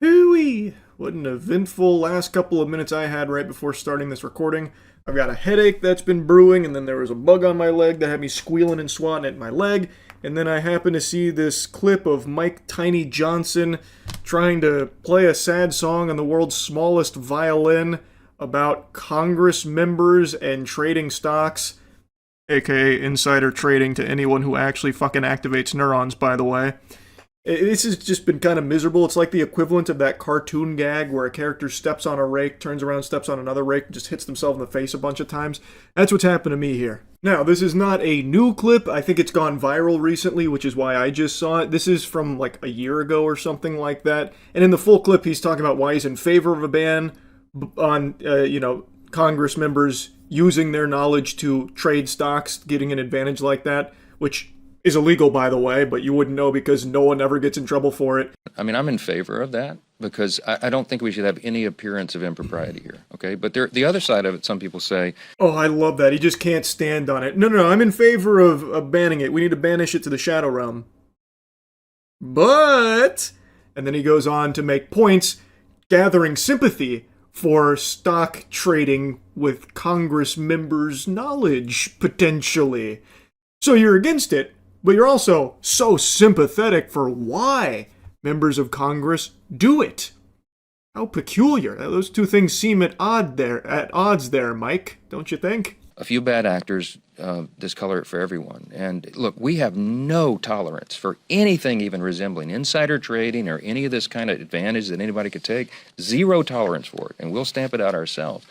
Hooey! What an eventful last couple of minutes I had right before starting this recording. I've got a headache that's been brewing, and then there was a bug on my leg that had me squealing and swatting at my leg. And then I happened to see this clip of Mike Tiny Johnson trying to play a sad song on the world's smallest violin about Congress members and trading stocks, aka insider trading to anyone who actually fucking activates neurons, by the way. This has just been kind of miserable. It's like the equivalent of that cartoon gag where a character steps on a rake, turns around, steps on another rake, and just hits themselves in the face a bunch of times. That's what's happened to me here. Now, this is not a new clip. I think it's gone viral recently, which is why I just saw it. This is from like a year ago or something like that. And in the full clip, he's talking about why he's in favor of a ban on, Congress members using their knowledge to trade stocks, getting an advantage like that, which is illegal, by the way, but you wouldn't know because no one ever gets in trouble for it. I mean, I'm in favor of that because I don't think we should have any appearance of impropriety here, okay? But the other side of it, some people say... Oh, I love that. He just can't stand on it. No, I'm in favor of banning it. We need to banish it to the Shadow Realm. But... And then he goes on to make points, gathering sympathy for stock trading with Congress members' knowledge, potentially. So you're against it, but you're also so sympathetic for why members of Congress do it. How peculiar. Those two things seem at odds there, Mike, don't you think? A few bad actors discolor it for everyone. And look, we have no tolerance for anything even resembling insider trading or any of this kind of advantage that anybody could take. Zero tolerance for it, and we'll stamp it out ourselves.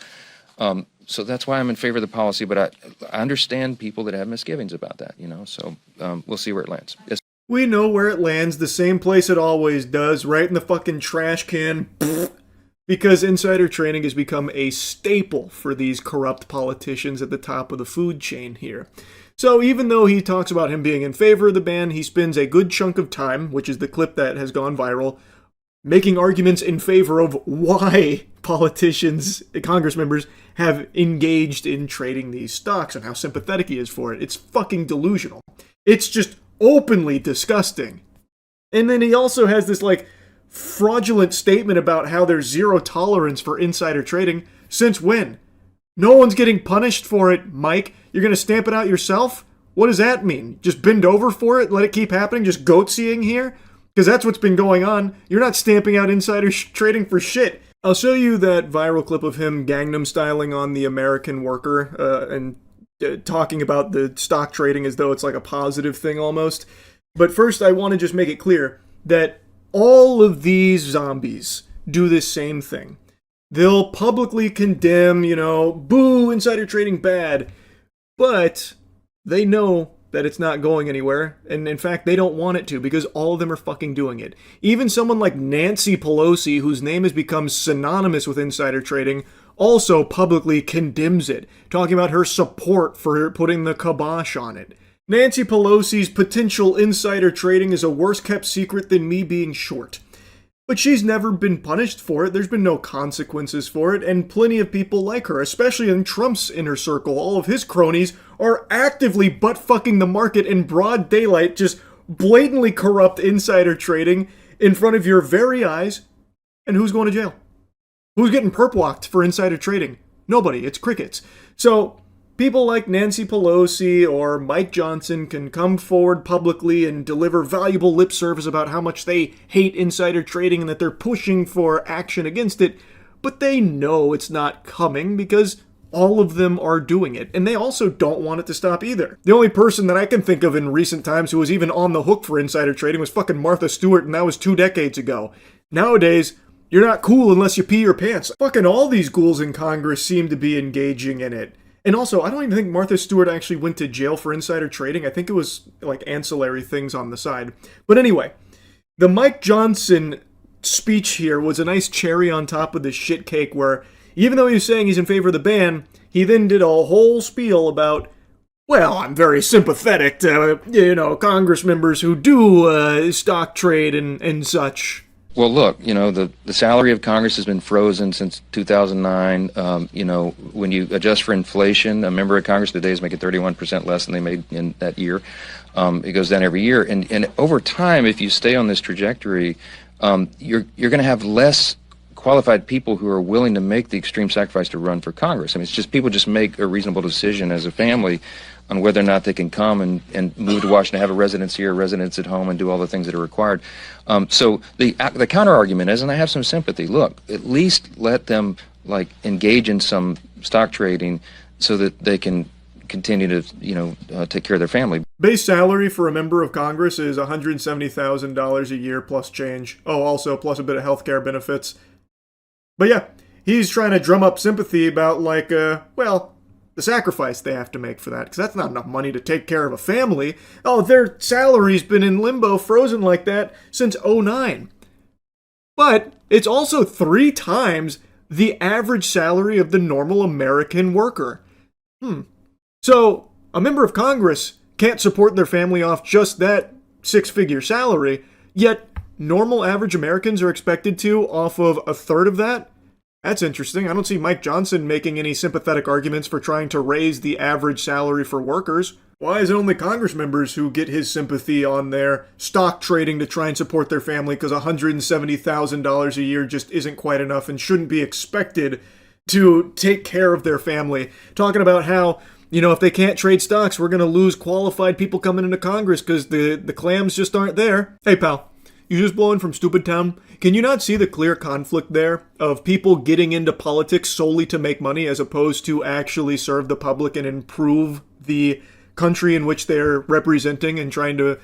So that's why I'm in favor of the policy, but I understand people that have misgivings about that, so we'll see where it lands. Yes. We know where it lands, the same place it always does, right in the fucking trash can, because insider trading has become a staple for these corrupt politicians at the top of the food chain here. So even though he talks about him being in favor of the ban, he spends a good chunk of time, which is the clip that has gone viral, making arguments in favor of why politicians, Congress members, have engaged in trading these stocks and how sympathetic he is for it. It's fucking delusional. It's just openly disgusting. And then he also has this, fraudulent statement about how there's zero tolerance for insider trading. Since when? No one's getting punished for it, Mike. You're gonna stamp it out yourself? What does that mean? Just bend over for it? Let it keep happening? Just goat-seeing here? Because that's what's been going on. You're not stamping out insider trading for shit. I'll show you that viral clip of him Gangnam styling on the American worker and talking about the stock trading as though it's like a positive thing almost. But first, I want to just make it clear that all of these zombies do this same thing. They'll publicly condemn, boo, insider trading bad. But they know that it's not going anywhere, and in fact, they don't want it to, because all of them are fucking doing it. Even someone like Nancy Pelosi, whose name has become synonymous with insider trading, also publicly condemns it, talking about her support for putting the kibosh on it. Nancy Pelosi's potential insider trading is a worse-kept secret than me being short. But she's never been punished for it, there's been no consequences for it, and plenty of people like her, especially in Trump's inner circle. All of his cronies are actively butt-fucking the market in broad daylight, just blatantly corrupt insider trading in front of your very eyes. And who's going to jail? Who's getting perp-walked for insider trading? Nobody, it's crickets. So people like Nancy Pelosi or Mike Johnson can come forward publicly and deliver valuable lip service about how much they hate insider trading and that they're pushing for action against it, but they know it's not coming because all of them are doing it, and they also don't want it to stop either. The only person that I can think of in recent times who was even on the hook for insider trading was fucking Martha Stewart, and that was 2 decades ago. Nowadays, you're not cool unless you pee your pants. Fucking all these ghouls in Congress seem to be engaging in it. And also, I don't even think Martha Stewart actually went to jail for insider trading. I think it was like ancillary things on the side. But anyway, the Mike Johnson speech here was a nice cherry on top of this shit cake where, even though he was saying he's in favor of the ban, he then did a whole spiel about, well, I'm very sympathetic to, Congress members who do stock trade and such. Well, look, the salary of Congress has been frozen since 2009. When you adjust for inflation, a member of Congress today is making 31% less than they made in that year. It goes down every year. And over time, if you stay on this trajectory, you're going to have less qualified people who are willing to make the extreme sacrifice to run for Congress. I mean, it's just people just make a reasonable decision as a family on whether or not they can come and move to Washington, have a residence here, residence at home, and do all the things that are required. So the counter argument is, and I have some sympathy, look, at least let them like engage in some stock trading so that they can continue to take care of their family. Base salary for a member of Congress is $170,000 a year plus change. Oh, also plus a bit of healthcare benefits. But yeah, he's trying to drum up sympathy about the sacrifice they have to make for that, because that's not enough money to take care of a family. Oh, their salary's been in limbo, frozen like that since '09. But it's also 3 times the average salary of the normal American worker. So, a member of Congress can't support their family off just that 6-figure salary, yet normal average Americans are expected to off of a third of that? That's interesting. I don't see Mike Johnson making any sympathetic arguments for trying to raise the average salary for workers. Why is it only Congress members who get his sympathy on their stock trading to try and support their family because $170,000 a year just isn't quite enough and shouldn't be expected to take care of their family? Talking about how, if they can't trade stocks, we're going to lose qualified people coming into Congress because the clams just aren't there. Hey, pal. You just blowing from stupid town? Can you not see the clear conflict there of people getting into politics solely to make money as opposed to actually serve the public and improve the country in which they're representing and trying to,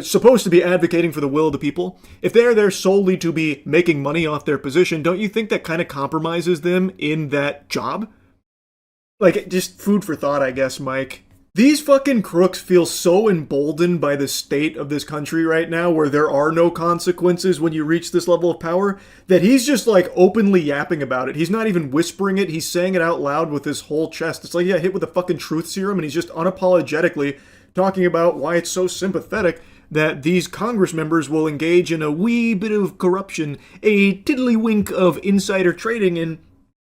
supposed to be advocating for the will of the people? If they're there solely to be making money off their position, don't you think that kind of compromises them in that job? Like, just food for thought, I guess, Mike. These fucking crooks feel so emboldened by the state of this country right now, where there are no consequences when you reach this level of power, that he's just like openly yapping about it. He's not even whispering it, he's saying it out loud with his whole chest. It's like he got hit with a fucking truth serum and he's just unapologetically talking about why it's so sympathetic that these Congress members will engage in a wee bit of corruption, a tiddlywink of insider trading, and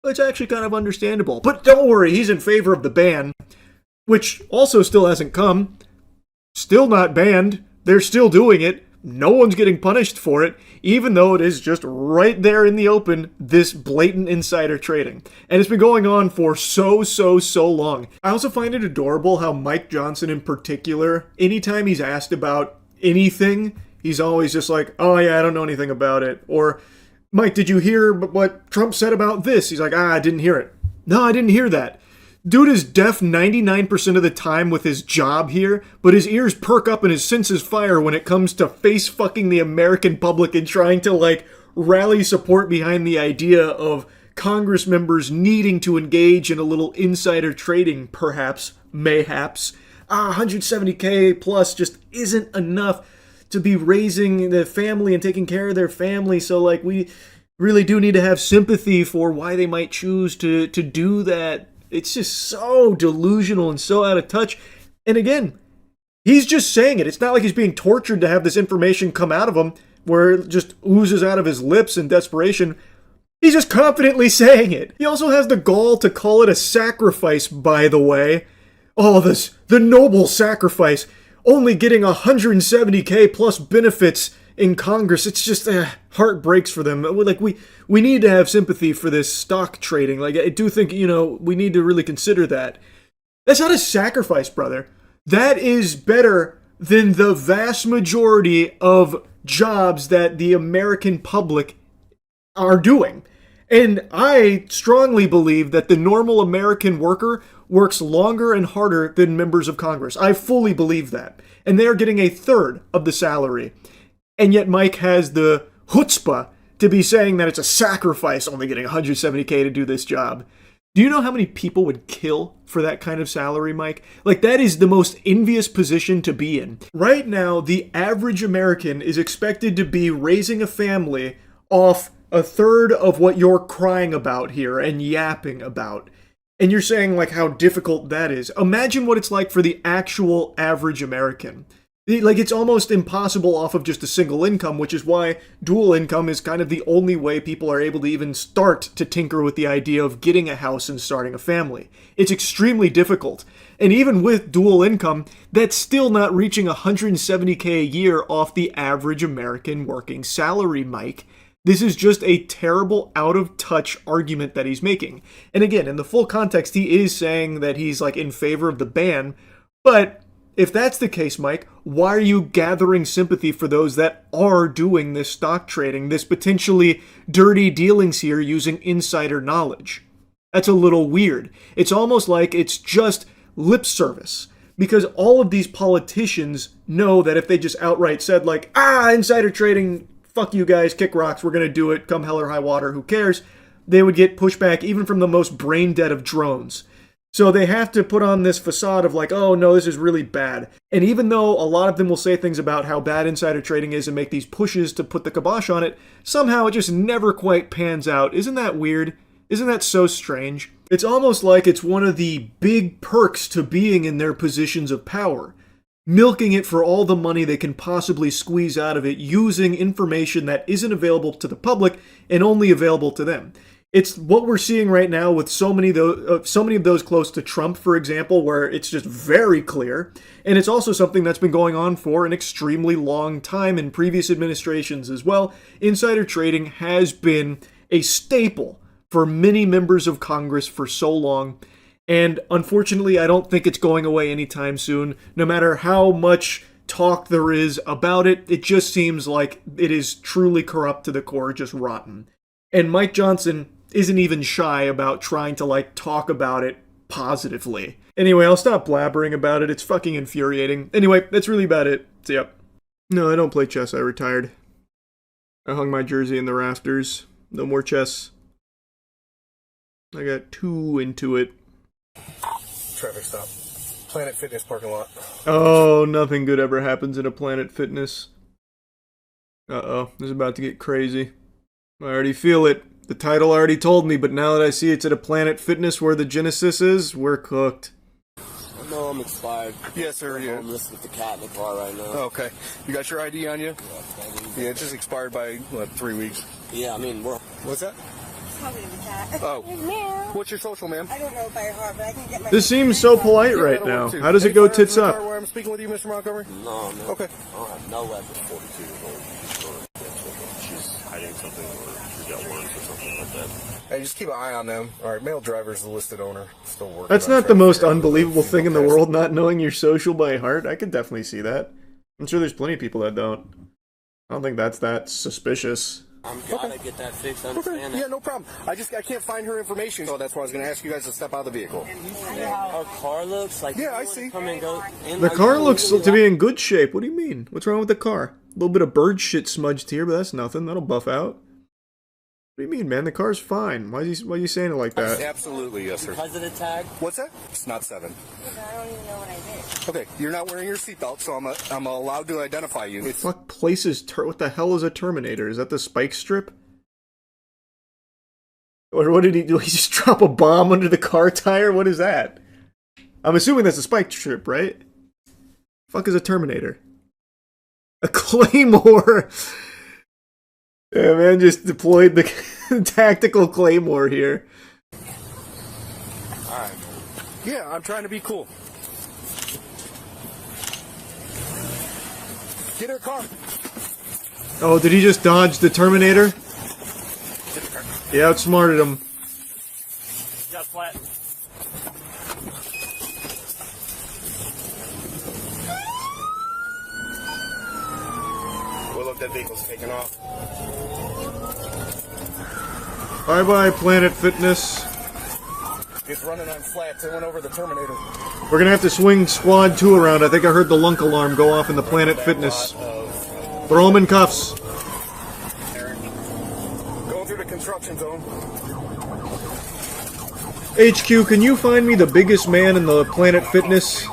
it's actually kind of understandable. But don't worry, he's in favor of the ban, which also still hasn't come. Still not banned. They're still doing it. No one's getting punished for it, even though it is just right there in the open, this blatant insider trading. And it's been going on for so long. I also find it adorable how Mike Johnson in particular, anytime he's asked about anything, he's always just like, oh yeah, I don't know anything about it. Or, Mike, did you hear what Trump said about this? He's like, I didn't hear it. No, I didn't hear that. Dude is deaf 99% of the time with his job here, but his ears perk up and his senses fire when it comes to face fucking the American public and trying to rally support behind the idea of Congress members needing to engage in a little insider trading, perhaps, mayhaps. 170K plus just isn't enough to be raising the family and taking care of their family, so we really do need to have sympathy for why they might choose to do that. It's just so delusional and so out of touch. And again, he's just saying it. It's not like he's being tortured to have this information come out of him where it just oozes out of his lips in desperation. He's just confidently saying it. He also has the gall to call it a sacrifice, by the way. Oh, the noble sacrifice. Only getting 170K plus benefits in Congress. It's just heart breaks for them. We need to have sympathy for this stock trading. I do think, we need to really consider that. That's not a sacrifice, brother. That is better than the vast majority of jobs that the American public are doing. And I strongly believe that the normal American worker works longer and harder than members of Congress. I fully believe that. And they are getting a third of the salary. And yet Mike has the chutzpah to be saying that it's a sacrifice only getting 170K to do this job. Do you know how many people would kill for that kind of salary, Mike? That is the most envious position to be in. Right now, the average American is expected to be raising a family off a third of what you're crying about here and yapping about. And you're saying how difficult that is. Imagine what it's like for the actual average American. It's almost impossible off of just a single income, which is why dual income is kind of the only way people are able to even start to tinker with the idea of getting a house and starting a family. It's extremely difficult. And even with dual income, that's still not reaching $170K a year off the average American working salary, Mike. This is just a terrible, out-of-touch argument that he's making. And again, in the full context, he is saying that he's like in favor of the ban. But if that's the case, Mike, why are you gathering sympathy for those that are doing this stock trading, this potentially dirty dealings here using insider knowledge? That's a little weird. It's almost like it's just lip service. Because all of these politicians know that if they just outright said like, insider trading, fuck you guys, kick rocks, we're going to do it, come hell or high water, who cares? They would get pushback even from the most brain dead of drones. So they have to put on this facade of like, oh no, this is really bad. And even though a lot of them will say things about how bad insider trading is and make these pushes to put the kibosh on it, somehow it just never quite pans out. Isn't that weird? Isn't that so strange? It's almost like it's one of the big perks to being in their positions of power. Milking it for all the money they can possibly squeeze out of it, using information that isn't available to the public and only available to them. It's what we're seeing right now with so many of those close to Trump, for example, where it's just very clear. And it's also something that's been going on for an extremely long time in previous administrations as well. Insider trading has been a staple for many members of Congress for so long. And unfortunately, I don't think it's going away anytime soon. No matter how much talk there is about it, it just seems like it is truly corrupt to the core, just rotten. And Mike Johnson isn't even shy about trying to like talk about it positively. Anyway, I'll stop blabbering about it. It's fucking infuriating. Anyway, that's really about it. See ya. No, I don't play chess. I retired. I hung my jersey in the rafters. No more chess. I got too into it. Traffic stop. Planet Fitness parking lot. Oh, nothing good ever happens in a Planet Fitness. Uh-oh, this is about to get crazy. I already feel it. The title already told me, but now that I see it's at a Planet Fitness where the Genesis is, we're cooked. No, I'm expired. Yes, sir. I'm Yeah. homeless with the cat in the car right now. Okay. You got your ID on you? Yeah, it's just expired by, 3 weeks. Yeah, I mean, we're... What's that? Probably the cat. Oh. Meow. What's your social, ma'am? I don't know by heart, but I can get my... This seems so polite right now. How does it go tits up? Where I'm speaking with you, Mr. Montgomery? No, no. Okay. I don't have no weapon. 42 years old. She's hiding something or she got worms or something like that. Hey, just keep an eye on them. All right, male driver's the listed owner. Still working. That's on not trying the to most figure out unbelievable who thing in the passed. world, not knowing your social by heart. I could definitely see that. I'm sure there's plenty of people that don't. I don't think that's that suspicious. I'm gotta get that fixed. I Okay. understand that. Yeah, no problem. I can't find her information, so that's why I was going to ask you guys to step out of the vehicle. Our car looks like... Yeah, I you see. Come and go. And The are car you looks legally to be in good shape. What do you mean? What's wrong with the car? A little bit of bird shit smudged here, but that's nothing. That'll buff out. What do you mean, man? The car's fine. Why are you saying it like that? Absolutely, yes, sir. because of the tag? What's that? It's not 7. I don't even know what I did. Okay, you're not wearing your seatbelt, so I'm allowed to identify you. It's Fuck places. What the hell is a Terminator? Is that the spike strip? Or what did he do? He just drop a bomb under the car tire? What is that? I'm assuming that's a spike strip, right? Fuck is a Terminator? A Claymore! Yeah, man, just deployed the tactical Claymore here. Alright. yeah, I'm trying to be cool. Get her car. Oh, did he just dodge the Terminator? He outsmarted him. Got flat. Well, look, that vehicle's taking off. Bye-bye, Planet Fitness. It's running on flats. It went over the Terminator. We're gonna have to swing Squad 2 around. I think I heard the lunk alarm go off in the Planet Fitness. Throw him in cuffs. Going through the construction zone. HQ, can you find me the biggest man in the Planet Fitness?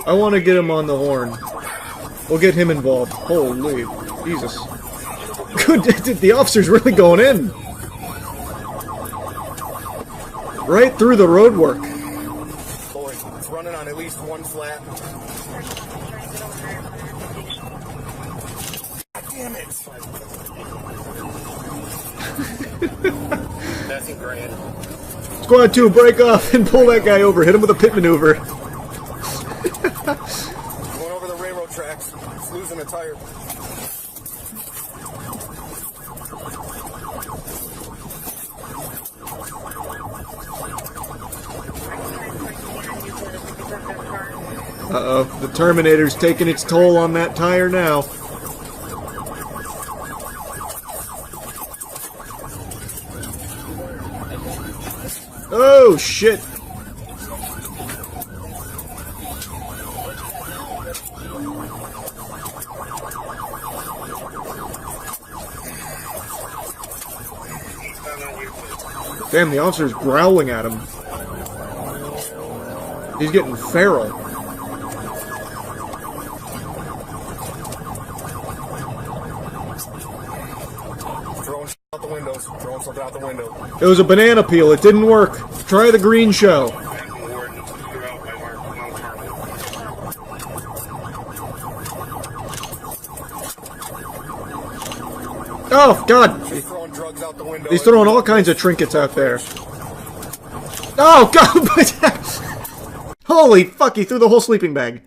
I want to get him on the horn. We'll get him involved. Holy Jesus. Good, the officer's really going in. Right through the roadwork. Boy, it's running on at least one flat. God damn it. That's in grand. Squad 2, break off and pull that guy over. Hit him with a pit maneuver. Going over the railroad tracks. It's losing a tire. Uh-oh, the Terminator's taking its toll on that tire now. Oh, shit. Damn, the officer's growling at him. He's getting feral. Out the windows. Throwing something out the window. It was a banana peel. It didn't work. Try the green show. Oh, God. He's throwing drugs out the window. He's throwing all kinds of trinkets out there. Oh, God. Holy fuck, he threw the whole sleeping bag.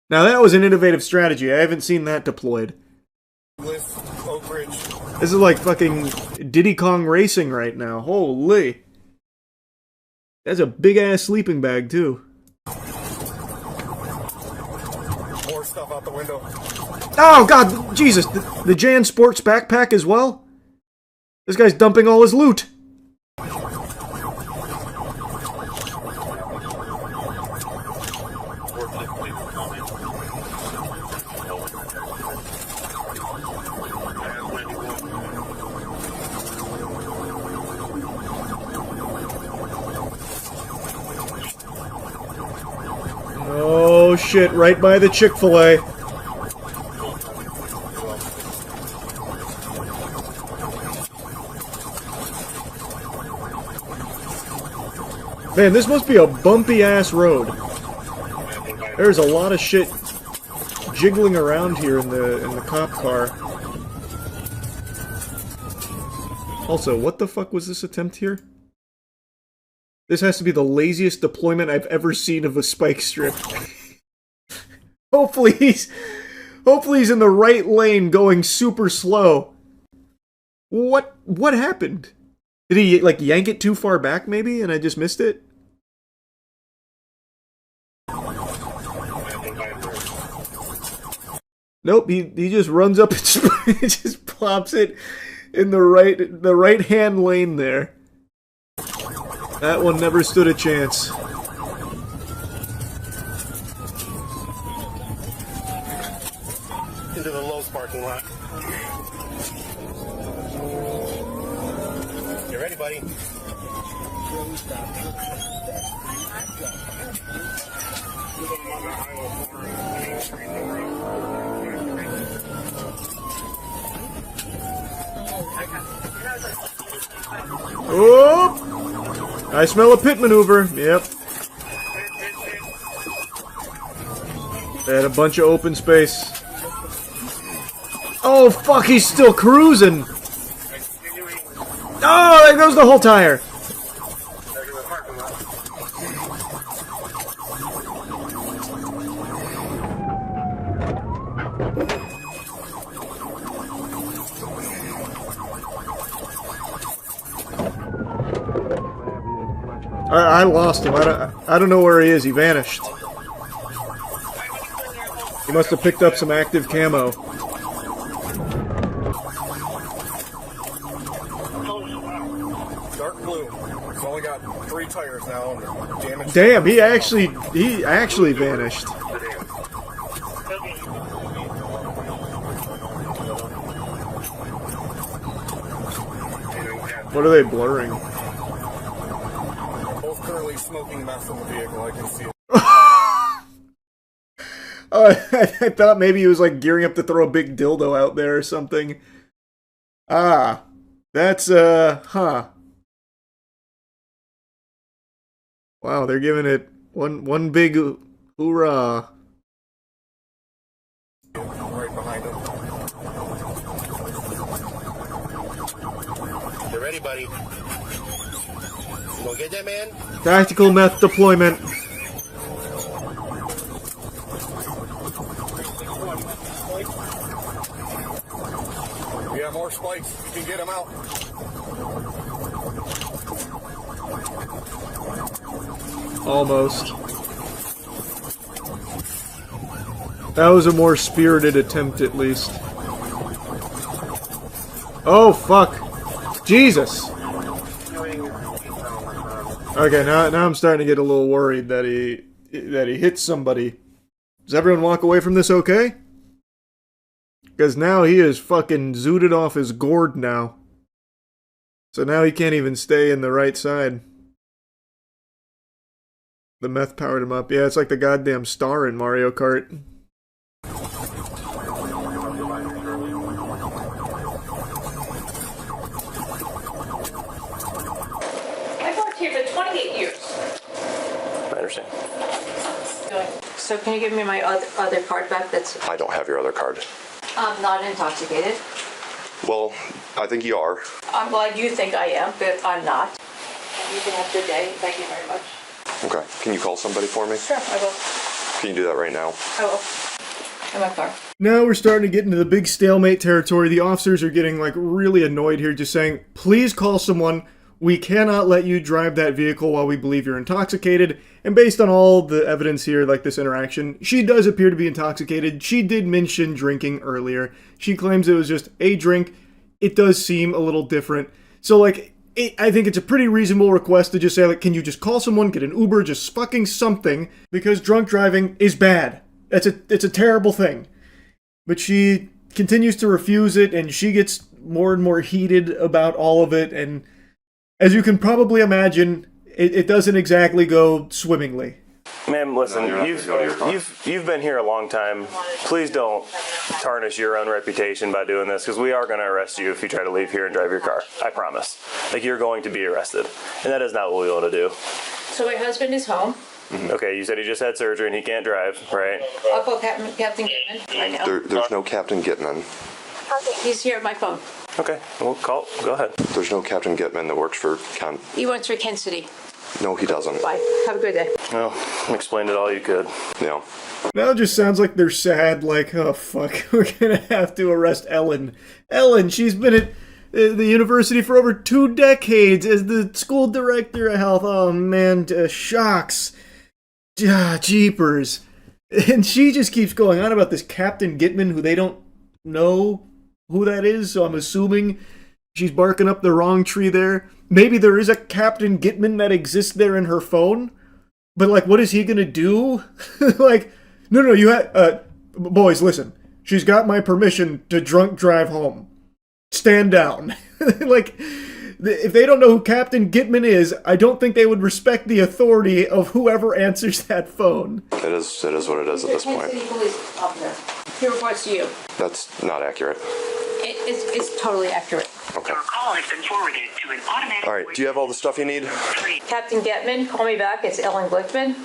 Now, that was an innovative strategy. I haven't seen that deployed. Oak Ridge. This is like fucking Diddy Kong Racing right now. Holy. That's a big-ass sleeping bag, too. More stuff out the window. Oh, God, Jesus. The Jan Sports backpack as well? This guy's dumping all his loot. Oh, shit, right by the Chick-fil-A. Man, this must be a bumpy-ass road. There's a lot of shit jiggling around here in the cop car. Also, what the fuck was this attempt here? This has to be the laziest deployment I've ever seen of a spike strip. Hopefully he's in the right lane going super slow. What happened? Did he like yank it too far back maybe and I just missed it? Nope, he just runs up and just plops it in the right hand lane there. That one never stood a chance. Into the Lowe's parking lot. You ready, buddy? Oh! I smell a pit maneuver. Yep. They had a bunch of open space. Oh, fuck, he's still cruising. Oh, there goes the whole tire. I lost him. I don't know where he is. He vanished. He must have picked up some active camo. Dark blue. It's only got 3 tires now and they're damaged. Damn, he actually vanished. What are they blurring? Both currently smoking meth in the vehicle. I can see it. I thought maybe he was like gearing up to throw a big dildo out there or something. Ah, that's huh. Wow, they're giving it one big hoorah. Right behind him. You ready, buddy? Go get that man. Tactical meth deployment. Yeah, more spikes. You can get them out. Almost. That was a more spirited attempt, at least. Oh, fuck. Jesus. Okay, now I'm starting to get a little worried that he hit somebody. Does everyone walk away from this okay? Because now he is fucking zooted off his gourd now. So now he can't even stay in the right side. The meth powered him up. Yeah, it's like the goddamn star in Mario Kart. I've worked here for 28 years. I understand. So can you give me my other card back? I don't have your other card. I'm not intoxicated. Well, I think you are. I'm glad you think I am, but I'm not. You can have a good day. Thank you very much. Okay. Can you call somebody for me? Sure, I will. Can you do that right now? I will. In my car. Now we're starting to get into the big stalemate territory. The officers are getting, like, really annoyed here, just saying, please call someone. We cannot let you drive that vehicle while we believe you're intoxicated. And based on all the evidence here, like this interaction, she does appear to be intoxicated. She did mention drinking earlier. She claims it was just a drink. It does seem a little different. So, like, I think it's a pretty reasonable request to just say, like, can you just call someone, get an Uber, just fucking something, because drunk driving is bad. It's a terrible thing. But she continues to refuse it, and she gets more and more heated about all of it, and as you can probably imagine, it doesn't exactly go swimmingly. Ma'am, listen, No, you've been here a long time. Please don't tarnish your own reputation by doing this, because we are going to arrest you if you try to leave here and drive your car. I promise. Like, you're going to be arrested, and that is not what we want to do. So my husband is home. Okay, you said he just had surgery and he can't drive, right? I'll call Captain Gitman right now. There's no Captain Gitman. He's here at my phone. Okay, well, go ahead. There's no Captain Gitman that works for Ken. He works for Kansas City. No, he doesn't. Bye. Have a good day. Well, explained it all you could. Yeah. Now it just sounds like they're sad, like, oh fuck, we're gonna have to arrest Ellen. Ellen, she's been at the university for over 2 decades as the school director of health. Oh man, shocks. Jeepers. And she just keeps going on about this Captain Gitman, who they don't know who that is, so I'm assuming she's barking up the wrong tree there. Maybe there is a Captain Gitman that exists there in her phone, but, like, what is he gonna do? Like, no, you boys, listen. She's got my permission to drunk drive home. Stand down. Like, if they don't know who Captain Gitman is, I don't think they would respect the authority of whoever answers that phone. It is what it is at this point. Kansas City police officer. He reports to you. That's not accurate. It's totally accurate. Okay. Your call has been forwarded to an automatic. All right, do you have all the stuff you need? Captain Gitman, call me back. It's Ellen Glickman.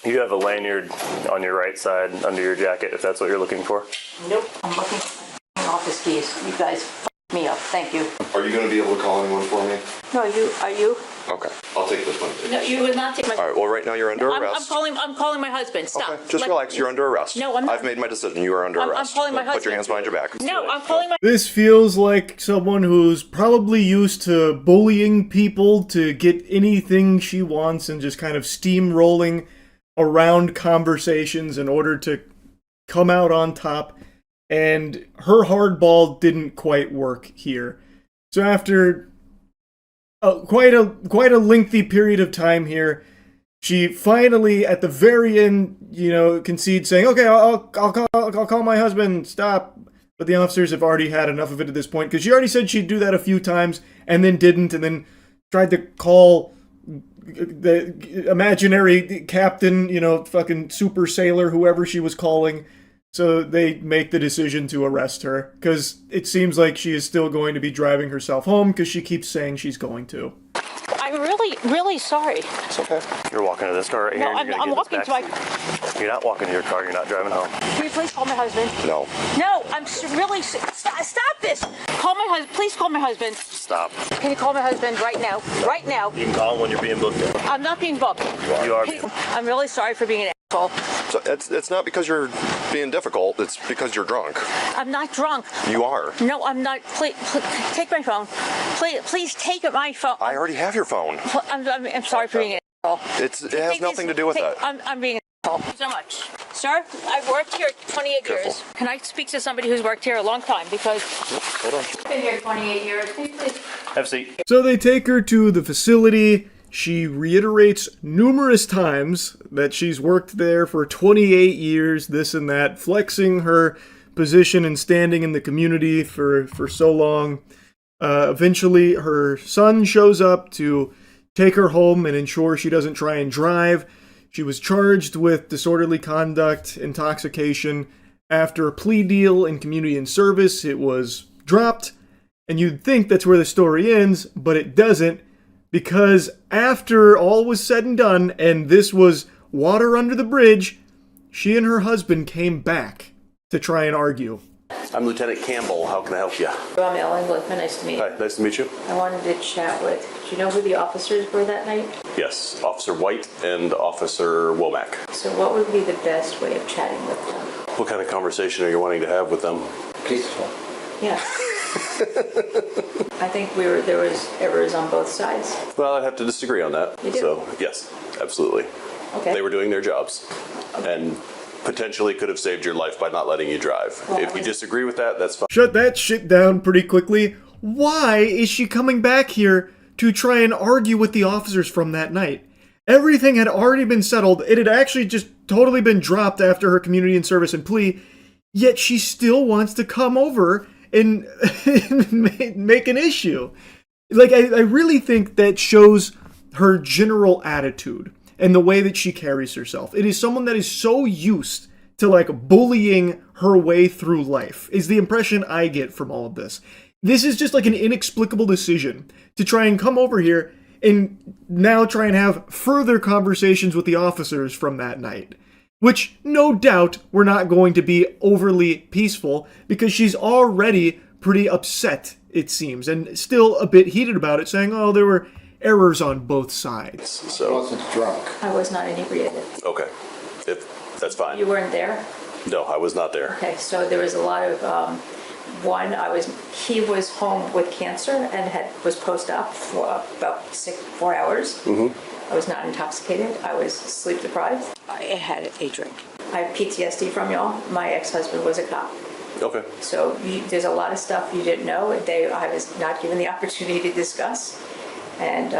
You have a lanyard on your right side under your jacket, if that's what you're looking for. Nope. I'm looking for office keys. You guys f***ed me up. Thank you. Are you going to be able to call anyone for me? No, are you? Okay, I'll take this one. No, you would not take my... All right, well, right now you're under arrest. I'm calling my husband. Stop. Okay, just relax. You're under arrest. No, I'm not. I've made my decision. You are under arrest. I'm calling my husband. Put your hands behind your back. No, I'm calling my... This feels like someone who's probably used to bullying people to get anything she wants and just kind of steamrolling around conversations in order to come out on top. And her hardball didn't quite work here. So after quite a lengthy period of time here, she finally, at the very end, concedes, saying, "Okay, I'll call my husband. Stop." But the officers have already had enough of it at this point, because she already said she'd do that a few times and then didn't, and then tried to call the imaginary captain, fucking super sailor, whoever she was calling. So they make the decision to arrest her, because it seems like she is still going to be driving herself home, because she keeps saying she's going to. I'm really, really sorry. It's okay. You're walking to this car right here. No, I'm walking to my... You're not walking to your car. You're not driving home. Can you please call my husband? No. No, I'm really... Stop this! Call my husband. Please call my husband. Stop. Can you call my husband right now? Right now. You can call him when you're being booked in. I'm not being booked. You are. I'm really sorry for being an asshole. So it's not because you're being difficult. It's because you're drunk. I'm not drunk. You are. No, I'm not. Please take my phone. Please take my phone. I already have your phone. I'm sorry for being an asshole. It has nothing to do with that. I'm being an asshole. Thank you so much. Sir, I've worked here 28 years. Can I speak to somebody who's worked here a long time? Because Hold on. I've been here 28 years. Can you please? Have a seat. So they take her to the facility. She reiterates numerous times that she's worked there for 28 years, this and that, flexing her position and standing in the community for so long. Eventually, her son shows up to take her home and ensure she doesn't try and drive. She was charged with disorderly conduct, intoxication. After a plea deal in community and service, it was dropped. And you'd think that's where the story ends, but it doesn't. Because after all was said and done, and this was water under the bridge, she and her husband came back to try and argue. I'm Lieutenant Campbell. How can I help you? I'm Ellen Glickman. Nice to meet you. Hi, nice to meet you. I wanted to chat with. Do you know who the officers were that night? Yes, Officer White and Officer Womack. So what would be the best way of chatting with them? What kind of conversation are you wanting to have with them? Peaceful. Yeah. I think there was errors on both sides. Well, I'd have to disagree on that. You do? So, yes, absolutely. Okay. They were doing their jobs and potentially could have saved your life by not letting you drive. Well, if you disagree with that, that's fine. Shut that shit down pretty quickly. Why is she coming back here to try and argue with the officers from that night? Everything had already been settled. It had actually just totally been dropped after her community and service and plea, yet she still wants to come over and make an issue. Like, I really think that shows her general attitude and the way that she carries herself. It is someone that is so used to, like, bullying her way through life, is the impression I get from all of this. This is just like an inexplicable decision to try and come over here and now try and have further conversations with the officers from that night. Which, no doubt, were not going to be overly peaceful, because she's already pretty upset, it seems, and still a bit heated about it, saying, oh, there were errors on both sides. So, Wasn't drunk. I was not inebriated. okay, if that's fine. You weren't there? No, I was not there. Okay, so there was a lot of, he was home with cancer and was post-op for about 4 hours. I was not intoxicated. I was sleep deprived. I had a drink. I have PTSD from y'all. My ex-husband was a cop. Okay. So there's a lot of stuff you didn't know. I was not given the opportunity to discuss. And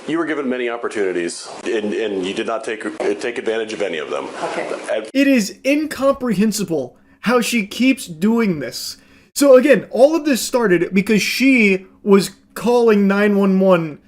You were given many opportunities, and you did not take advantage of any of them. okay. It is incomprehensible how she keeps doing this. So again, all of this started because she was calling 911,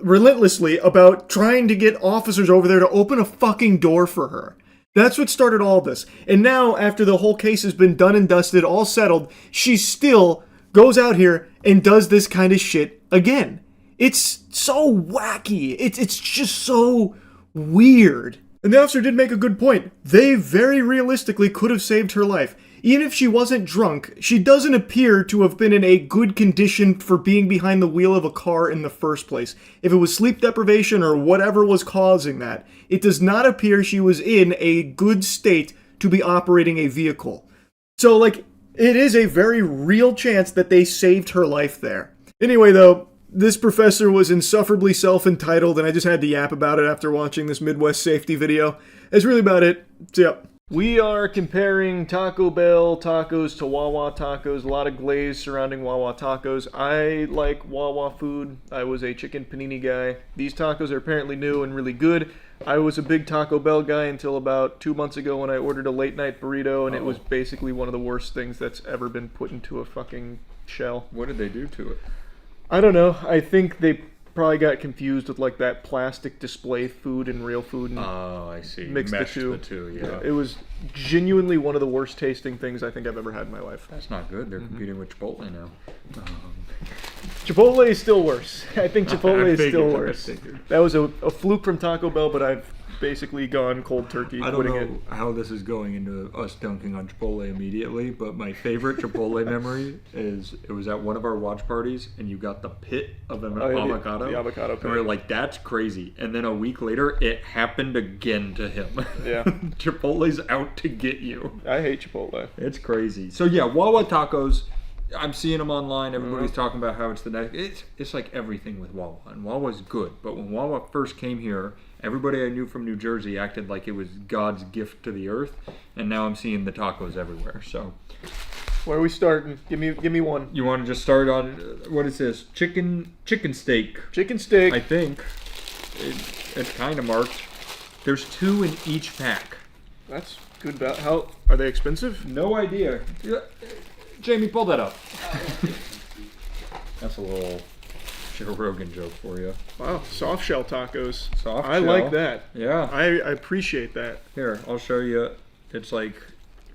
relentlessly about trying to get officers over there to open a fucking door for her. That's what started all this. And now, after the whole case has been done and dusted, all settled, she still goes out here and does this kind of shit again. It's so wacky. It's just so weird. And the officer did make a good point. They very realistically could have saved her life. Even if she wasn't drunk, she doesn't appear to have been in a good condition for being behind the wheel of a car in the first place. If it was sleep deprivation or whatever was causing that, it does not appear she was in a good state to be operating a vehicle. So, it is a very real chance that they saved her life there. Anyway, though, this professor was insufferably self-entitled, and I just had to yap about it after watching this Midwest safety video. That's really about it. So, yeah. We are comparing Taco Bell tacos to Wawa tacos. A lot of glaze surrounding Wawa tacos. I like Wawa food. I was a chicken panini guy. These tacos are apparently new and really good. I was a big Taco Bell guy until about 2 months ago when I ordered a late night burrito, and it was basically one of the worst things that's ever been put into a fucking shell. What did they do to it? I don't know. I think they probably got confused with that plastic display food and real food and I see. mixed Meshed the two. the two, yeah. It was genuinely one of the worst tasting things I think I've ever had in my life. That's not good. They're competing with Chipotle now. Chipotle is still worse. I think Chipotle is still figured, I worse. figured. That was a fluke from Taco Bell, but I've basically gone cold turkey. I don't putting know how this is going into us dunking on Chipotle immediately, but my favorite Chipotle memory is it was at one of our watch parties, and you got the pit of an avocado. The avocado And we were pit. like, that's crazy. And then a week later, it happened again to him. Yeah. Chipotle's out to get you. I hate Chipotle. It's crazy. So yeah, Wawa tacos. I'm seeing them online. Everybody's talking about how it's the next. It's like everything with Wawa, and Wawa's good. But when Wawa first came here, everybody I knew from New Jersey acted like it was God's gift to the earth, and now I'm seeing the tacos everywhere. So, Where are we starting? Give me one. you want to just start on what is this? Chicken steak. Chicken steak. I think it's kind of marked. There's 2 in each pack. That's good. How are they expensive? No idea. Jamie, pull that up. That's a little Joe Rogan joke for you. Wow, soft shell tacos. Soft I shell. like that. Yeah. I appreciate that. Here, I'll show you. It's like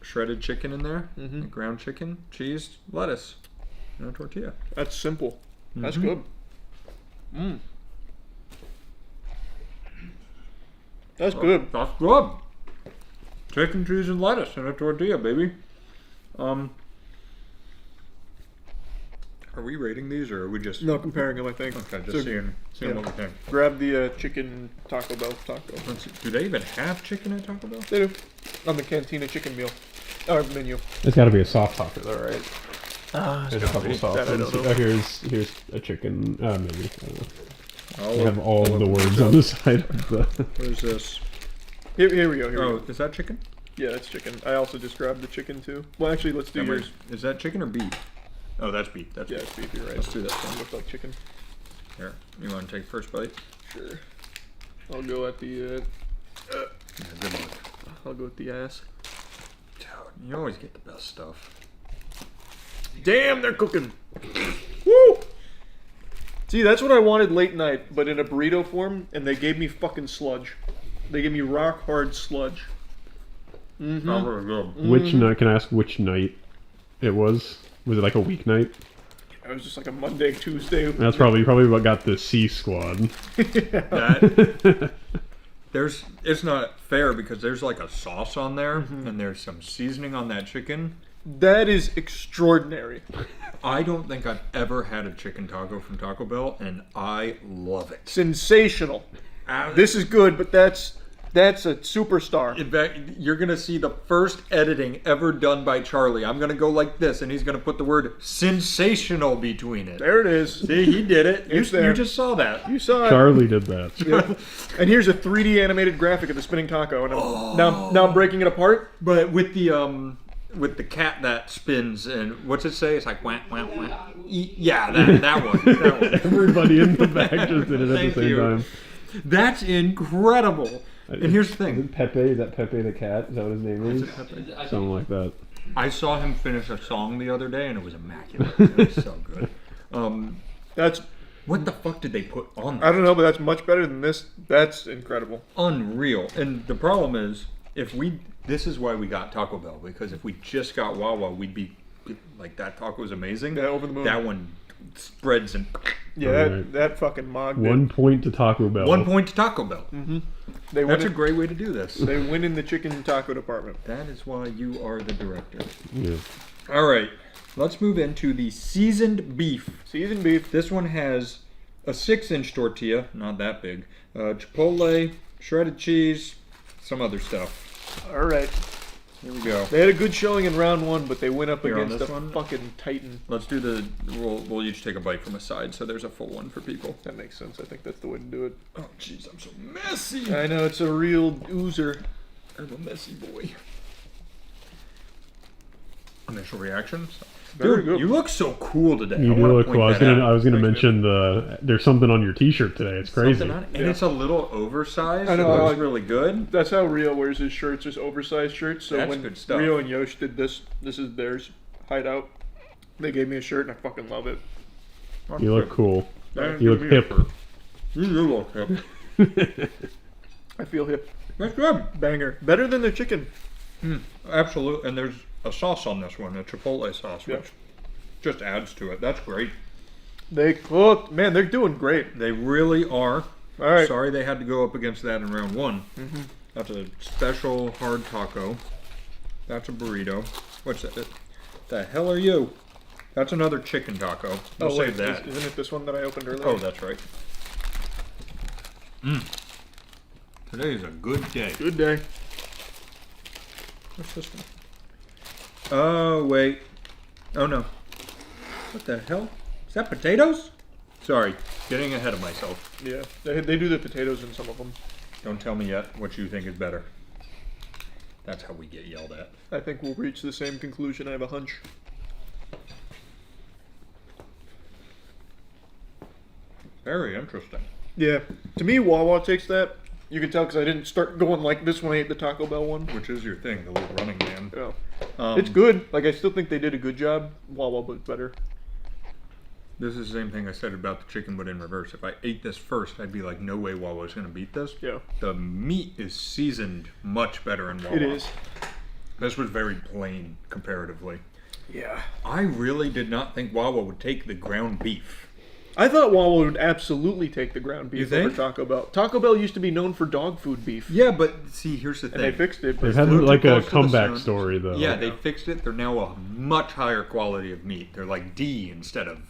shredded chicken in there, like ground chicken, cheese, lettuce, and a tortilla. That's simple. That's good. That's good. That's good. Chicken, cheese, and lettuce, and a tortilla, baby. Are we rating these, or are we just... No, comparing them, I think. Okay, just So, seeing yeah. what we think. Grab the chicken Taco Bell taco. Let's see. Do they even have chicken at Taco Bell? They do. On the Cantina chicken meal. Or menu. It's got to be a soft taco, though, right? There's a couple soft That I ones. don't know. Oh, here's a chicken. Maybe. I don't know. I'll They have look- all I'll of the look words this on up. the side of the. What is this? Here we go. Here we Oh, go. is that chicken? Yeah, that's chicken. I also just grabbed the chicken too. Well, actually, let's do yours. Is that chicken or beef? Oh, that's beef. That's Yeah, beef. it's beef. You're right. Let's do that It then. looks like chicken. Here, you want to take first bite? Sure. I'll go at the. Yeah, good luck. I'll go with the ass. Dude, you always get the best stuff. Damn, they're cooking. Woo! See, that's what I wanted late night, but in a burrito form, and they gave me fucking sludge. They gave me rock hard sludge. Not very good. Which night? Can I ask which night it was? Was it like a weeknight? It was just like a Monday, Tuesday. That's probably what got the C squad. That it's not fair because there's like a sauce on there and there's some seasoning on that chicken. That is extraordinary. I don't think I've ever had a chicken taco from Taco Bell, and I love it. Sensational. This is good, but that's a superstar. In fact, you're gonna see the first editing ever done by Charlie. I'm gonna go like this, and he's gonna put the word "sensational" between it. There it is. See, he did it. It's there. You just saw that. You saw it. Charlie did that. Yep. And here's a 3D animated graphic of the spinning taco, and now I'm breaking it apart. But with the cat that spins, and what's it say? It's like wah wah wah. Yeah, that one. That one. Everybody in the back just did it at Thank the same you. time. That's incredible. And here's the thing. Isn't Pepe, is that Pepe the cat? Is that what his name is? Something like that. I saw him finish a song the other day, and it was immaculate. It was so good. That's What the fuck did they put on that? I don't know, but that's much better than this. That's incredible. Unreal. And the problem is, this is why we got Taco Bell, because if we just got Wawa, we'd be like, that taco is amazing. Yeah, over the moon. That one spreads and Yeah, Alright. that fucking mogged 1 point to Taco Bell. 1 point to Taco Bell. They That's a win. great way to do this. They win in the chicken taco department. That is why you are the director. Yeah. All right, let's move into the seasoned beef. Seasoned beef. This one has a 6-inch tortilla, not that big, chipotle, shredded cheese, some other stuff. All right. Here we go. They had a good showing in round one, but they went up Here on against this a one? fucking titan. Let's do we'll each take a bite from a side, so there's a full one for people. That makes sense. I think that's the way to do it. Oh, jeez, I'm so messy. I know, it's a real oozer. I'm a messy boy. Initial reactions? Very Dude, good. you look so cool today. You I do wanna look point cool. I that out. was gonna Thanks, mention there's something on your T-shirt today. It's crazy. Something on it, and it's a little oversized. I know, It I looks like- really good. That's how Rio wears his shirts, just oversized shirts. So That's when good stuff. Rio and Yosh did this is theirs hideout. They gave me a shirt and I fucking love it. You look cool. Thank You look you. hip. You look hip. I feel hip. That's good. Banger. Better than their chicken. Absolutely. And there's a sauce on this one, a chipotle sauce, Yeah. which just adds to it. That's great. They cooked. Man, they're doing great. They really are. All right. Sorry they had to go up against that in round 1. That's a special hard taco. That's a burrito. What's that? The hell are you? That's another chicken taco. We'll save that. Isn't it this one that I opened earlier? Oh, that's right. Today is a good day. Good day. What's this one? Oh, wait. Oh, no. What the hell? Is that potatoes? Sorry, getting ahead of myself. Yeah, they do the potatoes in some of them. Don't tell me yet what you think is better. That's how we get yelled at. I think we'll reach the same conclusion. I have a hunch. Very interesting. Yeah, to me, Wawa takes that. You can tell because I didn't start going like this when I ate the Taco Bell one. Which is your thing, the little running man. Yeah. It's good. Like, I still think they did a good job. Wawa was better. This is the same thing I said about the chicken, but in reverse. If I ate this first, I'd be like, no way Wawa's going to beat this. Yeah. The meat is seasoned much better in Wawa. It is. This was very plain, comparatively. Yeah. I really did not think Wawa would take the ground beef. I thought Wawa would absolutely take the ground beef You think? over Taco Bell. Taco Bell used to be known for dog food beef. Yeah, but see, here's the thing. And they fixed it. They've had like a comeback story though. Yeah, they fixed it. They're now a much higher quality of meat. They're like D instead of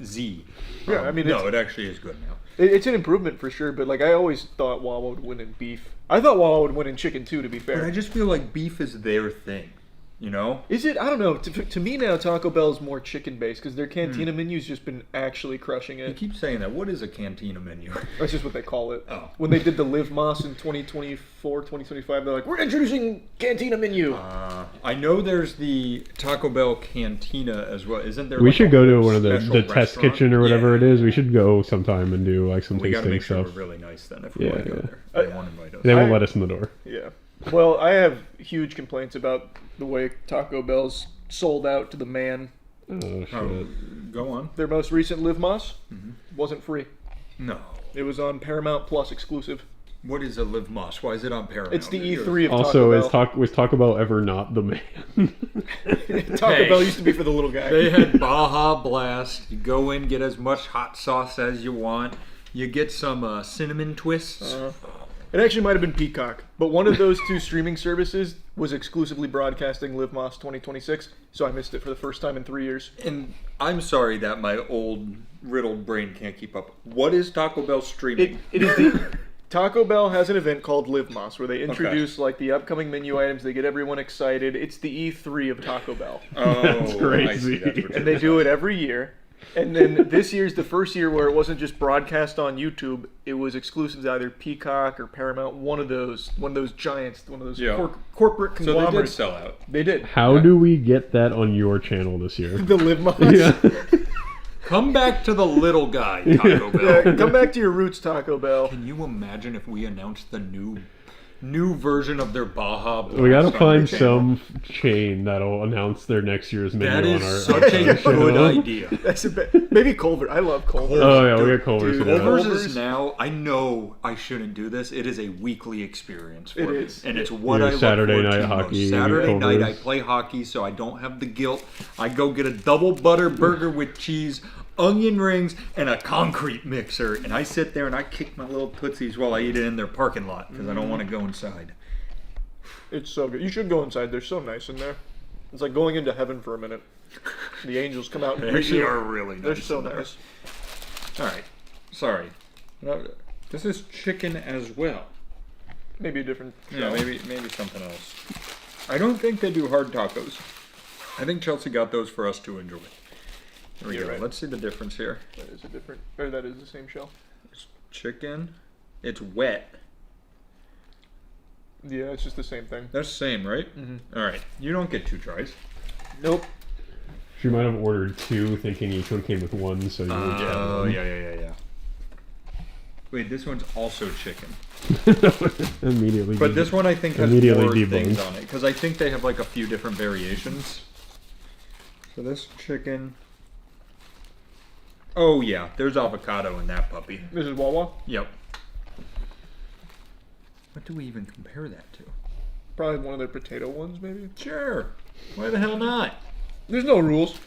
Z. Yeah, I mean, no, it actually is good now. It's an improvement for sure, but like I always thought Wawa would win in beef. I thought Wawa would win in chicken too, to be fair. But I just feel like beef is their thing. You know? Is it? I don't know. To me now, Taco Bell is more chicken-based because their Cantina menu's just been actually crushing it. You keep saying that. What is a Cantina menu? That's just what they call it. Oh. When they did the Live Moss in 2024, 2025, they're like, we're introducing Cantina menu. I know there's the Taco Bell Cantina as well. Isn't there? We like should a go to whole one of the special test restaurant? kitchen or whatever Yeah. it is. We should go sometime and do like some We gotta tasting make sure stuff. we're really nice then if we want to go there. They won't invite us. They won't let us in the door. Yeah. Well, I have huge complaints about the way Taco Bell's sold out to the man. Oh shit. Oh, go on. Their most recent Live Moss wasn't free. No. It was on Paramount Plus exclusive. What is a Live Moss? Why is it on Paramount? It's the E3 of Also, Taco Bell. was Taco Bell ever not the man? Taco Bell used to be for the little guy. They had Baja Blast. You go in, get as much hot sauce as you want. You get some cinnamon twists. It actually might have been Peacock, but one of those two streaming services was exclusively broadcasting Live Moss 2026, so I missed it for the first time in 3 years. And I'm sorry that my old riddled brain can't keep up. What is Taco Bell streaming? It is the Taco Bell has an event called Live Moss where they introduce like the upcoming menu items. They get everyone excited. It's the E3 of Taco Bell. Oh, That's crazy. I see. That's what And they do it every year. And then this year's the first year where it wasn't just broadcast on YouTube. It was exclusive to either Peacock or Paramount. One of those giants, one of those corporate So they did conglomerates. sell out. They did. How do we get that on your channel this year? The Live Moss. Yeah. Come back to the little guy, Taco Bell. Yeah, come back to your roots, Taco Bell. Can you imagine if we announced the new version of their Baja Blast? We gotta on find the channel? some chain that'll announce their next year's menu That on is our such a channel. good idea. That's maybe Culver. I love Culver. Oh yeah, we got Culver's. Dude, for that. Culver's is now, I know I shouldn't do this. It is a weekly experience for It me. is. And it's what Your I look Saturday forward night to hockey, most. Saturday night I Culver's. play hockey, so I don't have the guilt. I go get a double butter burger with cheese, onion rings, and a concrete mixer. And I sit there and I kick my little tootsies while I eat it in their parking lot because I don't want to go inside. It's so good. You should go inside. They're so nice in there. It's like going into heaven for a minute. The angels come out and They greet actually you. are really nice. They're so in there. nice. All right. Sorry. No, this is chicken as well. Maybe a different Yeah, show. maybe something else. I don't think they do hard tacos. I think Chelsea got those for us to enjoy. There we You're go. right. Let's see the difference here. That is a different, or that is the same shell. It's chicken. It's wet. Yeah, it's just the same thing. That's the same, right? All right. You don't get two tries. Nope. She might have ordered two, thinking each one came with one, so you would get Oh, one. yeah. Wait, this one's also chicken. Immediately. But this one I think has Immediately more debunked. things on it. Because I think they have like a few different variations. So this chicken... Oh yeah, there's avocado in that puppy. This is Wawa. Yep. What do we even compare that to? Probably one of their potato ones, maybe. Sure. Why the hell not? There's no rules.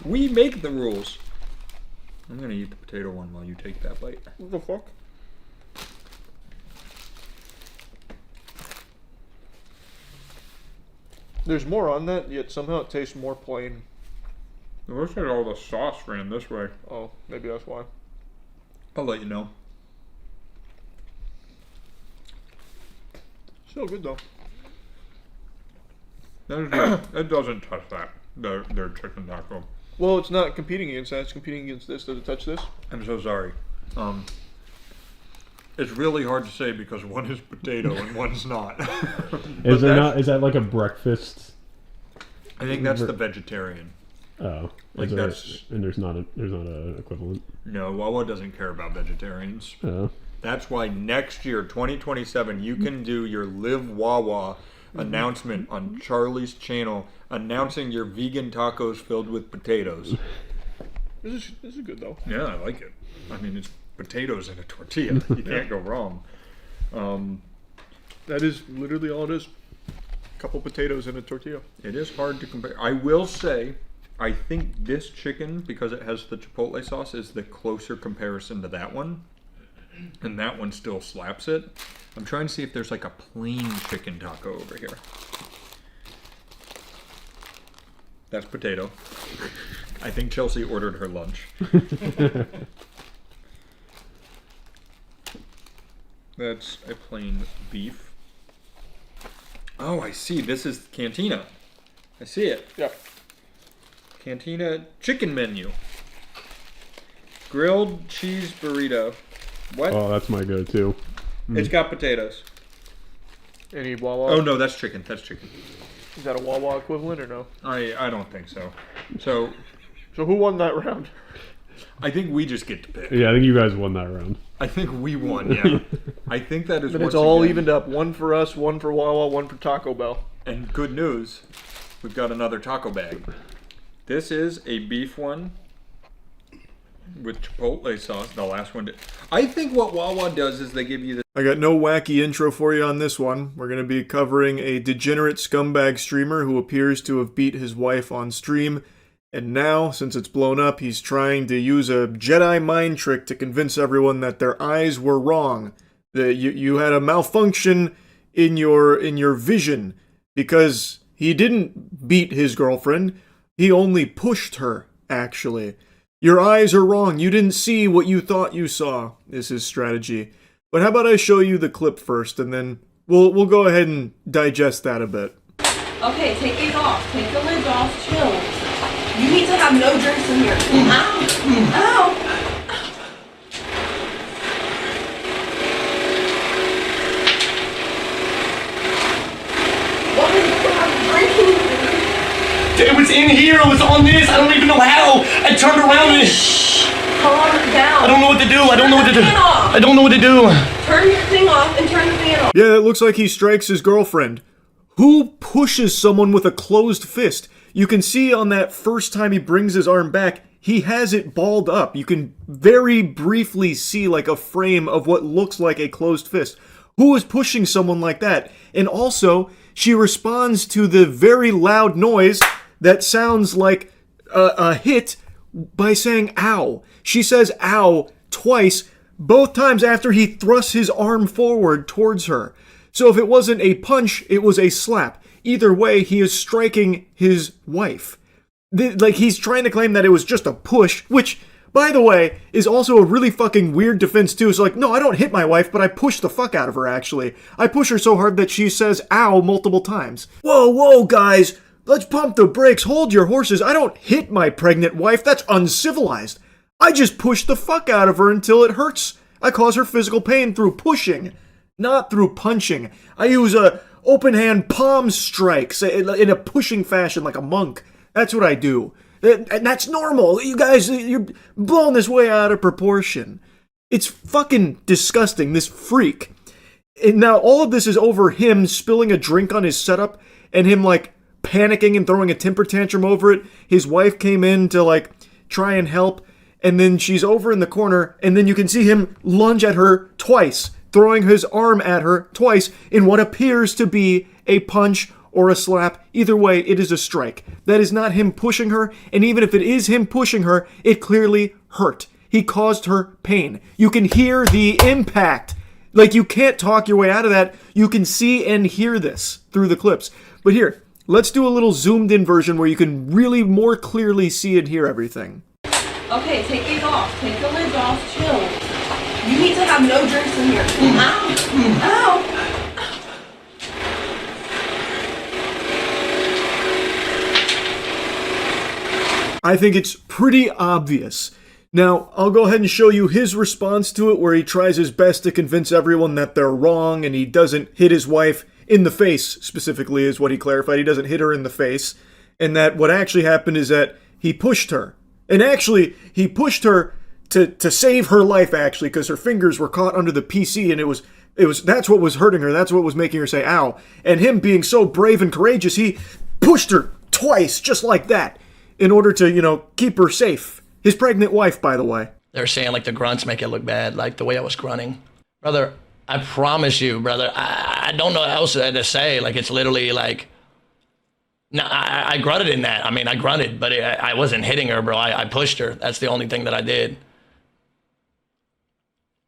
We make the rules. I'm gonna eat the potato one while you take that bite. What the fuck? There's more on that, yet somehow it tastes more plain. It looks like all the sauce ran this way. Oh, maybe that's why. I'll let you know. Still good though. It doesn't touch that. Their chicken taco. Well, it's not competing against that. It's competing against this. Does it touch this? I'm so sorry. It's really hard to say because one is potato and one's not. Is that like a breakfast? I think that's the vegetarian. Oh, like there's not a equivalent. No, Wawa doesn't care about vegetarians. Oh. That's why next year, 2027, you can do your Live Wawa announcement on Charlie's channel, announcing your vegan tacos filled with potatoes. This is good though. Yeah, I like it. I mean, it's potatoes in a tortilla. You can't go wrong. That is literally all it is. A couple potatoes in a tortilla. It is hard to compare. I will say, I think this chicken, because it has the chipotle sauce, is the closer comparison to that one. And that one still slaps it. I'm trying to see if there's like a plain chicken taco over here. That's potato. I think Chelsea ordered her lunch. That's a plain beef. Oh, I see. This is Cantina. I see it. Yeah. Cantina chicken menu. Grilled cheese burrito. What? Oh, that's my go-to. It's got potatoes. Any Wawa? Oh no, that's chicken. That's chicken. Is that a Wawa equivalent or no? I don't think so. So who won that round? I think we just get to pick. Yeah, I think you guys won that round. I think we won. Yeah. I think that is. But it's all evened up. One for us, one for Wawa, one for Taco Bell. And good news, we've got another taco bag. This is a beef one with chipotle sauce. The last one. I think what Wawa does is they give you the. I got no wacky intro for you on this one. We're going to be covering a degenerate scumbag streamer who appears to have beat his wife on stream. And now, since it's blown up, he's trying to use a Jedi mind trick to convince everyone that their eyes were wrong. That you had a malfunction in your vision. Because he didn't beat his girlfriend. He only pushed her, actually. Your eyes are wrong. You didn't see what you thought you saw, is his strategy. But how about I show you the clip first, and then we'll go ahead and digest that a bit. Okay, take it off. Take the lid off. Chill. You need to have no drinks in here. Ow. Ow. What is it I'm drinking? It was in here. It was on this. I don't even know how. I turned around and... Calm down. I don't know what to do. I don't know what to do. I don't know what to do. Turn your thing off and turn the fan off. Yeah, it looks like he strikes his girlfriend. Who pushes someone with a closed fist? You can see on that first time he brings his arm back, he has it balled up. You can very briefly see like a frame of what looks like a closed fist. Who is pushing someone like that? And also, she responds to the very loud noise that sounds like a hit by saying ow. She says ow twice, both times after he thrusts his arm forward towards her. So if it wasn't a punch, it was a slap. Either way, he is striking his wife. Like, he's trying to claim that it was just a push, which, by the way, is also a really fucking weird defense too. So like, no, I don't hit my wife, but I push the fuck out of her, actually. I push her so hard that she says ow multiple times. Whoa, guys! Let's pump the brakes, hold your horses. I don't hit my pregnant wife, that's uncivilized. I just push the fuck out of her until it hurts. I cause her physical pain through pushing, not through punching. I use open hand palm strikes in a pushing fashion like a monk. That's what I do. And that's normal. You guys, you're blowing this way out of proportion. It's fucking disgusting, this freak. And now all of this is over him spilling a drink on his setup and him like panicking and throwing a temper tantrum over it. His wife came in to like try and help, and then she's over in the corner, and then you can see him lunge at her twice, throwing his arm at her twice in what appears to be a punch or a slap. Either way, it is a strike. That is not him pushing her, and even if it is him pushing her, it clearly hurt. He caused her pain. You can hear the impact. Like, you can't talk your way out of that. You can see and hear this through the clips. But here, Let's do a little zoomed in version where you can really more clearly see and hear everything. Okay, take these off. Take the lids off. Chill. You need to have no drinks in here. Ow. Ow. I think it's pretty obvious. Now, I'll go ahead and show you his response to it, where he tries his best to convince everyone that they're wrong and he doesn't hit his wife in the face, specifically, is what he clarified. He doesn't hit her in the face. And that what actually happened is that he pushed her. And actually, he pushed her to save her life, actually, because her fingers were caught under the PC, and it was that's what was hurting her. That's what was making her say, ow. And him being so brave and courageous, he pushed her twice, just like that, in order to, keep her safe. His pregnant wife, by the way. They're saying, like, the grunts make it look bad, like the way I was grunting. Brother, I promise you, brother, I don't know what else to say. Like, it's literally like, no, I grunted in that. I mean, I grunted, but I wasn't hitting her, bro. I pushed her. That's the only thing that I did.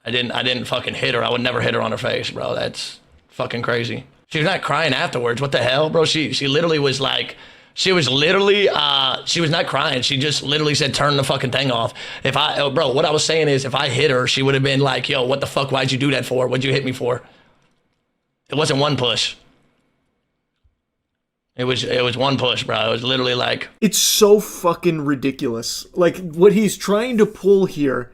I didn't fucking hit her. I would never hit her on her face, bro. That's fucking crazy. She was not crying afterwards. What the hell, bro? She literally was like, she was not crying. She just literally said, turn the fucking thing off. Bro, what I was saying is, if I hit her, she would have been like, yo, what the fuck? Why'd you do that for? What'd you hit me for? It wasn't one push. It was one push, bro. It was literally like... It's so fucking ridiculous. Like, what he's trying to pull here,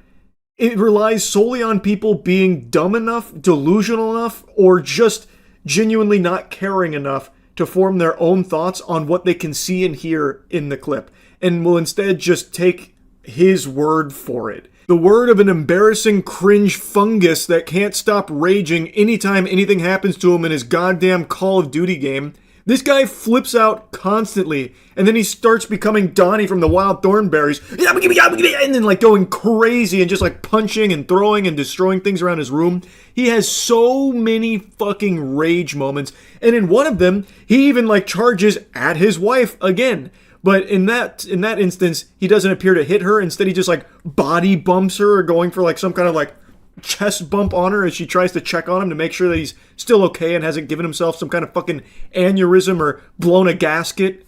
it relies solely on people being dumb enough, delusional enough, or just genuinely not caring enough to form their own thoughts on what they can see and hear in the clip, and will instead just take his word for it. The word of an embarrassing cringe fungus that can't stop raging anytime anything happens to him in his goddamn Call of Duty game. This guy flips out constantly, and then he starts becoming Donnie from the Wild Thornberries, and then like going crazy and just like punching and throwing and destroying things around his room. He has so many fucking rage moments, and in one of them, he even like charges at his wife again. But in that instance, he doesn't appear to hit her. Instead, he just like body bumps her, or going for like some kind of like chest bump on her as she tries to check on him to make sure that he's still okay and hasn't given himself some kind of fucking aneurysm or blown a gasket.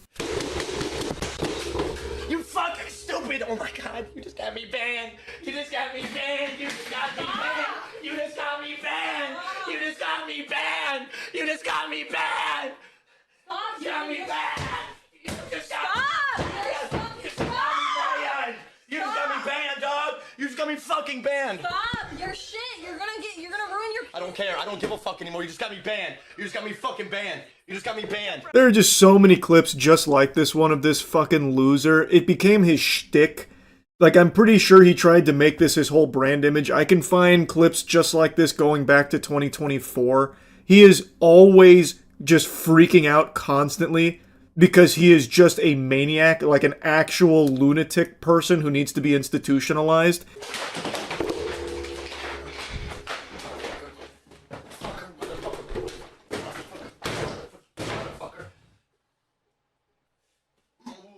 You fucking stupid! Oh my god, you just got me banned! You just got me banned! You just got me banned! You just got me banned! You just got me banned! You just got me banned! You got me banned! You just got me banned! You just got me banned! You just got me banned, dog! You just got me fucking banned! Stop! You're shit! You're gonna ruin your... I don't care. I don't give a fuck anymore. You just got me banned. You just got me fucking banned. You just got me banned. There are just so many clips just like this one of this fucking loser. It became his shtick. Like, I'm pretty sure he tried to make this his whole brand image. I can find clips just like this going back to 2024. He is always just freaking out constantly because he is just a maniac, like an actual lunatic person who needs to be institutionalized.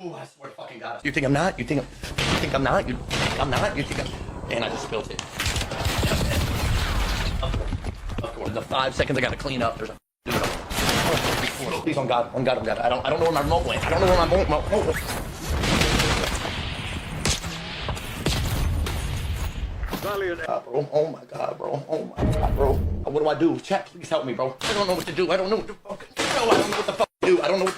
Ooh, I swear to fucking God. You think I'm not? You think I'm not? You think I'm not? You think I'm... And I just spilled it. Of course, the 5 seconds I gotta clean up. There's a... Please, on God. I don't know where my remote went. I don't know where my remote went. Bro. Oh my God, bro. Oh my God, bro. What do I do? Chat, please help me, bro. I don't know what to do. I don't know what the fuck to do. I don't know what the fuck to do. I don't know what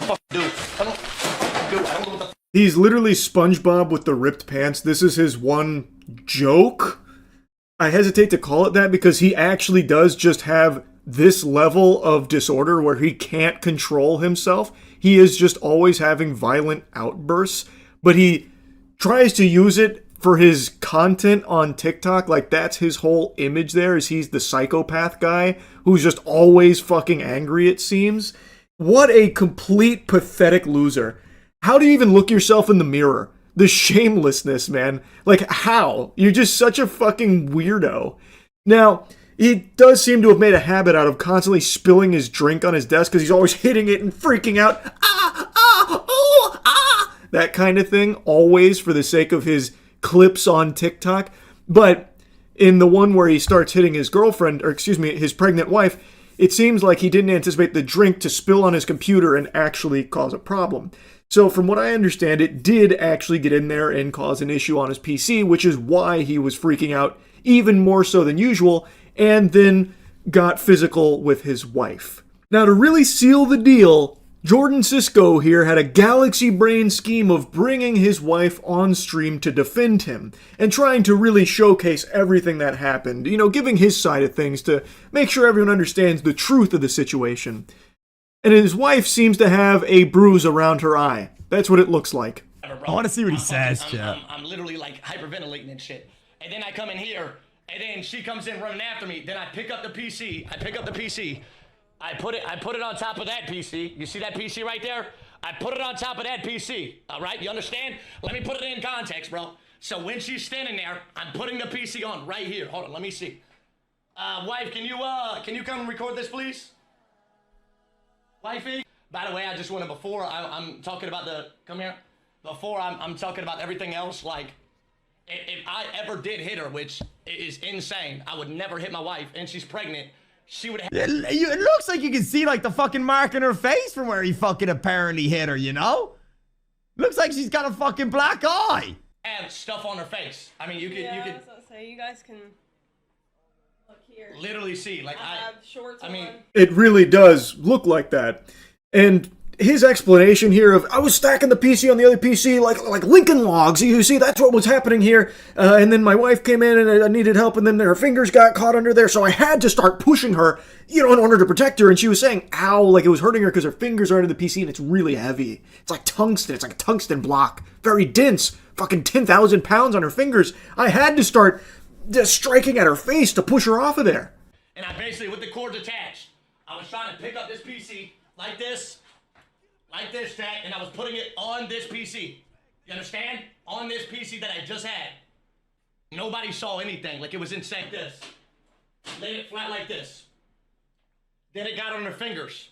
the fuck. He's literally SpongeBob with the ripped pants. This is his one joke. I hesitate to call it that because he actually does just have this level of disorder where he can't control himself. He is just always having violent outbursts, but he tries to use it for his content on TikTok. Like, that's his whole image there, is he's the psychopath guy who's just always fucking angry, it seems. What a complete pathetic loser. How do you even look yourself in the mirror? The shamelessness, man. Like, how? You're just such a fucking weirdo. Now, he does seem to have made a habit out of constantly spilling his drink on his desk because he's always hitting it and freaking out. That kind of thing, always for the sake of his clips on TikTok. But in the one where he starts hitting his girlfriend, or excuse me, his pregnant wife, it seems like he didn't anticipate the drink to spill on his computer and actually cause a problem. So from what I understand, it did actually get in there and cause an issue on his PC, which is why he was freaking out even more so than usual, and then got physical with his wife. Now, to really seal the deal, Jordan Cisco here had a galaxy brain scheme of bringing his wife on stream to defend him and trying to really showcase everything that happened, giving his side of things to make sure everyone understands the truth of the situation. And his wife seems to have a bruise around her eye. That's what it looks like. I want to see what he says, Jeff. I'm literally like hyperventilating and shit. And then I come in here, and then she comes in running after me. Then I pick up the PC. I put it on top of that PC. You see that PC right there? I put it on top of that PC. All right, you understand? Let me put it in context, bro. So when she's standing there, I'm putting the PC on right here. Hold on, let me see. Wife, can you come and record this, please? Wifey? By the way, I just wanted before I'm talking about before I'm talking about everything else, like if I ever did hit her, which is insane, I would never hit my wife, and she's pregnant. She would have. It looks like you can see like the fucking mark in her face from where he fucking apparently hit her, Looks like she's got a fucking black eye. Have stuff on her face. I mean, you could. That's what I say. You guys can look here. Literally see, like I have shorts on. It really does look like that. And his explanation here of, I was stacking the PC on the other PC like Lincoln Logs. You see, that's what was happening here. And then my wife came in and I needed help, and then her fingers got caught under there, so I had to start pushing her, in order to protect her. And she was saying, ow, like it was hurting her because her fingers are under the PC and it's really heavy. It's like tungsten. It's like a tungsten block. Very dense. Fucking 10,000 pounds on her fingers. I had to start just striking at her face to push her off of there. And I basically, with the cords attached, I was trying to pick up this PC like this, Jack, and I was putting it on this PC. You understand? On this PC that I just had. Nobody saw anything. Like, it was insane. This. Laid it flat like this. Then it got on her fingers.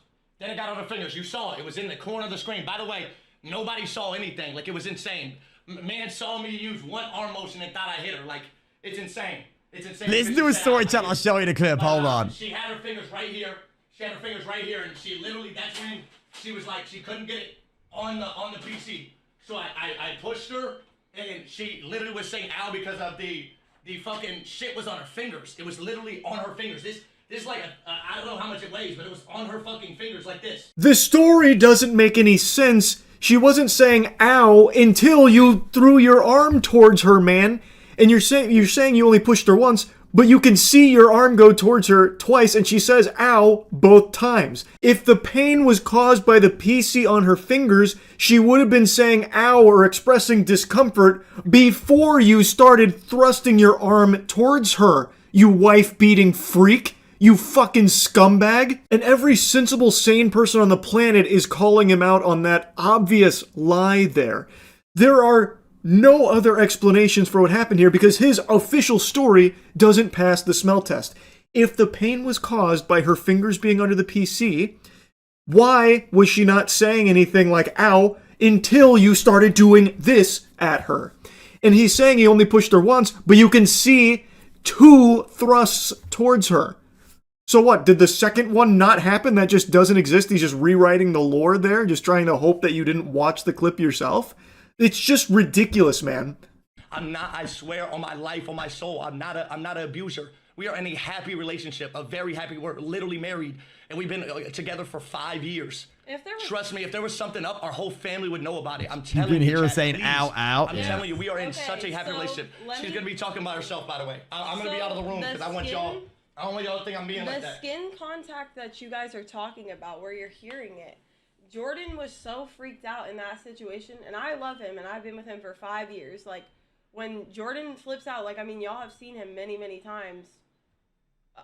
You saw it. It was in the corner of the screen. By the way, nobody saw anything. Like, it was insane. Man saw me use one arm motion and thought I hit her. Like, it's insane. Listen to his story, chat. I'll show you the clip. Hold on. She had her fingers right here. And she literally, that's when she was like, she couldn't get it on the PC. So I pushed her, and she literally was saying ow because of the fucking shit was on her fingers. It was literally on her fingers. This is like I don't know how much it weighs, but it was on her fucking fingers like this. The story doesn't make any sense. She wasn't saying ow until you threw your arm towards her, man. And you're saying you only pushed her once, but you can see your arm go towards her twice, and she says ow both times. If the pain was caused by the PC on her fingers, she would have been saying ow or expressing discomfort before you started thrusting your arm towards her, you wife-beating freak. You fucking scumbag. And every sensible, sane person on the planet is calling him out on that obvious lie there. There are no other explanations for what happened here because his official story doesn't pass the smell test. If the pain was caused by her fingers being under the PC, why was she not saying anything like ow until you started doing this at her? And he's saying he only pushed her once, but you can see 2 thrusts towards her. So what, did the second one not happen? That just doesn't exist? He's just rewriting the lore there, just trying to hope that you didn't watch the clip yourself? It's just ridiculous, man. I'm not, I swear on my life, on my soul, I'm not an abuser. We are in a happy relationship, a very happy, we're literally married, and we've been together for 5 years. Trust me, if there was something up, our whole family would know about it. I'm telling you. You can hear her saying ow, ow. I'm telling you, we are in such a happy relationship. She's going to be talking about herself, by the way. I'm going to be out of the room because I want y'all to think I'm being like that. The skin contact that you guys are talking about, where you're hearing it, Jordan was so freaked out in that situation, and I love him, and I've been with him for 5 years. Like, when Jordan flips out, like, I mean, y'all have seen him many, many times.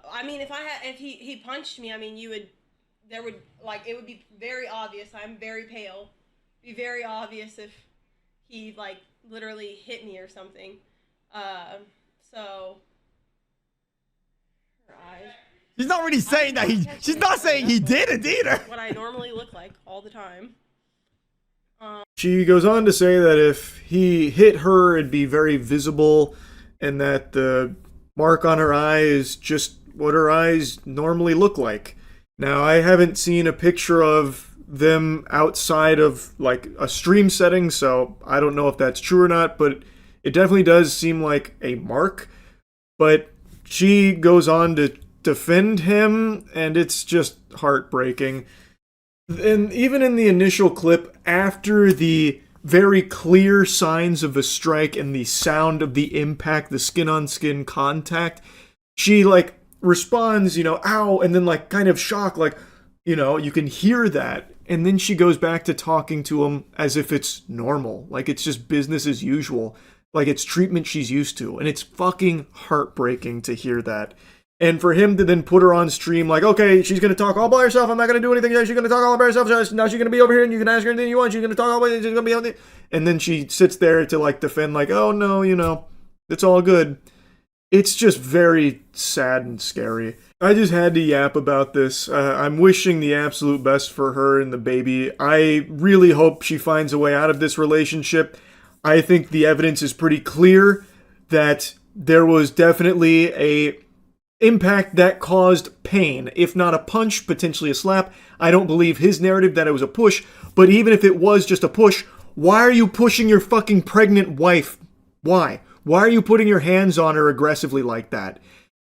I mean, if he punched me, I mean, it would be very obvious. I'm very pale. It'd be very obvious if he, like, literally hit me or something. So, her eyes. She's not really saying that she's not saying he did it either. What I normally look like all the time. She goes on to say that if he hit her, it'd be very visible, and that the mark on her eye is just what her eyes normally look like. Now, I haven't seen a picture of them outside of like a stream setting, so I don't know if that's true or not, but it definitely does seem like a mark. But she goes on to defend him, and it's just heartbreaking. And even in the initial clip, after the very clear signs of a strike and the sound of the impact, the skin-on-skin contact, she, like, responds, ow, and then, like, kind of shocked, like, you can hear that. And then she goes back to talking to him as if it's normal, like it's just business as usual, like it's treatment she's used to. And it's fucking heartbreaking to hear that. And for him to then put her on stream, like, okay, she's going to talk all by herself. I'm not going to do anything. She's going to talk all by herself. Now she's going to be over here and you can ask her anything you want. She's going to talk all by herself. She's going to be on there. And then she sits there to, like, defend, like, oh, no, it's all good. It's just very sad and scary. I just had to yap about this. I'm wishing the absolute best for her and the baby. I really hope she finds a way out of this relationship. I think the evidence is pretty clear that there was definitely a impact that caused pain. If not a punch, potentially a slap. I don't believe his narrative that it was a push. But even if it was just a push, why are you pushing your fucking pregnant wife? Why? Why are you putting your hands on her aggressively like that?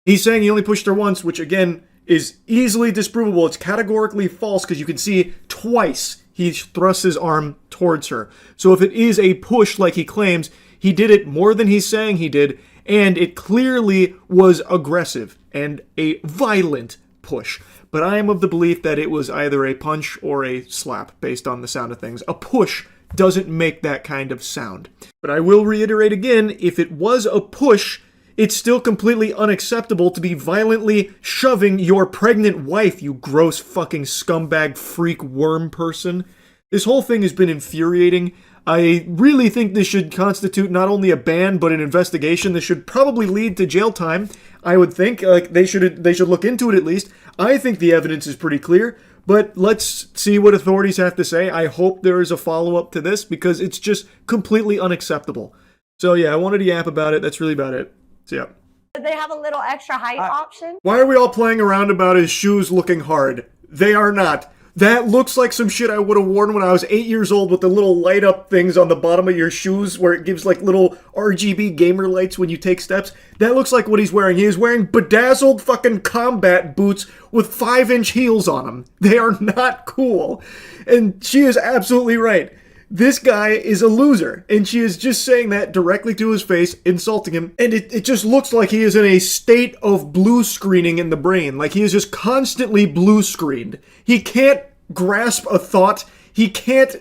He's saying he only pushed her once, which again is easily disprovable. It's categorically false because you can see twice he thrusts his arm towards her. So if it is a push like he claims, he did it more than he's saying he did, and it clearly was aggressive and a violent push. But I am of the belief that it was either a punch or a slap based on the sound of things. A push doesn't make that kind of sound. But I will reiterate again, if it was a push, it's still completely unacceptable to be violently shoving your pregnant wife, you gross fucking scumbag freak worm person. This whole thing has been infuriating. I really think this should constitute not only a ban, but an investigation. This should probably lead to jail time, I would think. Like they should look into it at least. I think the evidence is pretty clear, but let's see what authorities have to say. I hope there is a follow-up to this because it's just completely unacceptable. So yeah, I wanted to yap about it. That's really about it. So yeah. Did they have a little extra height option? Why are we all playing around about his shoes looking hard? They are not. That looks like some shit I would have worn when I was 8 years old with the little light up things on the bottom of your shoes where it gives like little RGB gamer lights when you take steps. That looks like what he's wearing. He is wearing bedazzled fucking combat boots with 5-inch heels on them. They are not cool. And she is absolutely right. This guy is a loser, and she is just saying that directly to his face, insulting him, and it just looks like he is in a state of blue screening in the brain, like he is just constantly blue screened. He can't grasp a thought, he can't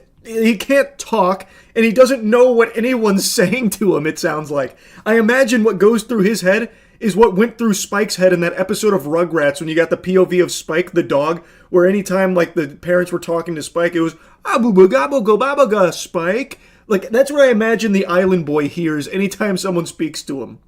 talk, and he doesn't know what anyone's saying to him, it sounds like. I imagine what goes through his head is what went through Spike's head in that episode of Rugrats when you got the POV of Spike the dog, where anytime like the parents were talking to Spike, it was "Abu-ba-ga-bo-go-ba-ba-ga, Spike." Like that's what I imagine the island boy hears anytime someone speaks to him.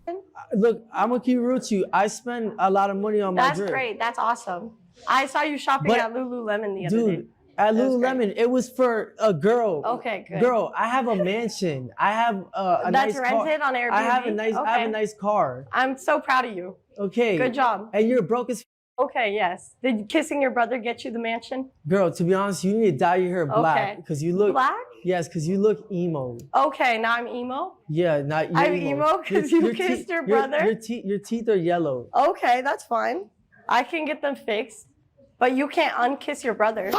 Look, I'm gonna keep it real to you. I spend a lot of money on my drip. That's great. That's awesome. I saw you shopping at Lululemon the other day. At Lululemon, it was for a girl. Okay, good. Girl, I have a mansion. I have a nice car. That's rented on Airbnb? I have a nice car. I'm so proud of you. Okay. Good job. And you're broke as Okay, yes. Did kissing your brother get you the mansion? Girl, to be honest, you need to dye your hair black. Because you look... Black? Yes, because you look emo. Okay, now I'm emo? Yeah, not emo. I'm emo because you kissed your brother? Your teeth are yellow. Okay, that's fine. I can get them fixed. But you can't unkiss your brother.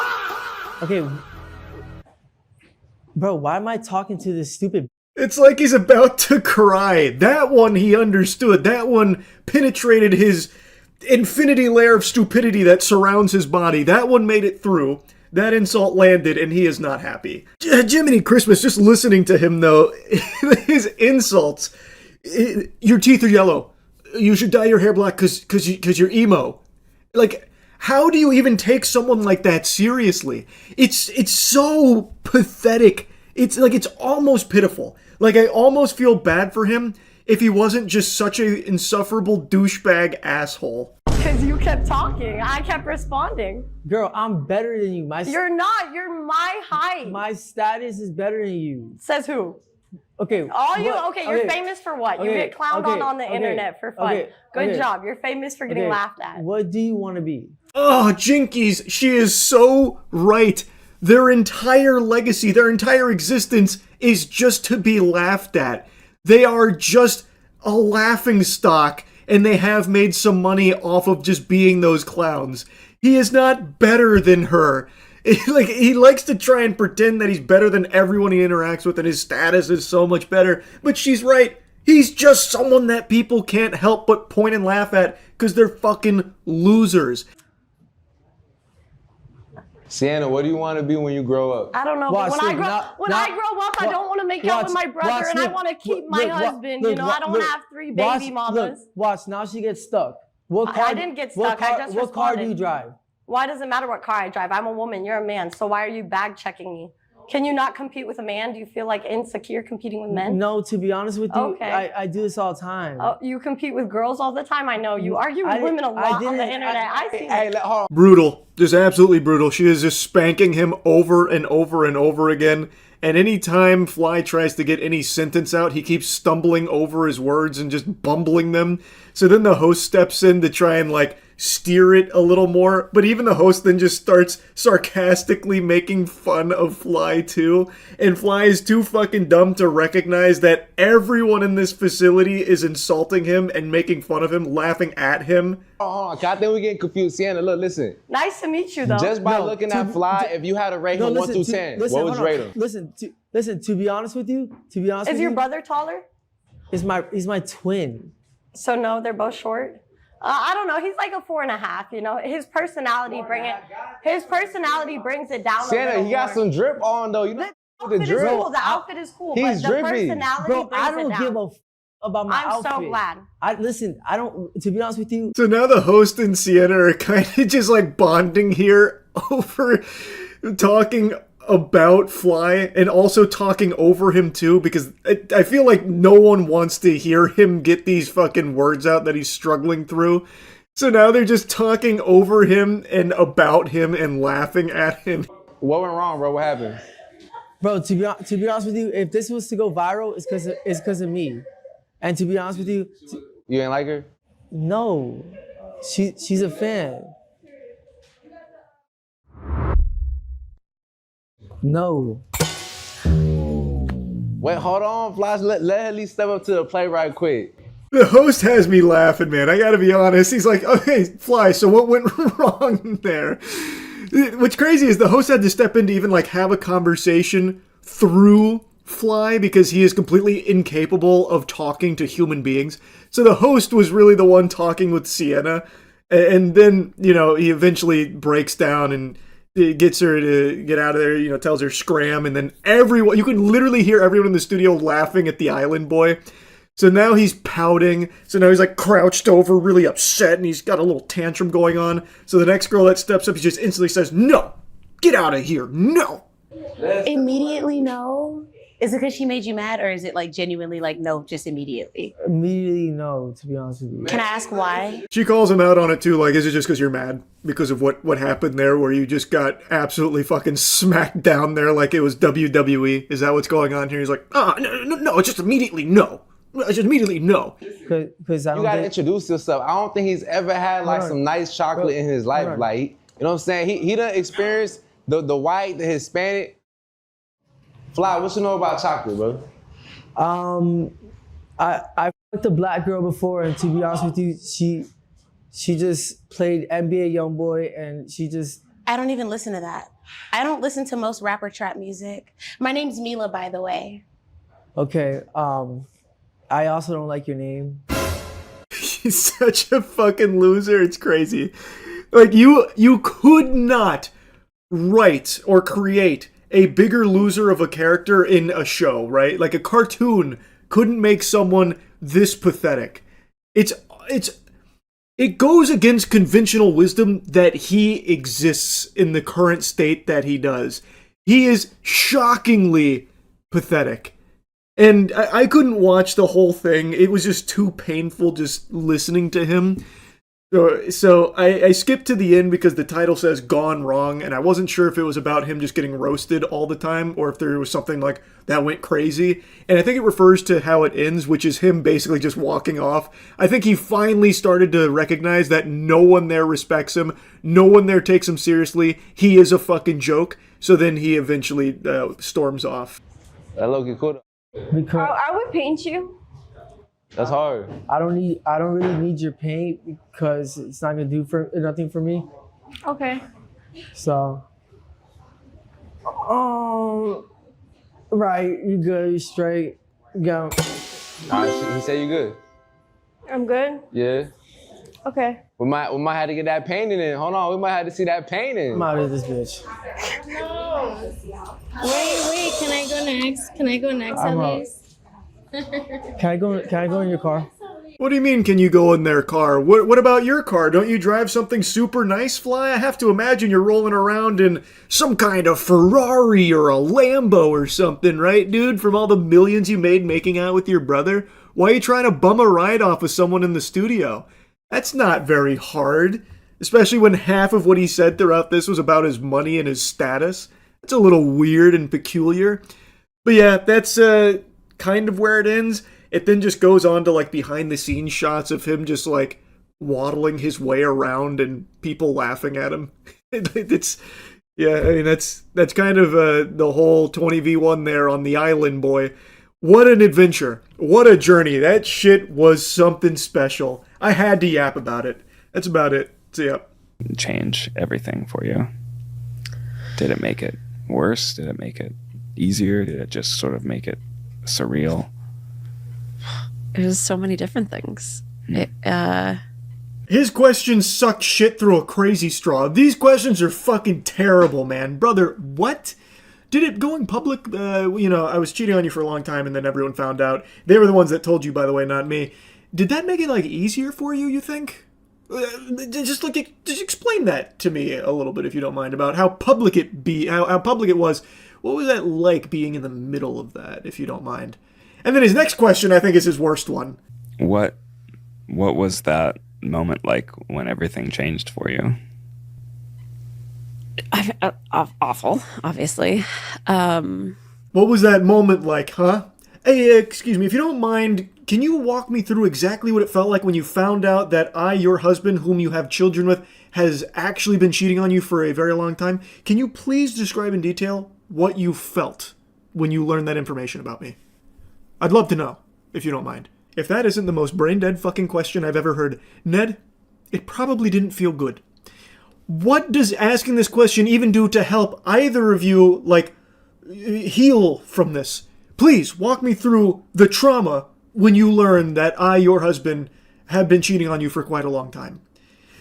Okay. Bro, why am I talking to this stupid... It's like he's about to cry. That one he understood. That one penetrated his infinity layer of stupidity that surrounds his body. That one made it through. That insult landed, and he is not happy. Jiminy Christmas, just listening to him, though, his insults. Your teeth are yellow. You should dye your hair black because you're emo. Like... How do you even take someone like that seriously? It's so pathetic. It's like it's almost pitiful. Like I almost feel bad for him if he wasn't just such an insufferable douchebag asshole. Because you kept talking. I kept responding. Girl, I'm better than you. You're not. You're my height. My status is better than you. Says who? Okay. You're famous for what? You get clowned on the internet for fun. Good job. You're famous for getting laughed at. What do you want to be? Oh, Jinkies, she is so right. Their entire legacy, their entire existence is just to be laughed at. They are just a laughing stock, and they have made some money off of just being those clowns. He is not better than her. Like, he likes to try and pretend that he's better than everyone he interacts with and his status is so much better. But she's right. He's just someone that people can't help but point and laugh at because they're fucking losers. Sienna, what do you want to be when you grow up? I don't know, but when I grow up, I don't want to make out with my brother, and I want to keep my husband. I don't want to have 3 baby mamas. Watch, now she gets stuck. I didn't get stuck. I just What car do you drive? Why does it matter what car I drive? I'm a woman. You're a man. So why are you bag checking me? Can you not compete with a man? Do you feel like insecure competing with men? No, to be honest with you, okay. I do this all the time. Oh, you compete with girls all the time? I know. You argue with women a lot on the internet. I see. Brutal. Just absolutely brutal. She is just spanking him over and over and over again. And anytime Fly tries to get any sentence out, he keeps stumbling over his words and just bumbling them. So then the host steps in to try and, like, steer it a little more. But even the host then just starts sarcastically making fun of Fly, too. And Fly is too fucking dumb to recognize that everyone in this facility is insulting him and making fun of him, laughing at him. Hold on, I think we're getting confused. Sienna, look, listen. Nice to meet you, though. Just by looking at Fly, if you had to rate him 1 through 10, what would you rate him? Listen, to be honest with you, Is your brother taller? He's my twin. So no, they're both short? I don't know. He's like a 4.5. You know, his personality brings it down. Sienna, he got some drip on though. You know the drip. The outfit is cool. He's but the drippy. personality Bro, brings I don't it down. give a about my outfit. I'm so glad. I don't. To be honest with you. So now the host and Sienna are kind of just like bonding here over talking about Fly and also talking over him too, because I feel like no one wants to hear him get these fucking words out that he's struggling through. So now they're just talking over him and about him and laughing at him. What went wrong, bro? What happened? Bro, to be honest with you, if this was to go viral, it's because of me. And to be honest with you, you ain't like her? No, she's a fan. No. Wait, hold on, Flash. Let her at least step up to the plate right quick. The host has me laughing, man. I gotta be honest. He's like, okay, Fly, so what went wrong there? What's crazy is the host had to step in to even like have a conversation through Fly because he is completely incapable of talking to human beings. So the host was really the one talking with Sienna. And then, you know, he eventually breaks down and gets her to get out of there, you know, tells her scram, and then everyone, you can literally hear everyone in the studio laughing at the island boy. So now he's pouting, so now he's like crouched over, really upset, and he's got a little tantrum going on. So the next girl that steps up, he just instantly says, no, get out of here, no. Immediately no? Is it because she made you mad, or is it like genuinely like no, just immediately? Immediately no, to be honest with you. Can I ask why? She calls him out on it too, like, is it just because you're mad? Because of what happened there, where you just got absolutely fucking smacked down there like it was WWE? Is that what's going on here? He's like, no, it's just immediately no. It's just immediately no. Because you gotta introduce yourself. I don't think he's ever had like some nice chocolate in his life. Like, you know what I'm saying? He done experienced the white, the Hispanic. Fly, what you know about chocolate, bro? I fucked a black girl before, and to be honest with you, she just played NBA YoungBoy, and she just. I don't even listen to that. I don't listen to most rapper trap music. My name's Mila, by the way. Okay. I also don't like your name. He's such a fucking loser. It's crazy. Like you could not write or create a bigger loser of a character in a show, right? Like a cartoon couldn't make someone this pathetic. It goes against conventional wisdom that he exists in the current state that he does. He is shockingly pathetic. And I couldn't watch the whole thing. It was just too painful just listening to him. So I skipped to the end because the title says Gone Wrong, and I wasn't sure if it was about him just getting roasted all the time or if there was something like that went crazy. And I think it refers to how it ends, which is him basically just walking off. I think he finally started to recognize that no one there respects him, no one there takes him seriously. He is a fucking joke. So then he eventually storms off. That Loki cool. Because I would paint you. That's hard. I don't really need your paint because it's not gonna do nothing for me. Okay. So, right, you good, you straight, go. He said you good. I'm good. Yeah. Okay. We might have to get that painting in. Hold on, we might have to see that painting. I'm out of this bitch. No. Wait. Can I go next? Can I go next I'm at out. least? Can I go in your car? What do you mean, can you go in their car? What about your car? Don't you drive something super nice, Fly? I have to imagine you're rolling around in some kind of Ferrari or a Lambo or something, right, dude? From all the millions you made making out with your brother? Why are you trying to bum a ride off with someone in the studio? That's not very hard, especially when half of what he said throughout this was about his money and his status. It's a little weird and peculiar. But yeah, that's kind of where it ends. It then just goes on to like behind the scenes shots of him just like waddling his way around and people laughing at him. It's yeah, I mean that's kind of the whole 20v1 there on the island, boy. What an adventure. What a journey. That shit was something special. I had to yap about it. That's about it. So yeah. Change everything for you. Did it make it worse? Did it make it easier? Did it just sort of make it surreal? It was so many different things. His questions suck shit through a crazy straw. These questions are fucking terrible, man. Brother, what? Did it going public? I was cheating on you for a long time and then everyone found out. They were the ones that told you, by the way, not me. Did that make it like easier for you, you think? Just explain that to me a little bit, if you don't mind, about how public how public it was. What was that like being in the middle of that, if you don't mind? And then his next question, I think, is his worst one. What was that moment like when everything changed for you? Awful, obviously. What was that moment like, huh? Hey, excuse me, if you don't mind, can you walk me through exactly what it felt like when you found out that your husband, whom you have children with, has actually been cheating on you for a very long time? Can you please describe in detail what you felt when you learned that information about me? I'd love to know, if you don't mind. If that isn't the most brain-dead fucking question I've ever heard, Ned, it probably didn't feel good. What does asking this question even do to help either of you, heal from this? Please, walk me through the trauma when you learn that your husband, have been cheating on you for quite a long time.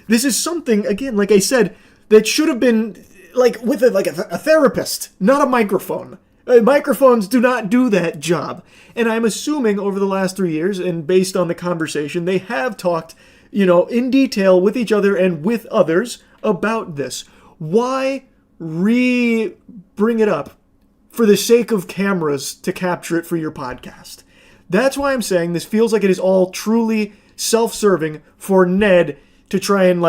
This is something, again, like I said, that should have been, with a therapist, not a microphone. Microphones do not do that job. And I'm assuming over the last 3 years, and based on the conversation, they have talked, in detail with each other and with others about this. Why bring it up for the sake of cameras to capture it for your podcast? That's why I'm saying this feels like it is all truly self-serving for Ned to try and,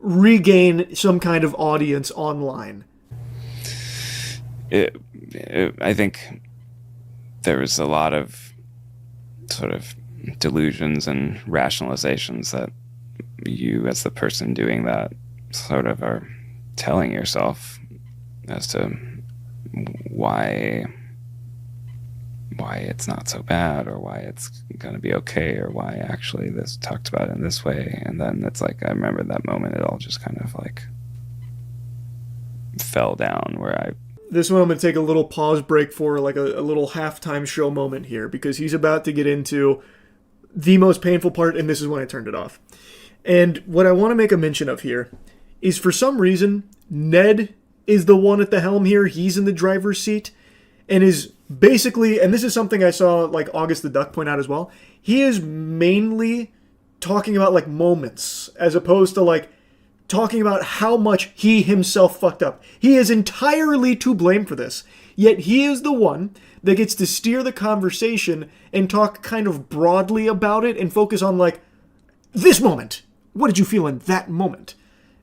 regain some kind of audience online. I think there was a lot of sort of delusions and rationalizations that you, as the person doing that, sort of are telling yourself as to why it's not so bad, or why it's going to be okay, or why actually this talked about in this way. And then it's like, I remember that moment, it all just kind of fell down where This one I'm going to take a little pause break for, a little halftime show moment here, because he's about to get into the most painful part, and this is when I turned it off. And what I want to make a mention of here is, for some reason, Ned is the one at the helm here. He's in the driver's seat and is basically, and this is something I saw August the Duck point out as well, he is mainly talking about moments as opposed to talking about how much he himself fucked up. He is entirely to blame for this, yet he is the one that gets to steer the conversation and talk kind of broadly about it and focus on this moment. what did you feel in that moment?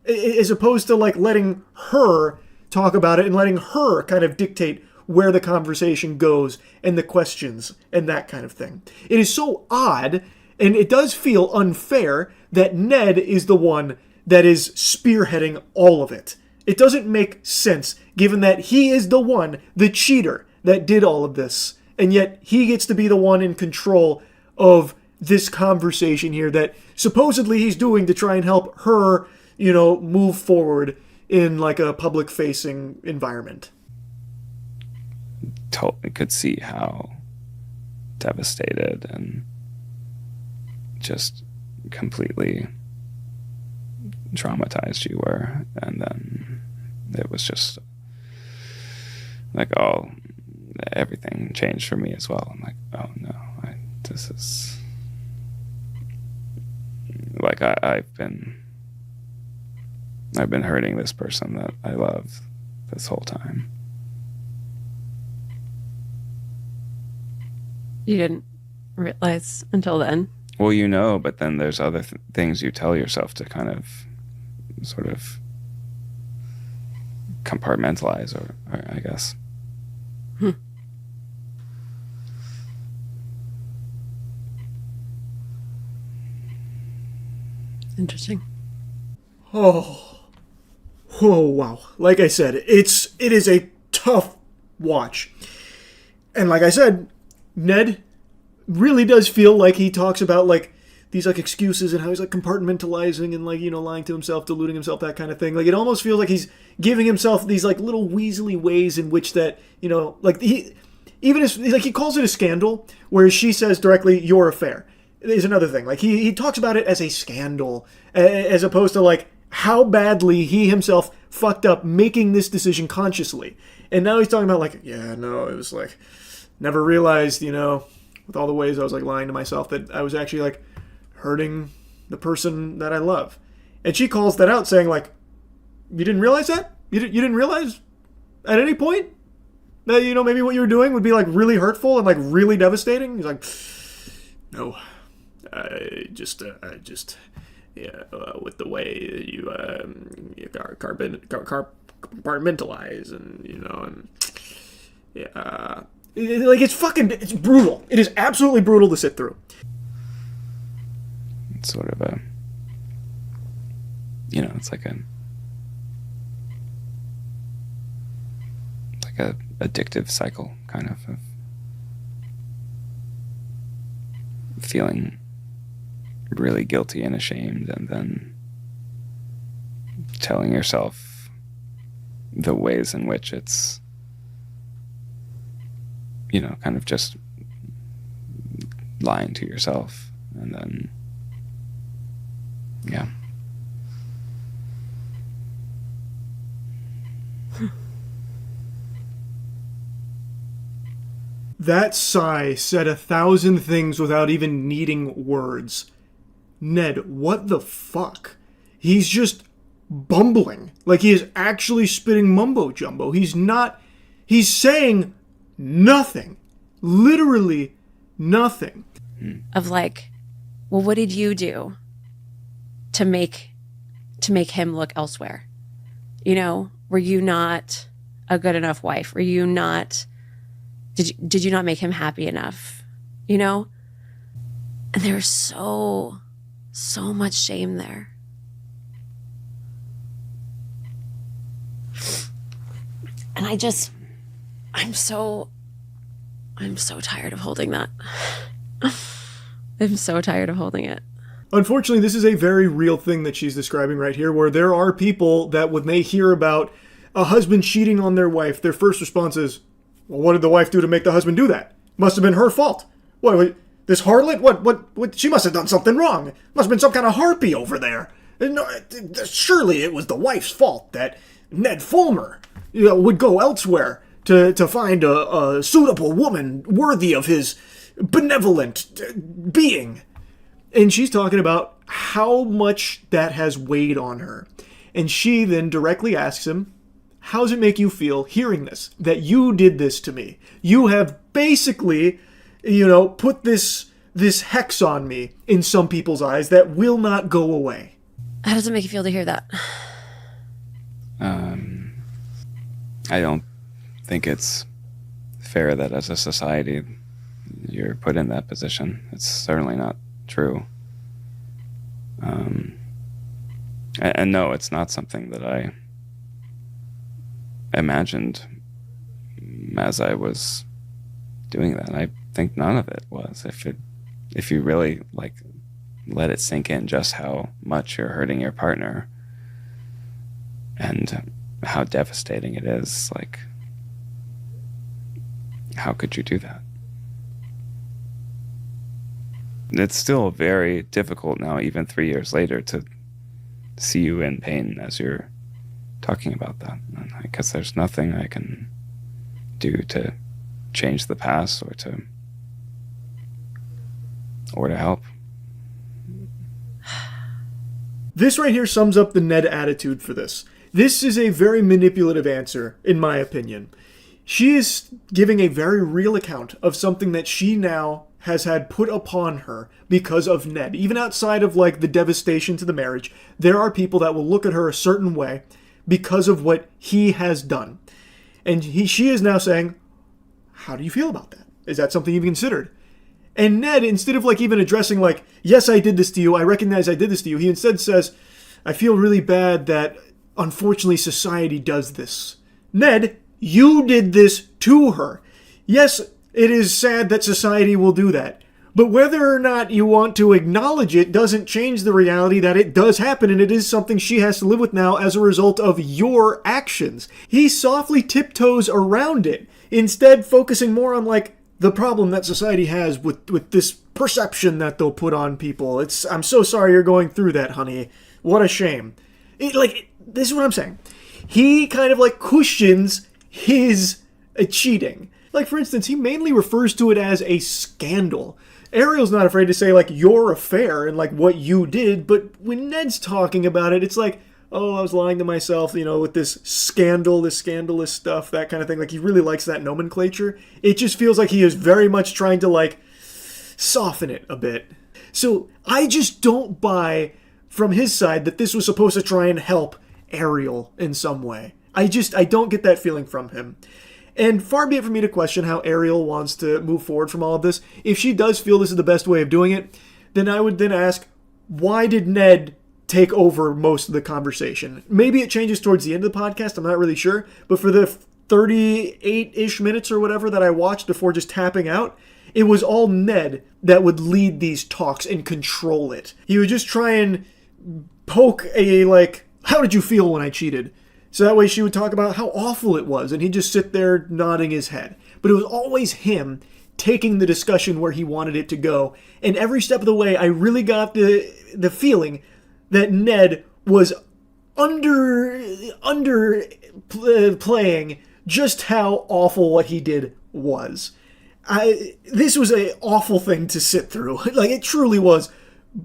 As opposed to like letting her talk about it and letting her kind of dictate where the conversation goes and the questions and that kind of thing. It is so odd, and it does feel unfair that Ned is the one that is spearheading all of it. It doesn't make sense, given that he is the one, the cheater, that did all of this, and yet he gets to be the one in control of this conversation here that supposedly he's doing to try and help her, you know, move forward in like a public-facing environment. Totally could see how devastated and just completely traumatized you were, and then it was just like, oh, everything changed for me as well. I'm like, oh no, this is like I've been hurting this person that I love this whole time. You didn't realize until then? Well, you know, but then there's other things you tell yourself to kind of sort of compartmentalize, or I guess. Interesting. Oh, wow. Like I said, it is a tough watch. And like I said, Ned really does feel like he talks about like these like excuses and how he's like compartmentalizing and like, you know, lying to himself, deluding himself, that kind of thing. Like it almost feels like he's giving himself these like little weaselly ways in which that, you know, like he calls it a scandal, whereas she says directly, your affair is another thing. Like he talks about it as a scandal, as opposed to like how badly he himself fucked up making this decision consciously. And now he's talking about like, yeah, no, it was like, never realized, you know, with all the ways I was like lying to myself, that I was actually like hurting the person that I love. And she calls that out, saying like, you didn't realize that? You didn't realize at any point that, you know, maybe what you were doing would be like really hurtful and like really devastating? He's like, no, I just with the way you compartmentalize, and you know, and yeah, like it's brutal. It is absolutely brutal to sit through. It's sort of a, you know, it's like a addictive cycle, kind of feeling really guilty and ashamed, and then telling yourself the ways in which it's, you know, kind of just lying to yourself, and then yeah. That sigh said 1,000 things without even needing words. Ned, what the fuck? He's just bumbling. Like he is actually spitting mumbo jumbo. He's saying nothing. Literally nothing. Of like, well, what did you do to make him look elsewhere? You know, were you not a good enough wife? Were you not, did you not make him happy enough? You know? And there's so much shame there. And I'm so tired of holding that. I'm so tired of holding it. Unfortunately, this is a very real thing that she's describing right here, where there are people that when they hear about a husband cheating on their wife, their first response is, well, what did the wife do to make the husband do that? Must have been her fault. What, this harlot? What? She must have done something wrong. Must have been some kind of harpy over there. No, surely it was the wife's fault that Ned Fulmer, you know, would go elsewhere to find a suitable woman worthy of his benevolent being. And she's talking about how much that has weighed on her. And she then directly asks him, how does it make you feel hearing this? That you did this to me. You have basically, you know, put this hex on me in some people's eyes that will not go away. How does it make you feel to hear that? I don't think it's fair that as a society you're put in that position. It's certainly not true. And no, it's not something that I imagined as I was doing that. I think none of it was. If you really like let it sink in just how much you're hurting your partner and how devastating it is, like, how could you do that? It's still very difficult now, even 3 years later, to see you in pain as you're talking about that. Because there's nothing I can do to change the past or to help. This right here sums up the Ned attitude for this. This is a very manipulative answer, in my opinion. She is giving a very real account of something that she now has had put upon her because of Ned. Even outside of like the devastation to the marriage, there are people that will look at her a certain way because of what he has done. And she is now saying, how do you feel about that? Is that something you've considered? And Ned, instead of like even addressing like, yes, I did this to you, I recognize I did this to you, he instead says, I feel really bad that unfortunately society does this. Ned, you did this to her. Yes, it is sad that society will do that. But whether or not you want to acknowledge it doesn't change the reality that it does happen, and it is something she has to live with now as a result of your actions. He softly tiptoes around it, instead focusing more on like the problem that society has with this perception that they'll put on people. I'm so sorry you're going through that, honey. What a shame. This is what I'm saying. He kind of like cushions his cheating. Like, for instance, he mainly refers to it as a scandal. Ariel's not afraid to say, like, your affair and, like, what you did, but when Ned's talking about it, it's like, oh, I was lying to myself, you know, with this scandal, this scandalous stuff, that kind of thing. Like, he really likes that nomenclature. It just feels like he is very much trying to, like, soften it a bit. So, I just don't buy from his side that this was supposed to try and help Ariel in some way. I don't get that feeling from him. And far be it for me to question how Ariel wants to move forward from all of this. If she does feel this is the best way of doing it, then I would then ask, why did Ned take over most of the conversation? Maybe it changes towards the end of the podcast, I'm not really sure. But for the 38-ish minutes or whatever that I watched before just tapping out, it was all Ned that would lead these talks and control it. He would just try and poke a, like, how did you feel when I cheated? So that way she would talk about how awful it was, and he'd just sit there nodding his head. But it was always him taking the discussion where he wanted it to go. And every step of the way, I really got the feeling that Ned was underplaying just how awful what he did was. This was an awful thing to sit through. Like, it truly was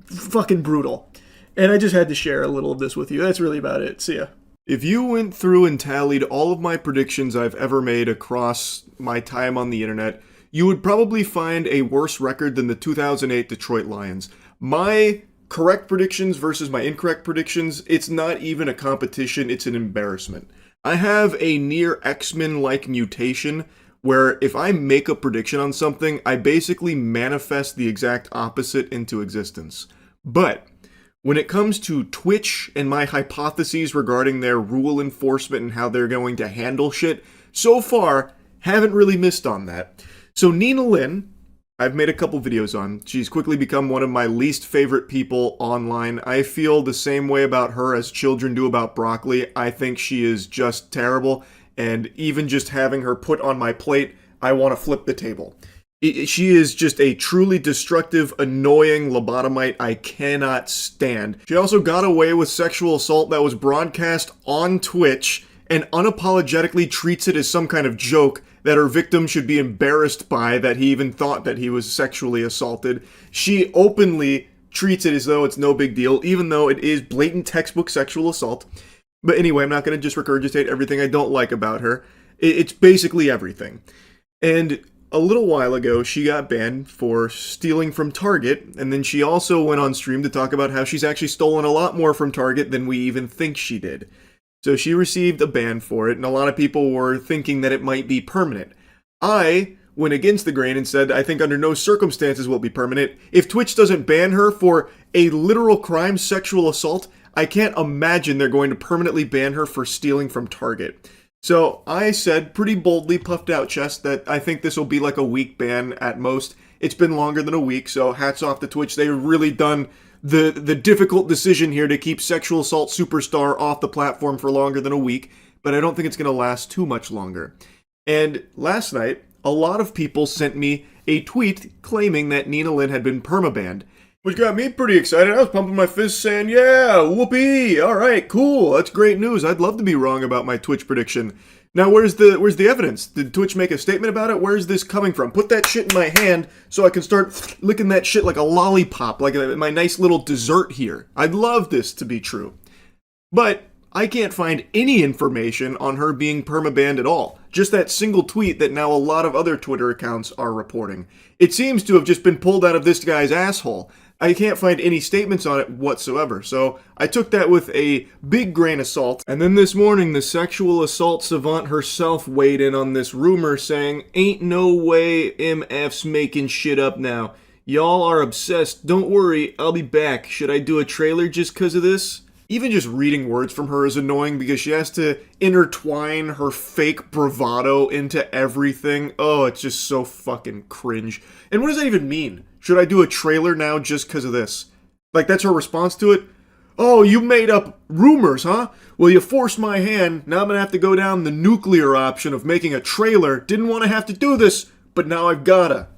fucking brutal. And I just had to share a little of this with you. That's really about it. See ya. If you went through and tallied all of my predictions I've ever made across my time on the internet, you would probably find a worse record than the 2008 Detroit Lions. My correct predictions versus my incorrect predictions, it's not even a competition, it's an embarrassment. I have a near X-Men-like mutation where if I make a prediction on something, I basically manifest the exact opposite into existence. But when it comes to Twitch and my hypotheses regarding their rule enforcement and how they're going to handle shit, so far, haven't really missed on that. So Nina Lynn, I've made a couple videos on. She's quickly become one of my least favorite people online. I feel the same way about her as children do about broccoli. I think she is just terrible, and even just having her put on my plate, I want to flip the table. She is just a truly destructive, annoying lobotomite I cannot stand. She also got away with sexual assault that was broadcast on Twitch and unapologetically treats it as some kind of joke that her victim should be embarrassed by that he even thought that he was sexually assaulted. She openly treats it as though it's no big deal, even though it is blatant textbook sexual assault. But anyway, I'm not going to just regurgitate everything I don't like about her. It's basically everything. And a little while ago, she got banned for stealing from Target, and then she also went on stream to talk about how she's actually stolen a lot more from Target than we even think she did. So she received a ban for it, and a lot of people were thinking that it might be permanent. I went against the grain and said, I think under no circumstances will it be permanent. If Twitch doesn't ban her for a literal crime, sexual assault, I can't imagine they're going to permanently ban her for stealing from Target. So I said, pretty boldly, puffed out chest, that I think this will be like a week ban at most. It's been longer than a week, so hats off to Twitch. They've really done the difficult decision here to keep Sexual Assault Superstar off the platform for longer than a week, but I don't think it's going to last too much longer. And last night, a lot of people sent me a tweet claiming that Nina Lynn had been permabanned, which got me pretty excited. I was pumping my fist saying, yeah, whoopee, alright, cool, that's great news. I'd love to be wrong about my Twitch prediction. Now, where's the evidence? Did Twitch make a statement about it? Where's this coming from? Put that shit in my hand so I can start licking that shit like a lollipop, like my nice little dessert here. I'd love this to be true. But I can't find any information on her being permabanned at all. Just that single tweet that now a lot of other Twitter accounts are reporting. It seems to have just been pulled out of this guy's asshole. I can't find any statements on it whatsoever, so I took that with a big grain of salt. And then this morning, the sexual assault savant herself weighed in on this rumor saying, ain't no way MF's making shit up now. Y'all are obsessed. Don't worry, I'll be back. Should I do a trailer just 'cause of this? Even just reading words from her is annoying because she has to intertwine her fake bravado into everything. Oh, it's just so fucking cringe. And what does that even mean? Should I do a trailer now just because of this? Like, that's her response to it? Oh, you made up rumors, huh? Well, you forced my hand. Now I'm going to have to go down the nuclear option of making a trailer. Didn't want to have to do this, but now I've gotta.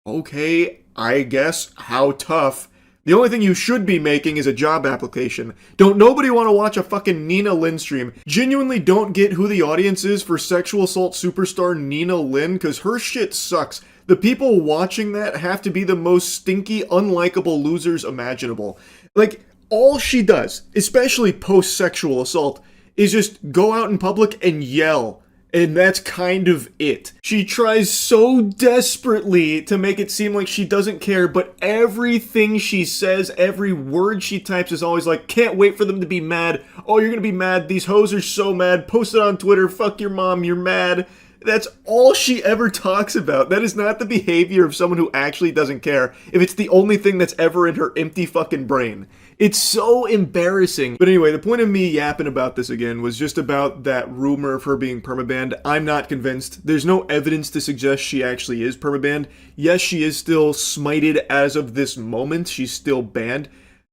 Okay, I guess. How tough. The only thing you should be making is a job application. Don't nobody want to watch a fucking Nina Lynn stream. Genuinely don't get who the audience is for sexual assault superstar Nina Lynn, because her shit sucks. The people watching that have to be the most stinky, unlikable losers imaginable. Like, all she does, especially post-sexual assault, is just go out in public and yell. And that's kind of it. She tries so desperately to make it seem like she doesn't care, but everything she says, every word she types is always like, can't wait for them to be mad. Oh, you're gonna be mad. These hoes are so mad. Post it on Twitter. Fuck your mom. You're mad. That's all she ever talks about. That is not the behavior of someone who actually doesn't care if it's the only thing that's ever in her empty fucking brain. It's so embarrassing. But anyway, the point of me yapping about this again was just about that rumor of her being permabanned. I'm not convinced. There's no evidence to suggest she actually is permabanned. Yes, she is still smited as of this moment. She's still banned.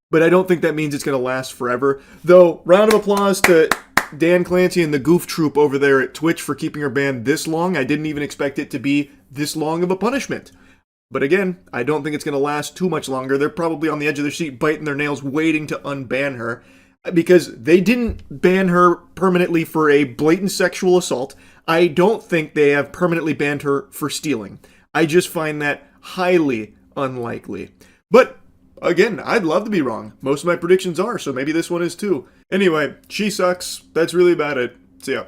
But I don't think that means it's going to last forever. Though, round of applause to Dan Clancy and the Goof Troop over there at Twitch for keeping her banned this long. I didn't even expect it to be this long of a punishment. But again, I don't think it's going to last too much longer. They're probably on the edge of their seat, biting their nails, waiting to unban her. Because they didn't ban her permanently for a blatant sexual assault. I don't think they have permanently banned her for stealing. I just find that highly unlikely. But again, I'd love to be wrong. Most of my predictions are, so maybe this one is too. Anyway, she sucks. That's really about it. See ya.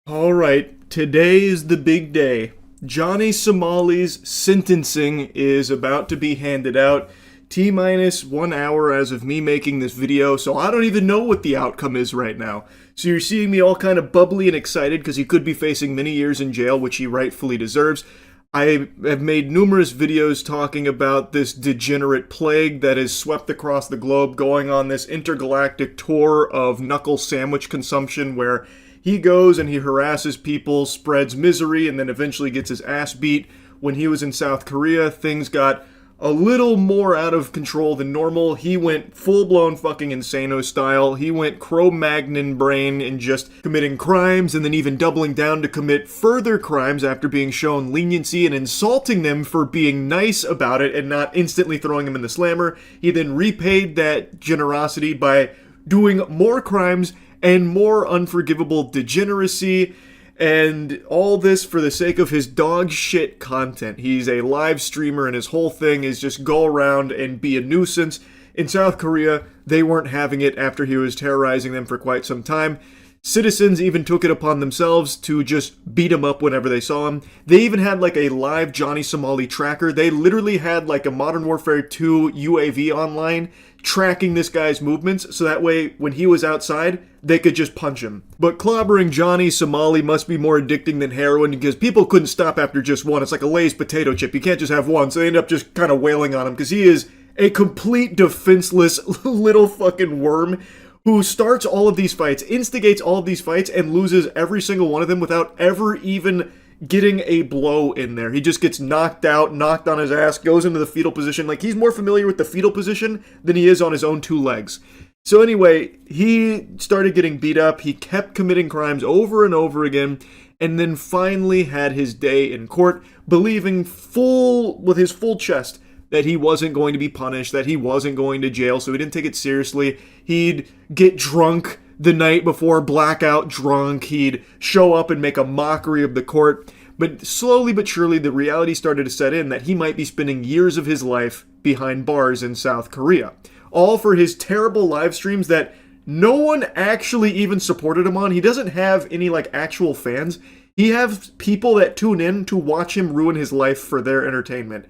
Alright, today is the big day. Johnny Somali's sentencing is about to be handed out. T-minus 1 hour as of me making this video, so I don't even know what the outcome is right now. So you're seeing me all kind of bubbly and excited because he could be facing many years in jail, which he rightfully deserves. I have made numerous videos talking about this degenerate plague that has swept across the globe, going on this intergalactic tour of knuckle sandwich consumption where he goes and he harasses people, spreads misery, and then eventually gets his ass beat. When he was in South Korea, things got a little more out of control than normal. He went full-blown fucking Insano style. He went Cro-Magnon brain and just committing crimes and then even doubling down to commit further crimes after being shown leniency and insulting them for being nice about it and not instantly throwing them in the slammer. He then repaid that generosity by doing more crimes and more unforgivable degeneracy, and all this for the sake of his dog shit content. He's a live streamer and his whole thing is just go around and be a nuisance. In South Korea, they weren't having it after he was terrorizing them for quite some time. Citizens even took it upon themselves to just beat him up whenever they saw him. They even had like a live Johnny Somali tracker. They literally had like a Modern Warfare 2 UAV online tracking this guy's movements, so that way when he was outside, they could just punch him. But clobbering Johnny Somali must be more addicting than heroin because people couldn't stop after just one. It's like a Lay's potato chip. You can't just have one, so they end up just kind of wailing on him because he is a complete defenseless little fucking worm who starts all of these fights, instigates all of these fights, and loses every single one of them without ever even getting a blow in there. He just gets knocked out, knocked on his ass, goes into the fetal position. Like, he's more familiar with the fetal position than he is on his own two legs. So anyway, he started getting beat up. He kept committing crimes over and over again, and then finally had his day in court, believing with his full chest that he wasn't going to be punished, that he wasn't going to jail, so he didn't take it seriously. He'd get drunk the night before, blackout drunk. He'd show up and make a mockery of the court. But slowly but surely, the reality started to set in that he might be spending years of his life behind bars in South Korea. All for his terrible live streams that no one actually even supported him on. He doesn't have any, like, actual fans. He has people that tune in to watch him ruin his life for their entertainment.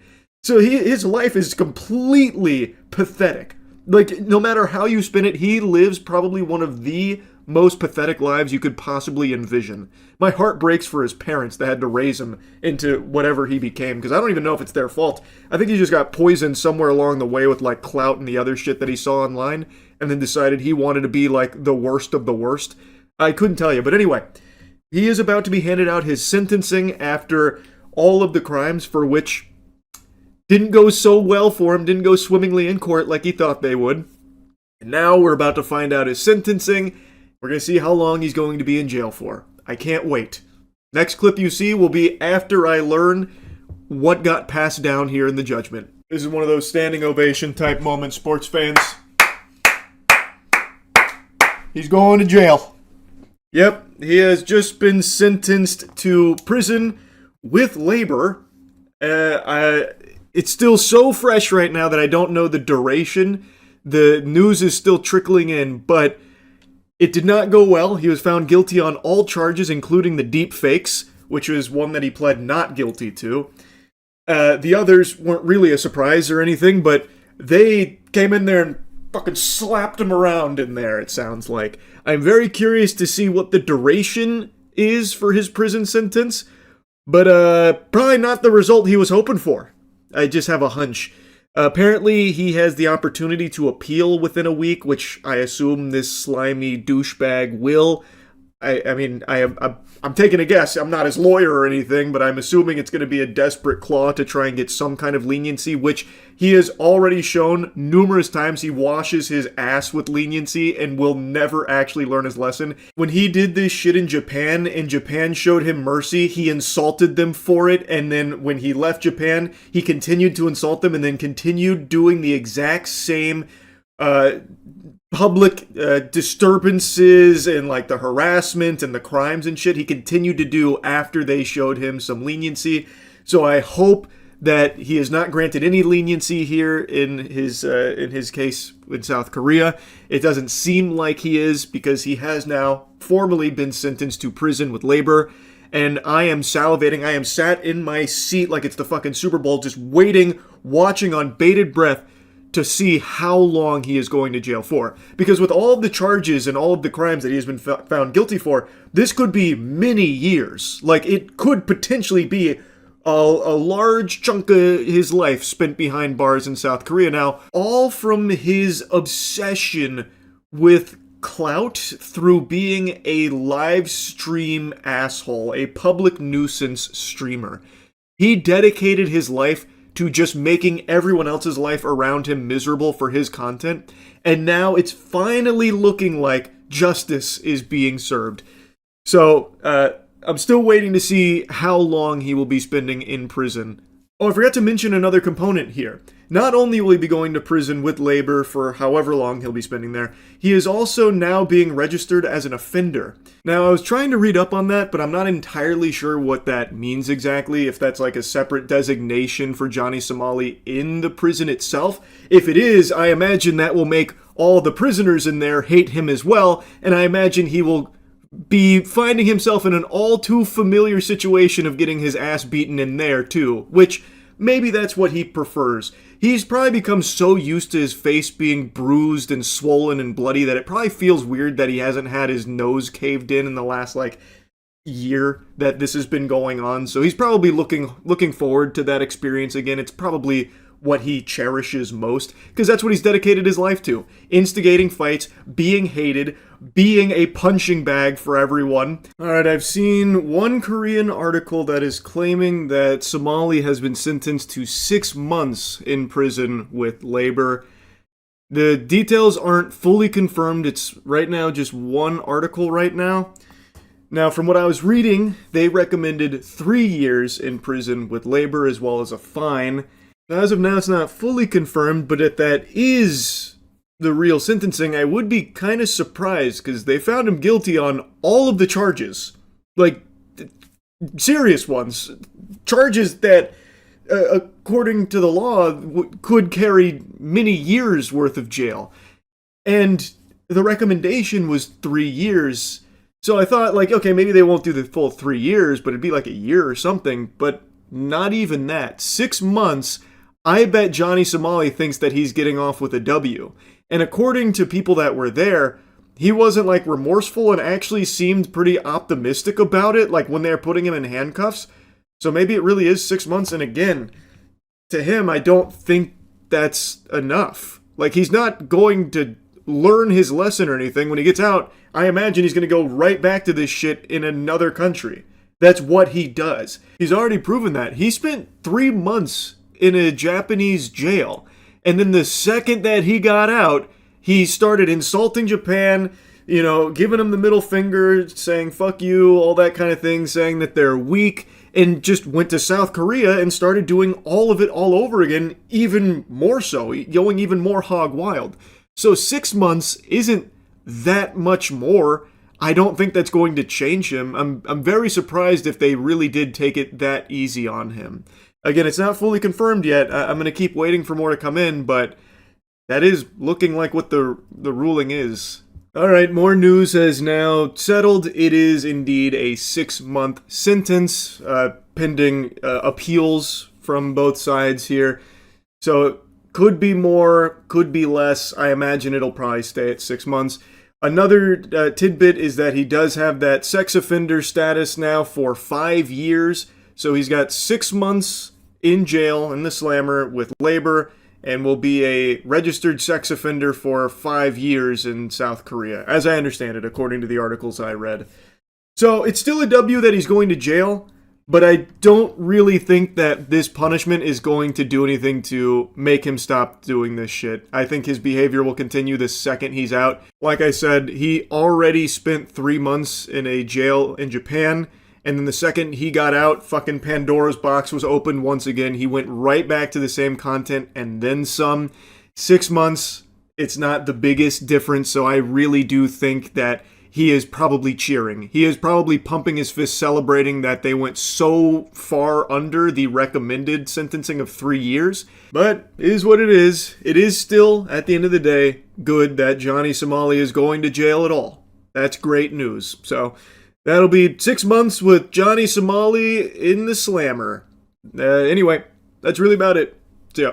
So his life is completely pathetic. Like, no matter how you spin it, he lives probably one of the most pathetic lives you could possibly envision. My heart breaks for his parents that had to raise him into whatever he became, because I don't even know if it's their fault. I think he just got poisoned somewhere along the way with, like, clout and the other shit that he saw online, and then decided he wanted to be, like, the worst of the worst. I couldn't tell you. But anyway, he is about to be handed out his sentencing after all of the crimes for which didn't go so well for him, didn't go swimmingly in court like he thought they would. And now we're about to find out his sentencing. We're going to see how long he's going to be in jail for. I can't wait. Next clip you see will be after I learn what got passed down here in the judgment. This is one of those standing ovation type moments, sports fans. He's going to jail. Yep, he has just been sentenced to prison with labor. It's still so fresh right now that I don't know the duration. The news is still trickling in, but it did not go well. He was found guilty on all charges, including the deep fakes, which was one that he pled not guilty to. The others weren't really a surprise or anything, but they came in there and fucking slapped him around in there, it sounds like. I'm very curious to see what the duration is for his prison sentence, but probably not the result he was hoping for. I just have a hunch. Apparently, he has the opportunity to appeal within a week, which I assume this slimy douchebag will. I'm taking a guess. I'm not his lawyer or anything, but I'm assuming it's going to be a desperate claw to try and get some kind of leniency, which he has already shown numerous times. He washes his ass with leniency and will never actually learn his lesson. When he did this shit in Japan, and Japan showed him mercy, he insulted them for it, and then when he left Japan, he continued to insult them and then continued doing the exact same public disturbances and like the harassment and the crimes and shit he continued to do after they showed him some leniency. So I hope that he is not granted any leniency here in his case in South Korea. It doesn't seem like he is, because he has now formally been sentenced to prison with labor. And I am salivating. I am sat in my seat like it's the fucking Super Bowl, just waiting, watching on bated breath to see how long he is going to jail for. Because with all of the charges and all of the crimes that he has been found guilty for, this could be many years. Like, it could potentially be a large chunk of his life spent behind bars in South Korea now, all from his obsession with clout through being a live stream asshole, a public nuisance streamer. He dedicated his life to just making everyone else's life around him miserable for his content, and now it's finally looking like justice is being served. So, I'm still waiting to see how long he will be spending in prison. Oh, I forgot to mention another component here. Not only will he be going to prison with labor for however long he'll be spending there, he is also now being registered as an offender. Now, I was trying to read up on that, but I'm not entirely sure what that means exactly, if that's like a separate designation for Johnny Somali in the prison itself. If it is, I imagine that will make all the prisoners in there hate him as well, and I imagine he will be finding himself in an all too familiar situation of getting his ass beaten in there too, which maybe that's what he prefers. He's probably become so used to his face being bruised and swollen and bloody that it probably feels weird that he hasn't had his nose caved in the last year that this has been going on. So he's probably looking forward to that experience again. It's probably what he cherishes most, because that's what he's dedicated his life to. Instigating fights, being hated, being a punching bag for everyone. Alright, I've seen one Korean article that is claiming that Somali has been sentenced to 6 months in prison with labor. The details aren't fully confirmed. It's right now just one article right now. Now, from what I was reading, they recommended 3 years in prison with labor as well as a fine. As of now, it's not fully confirmed, but if that is the real sentencing, I would be kind of surprised, because they found him guilty on all of the charges. Serious ones. Charges that, according to the law, could carry many years worth of jail. And the recommendation was 3 years. So I thought, okay, maybe they won't do the full 3 years, but it'd be a year or something. But not even that. 6 months. I bet Johnny Somali thinks that he's getting off with a W. And according to people that were there, he wasn't remorseful and actually seemed pretty optimistic about it, when they're putting him in handcuffs. So maybe it really is 6 months. And again, to him, I don't think that's enough. He's not going to learn his lesson or anything. When he gets out, I imagine he's going to go right back to this shit in another country. That's what he does. He's already proven that. He spent 3 months in a Japanese jail. And then the second that he got out, he started insulting Japan, giving them the middle finger, saying fuck you, all that kind of thing, saying that they're weak, and just went to South Korea and started doing all of it all over again, even more so, going even more hog wild. So 6 months isn't that much more. I don't think that's going to change him. I'm very surprised if they really did take it that easy on him. Again, it's not fully confirmed yet. I'm going to keep waiting for more to come in, but that is looking like what the ruling is. Alright, more news has now settled. It is indeed a 6-month sentence, pending appeals from both sides here. So, could be more, could be less. I imagine it'll probably stay at 6 months. Another tidbit is that he does have that sex offender status now for 5 years. So he's got 6 months in jail in the slammer with labor, and will be a registered sex offender for 5 years in South Korea, as I understand it, according to the articles I read. So it's still a W that he's going to jail, but I don't really think that this punishment is going to do anything to make him stop doing this shit. I think his behavior will continue the second he's out. Like I said, he already spent 3 months in a jail in Japan, and then the second he got out, fucking Pandora's box was opened once again. He went right back to the same content and then some. 6 months, it's not the biggest difference, so I really do think that he is probably cheering. He is probably pumping his fist, celebrating that they went so far under the recommended sentencing of 3 years. But it is what it is. It is still, at the end of the day, good that Johnny Somali is going to jail at all. That's great news. So that'll be 6 months with Johnny Somali in the slammer. Anyway, that's really about it. See ya.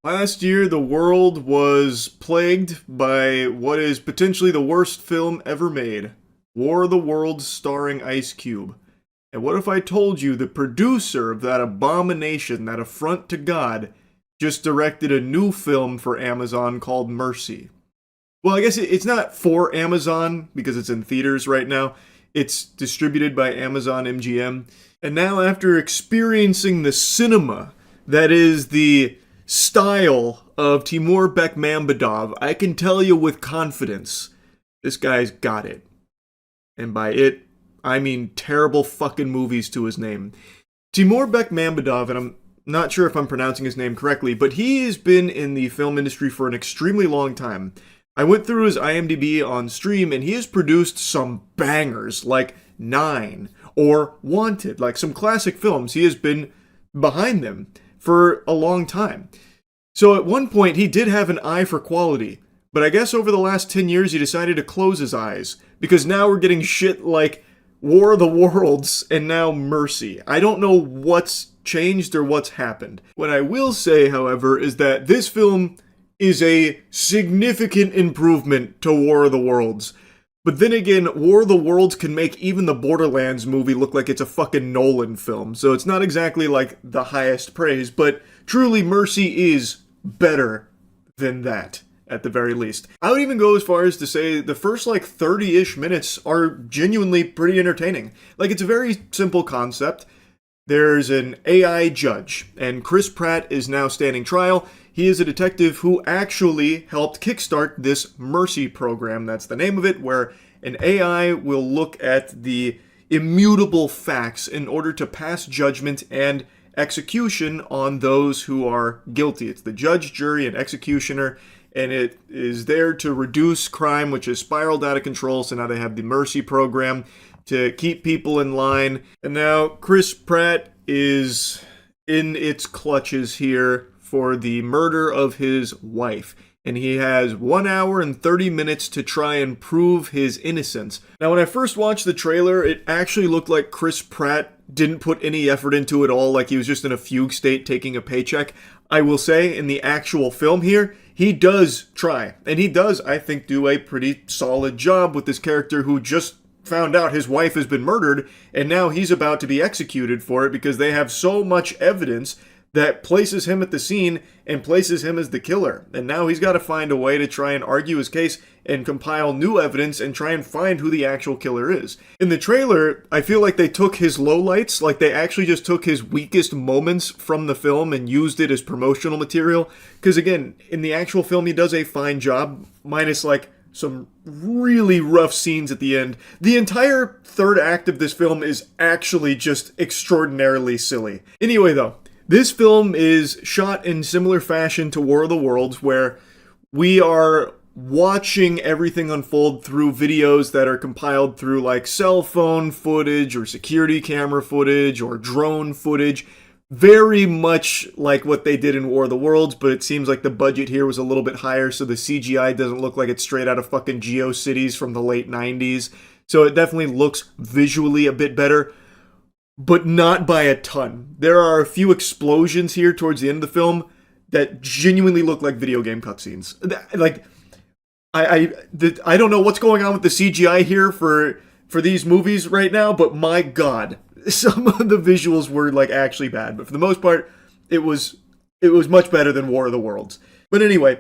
Last year, the world was plagued by what is potentially the worst film ever made, War of the Worlds starring Ice Cube. And what if I told you the producer of that abomination, that affront to God, just directed a new film for Amazon called Mercy? Well, I guess it's not for Amazon, because it's in theaters right now. It's distributed by Amazon MGM. And now, after experiencing the cinema that is the style of Timur Bekmambetov, I can tell you with confidence, this guy's got it. And by it, I mean terrible fucking movies to his name. Timur Bekmambetov, and I'm not sure if I'm pronouncing his name correctly, but he has been in the film industry for an extremely long time. I went through his IMDb on stream, and he has produced some bangers, like 9, or Wanted, like some classic films. He has been behind them for a long time. So at one point, he did have an eye for quality, But I guess over the last 10 years he decided to close his eyes, because now we're getting shit like War of the Worlds and now Mercy. I don't know what's changed or what's happened. What I will say, however, is that this film is a significant improvement to War of the Worlds. But then again, War of the Worlds can make even the Borderlands movie look like it's a fucking Nolan film, so it's not exactly like the highest praise, but truly Mercy is better than that, at the very least. I would even go as far as to say the first like 30-ish minutes are genuinely pretty entertaining. Like, it's a very simple concept. There's an AI judge, and Chris Pratt is now standing trial. He is a detective who actually helped kickstart this Mercy program, that's the name of it, where an AI will look at the immutable facts in order to pass judgment and execution on those who are guilty. It's the judge, jury, and executioner, and it is there to reduce crime, which has spiraled out of control, so now they have the Mercy program to keep people in line. And now Chris Pratt is in its clutches here for the murder of his wife, and he has 1 hour and 30 minutes to try and prove his innocence. Now, when I first watched the trailer, it actually looked like Chris Pratt didn't put any effort into it all, like he was just in a fugue state taking a paycheck. I will say, in the actual film here, he does try, and he does, I think, do a pretty solid job with this character who just found out his wife has been murdered, and now he's about to be executed for it because they have so much evidence that places him at the scene and places him as the killer. And now he's got to find a way to try and argue his case and compile new evidence and try and find who the actual killer is. In the trailer, I feel like they took his lowlights, like they actually just took his weakest moments from the film and used it as promotional material. Because again, in the actual film, he does a fine job, minus like some really rough scenes at the end. The entire third act of this film is actually just extraordinarily silly. Anyway though, this film is shot in similar fashion to War of the Worlds, where we are watching everything unfold through videos that are compiled through like cell phone footage or security camera footage or drone footage. Very much like what they did in War of the Worlds, but it seems like the budget here was a little bit higher, so the CGI doesn't look like it's straight out of fucking GeoCities from the late 90s. So it definitely looks visually a bit better, but not by a ton. There are a few explosions here towards the end of the film that genuinely look like video game cutscenes. Like, I don't know what's going on with the CGI here for these movies right now, but my god, some of the visuals were like actually bad. But for the most part, it was much better than War of the Worlds. But anyway,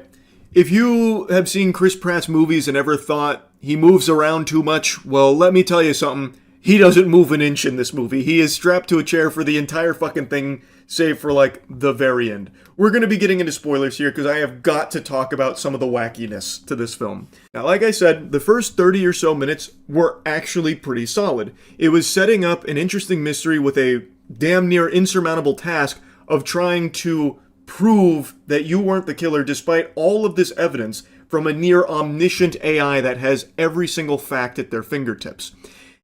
if you have seen Chris Pratt's movies and ever thought he moves around too much, well, let me tell you something. He doesn't move an inch in this movie. He is strapped to a chair for the entire fucking thing, save for, like, the very end. We're going to be getting into spoilers here, because I have got to talk about some of the wackiness to this film. Now, like I said, the first 30 or so minutes were actually pretty solid. It was setting up an interesting mystery with a damn near insurmountable task of trying to prove that you weren't the killer despite all of this evidence from a near omniscient AI that has every single fact at their fingertips.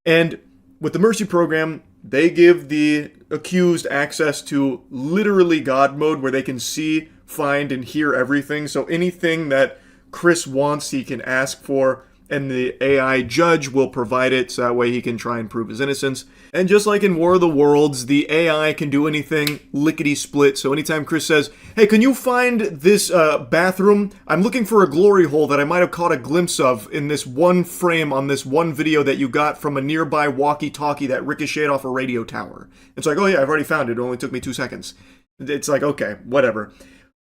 And with the Mercy program, they give the accused access to literally God mode, where they can see, find, and hear everything. So anything that Chris wants, he can ask for, and the AI judge will provide it, so that way he can try and prove his innocence. And just like in War of the Worlds, the AI can do anything lickety-split. So anytime Chris says, hey, can you find this bathroom? I'm looking for a glory hole that I might have caught a glimpse of in this one frame on this one video that you got from a nearby walkie-talkie that ricocheted off a radio tower. It's like, oh yeah, I've already found it. It only took me 2 seconds. It's like, okay, whatever.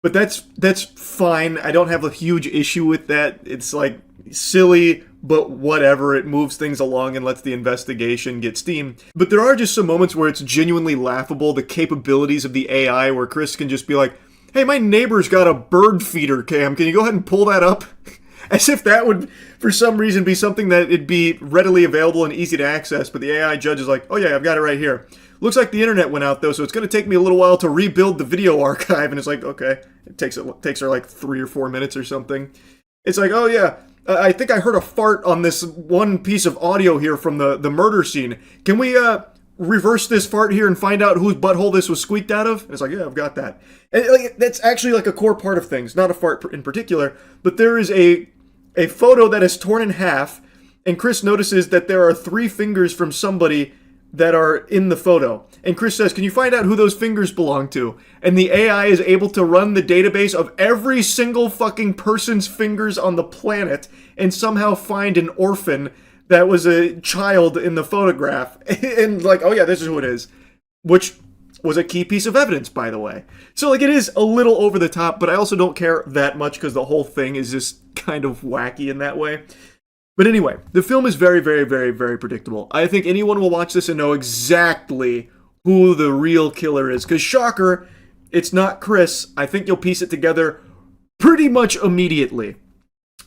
But that's fine. I don't have a huge issue with that. It's like silly, but whatever. It moves things along and lets the investigation get steam. But there are just some moments where it's genuinely laughable, the capabilities of the AI, where Chris can just be like, hey, my neighbor's got a bird feeder cam. Can you go ahead and pull that up? As if that would, for some reason, be something that it'd be readily available and easy to access. But the AI judge is like, oh yeah, I've got it right here. Looks like the internet went out, though, so it's going to take me a little while to rebuild the video archive. And it's like, okay. It takes her like 3 or 4 minutes or something. It's like, oh yeah, I think I heard a fart on this one piece of audio here from the murder scene. Can we reverse this fart here and find out whose butthole this was squeaked out of? And it's like, yeah, I've got that. And like, that's actually like a core part of things, not a fart in particular, but there is a a photo that is torn in half, and Chris notices that there are 3 fingers from somebody that are in the photo. And Chris says, can you find out who those fingers belong to? And the AI is able to run the database of every single fucking person's fingers on the planet and somehow find an orphan that was a child in the photograph. And like, oh yeah, this is who it is. Which was a key piece of evidence, by the way. So like, it is a little over the top, but I also don't care that much because the whole thing is just kind of wacky in that way. But anyway, the film is very, very, very, very predictable. I think anyone will watch this and know exactly who the real killer is. Because shocker, it's not Chris. I think you'll piece it together pretty much immediately.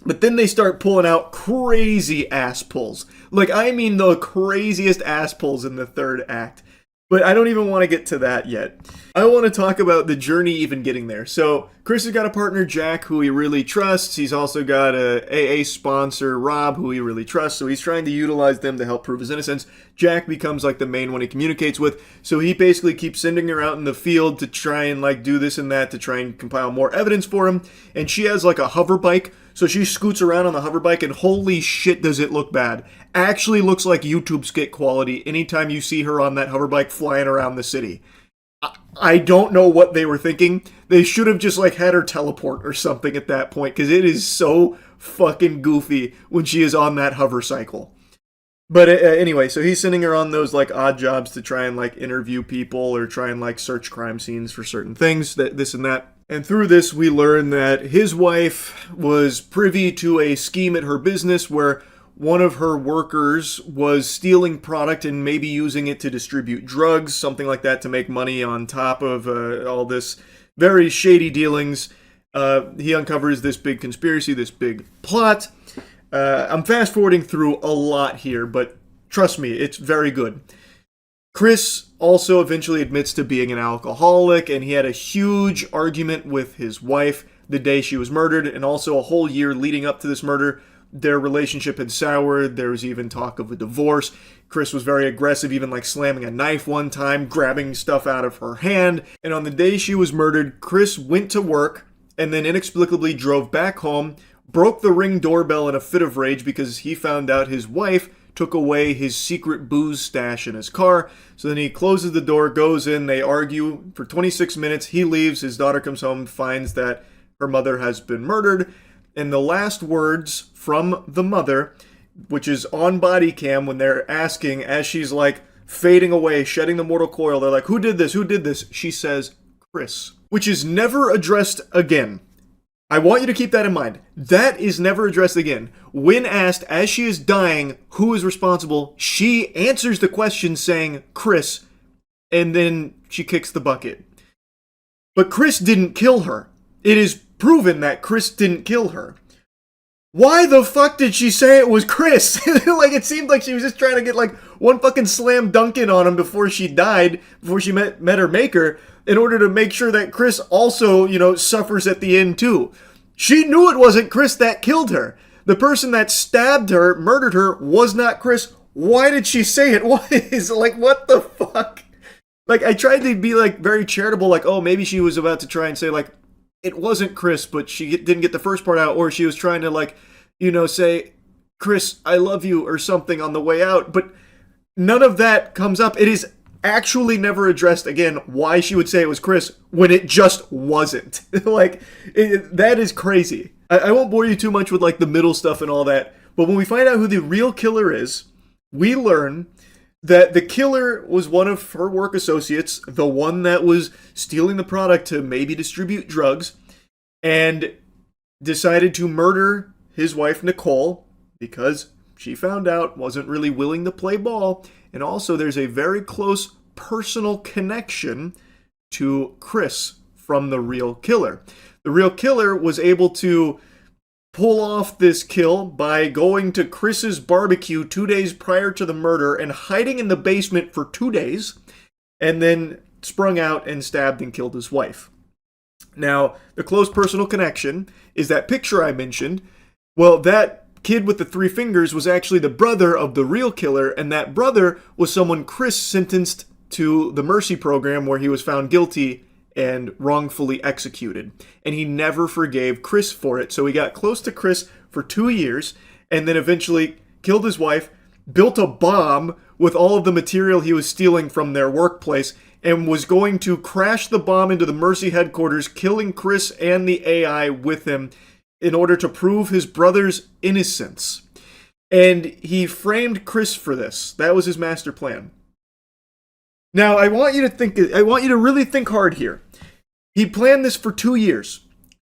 But then they start pulling out crazy ass pulls. Like, I mean the craziest ass pulls in the third act. But I don't even want to get to that yet. I want to talk about the journey even getting there. So, Chris has got a partner, Jack, who he really trusts. He's also got a AA sponsor, Rob, who he really trusts. So he's trying to utilize them to help prove his innocence. Jack becomes like the main one he communicates with. So he basically keeps sending her out in the field to try and like do this and that to try and compile more evidence for him. And she has like a hover bike. So she scoots around on the hover bike and holy shit does it look bad. Actually looks like YouTube skit quality anytime you see her on that hover bike flying around the city. I don't know what they were thinking. They should have just like had her teleport or something at that point because it is so fucking goofy when she is on that hover cycle. But anyway, so he's sending her on those like odd jobs to try and like interview people or try and like search crime scenes for certain things, this and that. And through this, we learn that his wife was privy to a scheme at her business where one of her workers was stealing product and maybe using it to distribute drugs, something like that, to make money on top of all this very shady dealings. He uncovers this big conspiracy, this big plot. I'm fast forwarding through a lot here, but trust me, it's very good. Chris also eventually admits to being an alcoholic, and he had a huge argument with his wife the day she was murdered, and also a whole year leading up to this murder. Their relationship had soured. There was even talk of a divorce. Chris was very aggressive, even like slamming a knife one time, grabbing stuff out of her hand. And on the day she was murdered, Chris went to work and then inexplicably drove back home, broke the Ring doorbell in a fit of rage because he found out his wife took away his secret booze stash in his car. So then he closes the door, goes in, they argue for 26 minutes. He leaves, his daughter comes home, finds that her mother has been murdered. And the last words from the mother, which is on body cam when they're asking, as she's like fading away, shedding the mortal coil, they're like, who did this? Who did this? She says, Chris, which is never addressed again. I want you to keep that in mind. That is never addressed again. When asked, as she is dying, who is responsible, she answers the question saying, Chris, and then she kicks the bucket. But Chris didn't kill her. It is proven that Chris didn't kill her. Why the fuck did she say it was Chris? Like, it seemed like she was just trying to get like one fucking slam dunk in on him before she died, before she met her maker, in order to make sure that Chris also, suffers at the end too. She knew it wasn't Chris that killed her. The person that stabbed her, murdered her, was not Chris. Why did she say it was? Like, what the fuck? Like, I tried to be like very charitable, like, oh, maybe she was about to try and say like, it wasn't Chris, but she didn't get the first part out, or she was trying to like, say, Chris, I love you, or something on the way out, but none of that comes up. It is actually never addressed again why she would say it was Chris when it just wasn't. That is crazy. I won't bore you too much with like the middle stuff and all that, but when we find out who the real killer is, we learn that the killer was one of her work associates, the one that was stealing the product to maybe distribute drugs, and decided to murder his wife, Nicole, because she found out, wasn't really willing to play ball. And also there's a very close personal connection to Chris from the real killer. The real killer was able to pull off this kill by going to Chris's barbecue 2 days prior to the murder and hiding in the basement for 2 days, and then sprung out and stabbed and killed his wife. Now, the close personal connection is that picture I mentioned. Well, that kid with the 3 fingers was actually the brother of the real killer, and that brother was someone Chris sentenced to the mercy program where he was found guilty and wrongfully executed. And he never forgave Chris for it. So he got close to Chris for 2 years and then eventually killed his wife, built a bomb with all of the material he was stealing from their workplace, and was going to crash the bomb into the Mercy headquarters, killing Chris and the AI with him in order to prove his brother's innocence. And he framed Chris for this. That was his master plan. Now, I want you to really think hard here. He planned this for 2 years,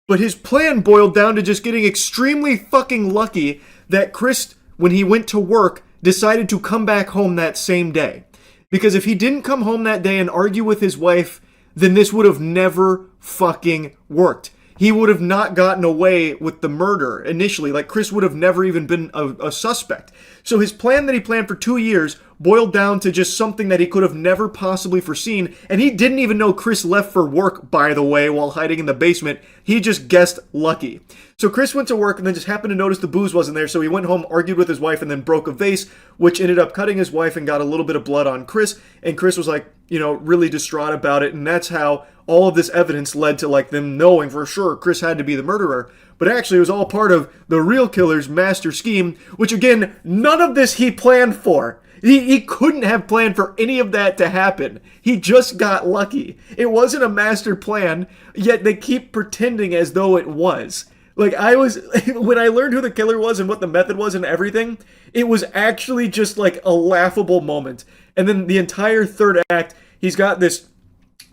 but his plan boiled down to just getting extremely fucking lucky that Chris, when he went to work, decided to come back home that same day. Because if he didn't come home that day and argue with his wife, then this would have never fucking worked. He would have not gotten away with the murder initially. Like, Chris would have never even been a suspect. So his plan that he planned for 2 years boiled down to just something that he could have never possibly foreseen. And he didn't even know Chris left for work, by the way, while hiding in the basement. He just guessed lucky. So Chris went to work and then just happened to notice the booze wasn't there. So he went home, argued with his wife, and then broke a vase, which ended up cutting his wife and got a little bit of blood on Chris. And Chris was like, really distraught about it. And that's how all of this evidence led to like them knowing for sure Chris had to be the murderer. But actually it was all part of the real killer's master scheme, which again, none of this he planned for. He couldn't have planned for any of that to happen. He just got lucky. It wasn't a master plan, yet they keep pretending as though it was. Like, when I learned who the killer was and what the method was and everything, it was actually just like a laughable moment. And then the entire third act, he's got this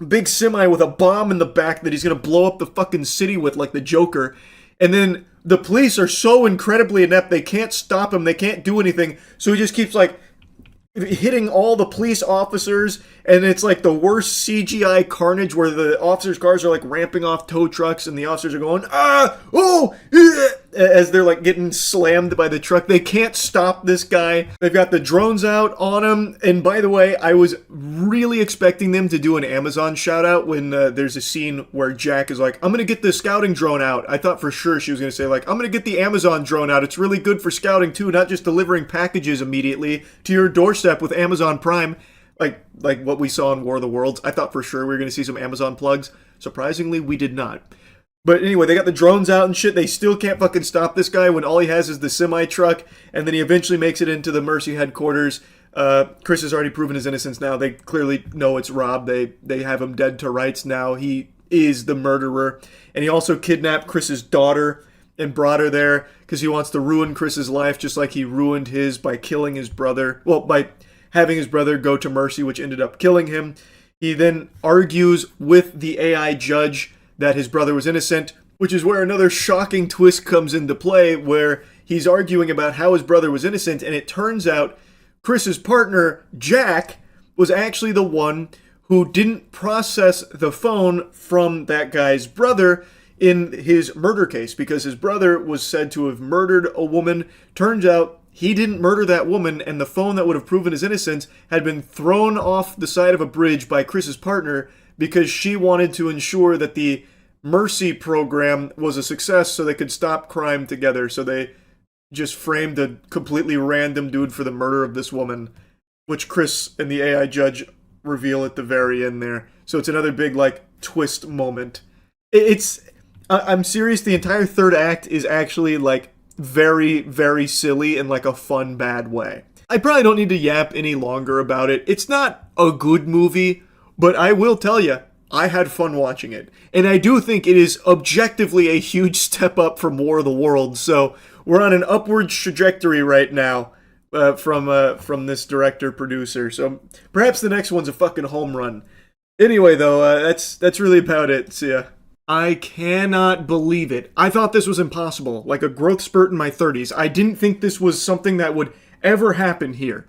big semi with a bomb in the back that he's gonna blow up the fucking city with like the Joker. And then the police are so incredibly inept, they can't stop him, they can't do anything. So he just keeps like hitting all the police officers, and it's like the worst CGI carnage where the officers' cars are like ramping off tow trucks and the officers are going, as they're like getting slammed by the truck. They can't stop this guy. They've got the drones out on him. And by the way, I was really expecting them to do an Amazon shout out when there's a scene where Jack is like, I'm gonna get the scouting drone out. I thought for sure she was gonna say like, I'm gonna get the Amazon drone out. It's really good for scouting too, not just delivering packages immediately to your doorstep with Amazon Prime. Like what we saw in War of the Worlds. I thought for sure we were going to see some Amazon plugs. Surprisingly, we did not. But anyway, they got the drones out and shit. They still can't fucking stop this guy when all he has is the semi-truck. And then he eventually makes it into the Mercy headquarters. Chris has already proven his innocence now. They clearly know it's Rob. They have him dead to rights now. He is the murderer. And he also kidnapped Chris's daughter and brought her there because he wants to ruin Chris's life just like he ruined his by killing his brother. Well, by having his brother go to Mercy, which ended up killing him. He then argues with the AI judge that his brother was innocent, which is where another shocking twist comes into play, where he's arguing about how his brother was innocent, and it turns out Chris's partner, Jack, was actually the one who didn't process the phone from that guy's brother in his murder case, because his brother was said to have murdered a woman. Turns out he didn't murder that woman, and the phone that would have proven his innocence had been thrown off the side of a bridge by Chris's partner because she wanted to ensure that the Mercy program was a success so they could stop crime together. So they just framed a completely random dude for the murder of this woman, which Chris and the AI judge reveal at the very end there. So it's another big, like, twist moment. I'm serious, the entire third act is actually, like, very, very silly in like a fun, bad way. I probably don't need to yap any longer about it. It's not a good movie, but I will tell you, I had fun watching it. And I do think it is objectively a huge step up from War of the Worlds. So we're on an upward trajectory right now from this director-producer. So perhaps the next one's a fucking home run. Anyway, though, that's really about it. See ya. I cannot believe it. I thought this was impossible, like a growth spurt in my 30s. I didn't think this was something that would ever happen here.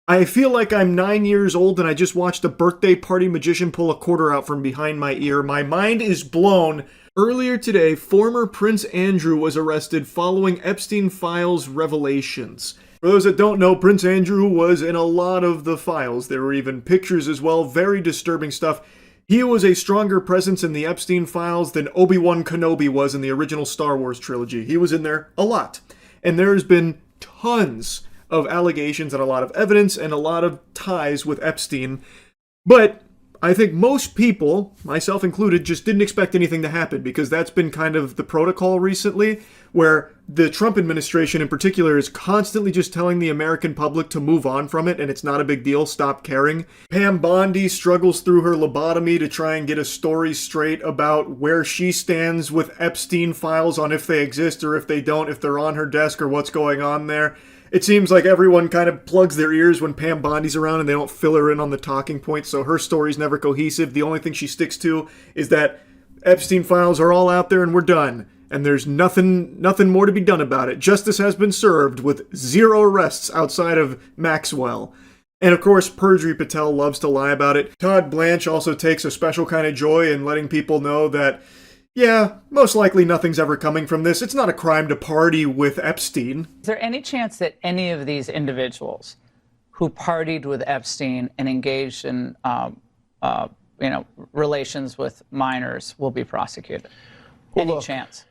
I feel like I'm 9 years old and I just watched a birthday party magician pull a quarter out from behind my ear. My mind is blown. Earlier today, former Prince Andrew was arrested following Epstein Files revelations. For those that don't know, Prince Andrew was in a lot of the files. There were even pictures as well, very disturbing stuff. He was a stronger presence in the Epstein Files than Obi-Wan Kenobi was in the original Star Wars trilogy. He was in there a lot. And there's been tons of allegations and a lot of evidence and a lot of ties with Epstein. But I think most people, myself included, just didn't expect anything to happen because that's been kind of the protocol recently, where the Trump administration in particular is constantly just telling the American public to move on from it and it's not a big deal, stop caring. Pam Bondi struggles through her lobotomy to try and get a story straight about where she stands with Epstein files on if they exist or if they don't, if they're on her desk or what's going on there. It seems like everyone kind of plugs their ears when Pam Bondi's around and they don't fill her in on the talking points, so her story's never cohesive. The only thing she sticks to is that Epstein files are all out there and we're done. And there's nothing more to be done about it. Justice has been served with 0 arrests outside of Maxwell. And of course, Perjury Patel loves to lie about it. Todd Blanche also takes a special kind of joy in letting people know that, yeah, most likely nothing's ever coming from this. It's not a crime to party with Epstein. Is there any chance that any of these individuals who partied with Epstein and engaged in, relations with minors will be prosecuted? Any chance?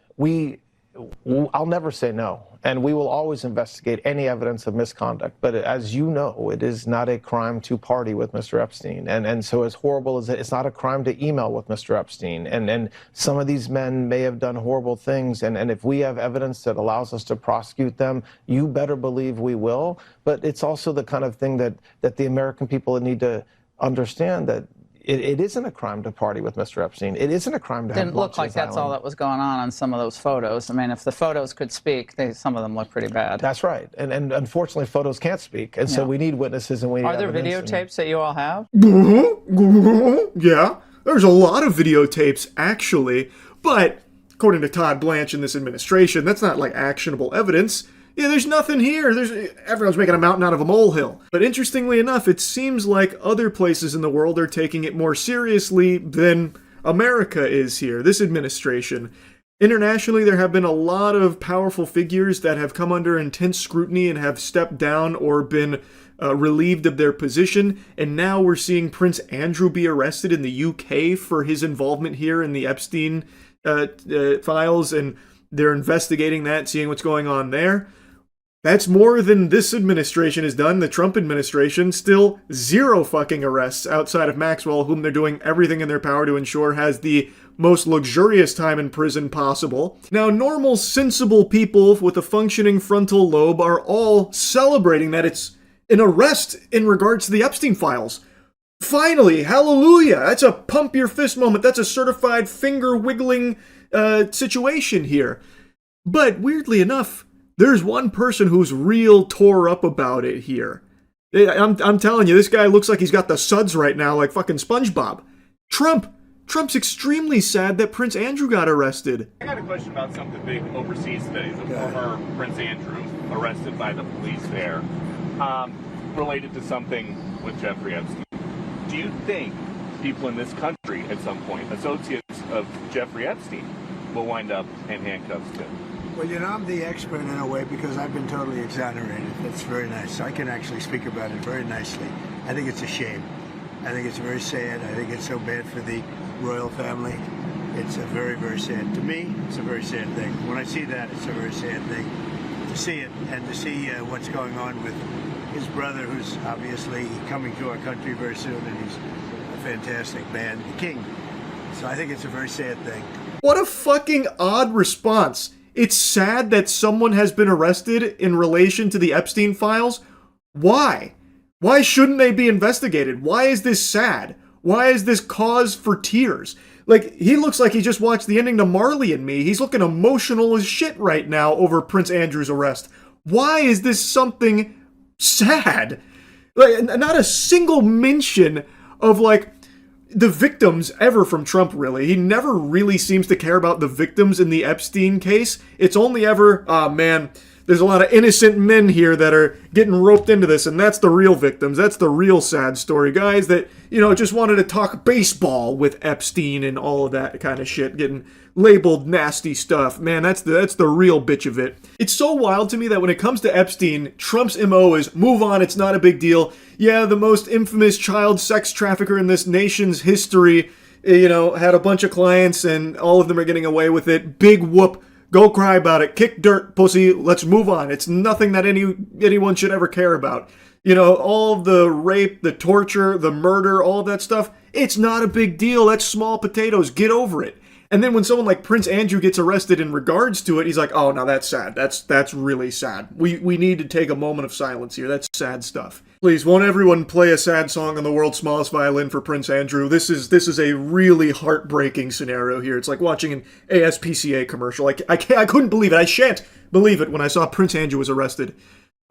I'll never say no, and we will always investigate any evidence of misconduct. But as you know, it is not a crime to party with Mr. Epstein, and so as horrible as it's not a crime to email with Mr. Epstein. And some of these men may have done horrible things, and if we have evidence that allows us to prosecute them, you better believe we will. But it's also the kind of thing that the American people need to understand that. It isn't a crime to party with Mr. Epstein. It isn't a crime to have Didn't look like that's all that was going on some of those photos. I mean, if the photos could speak, some of them look pretty bad. That's right. And unfortunately, photos can't speak. And so we need witnesses and we need Are there evidence videotapes that you all have? Yeah, there's a lot of videotapes, actually. But according to Todd Blanche in this administration, that's not like actionable evidence. Yeah, there's nothing here. Everyone's making a mountain out of a molehill. But interestingly enough, it seems like other places in the world are taking it more seriously than America is here, this administration. Internationally, there have been a lot of powerful figures that have come under intense scrutiny and have stepped down or been relieved of their position. And now we're seeing Prince Andrew be arrested in the UK for his involvement here in the Epstein files. And they're investigating that, seeing what's going on there. That's more than this administration has done. The Trump administration, still 0 fucking arrests outside of Maxwell, whom they're doing everything in their power to ensure has the most luxurious time in prison possible. Now, normal, sensible people with a functioning frontal lobe are all celebrating that it's an arrest in regards to the Epstein files. Finally, hallelujah! That's a pump your fist moment. That's a certified finger-wiggling situation here. But weirdly enough, there's one person who's real tore up about it here. I'm telling you, this guy looks like he's got the suds right now, like fucking SpongeBob. Trump's extremely sad that Prince Andrew got arrested. I got a question about something big overseas today. The former Prince Andrew arrested by the police there, related to something with Jeffrey Epstein. Do you think people in this country at some point, associates of Jeffrey Epstein, will wind up in handcuffs too? Well, I'm the expert in a way because I've been totally exonerated. That's very nice. I can actually speak about it very nicely. I think it's a shame. I think it's very sad. I think it's so bad for the royal family. It's a very, very sad. To me, it's a very sad thing. When I see that, it's a very sad thing to see it and to see what's going on with his brother, who's obviously coming to our country very soon, and he's a fantastic man, the king. So I think it's a very sad thing. What a fucking odd response. It's sad that someone has been arrested in relation to the Epstein files. Why? Why shouldn't they be investigated? Why is this sad? Why is this cause for tears? Like, he looks like he just watched the ending to Marley and Me. He's looking emotional as shit right now over Prince Andrew's arrest. Why is this something sad? Like, not a single mention of, like, the victims ever from Trump, really. He never really seems to care about the victims in the Epstein case. It's only ever, oh man, there's a lot of innocent men here that are getting roped into this, and that's the real victims. That's the real sad story. Guys that, just wanted to talk baseball with Epstein and all of that kind of shit, getting labeled nasty stuff. Man, that's the real bitch of it. It's so wild to me that when it comes to Epstein, Trump's MO is move on, it's not a big deal. Yeah, the most infamous child sex trafficker in this nation's history, had a bunch of clients and all of them are getting away with it. Big whoop. Go cry about it. Kick dirt, pussy. Let's move on. It's nothing that anyone should ever care about. All of the rape, the torture, the murder, all of that stuff, It's not a big deal. That's small potatoes. Get over it. And then when someone like Prince Andrew gets arrested in regards to it, he's like, oh, now that's sad. That's really sad. We need to take a moment of silence here. That's sad stuff. Please, won't everyone play a sad song on the world's smallest violin for Prince Andrew? This is a really heartbreaking scenario here. It's like watching an ASPCA commercial. I couldn't believe it. I shan't believe it when I saw Prince Andrew was arrested.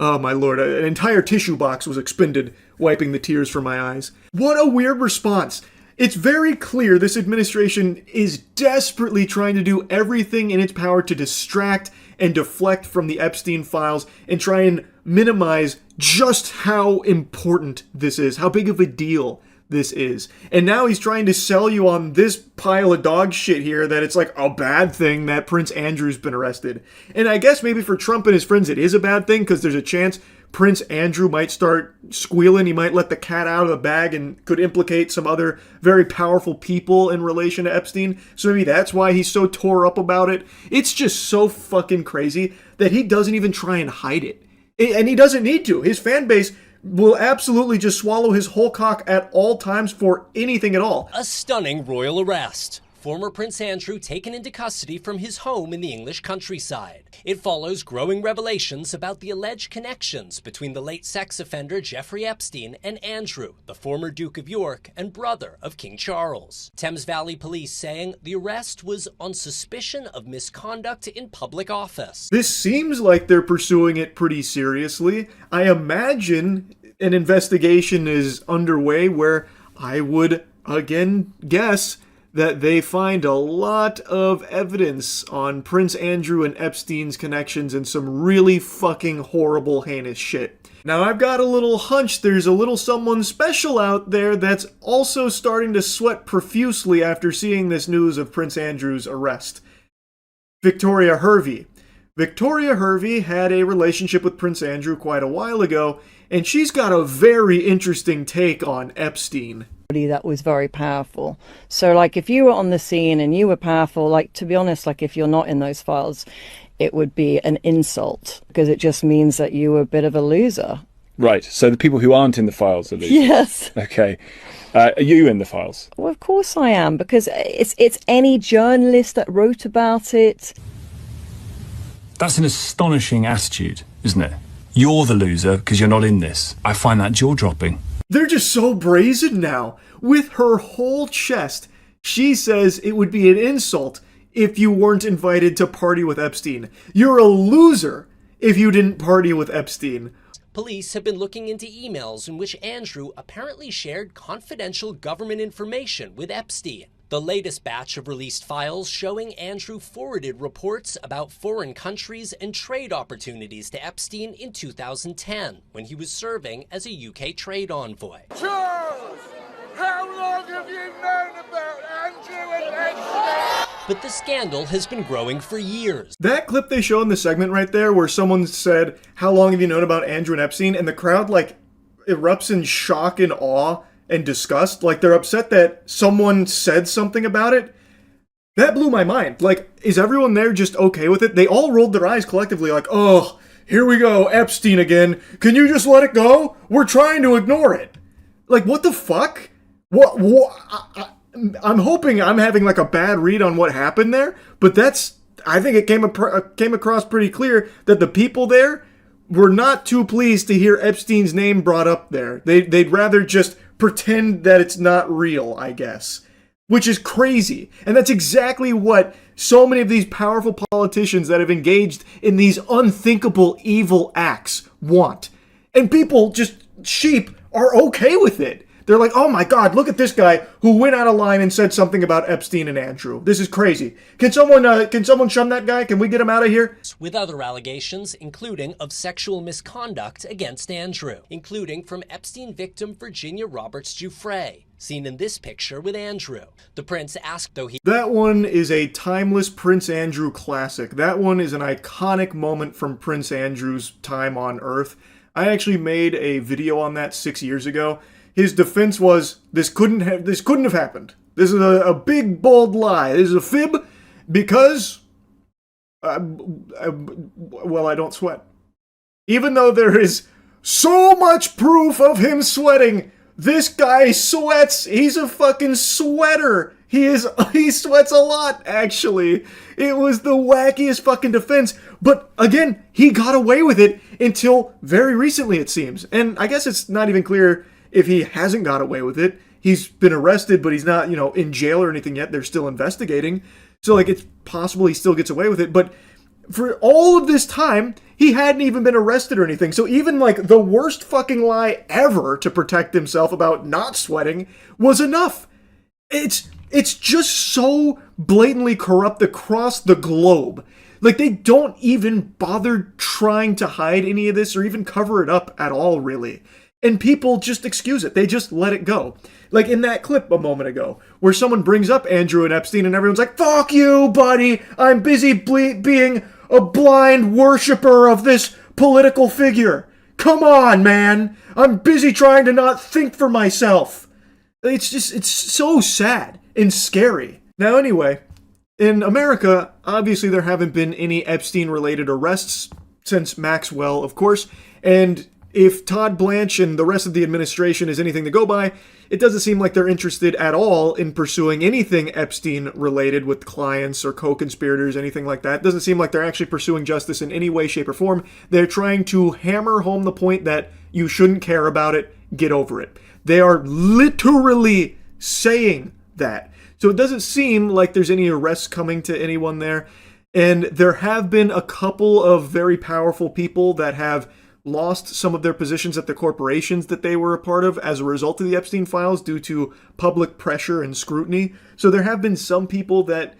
Oh my lord, an entire tissue box was expended, wiping the tears from my eyes. What a weird response. It's very clear this administration is desperately trying to do everything in its power to distract and deflect from the Epstein files and try and minimize just how important this is, how big of a deal this is. And now he's trying to sell you on this pile of dog shit here that it's like a bad thing that Prince Andrew's been arrested. And I guess maybe for Trump and his friends it is a bad thing because there's a chance Prince Andrew might start squealing. He might let the cat out of the bag and could implicate some other very powerful people in relation to Epstein. So maybe that's why he's so tore up about it. It's just so fucking crazy that he doesn't even try and hide it. And he doesn't need to. His fan base will absolutely just swallow his whole cock at all times for anything at all. A stunning royal arrest. Former Prince Andrew taken into custody from his home in the English countryside. It follows growing revelations about the alleged connections between the late sex offender Jeffrey Epstein and Andrew, the former Duke of York and brother of King Charles. Thames Valley Police saying the arrest was on suspicion of misconduct in public office. This seems like they're pursuing it pretty seriously. I imagine an investigation is underway where I would, again, guess that they find a lot of evidence on Prince Andrew and Epstein's connections and some really fucking horrible, heinous shit. Now, I've got a little hunch there's a little someone special out there that's also starting to sweat profusely after seeing this news of Prince Andrew's arrest. Victoria Hervey. Victoria Hervey had a relationship with Prince Andrew quite a while ago, and she's got a very interesting take on Epstein. That was very powerful. So like if you were on the scene and you were powerful, like to be honest, like if you're not in those files, it would be an insult because it just means that you were a bit of a loser. Right. So the people who aren't in the files are losers. Yes. Okay. Are you in the files? Well, of course I am, because it's any journalist that wrote about it. That's an astonishing attitude, isn't it? You're the loser because you're not in this. I find that jaw-dropping. They're just so brazen now. With her whole chest, she says it would be an insult if you weren't invited to party with Epstein. You're a loser if you didn't party with Epstein. Police have been looking into emails in which Andrew apparently shared confidential government information with Epstein. The latest batch of released files showing Andrew forwarded reports about foreign countries and trade opportunities to Epstein in 2010, when he was serving as a UK trade envoy. Charles, how long have you known about Andrew and Epstein? But the scandal has been growing for years. That clip they show in the segment right there where someone said, how long have you known about Andrew and Epstein? And the crowd like erupts in shock and awe and disgust, like they're upset that someone said something about it. That blew my mind. Like, is everyone there just okay with it? They all rolled their eyes collectively like, oh, here we go, Epstein again. Can you just let it go? We're trying to ignore it. Like, what the fuck? I'm hoping I'm having like a bad read on what happened there, but I think it came across pretty clear that the people there were not too pleased to hear Epstein's name brought up there. They'd rather just pretend that it's not real, I guess. Which is crazy. And that's exactly what so many of these powerful politicians that have engaged in these unthinkable evil acts want. And people, just sheep, are okay with it. They're like, oh my God, look at this guy who went out of line and said something about Epstein and Andrew. This is crazy. Can someone shun that guy? Can we get him out of here? With other allegations, including of sexual misconduct against Andrew, including from Epstein victim Virginia Roberts Giuffre, seen in this picture with Andrew. The prince asked though he... That one is a timeless Prince Andrew classic. That one is an iconic moment from Prince Andrew's time on Earth. I actually made a video on that 6 years ago. His defense was, this couldn't have happened. This is a big, bold lie. This is a fib because, well, I don't sweat. Even though there is so much proof of him sweating, This guy sweats. He's a fucking sweater. He sweats a lot, actually. It was the wackiest fucking defense. But again, he got away with it until very recently, it seems. And I guess it's not even clear if he hasn't got away with it. He's been arrested, but he's not, in jail or anything yet. They're still investigating. So, it's possible he still gets away with it. But for all of this time, he hadn't even been arrested or anything. So even, the worst fucking lie ever to protect himself about not sweating was enough. It's just so blatantly corrupt across the globe. They don't even bother trying to hide any of this or even cover it up at all, really. And people just excuse it. They just let it go. Like in that clip a moment ago, where someone brings up Andrew and Epstein and everyone's like, fuck you, buddy. I'm busy being a blind worshiper of this political figure. Come on, man. I'm busy trying to not think for myself. It's so sad and scary. Now, anyway, in America, obviously there haven't been any Epstein-related arrests since Maxwell, of course, and if Todd Blanche and the rest of the administration is anything to go by, it doesn't seem like they're interested at all in pursuing anything Epstein-related with clients or co-conspirators, anything like that. It doesn't seem like they're actually pursuing justice in any way, shape, or form. They're trying to hammer home the point that you shouldn't care about it, get over it. They are literally saying that. So it doesn't seem like there's any arrests coming to anyone there. And there have been a couple of very powerful people that have lost some of their positions at the corporations that they were a part of as a result of the Epstein files due to public pressure and scrutiny. So there have been some people that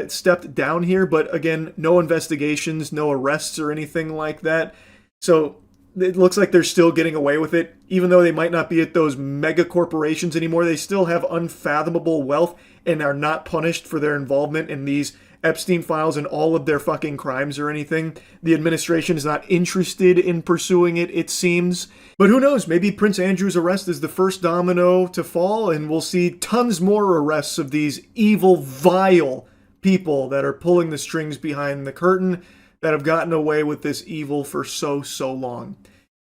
stepped down here, but again, no investigations, no arrests or anything like that. So it looks like they're still getting away with it. Even though they might not be at those mega corporations anymore, they still have unfathomable wealth and are not punished for their involvement in these Epstein files and all of their fucking crimes or anything. The administration is not interested in pursuing it, it seems. But who knows? Maybe Prince Andrew's arrest is the first domino to fall, and we'll see tons more arrests of these evil, vile people that are pulling the strings behind the curtain that have gotten away with this evil for so long.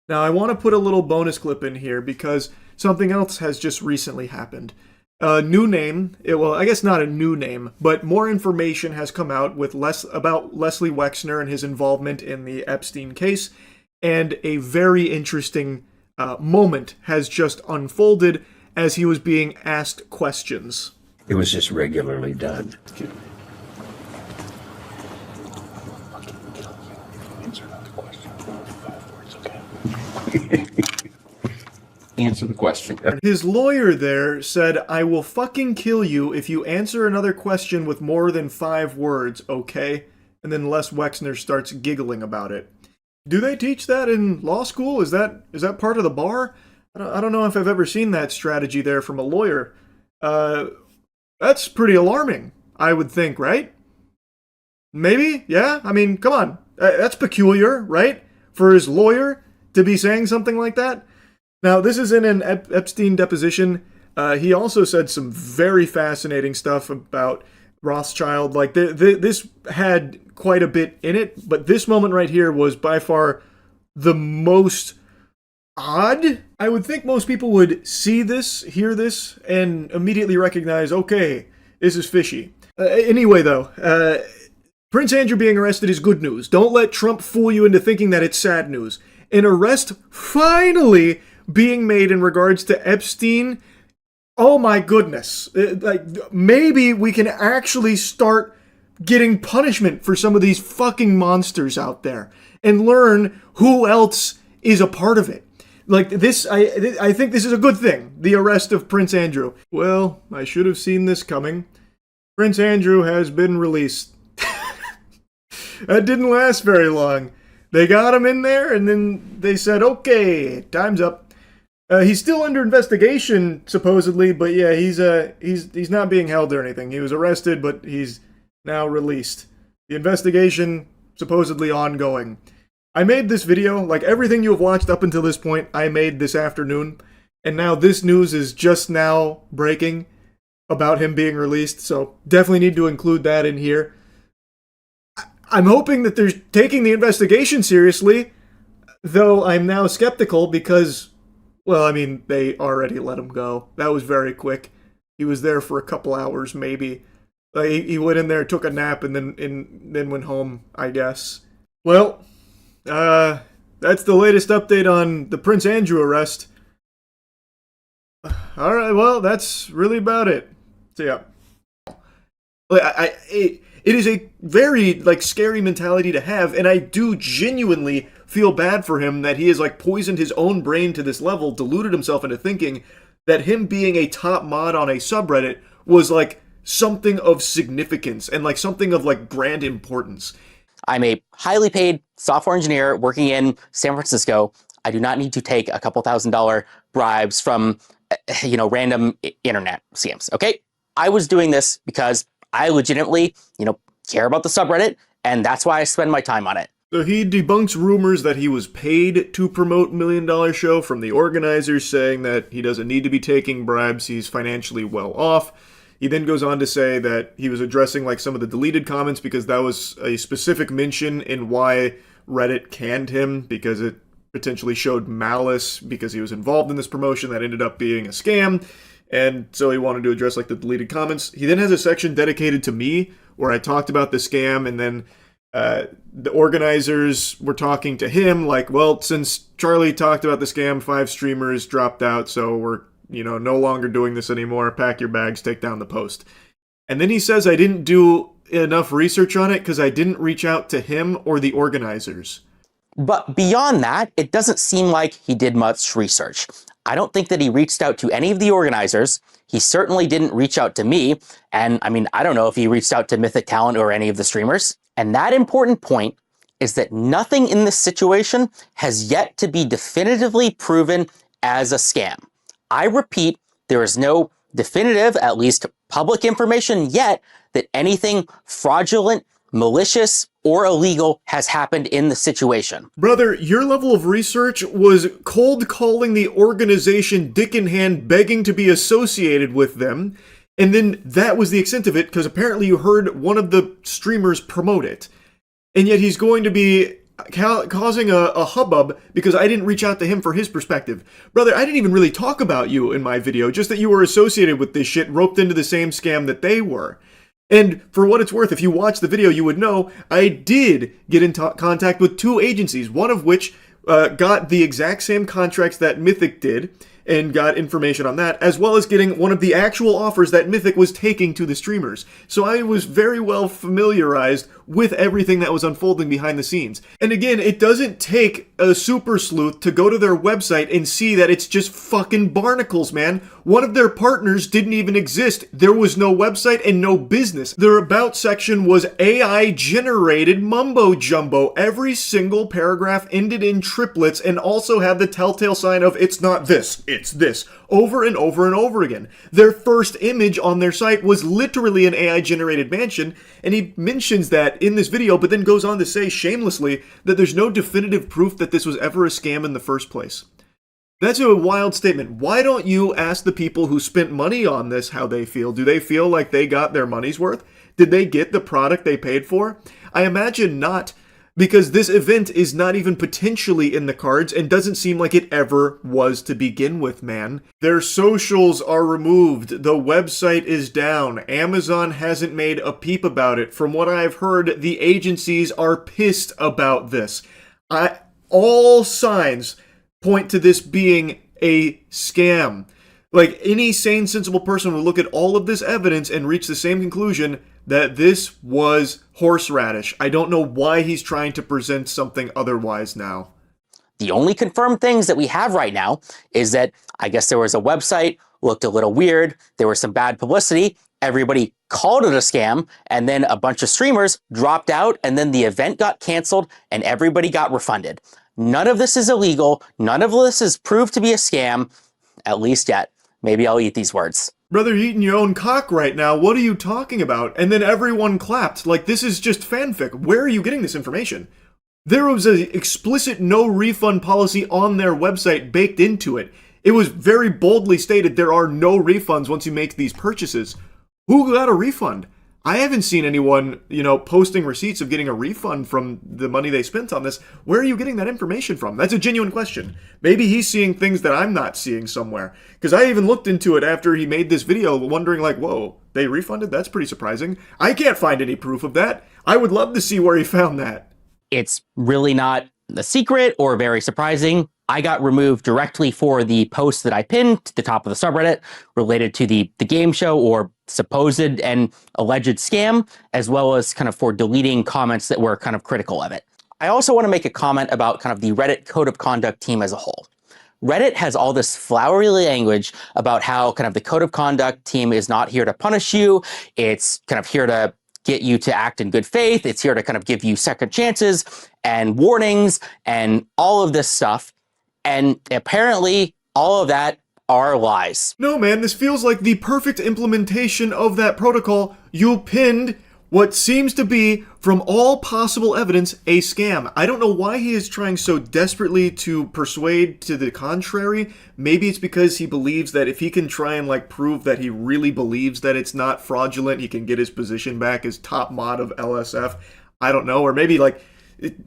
Now, I want to put a little bonus clip in here because something else has just recently happened. A new name, well, I guess not a new name, but more information has come out with about Leslie Wexner and his involvement in the Epstein case, and a very interesting moment has just unfolded as he was being asked questions. It was just regularly done. Answer the question. His lawyer there said, I will fucking kill you if you answer another question with more than 5 words, okay? And then Les Wexner starts giggling about it. Do they teach that in law school? Is that part of the bar? I don't know if I've ever seen that strategy there from a lawyer. That's pretty alarming, I would think, right? Maybe? Yeah? I mean, come on. That's peculiar, right? For his lawyer to be saying something like that? Now, this is in an Epstein deposition. He also said some very fascinating stuff about Rothschild. Like, this had quite a bit in it, but this moment right here was by far the most odd. I would think most people would see this, hear this, and immediately recognize, okay, this is fishy. Anyway, though, Prince Andrew being arrested is good news. Don't let Trump fool you into thinking that it's sad news. An arrest finally being made in regards to Epstein. Oh my goodness. Maybe we can actually start getting punishment for some of these fucking monsters out there and learn who else is a part of it. Like this, I think this is a good thing, the arrest of Prince Andrew. Well, I should have seen this coming. Prince Andrew has been released. That didn't last very long. They got him in there and then they said, okay, time's up. He's still under investigation, supposedly, but yeah, he's not being held or anything. He was arrested, but he's now released. The investigation, supposedly ongoing. I made this video, like everything you have watched up until this point, I made this afternoon, and now this news is just now breaking about him being released, so definitely need to include that in here. I'm hoping that they're taking the investigation seriously, though I'm now skeptical because, Well, I mean, they already let him go. That was very quick. He was there for a couple hours, maybe. He went in there, took a nap, and then went home, I guess. Well, that's the latest update on the Prince Andrew arrest. All right, well, that's really about it. So yeah, it is a very scary mentality to have, and I do genuinely feel bad for him that he has poisoned his own brain to this level, deluded himself into thinking that him being a top mod on a subreddit was something of significance and something of grand importance. I'm a highly paid software engineer working in San Francisco. I do not need to take a couple $1,000 bribes from, random internet scams. Okay. I was doing this because I legitimately, care about the subreddit, and that's why I spend my time on it. So he debunks rumors that he was paid to promote $1 Million Show from the organizers, saying that he doesn't need to be taking bribes, he's financially well off. He then goes on to say that he was addressing some of the deleted comments because that was a specific mention in why Reddit canned him, because it potentially showed malice because he was involved in this promotion that ended up being a scam. And so he wanted to address the deleted comments. He then has a section dedicated to me where I talked about the scam, and then the organizers were talking to him well, since Charlie talked about the scam, 5 streamers dropped out, so we're no longer doing this anymore. Pack your bags, take down the post. And then he says I didn't do enough research on it because I didn't reach out to him or the organizers. But beyond that, it doesn't seem like he did much research. I don't think that he reached out to any of the organizers. He certainly didn't reach out to me. And I don't know if he reached out to Mythic Talent or any of the streamers. And that important point is that nothing in this situation has yet to be definitively proven as a scam. I repeat, there is no definitive, at least public information yet, that anything fraudulent, malicious, or illegal has happened in the situation. Brother, your level of research was cold calling the organization dick in hand, begging to be associated with them, and then that was the extent of it, because apparently you heard one of the streamers promote it. And yet he's going to be causing a hubbub because I didn't reach out to him for his perspective. Brother, I didn't even really talk about you in my video, just that you were associated with this shit, roped into the same scam that they were. And for what it's worth, if you watch the video, you would know I did get in contact with 2 agencies, one of which got the exact same contracts that Mythic did, and got information on that, as well as getting one of the actual offers that Mythic was taking to the streamers. So I was very well familiarized with everything that was unfolding behind the scenes. And again, it doesn't take a super sleuth to go to their website and see that it's just fucking barnacles, man. One of their partners didn't even exist. There was no website and no business. Their about section was AI-generated mumbo-jumbo. Every single paragraph ended in triplets and also had the telltale sign of it's not this, it's this, over and over and over again. Their first image on their site was literally an AI-generated mansion, and he mentions that in this video, but then goes on to say shamelessly that there's no definitive proof that this was ever a scam in the first place. That's a wild statement. Why don't you ask the people who spent money on this how they feel? Do they feel like they got their money's worth? Did they get the product they paid for? I imagine not, because this event is not even potentially in the cards and doesn't seem like it ever was to begin with, man. Their socials are removed. The website is down. Amazon hasn't made a peep about it. From what I've heard, the agencies are pissed about this. All signs point to this being a scam. Any sane, sensible person would look at all of this evidence and reach the same conclusion that this was horseradish. I don't know why he's trying to present something otherwise now. The only confirmed things that we have right now is that I guess there was a website, looked a little weird, there was some bad publicity, everybody called it a scam, and then a bunch of streamers dropped out, and then the event got canceled, and everybody got refunded. None of this is illegal. None of this is proved to be a scam, at least yet. Maybe I'll eat these words. Brother, you're eating your own cock right now. What are you talking about? And then everyone clapped. This is just fanfic. Where are you getting this information? There was an explicit no refund policy on their website baked into it. It was very boldly stated there are no refunds once you make these purchases. Who got a refund? I haven't seen anyone, posting receipts of getting a refund from the money they spent on this. Where are you getting that information from? That's a genuine question. Maybe he's seeing things that I'm not seeing somewhere. Because I even looked into it after he made this video, wondering like, whoa, they refunded? That's pretty surprising. I can't find any proof of that. I would love to see where he found that. It's really not a secret or very surprising. I got removed directly for the post that I pinned to the top of the subreddit related to the game show or supposed and alleged scam, as well as kind of for deleting comments that were kind of critical of it. I also want to make a comment about kind of the Reddit Code of Conduct team as a whole. Reddit has all this flowery language about how kind of the Code of Conduct team is not here to punish you. It's kind of here to get you to act in good faith. It's here to kind of give you second chances and warnings and all of this stuff. And apparently all of that are lies. No, man, this feels like the perfect implementation of that protocol. You pinned what seems to be, from all possible evidence, a scam. I don't know why he is trying so desperately to persuade to the contrary. Maybe it's because he believes that if he can try and prove that he really believes that it's not fraudulent, he can get his position back as top mod of LSF. I don't know. Or maybe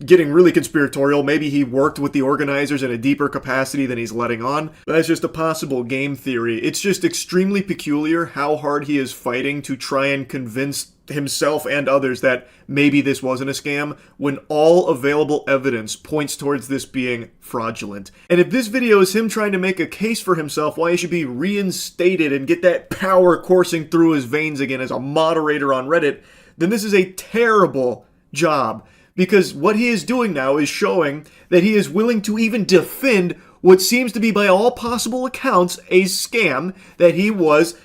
getting really conspiratorial, maybe he worked with the organizers in a deeper capacity than he's letting on. That's just a possible game theory. It's just extremely peculiar how hard he is fighting to try and convince himself and others that maybe this wasn't a scam, when all available evidence points towards this being fraudulent. And if this video is him trying to make a case for himself why he should be reinstated and get that power coursing through his veins again as a moderator on Reddit, then this is a terrible job. Because what he is doing now is showing that he is willing to even defend what seems to be, by all possible accounts, a scam that he was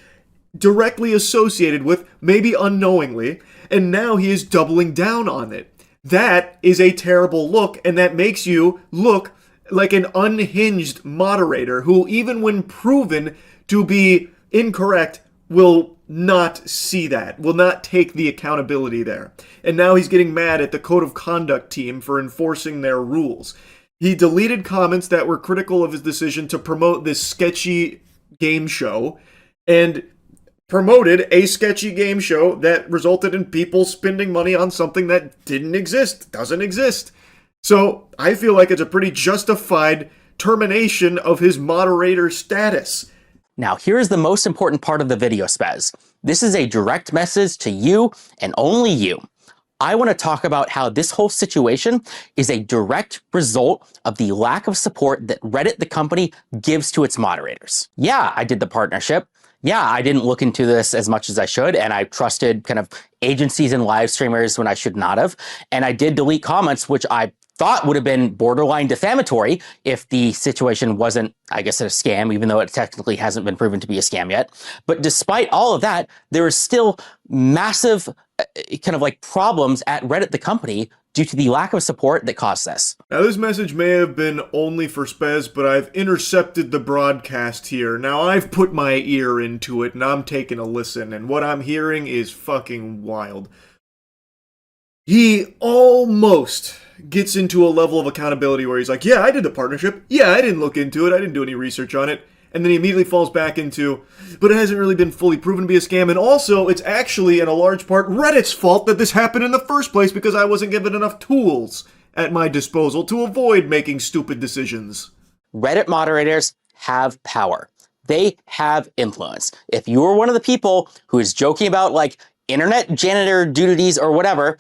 directly associated with, maybe unknowingly, and now he is doubling down on it. That is a terrible look, and that makes you look like an unhinged moderator who, even when proven to be incorrect, will not see that, will not take the accountability there. And now he's getting mad at the Code of Conduct team for enforcing their rules. He deleted comments that were critical of his decision to promote this sketchy game show, and promoted a sketchy game show that resulted in people spending money on something that didn't exist, doesn't exist. So I feel like it's a pretty justified termination of his moderator status. Now, here's the most important part of the video, Spez. This is a direct message to you and only you. I want to talk about how this whole situation is a direct result of the lack of support that Reddit, the company, gives to its moderators. Yeah, I did the partnership. Yeah, I didn't look into this as much as I should, and I trusted kind of agencies and live streamers when I should not have. And I did delete comments, which I thought would have been borderline defamatory if the situation wasn't, I guess, a scam, even though it technically hasn't been proven to be a scam yet. But despite all of that, there is still massive problems at Reddit, the company, due to the lack of support that caused this. Now, this message may have been only for Spez, but I've intercepted the broadcast here. Now, I've put my ear into it, and I'm taking a listen, and what I'm hearing is fucking wild. He almost gets into a level of accountability where he's like, yeah, I did the partnership. Yeah, I didn't look into it. I didn't do any research on it. And then he immediately falls back into, but it hasn't really been fully proven to be a scam. And also, it's actually, in a large part, Reddit's fault that this happened in the first place because I wasn't given enough tools at my disposal to avoid making stupid decisions. Reddit moderators have power. They have influence. If you are one of the people who is joking about internet janitor duties or whatever,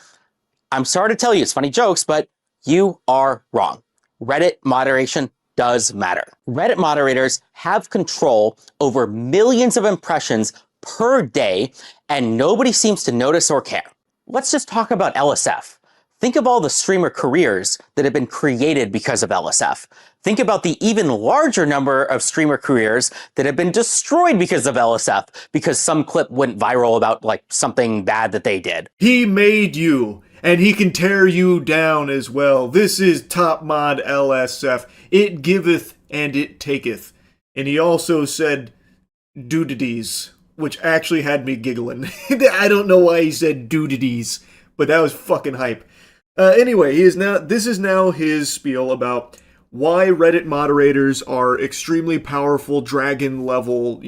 I'm sorry to tell you, it's funny jokes, but you are wrong. Reddit moderation does matter. Reddit moderators have control over millions of impressions per day, and nobody seems to notice or care. Let's just talk about LSF. Think of all the streamer careers that have been created because of LSF. Think about the even larger number of streamer careers that have been destroyed because of LSF, because some clip went viral about something bad that they did. He made you, and he can tear you down as well. This is top mod LSF. It giveth and it taketh. And he also said doodities, which actually had me giggling. I don't know why he said doodities, but that was fucking hype. Anyway, this is now his spiel about why Reddit moderators are extremely powerful dragon level,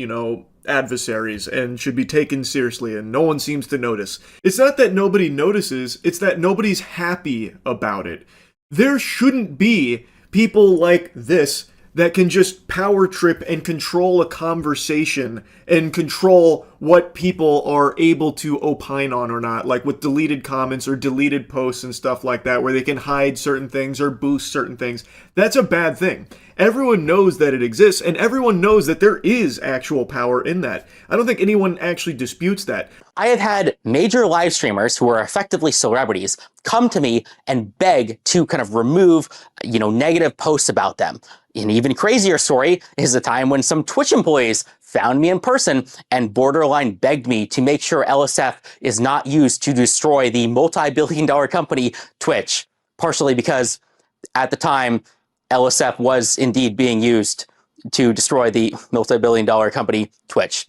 adversaries and should be taken seriously, and no one seems to notice. It's not that nobody notices, it's that nobody's happy about it. There shouldn't be people like this that can just power trip and control a conversation and control what people are able to opine on or not, like with deleted comments or deleted posts and stuff like that, where they can hide certain things or boost certain things. That's a bad thing. Everyone knows that it exists, and everyone knows that there is actual power in that. I don't think anyone actually disputes that. I have had major live streamers who are effectively celebrities come to me and beg to kind of remove, negative posts about them. An even crazier story is the time when some Twitch employees found me in person and borderline begged me to make sure LSF is not used to destroy the multi-billion-dollar company Twitch, partially because at the time, LSF was indeed being used to destroy the multi-billion-dollar company Twitch.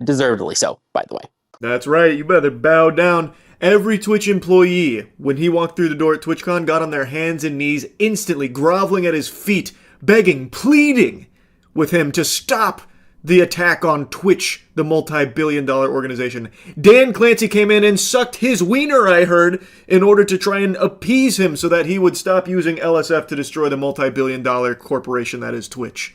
Deservedly so, by the way. That's right, you better bow down. Every Twitch employee, when he walked through the door at TwitchCon, got on their hands and knees, instantly groveling at his feet, begging, pleading with him to stop the attack on Twitch, the multi-billion-dollar organization. Dan Clancy came in and sucked his wiener, I heard, in order to try and appease him so that he would stop using LSF to destroy the multi-billion-dollar corporation that is Twitch.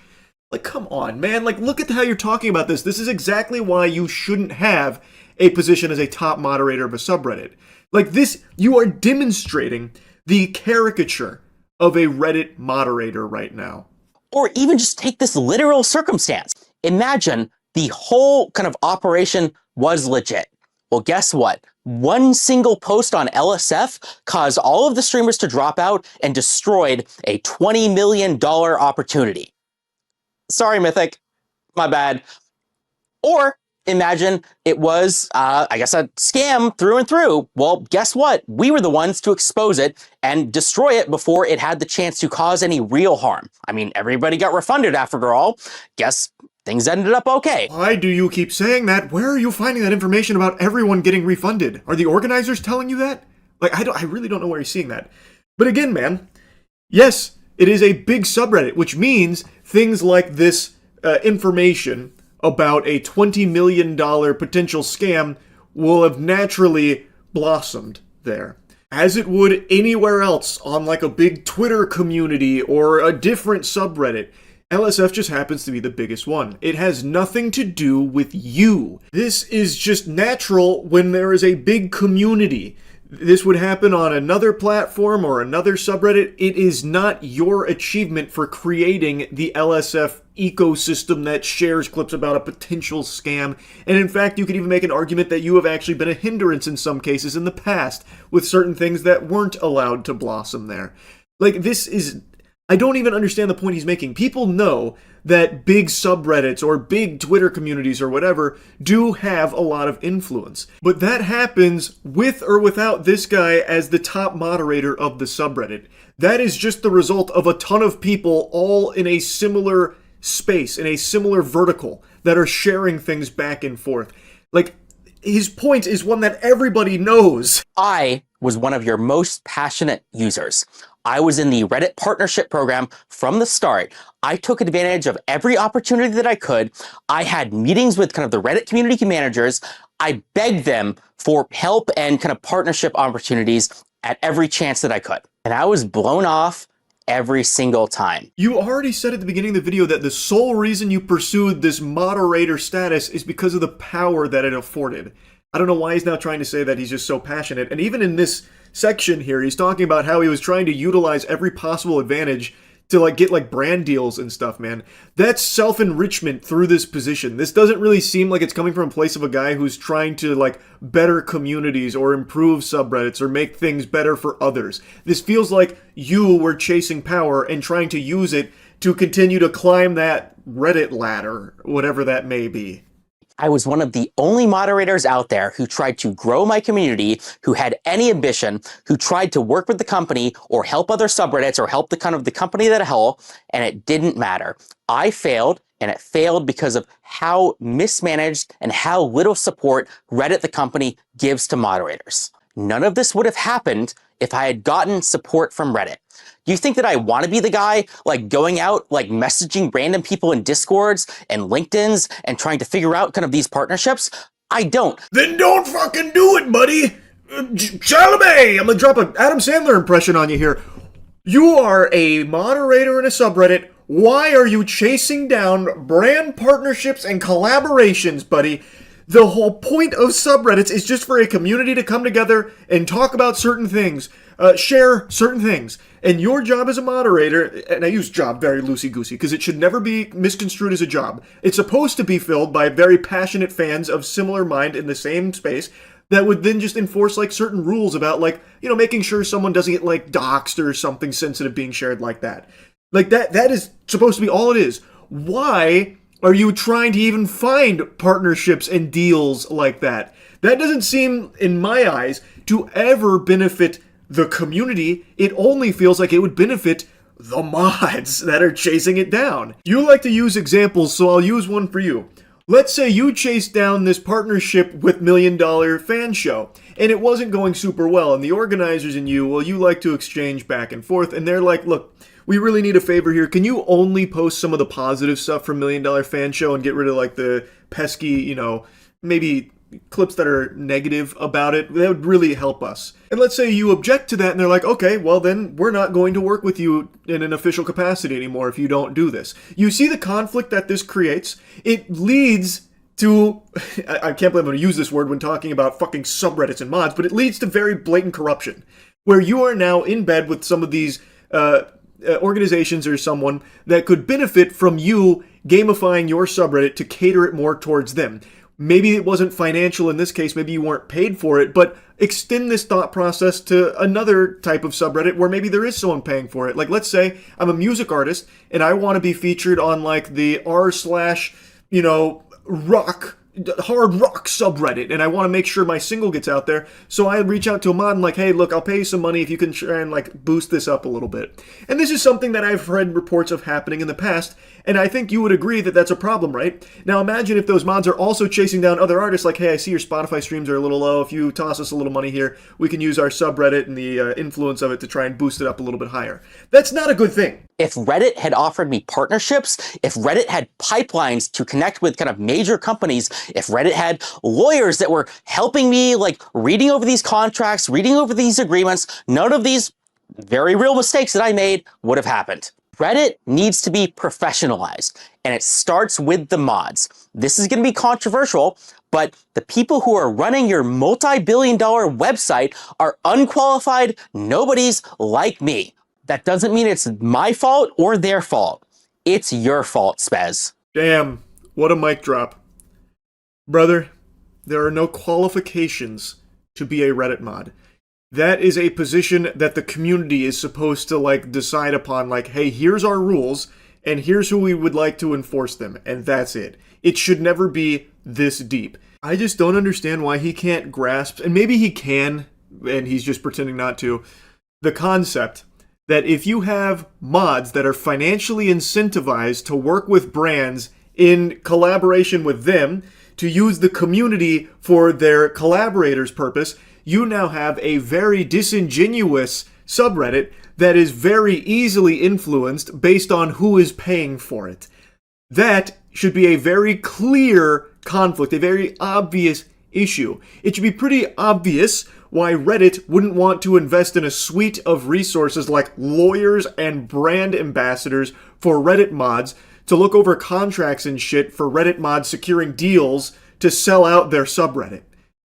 Like, come on, man. Like, look at how you're talking about this. This is exactly why you shouldn't have a position as a top moderator of a subreddit. Like this, you are demonstrating the caricature of a Reddit moderator right now. Or even just take this literal circumstance. Imagine the whole kind of operation was legit. Well, guess what? One single post on LSF caused all of the streamers to drop out and destroyed a $20 million opportunity. Sorry, Mythic. My bad. Or imagine it was, a scam through and through. Well, guess what? We were the ones to expose it and destroy it before it had the chance to cause any real harm. I mean, everybody got refunded after all. Guess things ended up okay. Why do you keep saying that? Where are you finding that information about everyone getting refunded? Are the organizers telling you that? Like, I really don't know where you're seeing that. But again, man, yes, it is a big subreddit, which means things like this information about a $20 million potential scam will have naturally blossomed there. As it would anywhere else on like a big Twitter community or a different subreddit. LSF just happens to be the biggest one. It has nothing to do with you. This is just natural when there is a big community. This would happen on another platform or another subreddit. It is not your achievement for creating the LSF ecosystem that shares clips about a potential scam. And in fact, you could even make an argument that you have actually been a hindrance in some cases in the past with certain things that weren't allowed to blossom there. Like, this is... I don't even understand the point he's making. People know that big subreddits or big Twitter communities or whatever do have a lot of influence. But that happens with or without this guy as the top moderator of the subreddit. That is just the result of a ton of people all in a similar space, in a similar vertical, that are sharing things back and forth. Like, his point is one that everybody knows. I was one of your most passionate users. I was in the Reddit partnership program from the start. I took advantage of every opportunity that I could. I had meetings with kind of the Reddit community managers. I begged them for help and kind of partnership opportunities at every chance that I could. And I was blown off every single time. You already said at the beginning of the video that the sole reason you pursued this moderator status is because of the power that it afforded. I don't know why he's now trying to say that he's just so passionate. And even in this section here, he's talking about how he was trying to utilize every possible advantage to like get like brand deals and stuff, man. That's self-enrichment through this position. This doesn't really seem like it's coming from a place of a guy who's trying to like better communities or improve subreddits or make things better for others. This feels like you were chasing power and trying to use it to continue to climb that Reddit ladder, whatever that may be. I was one of the only moderators out there who tried to grow my community, who had any ambition, who tried to work with the company or help other subreddits or help the company that a whole, and it didn't matter. I failed, and it failed because of how mismanaged and how little support Reddit the company gives to moderators. none of this would have happened if I had gotten support from Reddit. Do you think that I want to be the guy like going out, like messaging random people in Discords and LinkedIn's and trying to figure out kind of these partnerships? I don't. Then don't fucking do it, buddy! Chalamet! I'm gonna drop an Adam Sandler impression on you here. You are a moderator in a subreddit. Why are you chasing down brand partnerships and collaborations, buddy? The whole point of subreddits is just for a community to come together and talk about certain things, share certain things. And your job as a moderator, and I use job very loosey-goosey because it should never be misconstrued as a job. It's supposed to be filled by very passionate fans of similar mind in the same space that would then just enforce like certain rules about like, you know, making sure someone doesn't get like doxxed or something sensitive being shared like that. Like that is supposed to be all it is. Why are you trying to even find partnerships and deals like that? That doesn't seem, in my eyes, to ever benefit the community. It only feels like it would benefit the mods that are chasing it down. You like to use examples, so I'll use one for you. Let's say you chased down this partnership with $1 Million Fan Show, and it wasn't going super well, and the organizers and you, well, you like to exchange back and forth, and they're like, look, we really need a favor here. Can you only post some of the positive stuff from $1 Million Fan Show and get rid of like the pesky, you know, maybe clips that are negative about it? That would really help us. And let's say you object to that and they're like, okay, well then we're not going to work with you in an official capacity anymore if you don't do this. You see the conflict that this creates? It leads to, I can't believe I'm going to use this word when talking about fucking subreddits and mods, but it leads to very blatant corruption, where you are now in bed with some of these organizations or someone that could benefit from you gamifying your subreddit to cater it more towards them. Maybe it wasn't financial in this case, maybe you weren't paid for it, but extend this thought process to another type of subreddit where maybe there is someone paying for it. Like, let's say I'm a music artist and I want to be featured on like the r/rock hard rock subreddit, and I want to make sure my single gets out there, so I reach out to a mod and like, hey, look, I'll pay you some money if you can try and like boost this up a little bit. And this is something that I've read reports of happening in the past, and I think you would agree that that's a problem, right? Now imagine if those mods are also chasing down other artists like, hey, I see your Spotify streams are a little low, if you toss us a little money here, we can use our subreddit and the influence of it to try and boost it up a little bit higher. That's not a good thing. If Reddit had offered me partnerships, if Reddit had pipelines to connect with kind of major companies, if Reddit had lawyers that were helping me, like reading over these contracts, reading over these agreements, none of these very real mistakes that I made would have happened. Reddit needs to be professionalized, and it starts with the mods. This is going to be controversial, but the people who are running your multi-billion-dollar website are unqualified nobodies like me. That doesn't mean it's my fault or their fault. It's your fault, Spez. Damn, what a mic drop. Brother, there are no qualifications to be a Reddit mod. That is a position that the community is supposed to like decide upon, like, hey, here's our rules, and here's who we would like to enforce them, and that's it. It should never be this deep. I just don't understand why he can't grasp, and maybe he can, and he's just pretending not to, the concept that if you have mods that are financially incentivized to work with brands in collaboration with them, to use the community for their collaborators' purpose, you now have a very disingenuous subreddit that is very easily influenced based on who is paying for it. That should be a very clear conflict, a very obvious issue. It should be pretty obvious why Reddit wouldn't want to invest in a suite of resources like lawyers and brand ambassadors for Reddit mods to look over contracts and shit for Reddit mods securing deals to sell out their subreddit.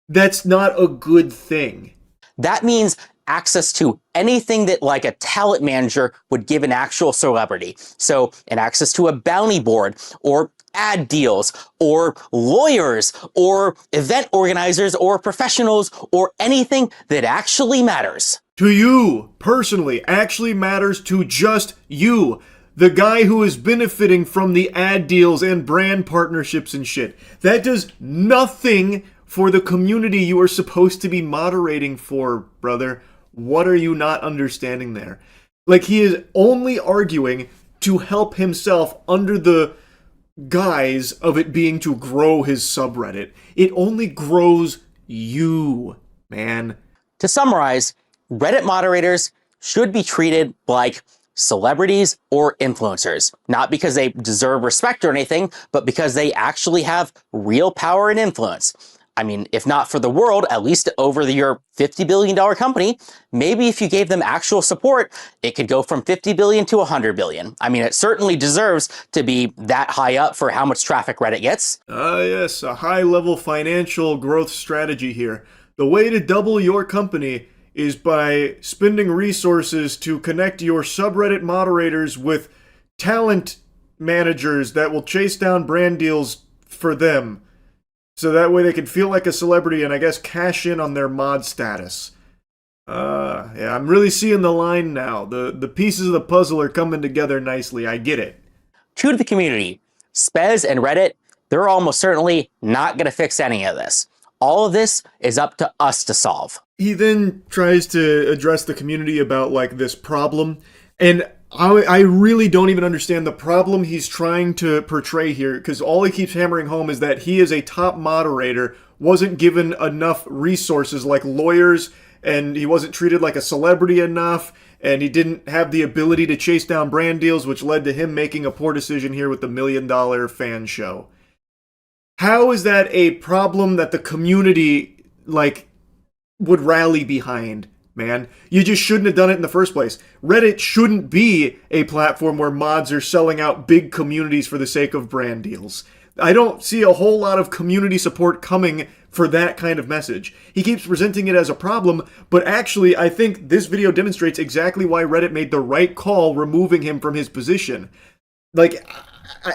That's not a good thing. That means access to anything that like a talent manager would give an actual celebrity. So an access to a bounty board or ad deals or lawyers or event organizers or professionals or anything that actually matters. To you, personally, actually matters to just you. The guy who is benefiting from the ad deals and brand partnerships and shit. That does nothing for the community you are supposed to be moderating for, brother. What are you not understanding there? Like, he is only arguing to help himself under the guise of it being to grow his subreddit. It only grows you, man. To summarize, Reddit moderators should be treated like celebrities or influencers, not because they deserve respect or anything, but because they actually have real power and influence. I mean, if not for the world, at least over your $50 billion company, maybe if you gave them actual support, it could go from 50 billion to 100 billion. I mean, it certainly deserves to be that high up for how much traffic Reddit gets. Yes, a high-level financial growth strategy here. The way to double your company is by spending resources to connect your subreddit moderators with talent managers that will chase down brand deals for them. So that way they can feel like a celebrity and I guess cash in on their mod status. Yeah, I'm really seeing the line now. The pieces of the puzzle are coming together nicely. I get it. True to the community, Spez and Reddit, they're almost certainly not going to fix any of this. All of this is up to us to solve. He then tries to address the community about like this problem, and I really don't even understand the problem he's trying to portray here, because all he keeps hammering home is that he is a top moderator, wasn't given enough resources like lawyers, and he wasn't treated like a celebrity enough, and he didn't have the ability to chase down brand deals, which led to him making a poor decision here with the $1 million fan show. How is that a problem that the community, like, would rally behind, man? You just shouldn't have done it in the first place. Reddit shouldn't be a platform where mods are selling out big communities for the sake of brand deals. I don't see a whole lot of community support coming for that kind of message. He keeps presenting it as a problem, but actually I think this video demonstrates exactly why Reddit made the right call removing him from his position. Like,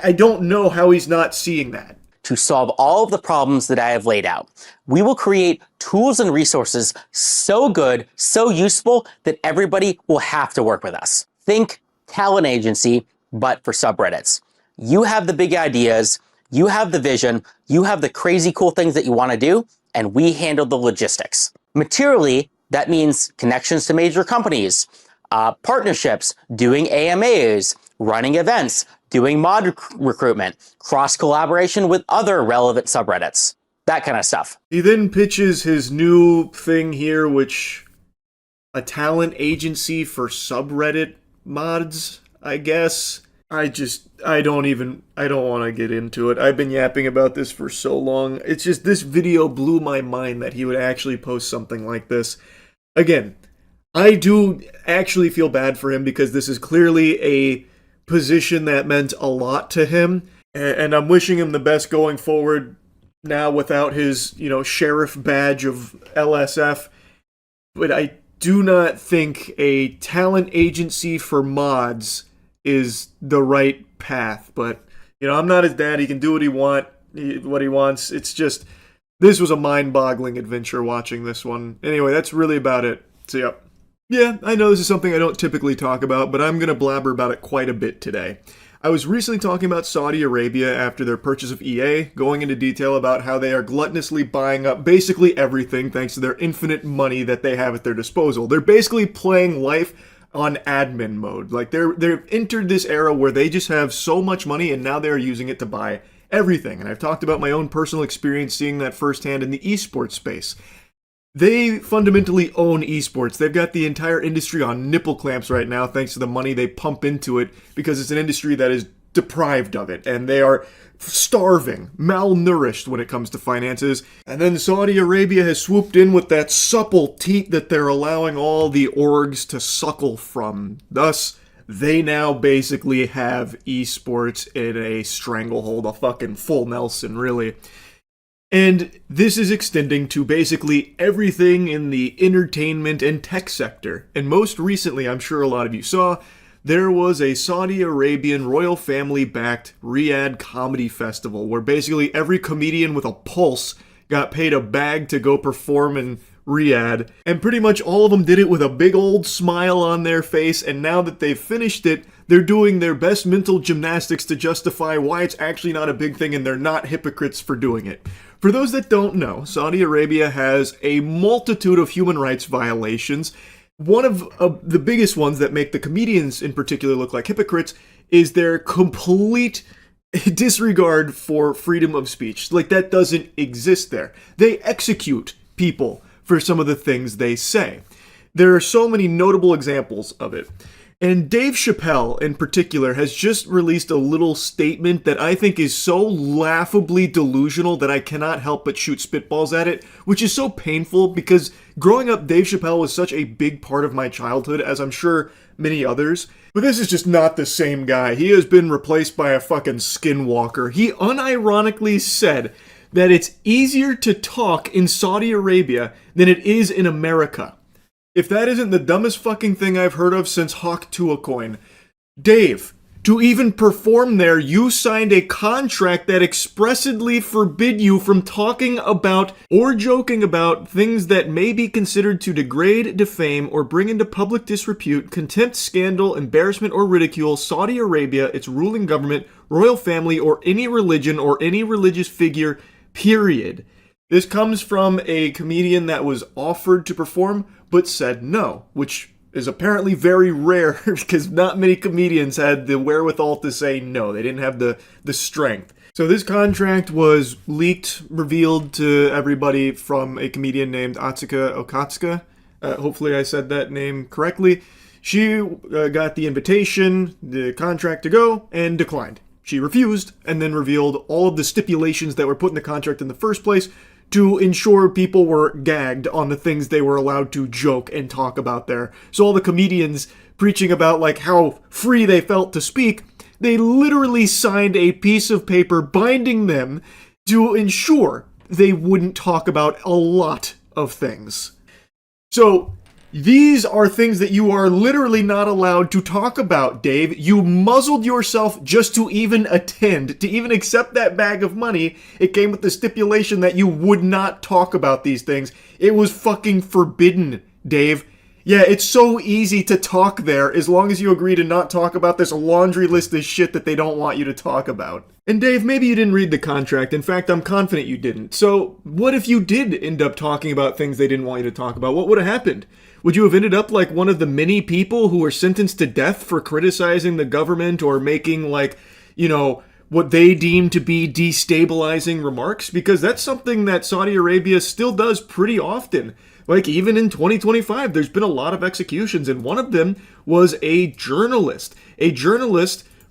I don't know how he's not seeing that. To solve all of the problems that I have laid out, we will create tools and resources so good, so useful, that everybody will have to work with us. Think talent agency, but for subreddits. You have the big ideas, you have the vision, you have the crazy cool things that you want to do, and we handle the logistics. Materially, that means connections to major companies, partnerships, doing AMAs, running events, doing mod recruitment, cross-collaboration with other relevant subreddits, that kind of stuff. He then pitches his new thing here, which a talent agency for subreddit mods, I guess. I don't want to get into it. I've been yapping about this for so long. It's just, this video blew my mind that he would actually post something like this. Again, I do actually feel bad for him because this is clearly a position that meant a lot to him, and I'm wishing him the best going forward now without his, sheriff badge of LSF. But I do not think a talent agency for mods is the right path. But, I'm not his dad. He can do what he wants. It's just, this was a mind-boggling adventure watching this one. Anyway, that's really about it. So, yep. Yeah, I know this is something I don't typically talk about, but I'm going to blabber about it quite a bit today. I was recently talking about Saudi Arabia after their purchase of EA, going into detail about how they are gluttonously buying up basically everything thanks to their infinite money that they have at their disposal. They're basically playing life on admin mode. Like, they've entered this era where they just have so much money and now they're using it to buy everything. And I've talked about my own personal experience seeing that firsthand in the esports space. They fundamentally own esports. They've got the entire industry on nipple clamps right now thanks to the money they pump into it, because it's an industry that is deprived of it, and they are starving, malnourished when it comes to finances. And then Saudi Arabia has swooped in with that supple teat that they're allowing all the orgs to suckle from. Thus, they now basically have esports in a stranglehold, a fucking full Nelson, really. And this is extending to basically everything in the entertainment and tech sector. And most recently, I'm sure a lot of you saw, there was a Saudi Arabian royal family-backed Riyadh comedy festival where basically every comedian with a pulse got paid a bag to go perform in Riyadh. And pretty much all of them did it with a big old smile on their face, and now that they've finished it, they're doing their best mental gymnastics to justify why it's actually not a big thing and they're not hypocrites for doing it. For those that don't know, Saudi Arabia has a multitude of human rights violations. One of the biggest ones that make the comedians in particular look like hypocrites is their complete disregard for freedom of speech. Like, that doesn't exist there. They execute people for some of the things they say. There are so many notable examples of it. And Dave Chappelle, in particular, has just released a little statement that I think is so laughably delusional that I cannot help but shoot spitballs at it, which is so painful because growing up, Dave Chappelle was such a big part of my childhood, as I'm sure many others. But this is just not the same guy. He has been replaced by a fucking skinwalker. He unironically said that it's easier to talk in Saudi Arabia than it is in America. If that isn't the dumbest fucking thing I've heard of since Hawk Tuacoin. Dave, to even perform there, you signed a contract that expressly forbid you from talking about or joking about things that may be considered to degrade, defame, or bring into public disrepute, contempt, scandal, embarrassment, or ridicule Saudi Arabia, its ruling government, royal family, or any religion or any religious figure, period. This comes from a comedian that was offered to perform, but said no, which is apparently very rare because not many comedians had the wherewithal to say no. They didn't have the strength. So this contract was leaked, revealed to everybody from a comedian named Atsuka Okatsuka. Hopefully I said that name correctly. She got the invitation, the contract to go, and declined. She refused, and then revealed all of the stipulations that were put in the contract in the first place to ensure people were gagged on the things they were allowed to joke and talk about there. So all the comedians preaching about like how free they felt to speak, they literally signed a piece of paper binding them to ensure they wouldn't talk about a lot of things. So these are things that you are literally not allowed to talk about, Dave. You muzzled yourself just to even attend, to even accept that bag of money. It came with the stipulation that you would not talk about these things. It was fucking forbidden, Dave. Yeah, it's so easy to talk there as long as you agree to not talk about this laundry list of shit that they don't want you to talk about. And Dave, maybe you didn't read the contract. In fact, I'm confident you didn't. So what if you did end up talking about things they didn't want you to talk about? What would have happened? Would you have ended up like one of the many people who were sentenced to death for criticizing the government or making like, you know, what they deem to be destabilizing remarks? Because that's something that Saudi Arabia still does pretty often. Like even in 2025, there's been a lot of executions, and one of them was a journalist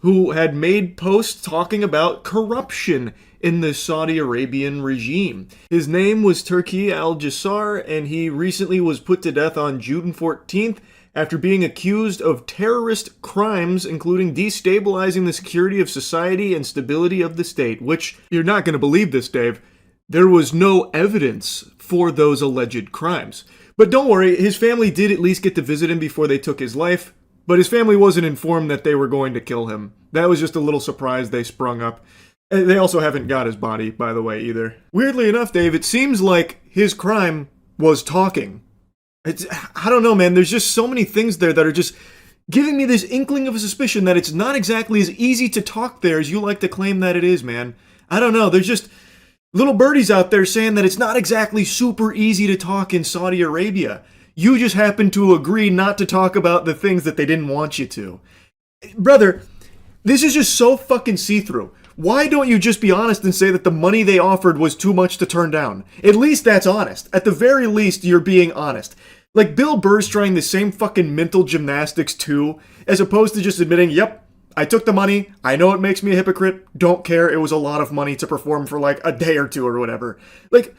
who had made posts talking about corruption in the Saudi Arabian regime. His name was Turki Al-Jassar, and he recently was put to death on June 14th after being accused of terrorist crimes, including destabilizing the security of society and stability of the state, which, you're not going to believe this, Dave, there was no evidence for those alleged crimes. But don't worry, his family did at least get to visit him before they took his life, but his family wasn't informed that they were going to kill him. That was just a little surprise they sprung up. They also haven't got his body, by the way, either. Weirdly enough, Dave, it seems like his crime was talking. I don't know, man. There's just so many things there that are just giving me this inkling of a suspicion that it's not exactly as easy to talk there as you like to claim that it is, man. I don't know. There's just little birdies out there saying that it's not exactly super easy to talk in Saudi Arabia. You just happen to agree not to talk about the things that they didn't want you to. Brother, this is just so fucking see-through. Why don't you just be honest and say that the money they offered was too much to turn down? At least that's honest. At the very least, you're being honest. Like, Bill Burr's trying the same fucking mental gymnastics too, as opposed to just admitting, yep, I took the money, I know it makes me a hypocrite, don't care, it was a lot of money to perform for like a day or two or whatever. Like,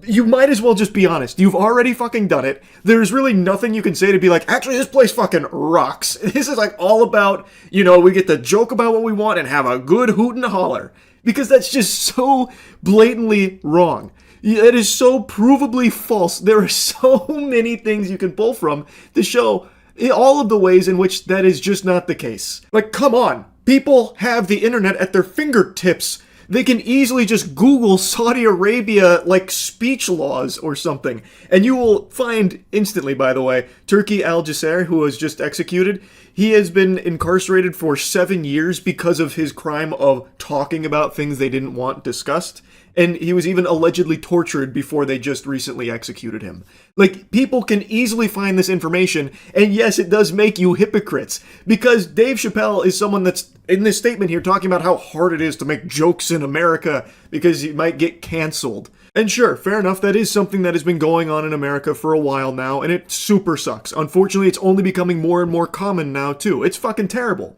you might as well just be honest. You've already fucking done it. There's really nothing you can say to be like, actually, this place fucking rocks. This is like all about, you know, we get to joke about what we want and have a good hoot and holler. Because that's just so blatantly wrong. It is so provably false. There are so many things you can pull from to show all of the ways in which that is just not the case. Like, come on. People have the internet at their fingertips. They can easily just Google Saudi Arabia, like, speech laws or something. And you will find instantly, by the way, Turki Al-Jassar, who was just executed, he has been incarcerated for 7 years because of his crime of talking about things they didn't want discussed. And he was even allegedly tortured before they just recently executed him. Like, people can easily find this information, and yes, it does make you hypocrites. Because Dave Chappelle is someone that's, in this statement here, talking about how hard it is to make jokes in America because you might get canceled. And sure, fair enough, that is something that has been going on in America for a while now, and it super sucks. Unfortunately, it's only becoming more and more common now, too. It's fucking terrible.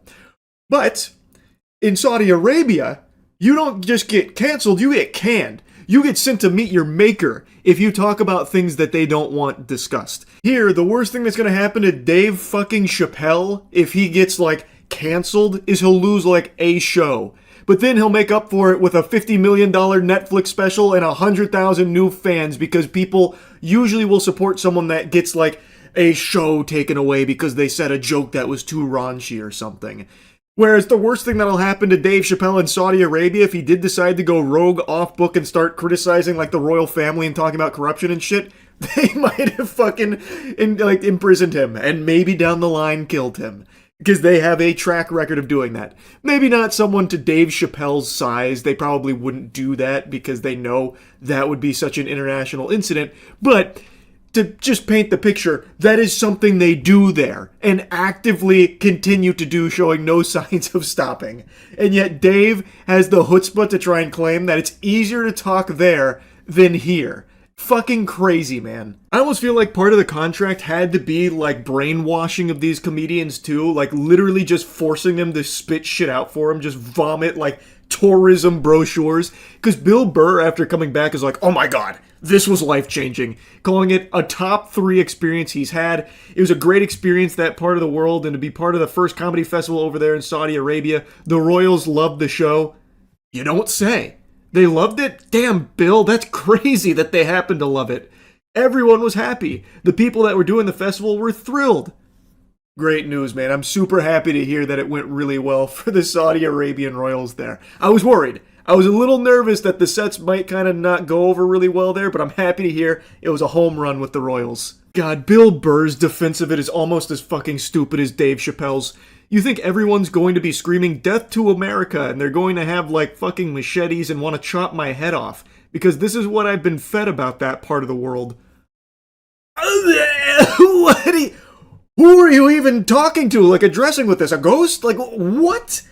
But in Saudi Arabia, you don't just get canceled, you get canned. You get sent to meet your maker if you talk about things that they don't want discussed. Here, the worst thing that's gonna happen to Dave fucking Chappelle if he gets, like, canceled is he'll lose, like, a show. But then he'll make up for it with a $50 million Netflix special and 100,000 new fans because people usually will support someone that gets, like, a show taken away because they said a joke that was too raunchy or something. Whereas the worst thing that'll happen to Dave Chappelle in Saudi Arabia if he did decide to go rogue off book and start criticizing like the royal family and talking about corruption and shit, they might have fucking imprisoned him and maybe down the line killed him. Because they have a track record of doing that. Maybe not someone to Dave Chappelle's size, they probably wouldn't do that because they know that would be such an international incident, but to just paint the picture, that is something they do there and actively continue to do, showing no signs of stopping. And yet Dave has the chutzpah to try and claim that it's easier to talk there than here. Fucking crazy, man. I almost feel like part of the contract had to be like brainwashing of these comedians too, like literally just forcing them to spit shit out for them, just vomit like tourism brochures. Because Bill Burr, after coming back, is like, oh my god, this was life-changing, calling it a top 3 experience he's had. It was a great experience, that part of the world, and to be part of the first comedy festival over there in Saudi Arabia. The Royals loved the show. You don't say. They loved it? Damn, Bill, that's crazy that they happened to love it. Everyone was happy. The people that were doing the festival were thrilled. Great news, man. I'm super happy to hear that it went really well for the Saudi Arabian Royals there. I was worried. I was a little nervous that the sets might kind of not go over really well there, but I'm happy to hear it was a home run with the Royals. God, Bill Burr's defense of it is almost as fucking stupid as Dave Chappelle's. You think everyone's going to be screaming death to America and they're going to have like fucking machetes and want to chop my head off because this is what I've been fed about that part of the world. Who are you even talking to, like addressing with this? A ghost? Like what?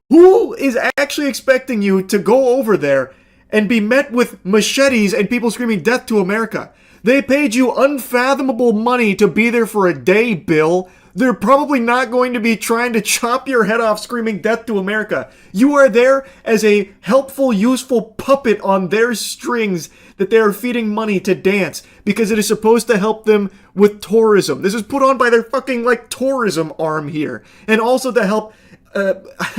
Who is actually expecting you to go over there and be met with machetes and people screaming death to America? They paid you unfathomable money to be there for a day, Bill. They're probably not going to be trying to chop your head off screaming death to America. You are there as a helpful, useful puppet on their strings that they are feeding money to dance because it is supposed to help them with tourism. This is put on by their fucking, like, tourism arm here. And also to help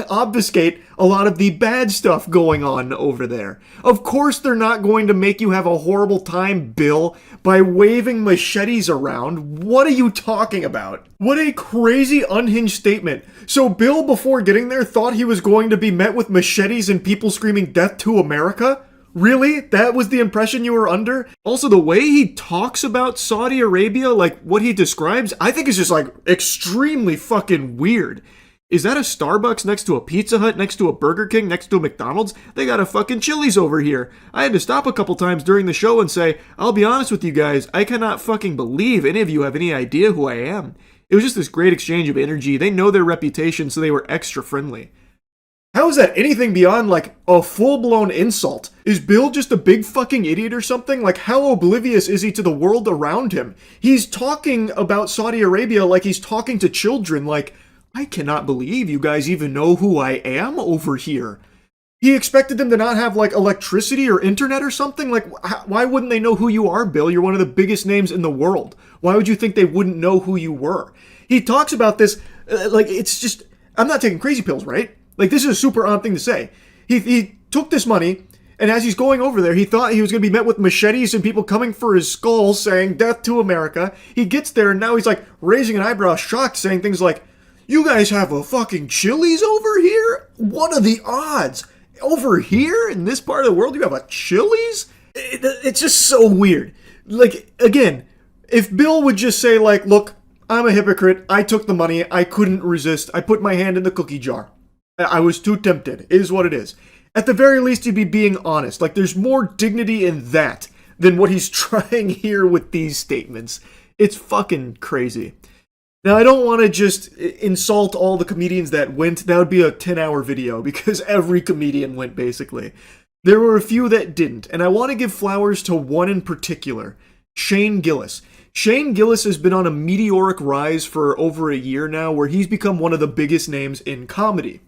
obfuscate a lot of the bad stuff going on over there. Of course they're not going to make you have a horrible time, Bill, by waving machetes around. What are you talking about? What a crazy unhinged statement. So Bill, before getting there, thought he was going to be met with machetes and people screaming death to America? Really? That was the impression you were under? Also, the way he talks about Saudi Arabia, like what he describes, I think is just like extremely fucking weird. Is that a Starbucks next to a Pizza Hut, next to a Burger King, next to a McDonald's? They got a fucking Chili's over here. I had to stop a couple times during the show and say, I'll be honest with you guys, I cannot fucking believe any of you have any idea who I am. It was just this great exchange of energy. They know their reputation, so they were extra friendly. How is that anything beyond, like, a full-blown insult? Is Bill just a big fucking idiot or something? Like, how oblivious is he to the world around him? He's talking about Saudi Arabia like he's talking to children, like, I cannot believe you guys even know who I am over here. He expected them to not have, like, electricity or internet or something? Like, why wouldn't they know who you are, Bill? You're one of the biggest names in the world. Why would you think they wouldn't know who you were? He talks about this, like, it's just, I'm not taking crazy pills, right? Like, this is a super odd thing to say. He took this money, and as he's going over there, he thought he was going to be met with machetes and people coming for his skull saying, death to America. He gets there, and now he's, like, raising an eyebrow, shocked, saying things like, you guys have a fucking Chili's over here? What are the odds? Over here, in this part of the world, you have a Chili's? It's just so weird. Like, again, if Bill would just say, like, look, I'm a hypocrite, I took the money, I couldn't resist, I put my hand in the cookie jar. I was too tempted. It is what it is. At the very least, he'd be being honest. Like, there's more dignity in that than what he's trying here with these statements. It's fucking crazy. Now, I don't want to just insult all the comedians that went. That would be a 10-hour video because every comedian went, basically. There were a few that didn't, and I want to give flowers to one in particular, Shane Gillis. Shane Gillis has been on a meteoric rise for over a year now, where he's become one of the biggest names in comedy.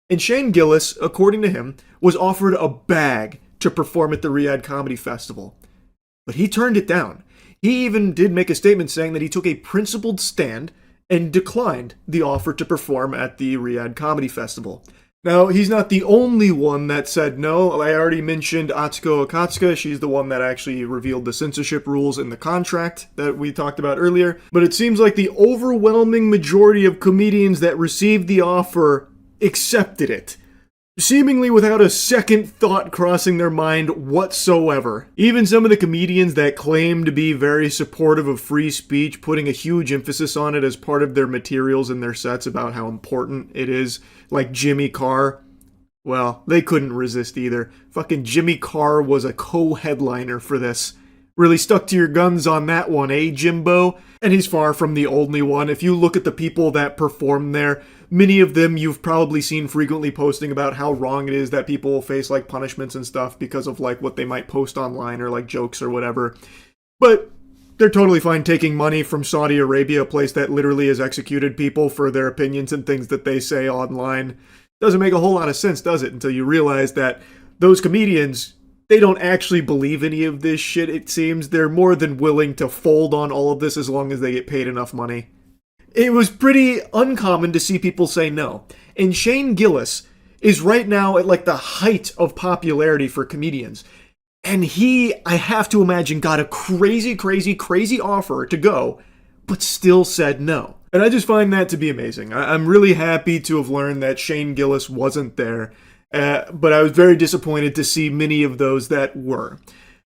And Shane Gillis, according to him, was offered a bag to perform at the Riyadh Comedy Festival. But he turned it down. He even did make a statement saying that he took a principled stand and declined the offer to perform at the Riyadh Comedy Festival. Now, he's not the only one that said no. I already mentioned Atsuko Akatsuka. She's the one that actually revealed the censorship rules in the contract that we talked about earlier. But it seems like the overwhelming majority of comedians that received the offer accepted it, seemingly without a second thought crossing their mind whatsoever. Even some of the comedians that claim to be very supportive of free speech, putting a huge emphasis on it as part of their materials and their sets about how important it is, like Jimmy Carr, well, they couldn't resist either. Fucking Jimmy Carr was a co-headliner for this. Really stuck to your guns on that one, eh, Jimbo? And he's far from the only one. If you look at the people that perform there, many of them you've probably seen frequently posting about how wrong it is that people will face like punishments and stuff because of like what they might post online or like jokes or whatever. But they're totally fine taking money from Saudi Arabia, a place that literally has executed people for their opinions and things that they say online. Doesn't make a whole lot of sense, does it? Until you realize that those comedians, they don't actually believe any of this shit, it seems. They're more than willing to fold on all of this as long as they get paid enough money. It was pretty uncommon to see people say no. And Shane Gillis is right now at like the height of popularity for comedians. And he, I have to imagine, got a crazy offer to go, but still said no. And I just find that to be amazing. I'm really happy to have learned that Shane Gillis wasn't there, but I was very disappointed to see many of those that were.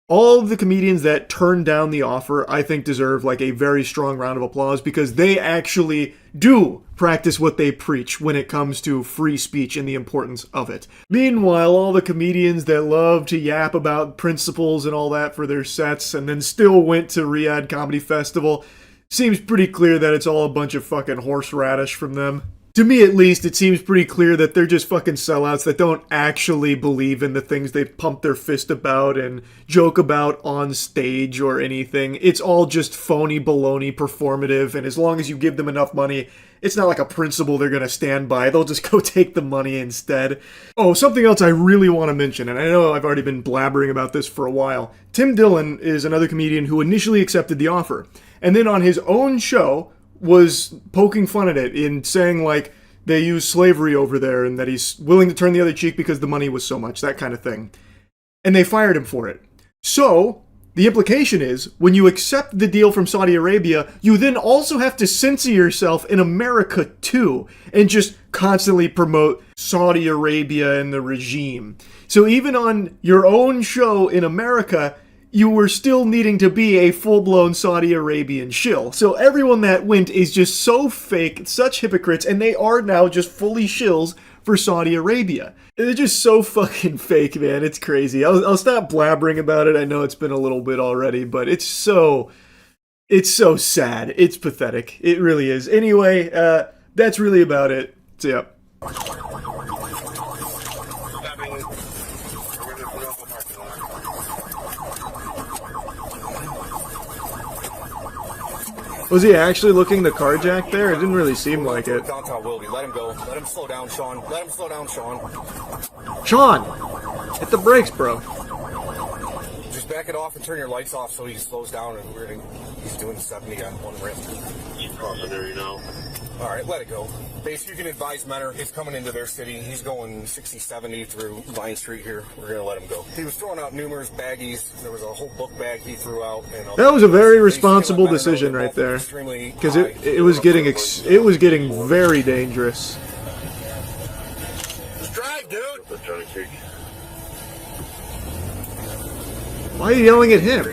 All of the comedians that turned down the offer, I think, deserve like a very strong round of applause because they actually do practice what they preach when it comes to free speech and the importance of it. Meanwhile, all the comedians that love to yap about principles and all that for their sets and then still went to Riyadh Comedy Festival, seems pretty clear that it's all a bunch of fucking horseradish from them. To me, at least, it seems pretty clear that they're just fucking sellouts that don't actually believe in the things they pump their fist about and joke about on stage or anything. It's all just phony baloney performative, and as long as you give them enough money, it's not like a principle they're gonna stand by. They'll just go take the money instead. Oh, something else I really want to mention, and I know I've already been blabbering about this for a while. Tim Dillon is another comedian who initially accepted the offer, and then on his own show was poking fun at it in saying like they use slavery over there and that he's willing to turn the other cheek because the money was so much, that kind of thing. And they fired him for it. So the implication is when you accept the deal from Saudi Arabia, you then also have to censor yourself in America too and just constantly promote Saudi Arabia and the regime. So even on your own show in America, you were still needing to be a full-blown Saudi Arabian shill. So everyone that went is just so fake, such hypocrites, and they are now just fully shills for Saudi Arabia. They're just so fucking fake, man. It's crazy. I'll stop blabbering about it. I know it's been a little bit already, but it's so sad. It's pathetic. It really is. Anyway, that's really about it. So, yeah. Was he actually looking to carjack there? It didn't really seem like it. Downtown Wilby. Let him go. Let him slow down, Sean. Let him slow down, Sean. Sean! Hit the brakes, bro. Just back it off and turn your lights off so he slows down and he's doing 70 on one rim. He's crossing there, you know. All right, let it go. Base, you can advise Menor. He's coming into their city. He's going 60, 70 through Vine Street here. We're going to let him go. He was throwing out numerous baggies. There was a whole book bag he threw out. And that was a very responsible decision right there. Because it was getting very dangerous. Just drive, dude. Why are you yelling at him?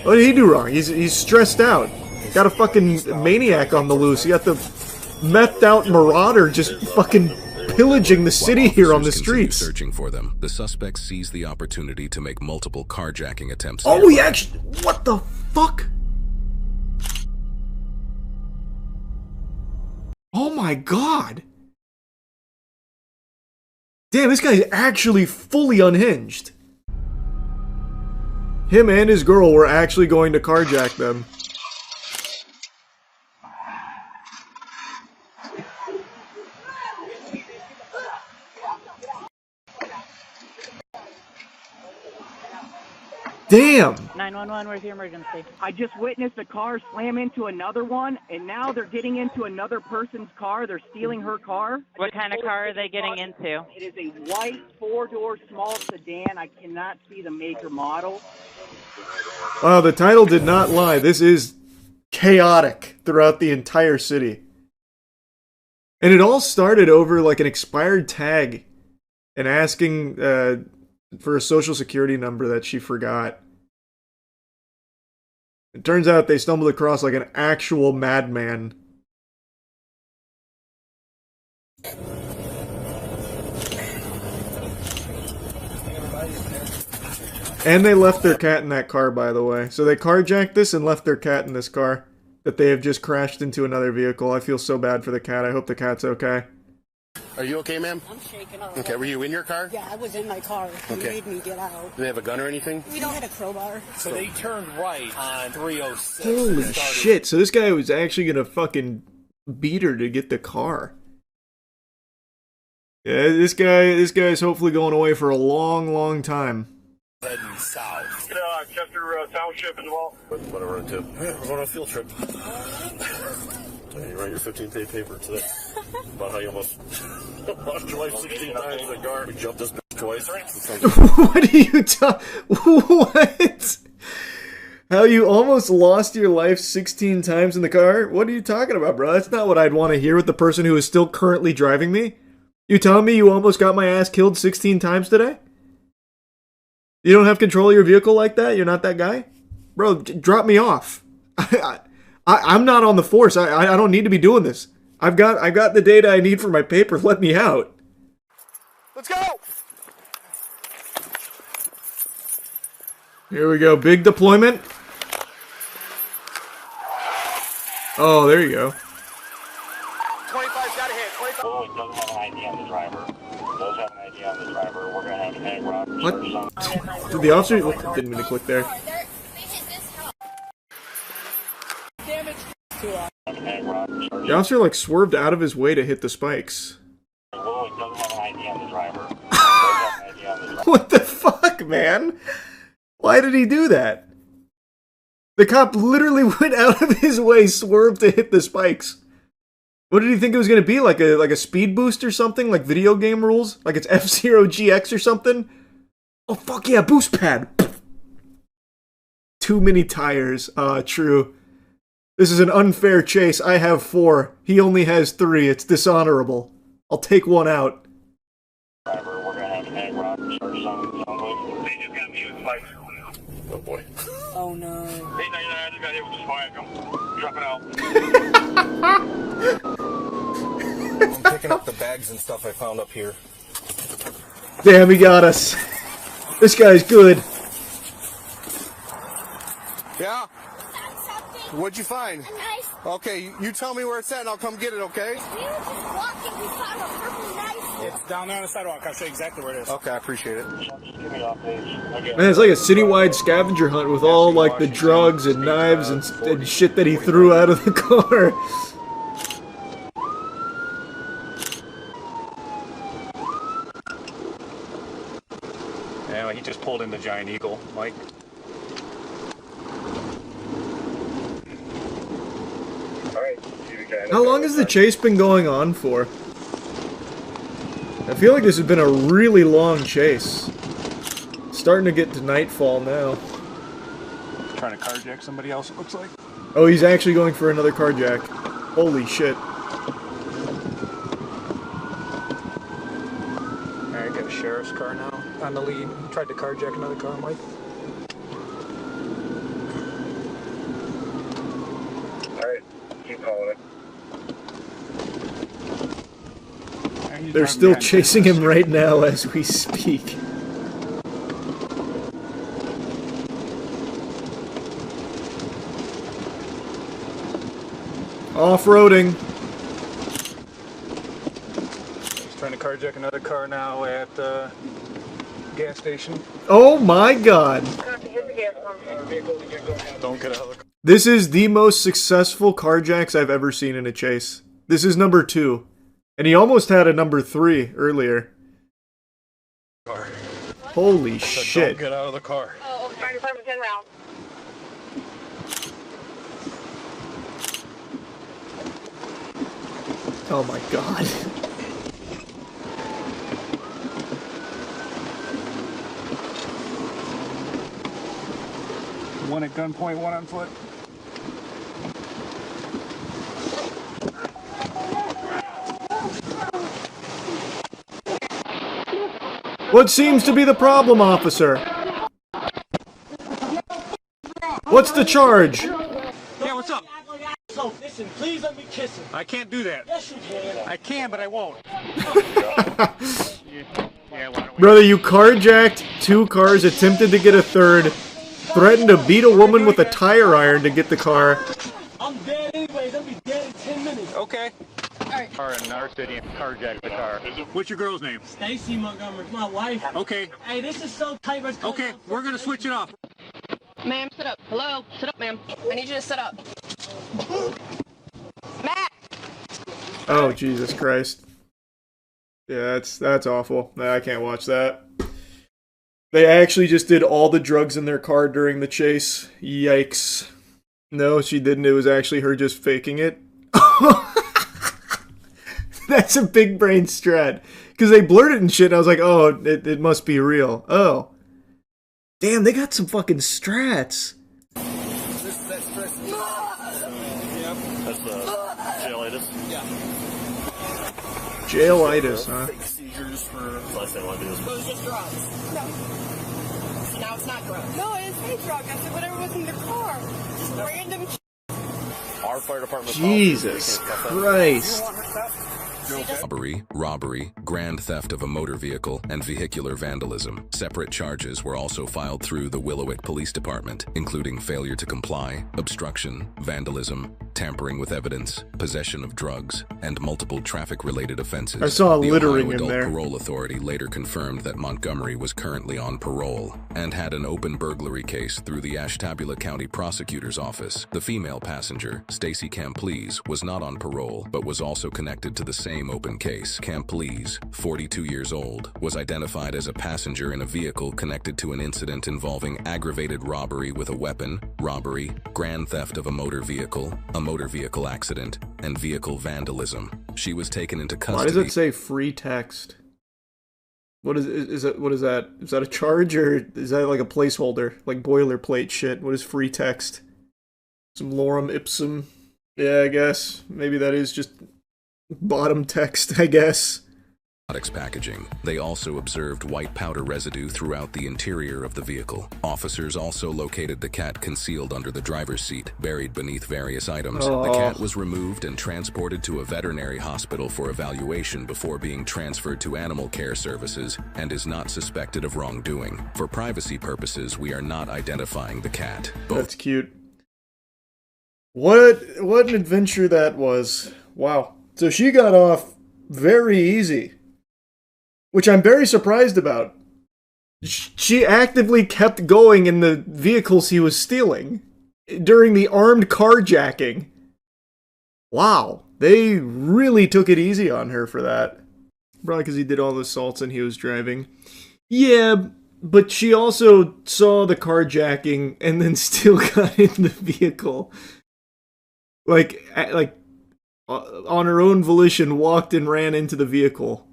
What did he do wrong? He's stressed out. Got a fucking maniac on the loose. You got the methed out marauder just fucking pillaging the city here on the streets. Searching for them, the suspect seized the opportunity to make multiple carjacking attempts. Oh, he actually... What the fuck? Oh my god. Damn, this guy's actually fully unhinged. Him and his girl were actually going to carjack them. Damn! 911, where's your emergency? I just witnessed a car slam into another one, and now they're getting into another person's car. They're stealing her car. What kind of car are they getting into? It is a white four-door small sedan. I cannot see the make or model. Wow, the title did not lie. This is chaotic throughout the entire city. And it all started over like an expired tag and asking for a social security number that she forgot. It turns out they stumbled across like an actual madman. And they left their cat in that car, by the way. So they carjacked this and left their cat in this car that they have just crashed into another vehicle. I feel so bad for the cat. I hope the cat's okay. Are you okay, ma'am? I'm shaking up. Okay, were you in your car? Yeah, I was in my car. He Okay. made me get out. Do they have a gun or anything? We don't have a crowbar. So they turned right on 306. Holy shit. So this guy was actually gonna fucking beat her to get the car. Yeah, this guy's hopefully going away for a long, long time. Heading south. Chester Township as well. What are we running to? We're going on a field trip. You write your 15-day paper today about how you almost lost your life 16 times in a car. We jumped this bitch twice. What are you What? How you almost lost your life 16 times in the car? What are you talking about, bro? That's not what I'd want to hear with the person who is still currently driving me. You telling me you almost got my ass killed 16 times today? You don't have control of your vehicle like that? You're not that guy? Bro, drop me off. I'm not on the force. I don't need to be doing this. I've got the data I need for my paper. Let me out. Let's go! Here we go. Big deployment. Oh, there you go. 25's got a hit. 25. Oh, it doesn't have an ID on the driver. It does have an ID on the driver. We're going to have an egg rock. What? Did the officer... Didn't mean to click there. The officer, like, swerved out of his way to hit the spikes. Oh, it doesn't have an ID on the driver. It does have an ID on the driver. What the fuck, man? Why did he do that? The cop literally went out of his way, swerved to hit the spikes. What did he think it was going to be? Like a speed boost or something? Like video game rules? Like it's F-Zero GX or something? Oh, fuck yeah, boost pad. Too many tires. True. This is an unfair chase. I have 4. He only has 3. It's dishonorable. I'll take one out. Driver, we're going to have an egg rock. They just got me with spikes. Oh boy. Oh no. 899, I just got hit with the spike. I'm dropping out. I'm picking up the bags and stuff I found up here. Damn, he got us. This guy's good. Yeah? What'd you find? Okay, you tell me where it's at and I'll come get it, okay? We were just walking. We found a purple knife. It's down there on the sidewalk. I'll show you exactly where it is. Okay, I appreciate it. Man, it's like a citywide scavenger hunt with all like the drugs and knives and shit that he threw out of the car. Yeah, he just pulled in the Giant Eagle, Mike. How long has the chase been going on for? I feel like this has been a really long chase. It's starting to get to nightfall now. Trying to carjack somebody else, it looks like. Oh, he's actually going for another carjack. Holy shit. Alright, got a sheriff's car now on the lead. Tried to carjack another car, Mike. Alright, keep calling it. They're still chasing him right now as we speak. Off-roading. Trying to carjack another car now at gas station. Oh my god. Don't get out of the car. This is the most successful carjacks I've ever seen in a chase. This is number 2. And he almost had a number 3 earlier. Holy shit. Don't get out of the car. Oh, fire department 10 rounds. Oh my god. One at gunpoint, one on foot. What seems to be the problem, officer? What's the charge? Yeah, what's up? So, listen, please let me kiss him. I can't do that. Yes, you can. I can, but I won't. Brother, you carjacked 2 cars, attempted to get a third, threatened to beat a woman with a tire iron to get the car. I'm dead anyways. I'll be dead in 10 minutes. Okay. Alright. Car in our city and carjacked the car. What's your girl's name? Stacy Montgomery, my wife. Okay. Hey, this is so tight. Okay, we're gonna switch it up. Ma'am, sit up. Hello? Sit up, ma'am. I need you to sit up. Matt! Oh, Jesus Christ. Yeah, that's awful. I can't watch that. They actually just did all the drugs in their car during the chase. Yikes. No, she didn't. It was actually her just faking it. That's a big brain strat. Because they blurted and shit, and I was like, oh, it must be real. Oh. Damn, they got some fucking strats. That's the jailitis. Yeah. Jailitis, huh? Fake seizures for the last thing I want to do is. It was just drugs. No. Now it's not drugs. No, it's fake drugs. I said whatever was in the car. Just random. Our fire department. Jesus Christ. Robbery, grand theft of a motor vehicle, and vehicular vandalism. Separate charges were also filed through the Willowick Police Department, including failure to comply, obstruction, vandalism, tampering with evidence, possession of drugs, and multiple traffic-related offenses. I saw the littering Ohio in Adult there. Parole Authority later confirmed that Montgomery was currently on parole and had an open burglary case through the Ashtabula County Prosecutor's Office. The female passenger, Stacy Camplees, was not on parole, but was also connected to the same open case. Camplees, 42 years old, was identified as a passenger in a vehicle connected to an incident involving aggravated robbery with a weapon, robbery, grand theft of a motor vehicle accident, and vehicle vandalism. She was taken into custody. Why does it say free text? What is that? What is that? Is that a charge, or is that like a placeholder, like boilerplate shit? What is free text? Some lorem ipsum? Yeah, I guess maybe that is just bottom text, I guess. Packaging. They also observed white powder residue throughout the interior of the vehicle. Officers also located the cat concealed under the driver's seat, buried beneath various items. Oh. The cat was removed and transported to a veterinary hospital for evaluation before being transferred to animal care services and is not suspected of wrongdoing. For privacy purposes, we are not identifying the cat. That's cute. What an adventure that was. Wow. So she got off very easy, which I'm very surprised about. She actively kept going in the vehicles he was stealing during the armed carjacking. Wow. They really took it easy on her for that. Probably because he did all the assaults and he was driving. Yeah, but she also saw the carjacking and then still got in the vehicle. Like on her own volition, walked and ran into the vehicle.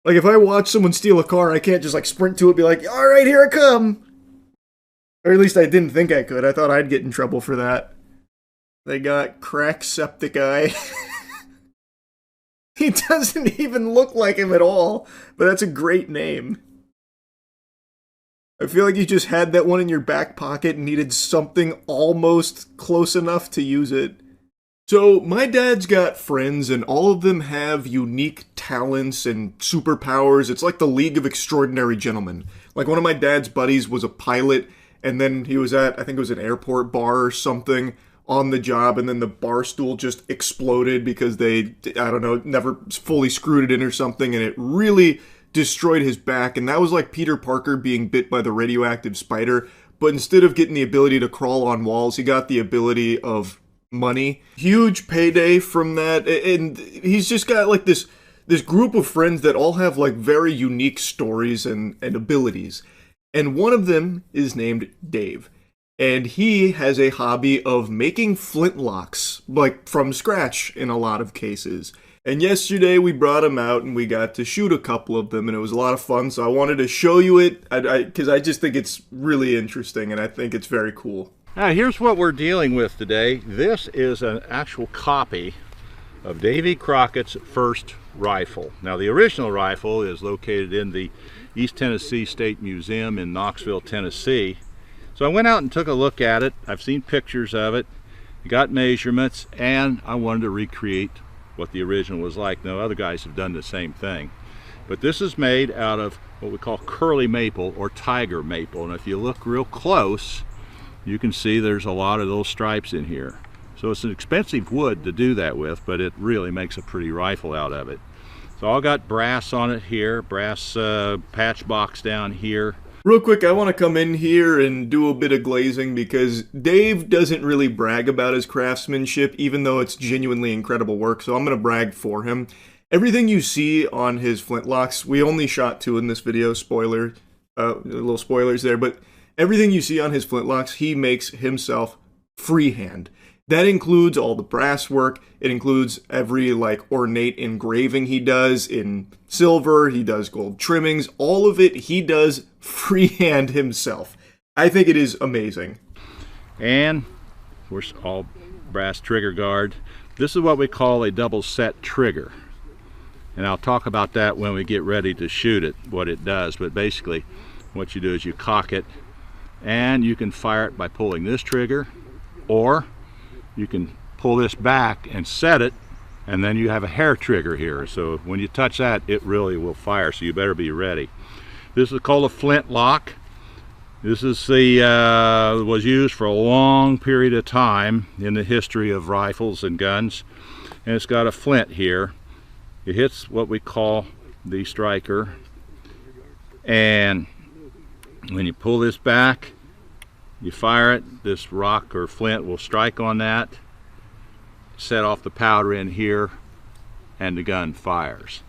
Like, if I watch someone steal a car, I can't just, like, sprint to it and be like, alright, here I come! Or at least I didn't think I could. I thought I'd get in trouble for that. They got Cracksepticeye. He doesn't even look like him at all, but that's a great name. I feel like you just had that one in your back pocket and needed something almost close enough to use it. So, my dad's got friends, and all of them have unique talents and superpowers. It's like the League of Extraordinary Gentlemen. Like, one of my dad's buddies was a pilot, and then he was at, I think it was an airport bar or something, on the job, and then the bar stool just exploded because they, I don't know, never fully screwed it in or something, and it really destroyed his back. And that was like Peter Parker being bit by the radioactive spider, but instead of getting the ability to crawl on walls, he got the ability of money. Huge payday from that, and he's just got like this group of friends that all have like very unique stories and abilities. And one of them is named Dave. And he has a hobby of making flintlocks, like from scratch in a lot of cases. And yesterday we brought him out and we got to shoot a couple of them, and it was a lot of fun. So I wanted to show you it because I just think it's really interesting and I think it's very cool. Now here's what we're dealing with today. This is an actual copy of Davy Crockett's first rifle. Now the original rifle is located in the East Tennessee State Museum in Knoxville, Tennessee. So I went out and took a look at it. I've seen pictures of it, got measurements, and I wanted to recreate what the original was like. Now other guys have done the same thing. But this is made out of what we call curly maple or tiger maple. And if you look real close, you can see there's a lot of those stripes in here. So it's an expensive wood to do that with, but it really makes a pretty rifle out of it. So I got brass on it here, brass patch box down here. Real quick, I want to come in here and do a bit of glazing because Dave doesn't really brag about his craftsmanship, even though it's genuinely incredible work, so I'm going to brag for him. Everything you see on his flintlocks, we only shot 2 in this video, spoiler, little spoilers there, but everything you see on his flintlocks, he makes himself freehand. That includes all the brass work. It includes every like ornate engraving he does in silver. He does gold trimmings. All of it he does freehand himself. I think it is amazing. And of course all brass trigger guard. This is what we call a double set trigger. And I'll talk about that when we get ready to shoot it, what it does. But basically what you do is you cock it and you can fire it by pulling this trigger, or you can pull this back and set it, and then you have a hair trigger here. So when you touch that, it really will fire, so you better be ready. This is called a flintlock. This is was used for a long period of time in the history of rifles and guns. And it's got a flint here. It hits what we call the striker. And when you pull this back, you fire it, this rock or flint will strike on that, set off the powder in here, and the gun fires.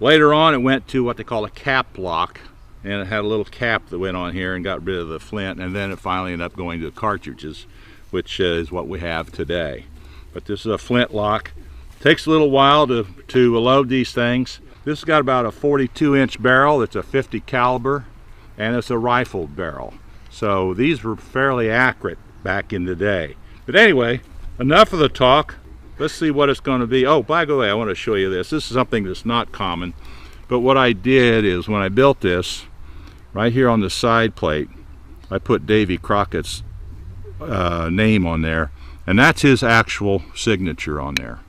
Later on it went to what they call a cap lock, and it had a little cap that went on here and got rid of the flint, and then it finally ended up going to cartridges, which is what we have today. But this is a flint lock. Takes a little while to load these things. This has got about a 42-inch barrel. It's a 50 caliber, and it's a rifled barrel. So these were fairly accurate back in the day. But anyway, enough of the talk. Let's see what it's going to be. Oh, by the way, I want to show you this. This is something that's not common. But what I did is when I built this, right here on the side plate, I put Davy Crockett's name on there. And that's his actual signature on there.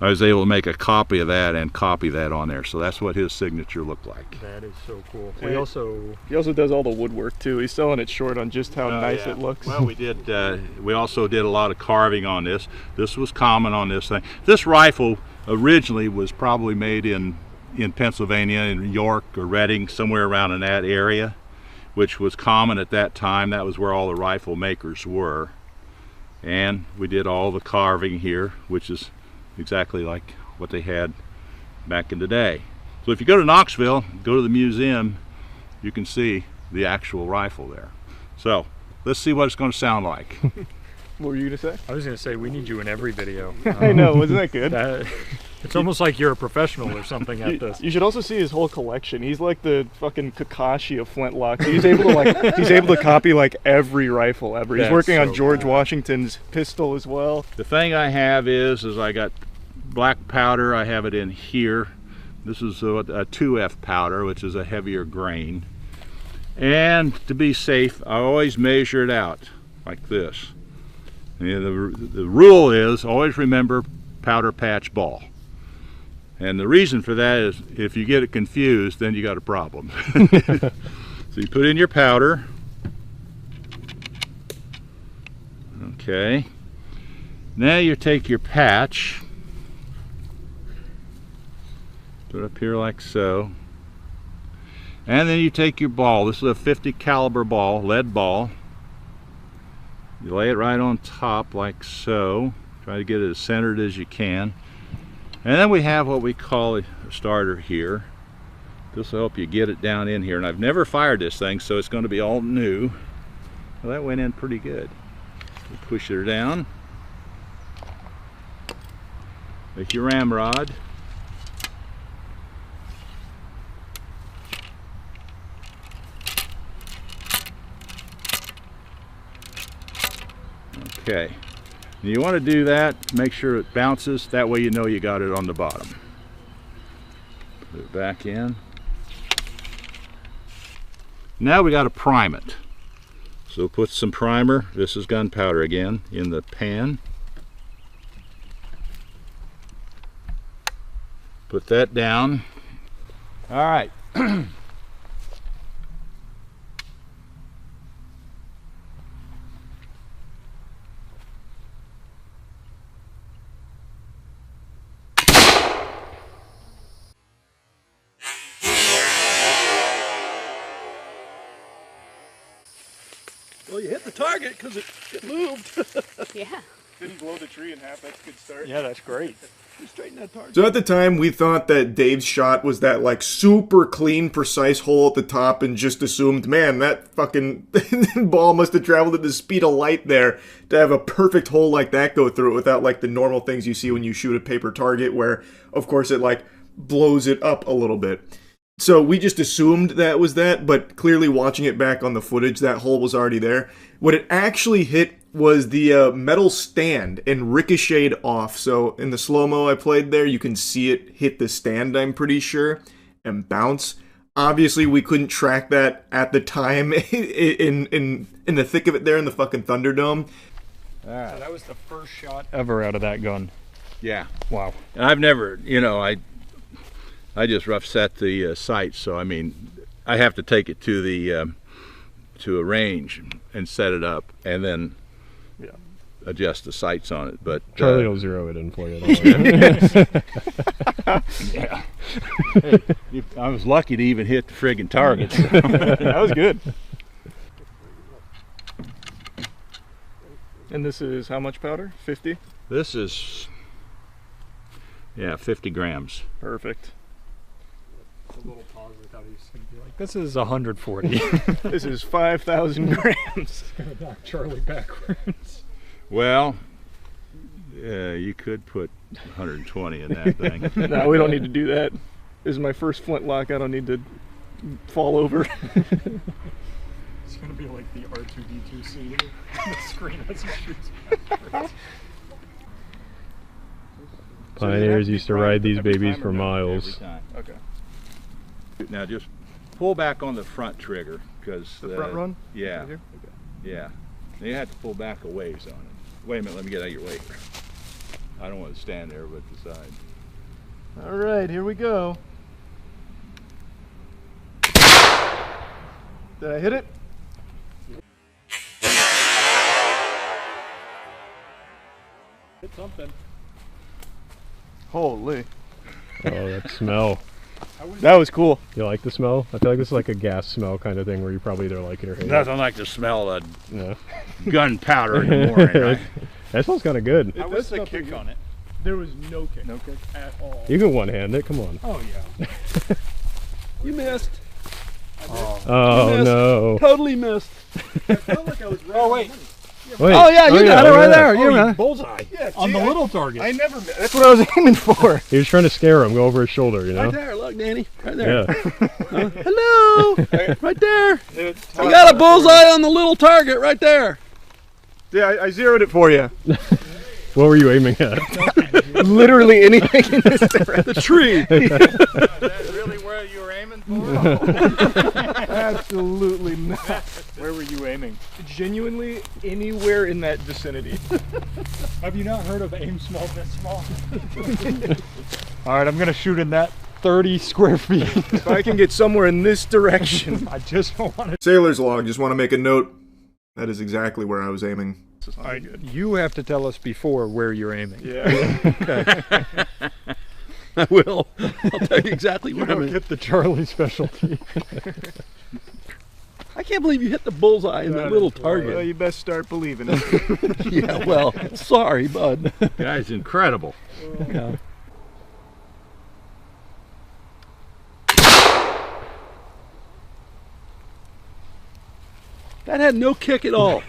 I was able to make a copy of that and copy that on there, so that's what his signature looked like. That is so cool. He also does all the woodwork too. He's selling it short on just how nice it looks. Well, we also did a lot of carving on this. This was common on this thing. This rifle originally was probably made in Pennsylvania, in York or Reading, somewhere around in that area, which was common at that time. That was where all the rifle makers were. And we did all the carving here, which is exactly like what they had back in the day. So if you go to Knoxville, go to the museum, you can see the actual rifle there. So let's see what it's going to sound like. What were you going to say? I was going to say we need you in every video. I know, wasn't that good? It's almost like you're a professional or something at this. You should also see his whole collection. He's like the fucking Kakashi of flintlocks. He's able to he's able to copy like every rifle ever. He's working on George Washington's pistol as well. The thing I have is I got black powder. I have it in here. This is a 2F powder, which is a heavier grain. And to be safe, I always measure it out like this. And the rule is always remember powder patch ball. And the reason for that is if you get it confused, then you got a problem. So you put in your powder. Okay. Now you take your patch, put it up here like so, and then you take your ball. This is a .50 caliber ball, lead ball. You lay it right on top like so. Try to get it as centered as you can. And then we have what we call a starter here. This will help you get it down in here. And I've never fired this thing, so it's going to be all new. Well, that went in pretty good. You push her down. Make your ramrod. Okay. And you want to do that, make sure it bounces, that way you know you got it on the bottom. Put it back in. Now we got to prime it. So put some primer, this is gunpowder again, in the pan. Put that down. All right. Well, you hit the target because it moved. Yeah. Didn't blow the tree in half. That's a good start. Yeah, that's great. You straighten that target. So at the time, we thought that Dave's shot was that like super clean, precise hole at the top, and just assumed, man, that fucking ball must have traveled at the speed of light there to have a perfect hole like that go through it without like the normal things you see when you shoot a paper target, where of course it like blows it up a little bit. So we just assumed that was that, but clearly watching it back on the footage, that hole was already there. What it actually hit was the metal stand and ricocheted off. So in the slow-mo I played there, you can see it hit the stand, I'm pretty sure, and bounce. Obviously, we couldn't track that at the time in the thick of it there in the fucking Thunderdome. So that was the first shot ever out of that gun. Yeah. Wow. And I've never, you know, I just rough set the sights, so I mean, I have to take it to the to a range and set it up, and then adjust the sights on it. But Charlie will zero it in for you. Yeah. Hey, I was lucky to even hit the friggin' target. That was good. And this is how much powder? 50? This is, yeah, 50 grams. Perfect. A little pause. I thought he was going to be like, this is 140. This is 5,000 grams. It's going to knock Charlie backwards. Well, you could put 120 in that thing. No, we don't need to do that. This is my first flintlock. I don't need to fall over. It's going to be like the R2-D2 scene on the screen as he shoots. Pioneers used to ride these babies for miles. Okay. Now just pull back on the front trigger, because the front run? Yeah. Right here? Okay. Yeah. Now you have to pull back a ways on it. Wait a minute, let me get out of your way. I don't want to stand there, but decide. All right, here we go. Did I hit it? Hit something. Holy. Oh, that smell. That was cool. You like the smell? I feel like this is like a gas smell kind of thing where you probably either like it or hate it. Nothing like the smell of gunpowder in the morning, right? That smells kind of good. How was the kick on it? There was no kick. No kick at all. You can one-hand it, come on. Oh, yeah. You missed. Oh, you missed. no. Totally missed. I felt like I was right. Oh, wait. Wait. Oh, yeah, you got it right there. Oh, You're you right. bullseye. Yeah, on the little target. I never missed. That's what I was aiming for. He was trying to scare him, go over his shoulder, you know? Right there, look, Danny. Right there. Yeah. Hello. Right there. You got a bullseye on the little target right there. Yeah, I zeroed it for you. What were you aiming at? Literally anything in this direction. The tree. Is that really where you were aiming for? Absolutely not. Where were you aiming? Genuinely anywhere in that vicinity. Have you not heard of aim small, miss small? All right, I'm going to shoot in that 30 square feet. If I can get somewhere in this direction. I just don't want to. Sailor's log, just want to make a note. That is exactly where I was aiming. It's not good. You have to tell us before where you're aiming. Yeah. Okay. I will. I'll tell you exactly You where I'm don't at. get the Charlie specialty. I can't believe you hit the bullseye in that little target. Well, you best start believing it. Yeah, well, sorry, bud. Guy's incredible. Yeah. That had no kick at all.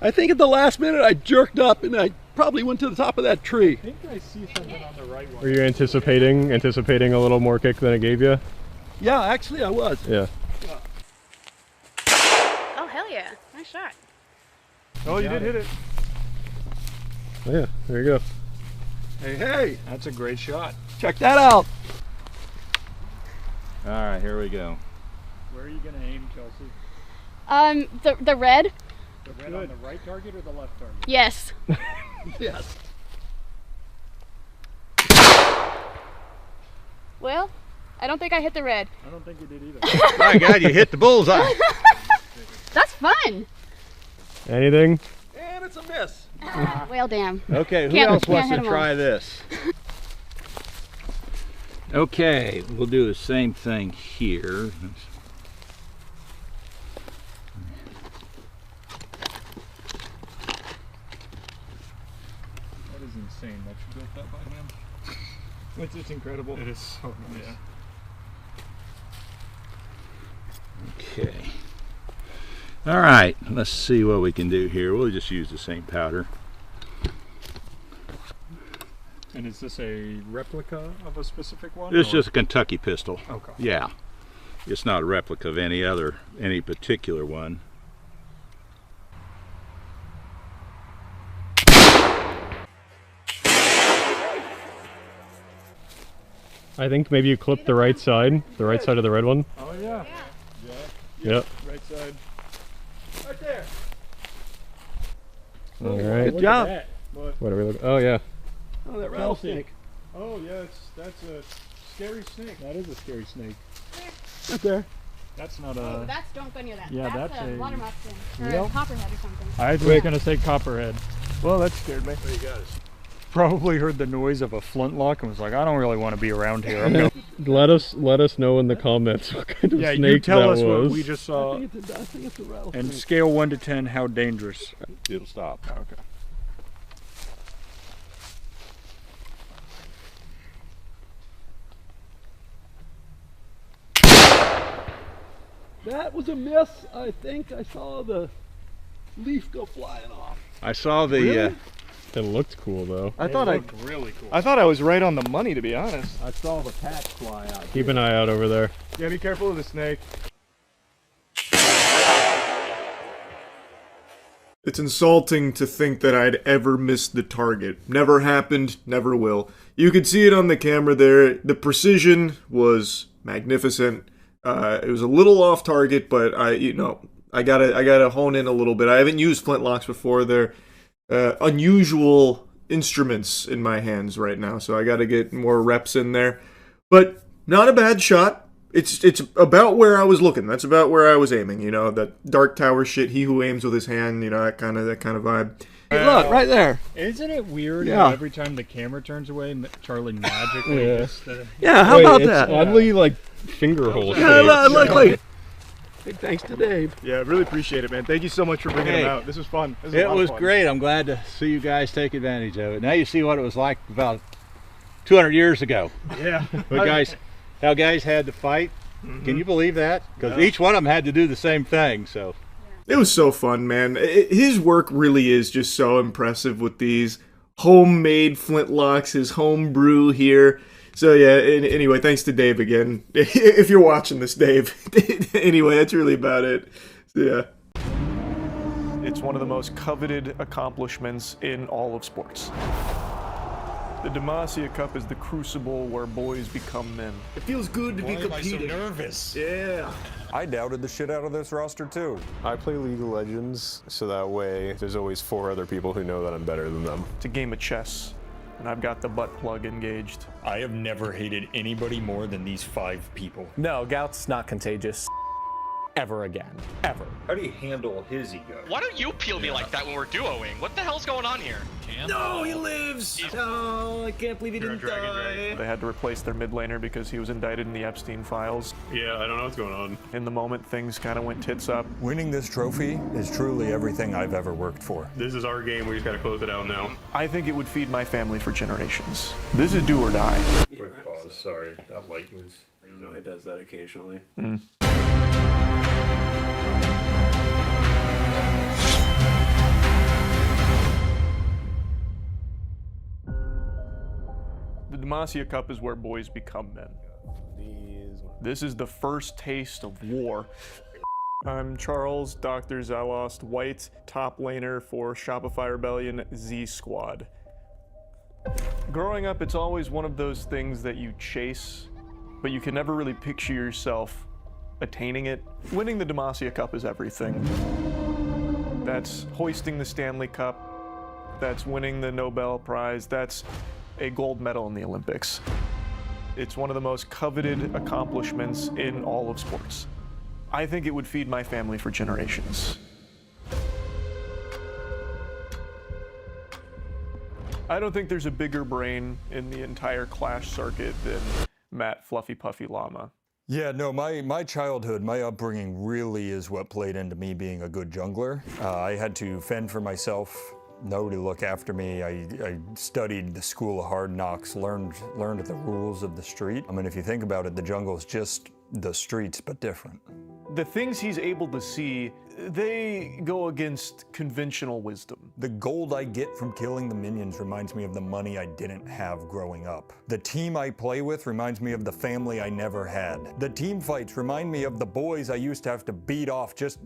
I think at the last minute I jerked up and I probably went to the top of that tree. I think I see something on the right one. Were you anticipating a little more kick than it gave you? Yeah, actually I was. Yeah. Oh, hell yeah. Nice shot. Oh, you did hit it. Oh, yeah, there you go. Hey, hey. That's a great shot. Check that out. All right, here we go. Where are you going to aim, Chelsea? The red? The red on the right target or the left target? Yes. Yes. Well, I don't think I hit the red. I don't think you did either. My God, you hit the bullseye. That's fun. Anything? And it's a miss. Well, damn. Okay, who Can't- else can't wants hit to 'em try all. this? Okay, we'll do the same thing here. That is insane that you built that by hand. Which is incredible. It is so nice. Yeah. Okay. All right, let's see what we can do here. We'll just use the same powder. And is this a replica of a specific one? It's or- just a Kentucky pistol. Okay. Yeah. It's not a replica of any particular one. I think maybe you clipped the right side of the red one. Oh, yeah. Yep. Right side. Right there. All right. Good job. What are we looking? Oh yeah. Oh, that Chelsea. rattlesnake. Oh, yeah, that's a scary snake. That is a scary snake. Right there. That's not a... Oh, don't go near that. Yeah, that's that's a a- water moccasin. Or Yep. a copperhead or something. I was going to say copperhead. Well, that scared me. What do you got? Probably heard the noise of a flintlock and was like, I don't really want to be around here. I'm gonna... Let us know in the comments what kind of Yeah, snake you tell that us was. what we just saw. I think it's a rattlesnake. And scale 1 to 10, how dangerous? It'll stop. Okay. That was a miss. I think I saw the leaf go flying off. I saw the. Really? It looked cool though. I thought looked really cool. I thought I was right on the money, to be honest. I saw the patch fly out. Keep an eye out over there. Yeah, be careful of the snake. It's insulting to think that I'd ever missed the target. Never happened, never will. You could see it on the camera there. The precision was magnificent. It was a little off target, but I gotta hone in a little bit. I haven't used flintlocks before. They're unusual instruments in my hands right now, so I gotta get more reps in there. But not a bad shot. It's about where I was looking. That's about where I was aiming. You know, that Dark Tower shit. He who aims with his hand. You know, that kind of vibe. Hey, look right there. Isn't it weird Yeah. how every time the camera turns away, Charlie magically Yeah. just... Yeah, how Wait, about it's that? oddly like finger hole Yeah, shaped. look like. Big thanks to Dave. Yeah, really appreciate it, man. Thank you so much for bringing Hey, him out. This was fun. This was a It lot of was fun. great. I'm glad to see you guys take advantage of it. Now you see what it was like about 200 years ago. Yeah. How guys had to fight. Can you believe that? Because each one of them had to do the same thing. So It was so fun, man. His work really is just so impressive with these homemade flintlocks, his home brew here. So yeah, anyway, thanks to Dave again. If you're watching this, Dave. Anyway, that's really about it. So, yeah. It's one of the most coveted accomplishments in all of sports. The Demacia Cup is the crucible where boys become men. It feels good to be competing. nervous? Yeah. I doubted the shit out of this roster too. I play League of Legends, so that way there's always 4 other people who know that I'm better than them. It's a game of chess, and I've got the butt plug engaged. I have never hated anybody more than these 5 people. No, gout's not contagious. ever again. Ever. How do you handle his ego? Why don't you peel me like that when we're duoing? What the hell's going on here? No, he lives! Oh, I can't believe he didn't die. They had to replace their mid laner because he was indicted in the Epstein files. Yeah, I don't know what's going on. In the moment, things kind of went tits up. Winning this trophy is truly everything I've ever worked for. This is our game. We just got to close it out now. I think it would feed my family for generations. This is do or die. Quick pause. Sorry, that light was. You know, it does that occasionally. The Demacia Cup is where boys become men. This is the first taste of war. I'm Charles, Dr. Zelost White, top laner for Shopify Rebellion Z Squad. Growing up, it's always one of those things that you chase, but you can never really picture yourself attaining it. Winning the Demacia Cup is everything. That's hoisting the Stanley Cup, that's winning the Nobel Prize, that's a gold medal in the Olympics. It's one of the most coveted accomplishments in all of sports. I think it would feed my family for generations. I don't think there's a bigger brain in the entire Clash circuit than Matt Fluffy Puffy Llama. Yeah, no, my childhood, my upbringing really is what played into me being a good jungler. I had to fend for myself, nobody to look after me. I studied the school of hard knocks, learned the rules of the street. I mean, if you think about it, the jungle is just the streets, but different. The things he's able to see, they go against conventional wisdom. The gold I get from killing the minions reminds me of the money I didn't have growing up. The team I play with reminds me of the family I never had. The team fights remind me of the boys I used to have to beat off just...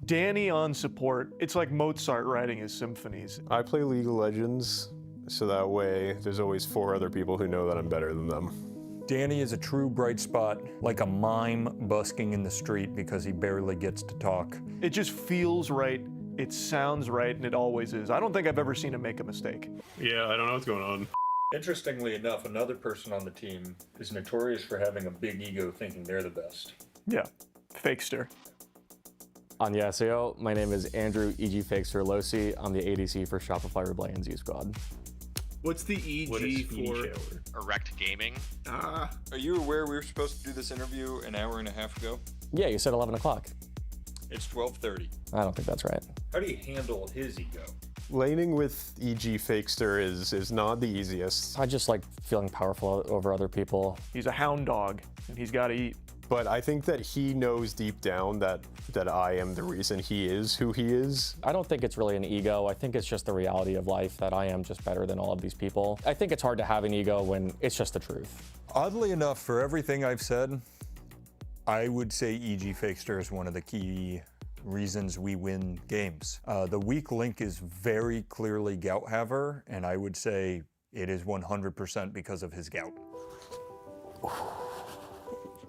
Danny on support, it's like Mozart writing his symphonies. I play League of Legends, so that way there's always 4 other people who know that I'm better than them. Danny is a true bright spot, like a mime busking in the street because he barely gets to talk. It just feels right, it sounds right, and it always is. I don't think I've ever seen him make a mistake. Yeah, I don't know what's going on. Interestingly enough, another person on the team is notorious for having a big ego thinking they're the best. Yeah, Fakester. Annyeonghaseyo, my name is Andrew E.G. Fakester Losi. I'm the ADC for Shopify Rebellion Z Squad. What's the EG for? Erect Gaming. Are you aware we were supposed to do this interview an hour and a half ago? Yeah, you said 11 o'clock. It's 12:30. I don't think that's right. How do you handle his ego? Laning with E.G. Fakester is not the easiest. I just like feeling powerful over other people. He's a hound dog, and he's got to eat. But I think that he knows deep down that I am the reason he is who he is. I don't think it's really an ego. I think it's just the reality of life that I am just better than all of these people. I think it's hard to have an ego when it's just the truth. Oddly enough, for everything I've said, I would say E.G. Fakester is one of the key reasons we win games. The weak link is very clearly Gouthaver, and I would say it is 100% because of his gout.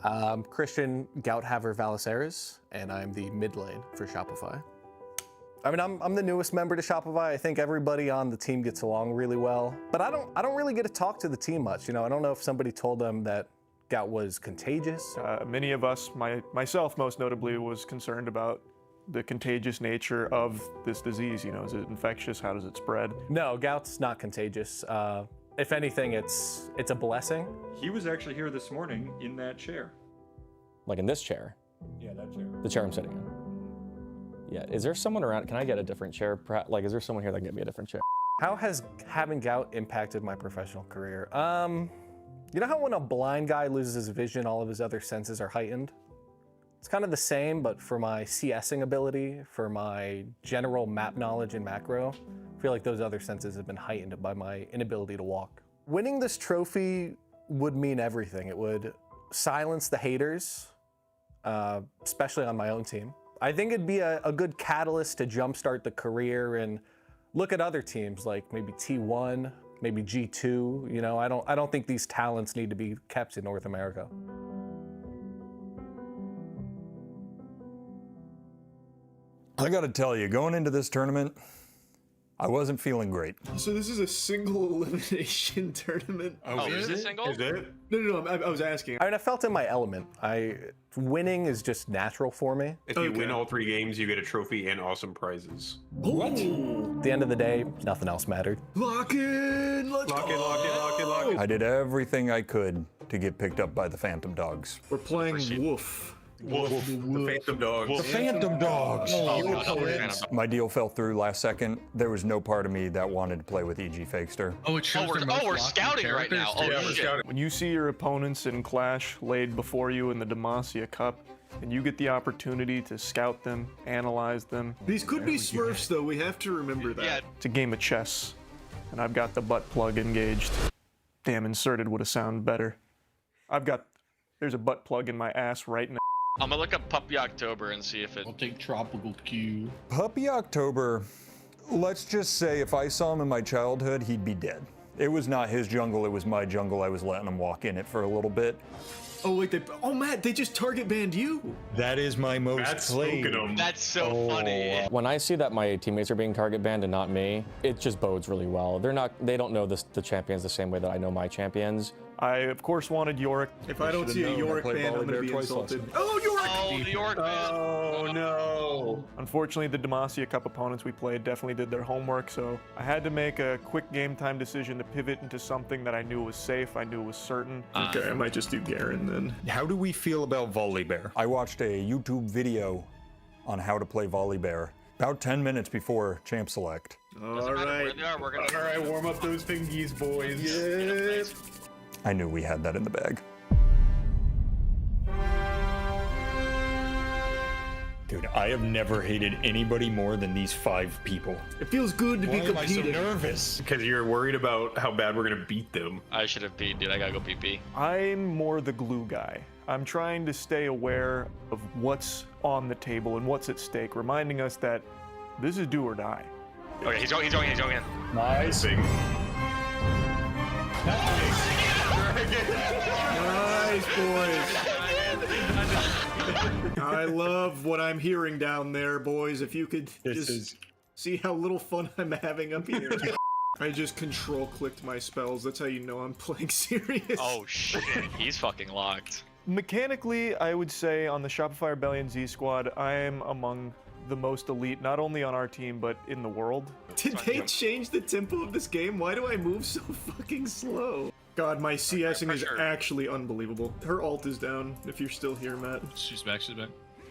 I'm Christian Gouthaver Valaceres, and I'm the mid lane for Shopify. I mean, I'm the newest member to Shopify. I think everybody on the team gets along really well, but I don't really get to talk to the team much. You know, I don't know if somebody told them that gout was contagious. Many of us, myself most notably, was concerned about the contagious nature of this disease. You know, is it infectious? How does it spread? No, gout's not contagious. If anything, it's a blessing. He was actually here this morning in that chair. Like in this chair? Yeah, that chair. The chair I'm sitting in. Yeah, is there someone around? Can I get a different chair? Like, is there someone here that can get me a different chair? How has having gout impacted my professional career? You know how when a blind guy loses his vision, all of his other senses are heightened? It's kind of the same, but for my CSing ability, for my general map knowledge and macro, I feel like those other senses have been heightened by my inability to walk. Winning this trophy would mean everything. It would silence the haters, especially on my own team. I think it'd be a good catalyst to jumpstart the career and look at other teams like maybe T1, maybe G2. You know, I don't think these talents need to be kept in North America. I gotta tell you, going into this tournament, I wasn't feeling great. So this is a single elimination tournament. Oh, is it single? Is it? No, I was asking. I mean, I felt in my element. Winning is just natural for me. If you win all 3 games, you get a trophy and awesome prizes. What? At the end of the day, nothing else mattered. Lock in! Let's go! I did everything I could to get picked up by the Phantom Dogs. We're playing Woof. Woof. The Phantom Dogs. The Phantom Dogs! My deal fell through last second. There was no part of me that wanted to play with E.G. Fakester. Oh, it shows we're scouting right now. Oh, Yeah, we're shit. scouting. When you see your opponents in Clash laid before you in the Demacia Cup, and you get the opportunity to scout them, analyze them. These could be Smurfs, though. We have to remember that. Yeah. It's a game of chess, and I've got the butt plug engaged. Damn, inserted would have sounded better. There's a butt plug in my ass right now. I'm gonna look up Puppy October and see if it. I'll take Tropical Q. Puppy October, let's just say if I saw him in my childhood, he'd be dead. It was not his jungle, it was my jungle. I was letting him walk in it for a little bit. Oh, wait, Matt, they just target banned you. That is my most played. That's so funny. When I see that my teammates are being target banned and not me, it just bodes really well. They don't know the champions the same way that I know my champions. I, of course, wanted Yorick. If I don't see a Yorick ban, I'm gonna be insulted. Oh, Yorick! Oh, the York man. Oh, no. Unfortunately, the Demacia Cup opponents we played definitely did their homework, so I had to make a quick game time decision to pivot into something that I knew was safe, I knew was certain. Okay, I might just do Garen then. How do we feel about Volley Bear? I watched a YouTube video on how to play Volley Bear about 10 minutes before Champ Select. All right, warm up those fingies, boys. Yeah. I knew we had that in the bag. Dude, I have never hated anybody more than these 5 people. It feels good to be Why am I so competing. nervous? Because you're worried about how bad we're going to beat them. I should have beat, dude. I gotta go PP. I'm more the glue guy. I'm trying to stay aware of what's on the table and what's at stake, reminding us that this is do or die. Okay, he's going in. Nice. Nice, boys. I love what I'm hearing down there, boys. If you could see how little fun I'm having up here. I just control-clicked my spells. That's how you know I'm playing serious. Oh shit, he's fucking locked. Mechanically, I would say on the Shopify Rebellion Z squad, I am among the most elite, not only on our team, but in the world. Did they change the tempo of this game? Why do I move so fucking slow? God, my CSing is actually unbelievable. Her ult is down, if you're still here, Matt. She's back, she's back.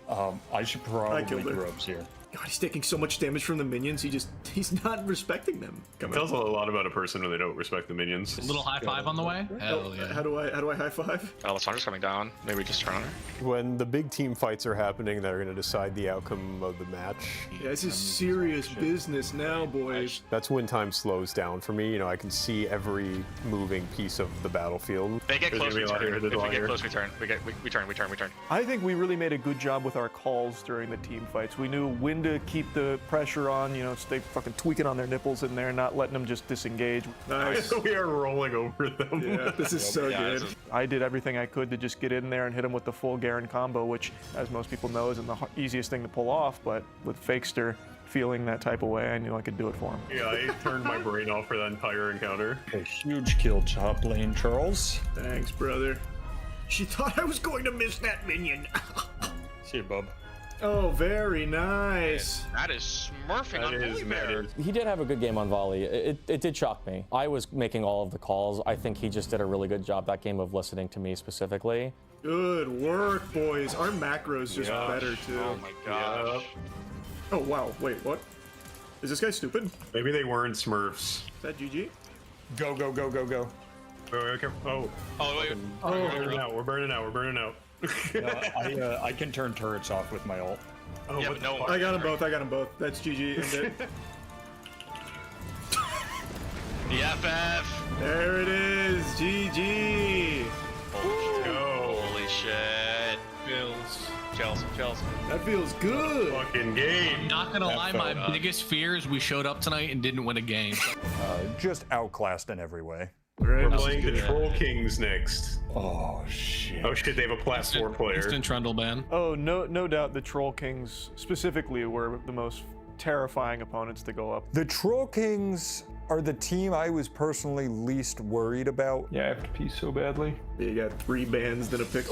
I should probably killed her. grubs here. God, he's taking so much damage from the minions, he's not respecting them. It tells a lot about a person when they don't respect the minions. A little high five on the way? Hell yeah. How do I high five? Alessandra's coming down. Maybe just turn on her. When the big team fights are happening that are going to decide the outcome of the match, Yeah, this is serious business now, boys. that's when time slows down for me. You know, I can see every moving piece of the battlefield. They get There's close, gonna be we a lot turn. here, If there's a we lot get here. close, we turn. We turn. I think we really made a good job with our calls during the team fights. We knew when to keep the pressure on, stay fucking tweaking on their nipples in there, not letting them just disengage. Nice. We are rolling over them. Yeah, this is so good. I did everything I could to just get in there and hit him with the full Garen combo, which, as most people know, isn't the easiest thing to pull off, but with Fakester feeling that type of way, I knew I could do it for him. Yeah, I turned my brain off for that entire encounter. A huge kill top lane, Charles. Thanks, brother. She thought I was going to miss that minion. See you, bub. Oh, very nice. That is smurfing on Volley Bear. He did have a good game on volley. It did shock me. I was making all of the calls. I think he just did a really good job that game of listening to me specifically. Good work, boys. Our macro's just better, too. Oh my gosh. Oh, wow. Wait, what? Is this guy stupid? Maybe they weren't Smurfs. Is that GG? Go, go, go, go, go. Okay. Oh. Oh, wait. We're burning out. I can turn turrets off with my ult. Oh, Yeah, what but no one. I got them both. That's GG. End it. The FF. There it is. GG. Holy shit. Chills. That feels good. Fucking game. Not gonna lie, my biggest fear is we showed up tonight and didn't win a game. Just outclassed in every way. We're playing the Troll Kings next. Oh, shit. Oh shit, they have a +4 player. Instant Trundle ban. Oh, no doubt the Troll Kings specifically were the most terrifying opponents to go up. The Troll Kings are the team I was personally least worried about. Yeah, I have to pee so badly. You got 3 bands, then a pick.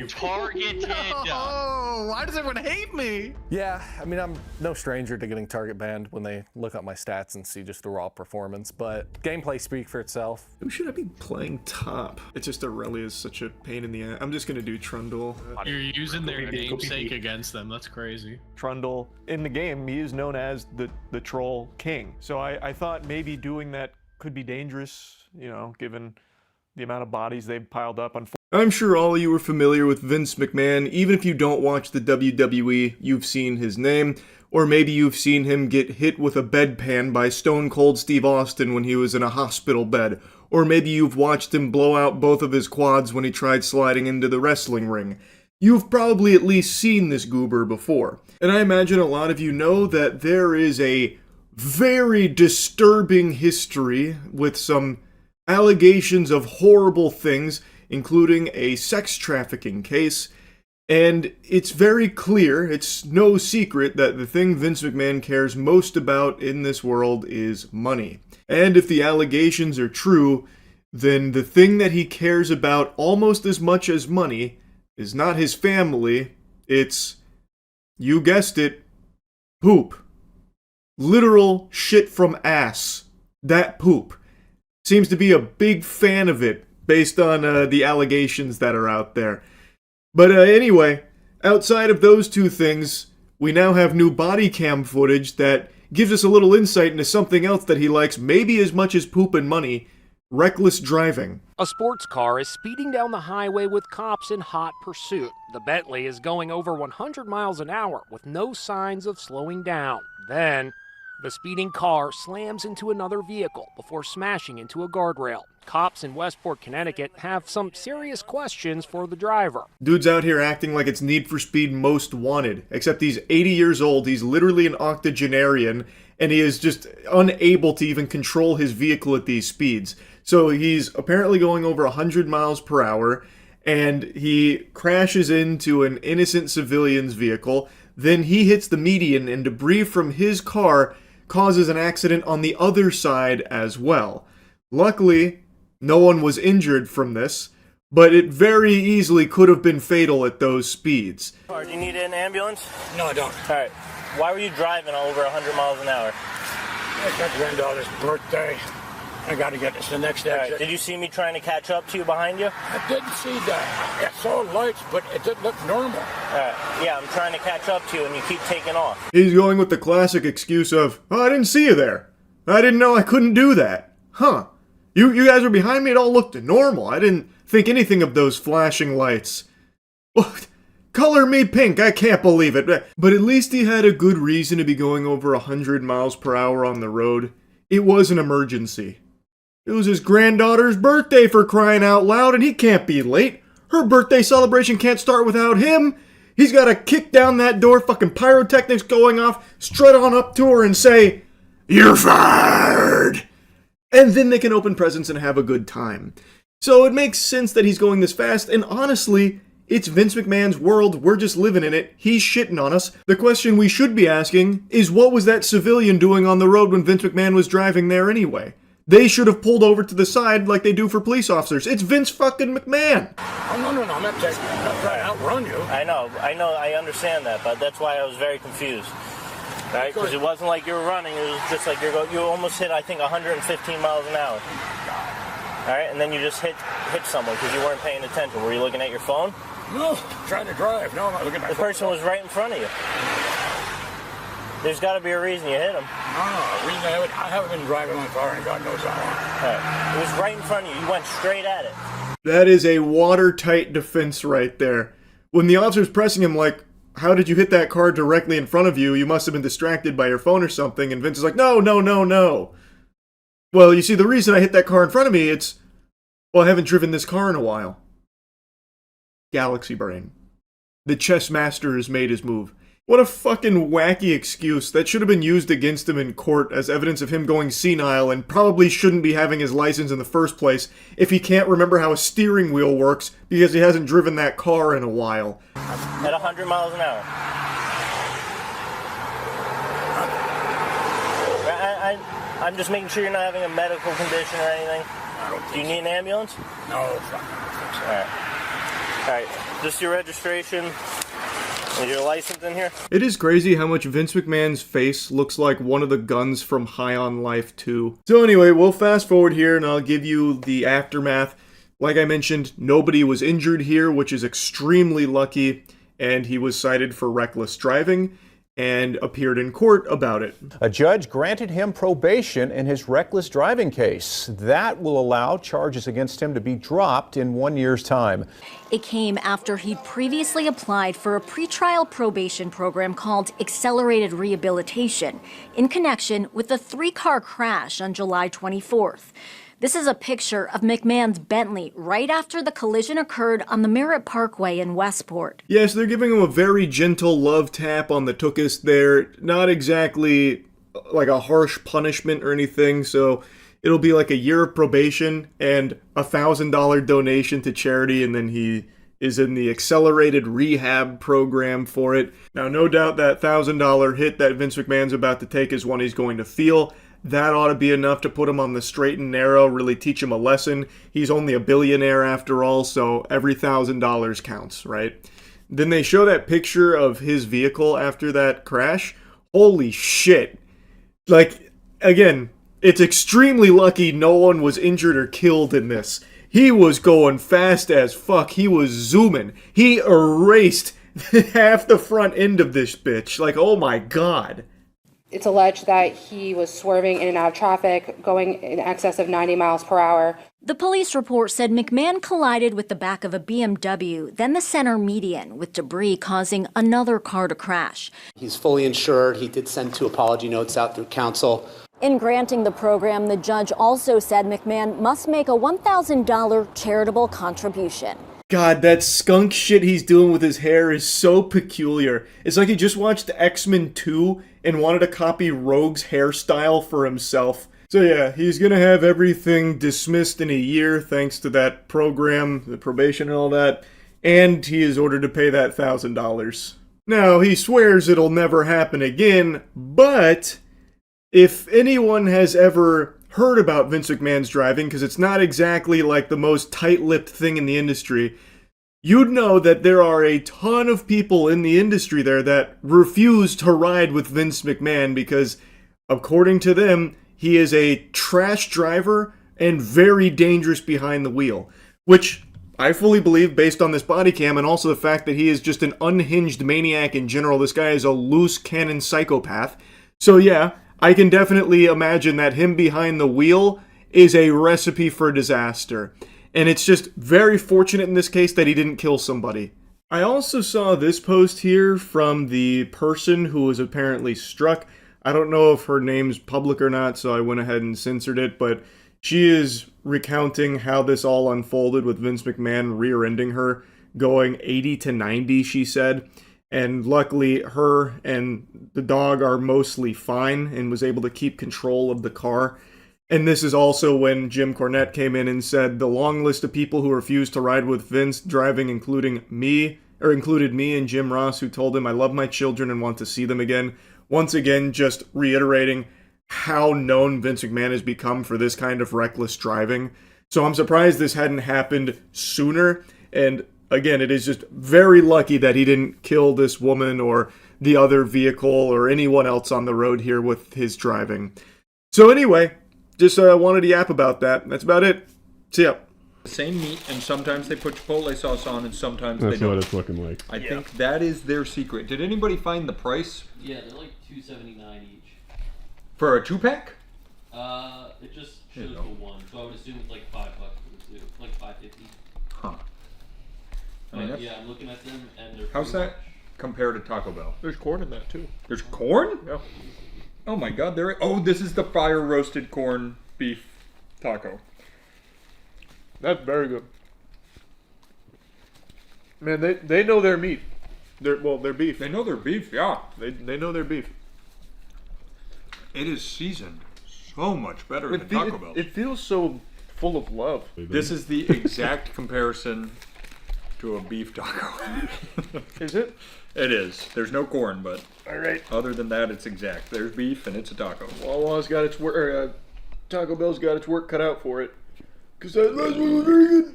Targeted. Oh, why does everyone hate me? Yeah, I mean, I'm no stranger to getting target banned when they look up my stats and see just the raw performance, but gameplay speaks for itself. Who should I be playing top? It's just Aurelia is such a pain in the ass. I'm just gonna do Trundle. You're using their namesake against them. That's crazy. Trundle, in the game, he is known as the Troll King. So I thought maybe doing that could be dangerous, you know, given the amount of bodies they've piled up. I'm sure all of you are familiar with Vince McMahon. Even if you don't watch the WWE, you've seen his name. Or maybe you've seen him get hit with a bedpan by Stone Cold Steve Austin when he was in a hospital bed. Or maybe you've watched him blow out both of his quads when he tried sliding into the wrestling ring. You've probably at least seen this goober before. And I imagine a lot of you know that there is a very disturbing history with some allegations of horrible things, including a sex trafficking case, and it's very clear, it's no secret, that the thing Vince McMahon cares most about in this world is money. And if the allegations are true, then the thing that he cares about almost as much as money is not his family, it's, you guessed it, poop. Literal shit from ass. That poop. Seems to be a big fan of it, based on the allegations that are out there. But anyway, outside of those two things, we now have new body cam footage that gives us a little insight into something else that he likes maybe as much as poop and money: reckless driving. A sports car is speeding down the highway with cops in hot pursuit. The Bentley is going over 100 miles an hour with no signs of slowing down. Then, the speeding car slams into another vehicle before smashing into a guardrail. Cops in Westport, Connecticut have some serious questions for the driver. Dude's out here acting like it's Need for Speed Most Wanted, except he's 80 years old, he's literally an octogenarian, and he is just unable to even control his vehicle at these speeds. So he's apparently going over 100 miles per hour, and he crashes into an innocent civilian's vehicle. Then he hits the median, and debris from his car causes an accident on the other side as well. Luckily, no one was injured from this, but it very easily could have been fatal at those speeds. Do you need an ambulance? No, I don't. All right. Why were you driving over 100 miles an hour? It's my granddaughter's birthday. I got to get this the next exit. Right. Did you see me trying to catch up to you behind you? I didn't see that. I saw lights, but it didn't look normal. All right. Yeah, I'm trying to catch up to you, and you keep taking off. He's going with the classic excuse of, oh, I didn't see you there. I didn't know I couldn't do that. Huh. You guys were behind me, it all looked normal. I didn't think anything of those flashing lights. What? Color me pink, I can't believe it. But at least he had a good reason to be going over 100 miles per hour on the road. It was an emergency. It was his granddaughter's birthday, for crying out loud, and he can't be late. Her birthday celebration can't start without him. He's got to kick down that door, fucking pyrotechnics going off, strut on up to her and say, "You're fired!" And then they can open presents and have a good time. So it makes sense that he's going this fast, and honestly, it's Vince McMahon's world, we're just living in it, he's shitting on us. The question we should be asking is, what was that civilian doing on the road when Vince McMahon was driving there anyway? They should have pulled over to the side like they do for police officers. It's Vince fucking McMahon. Oh, no, I'm not trying to outrun you. I know, I understand that, but that's why I was very confused. Right? Because it wasn't like you were running, it was just like you almost hit, I think, 115 miles an hour. All right, and then you just hit someone because you weren't paying attention. Were you looking at your phone? No, trying to drive. No, I'm not looking at my phone. The person was right in front of you. There's got to be a reason you hit him. No, I haven't been driving my car, and God knows how long. Right. It was right in front of you. You went straight at it. That is a watertight defense right there. When the officer's pressing him like, how did you hit that car directly in front of you? You must have been distracted by your phone or something. And Vince is like, no. Well, you see, the reason I hit that car in front of me, well, I haven't driven this car in a while. Galaxy brain. The chess master has made his move. What a fucking wacky excuse that should have been used against him in court as evidence of him going senile and probably shouldn't be having his license in the first place if he can't remember how a steering wheel works because he hasn't driven that car in a while. At 100 miles an hour. I'm just making sure you're not having a medical condition or anything. Do you need an ambulance? No, fuck, I don't think so. All right. Just your registration. Is your license in here? It is crazy how much Vince McMahon's face looks like one of the guns from High on Life 2. So anyway, we'll fast forward here and I'll give you the aftermath. Like I mentioned, nobody was injured here, which is extremely lucky, and he was cited for reckless driving and appeared in court about it. A judge granted him probation in his reckless driving case. That will allow charges against him to be dropped in 1 year's time. It came after he'd previously applied for a pretrial probation program called Accelerated Rehabilitation in connection with a 3-car crash on July 24th. This is a picture of McMahon's Bentley right after the collision occurred on the Merritt Parkway in Westport. Yes, they're giving him a very gentle love tap on the tuchus there. Not exactly like a harsh punishment or anything, so it'll be like a year of probation and a $1,000 donation to charity, and then he is in the accelerated rehab program for it. Now, no doubt that $1,000 hit that Vince McMahon's about to take is one he's going to feel. That ought to be enough to put him on the straight and narrow, really teach him a lesson. He's only a billionaire after all, so every $1,000 counts, right? Then they show that picture of his vehicle after that crash. Holy shit. Like, again, it's extremely lucky no one was injured or killed in this. He was going fast as fuck. He was zooming. He erased half the front end of this bitch. Like, oh my god. It's alleged that he was swerving in and out of traffic, going in excess of 90 miles per hour. The police report said McMahon collided with the back of a BMW, then the center median, with debris causing another car to crash. He's fully insured. He did send 2 apology notes out through counsel. In granting the program, the judge also said McMahon must make a $1,000 charitable contribution. God, that skunk shit he's doing with his hair is so peculiar. It's like he just watched X-Men 2 and wanted to copy Rogue's hairstyle for himself. So yeah, he's gonna have everything dismissed in a year thanks to that program, the probation and all that, and he is ordered to pay that $1,000. Now, he swears it'll never happen again, but if anyone has ever heard about Vince McMahon's driving, because it's not exactly like the most tight-lipped thing in the industry, you'd know that there are a ton of people in the industry there that refuse to ride with Vince McMahon because, according to them, he is a trash driver and very dangerous behind the wheel. Which I fully believe based on this body cam and also the fact that he is just an unhinged maniac in general. This guy is a loose cannon psychopath. So yeah, I can definitely imagine that him behind the wheel is a recipe for disaster. And it's just very fortunate in this case that he didn't kill somebody. I also saw this post here from the person who was apparently struck. I don't know if her name's public or not, so I went ahead and censored it, but she is recounting how this all unfolded with Vince McMahon rear-ending her, going 80 to 90, she said. And luckily, her and the dog are mostly fine and was able to keep control of the car. And this is also when Jim Cornette came in and said the long list of people who refused to ride with Vince driving, included me and Jim Ross, who told him I love my children and want to see them again. Once again, just reiterating how known Vince McMahon has become for this kind of reckless driving. So I'm surprised this hadn't happened sooner. And again, it is just very lucky that he didn't kill this woman or the other vehicle or anyone else on the road here with his driving. So anyway, just wanted to yap about that. That's about it. See ya. Same meat, and sometimes they put Chipotle sauce on, and sometimes they That's don't. what it's looking like. I think that is their secret. Did anybody find the price? Yeah, they're like $2.79 each. For a 2-pack? It just shows the one, so I would assume it's like $5 for the two, like $5.50. Huh. I mean, But yeah, I'm looking at them, and they're. How's that compare to Taco Bell? There's corn in that too. There's corn? Yeah. Oh my god, this is the fire roasted corn beef taco. That's very good. Man, they know their meat. Their beef. They know their beef, yeah. They know their beef. It is seasoned so much better than Taco Bell. It feels so full of love. This is the exact comparison to to a beef taco. Is it? It is. There's no corn, but all right. Other than that, it's exact. There's beef and it's a taco. Wawa's got its work. Taco Bell's got its work cut out for it. Cause that's very good.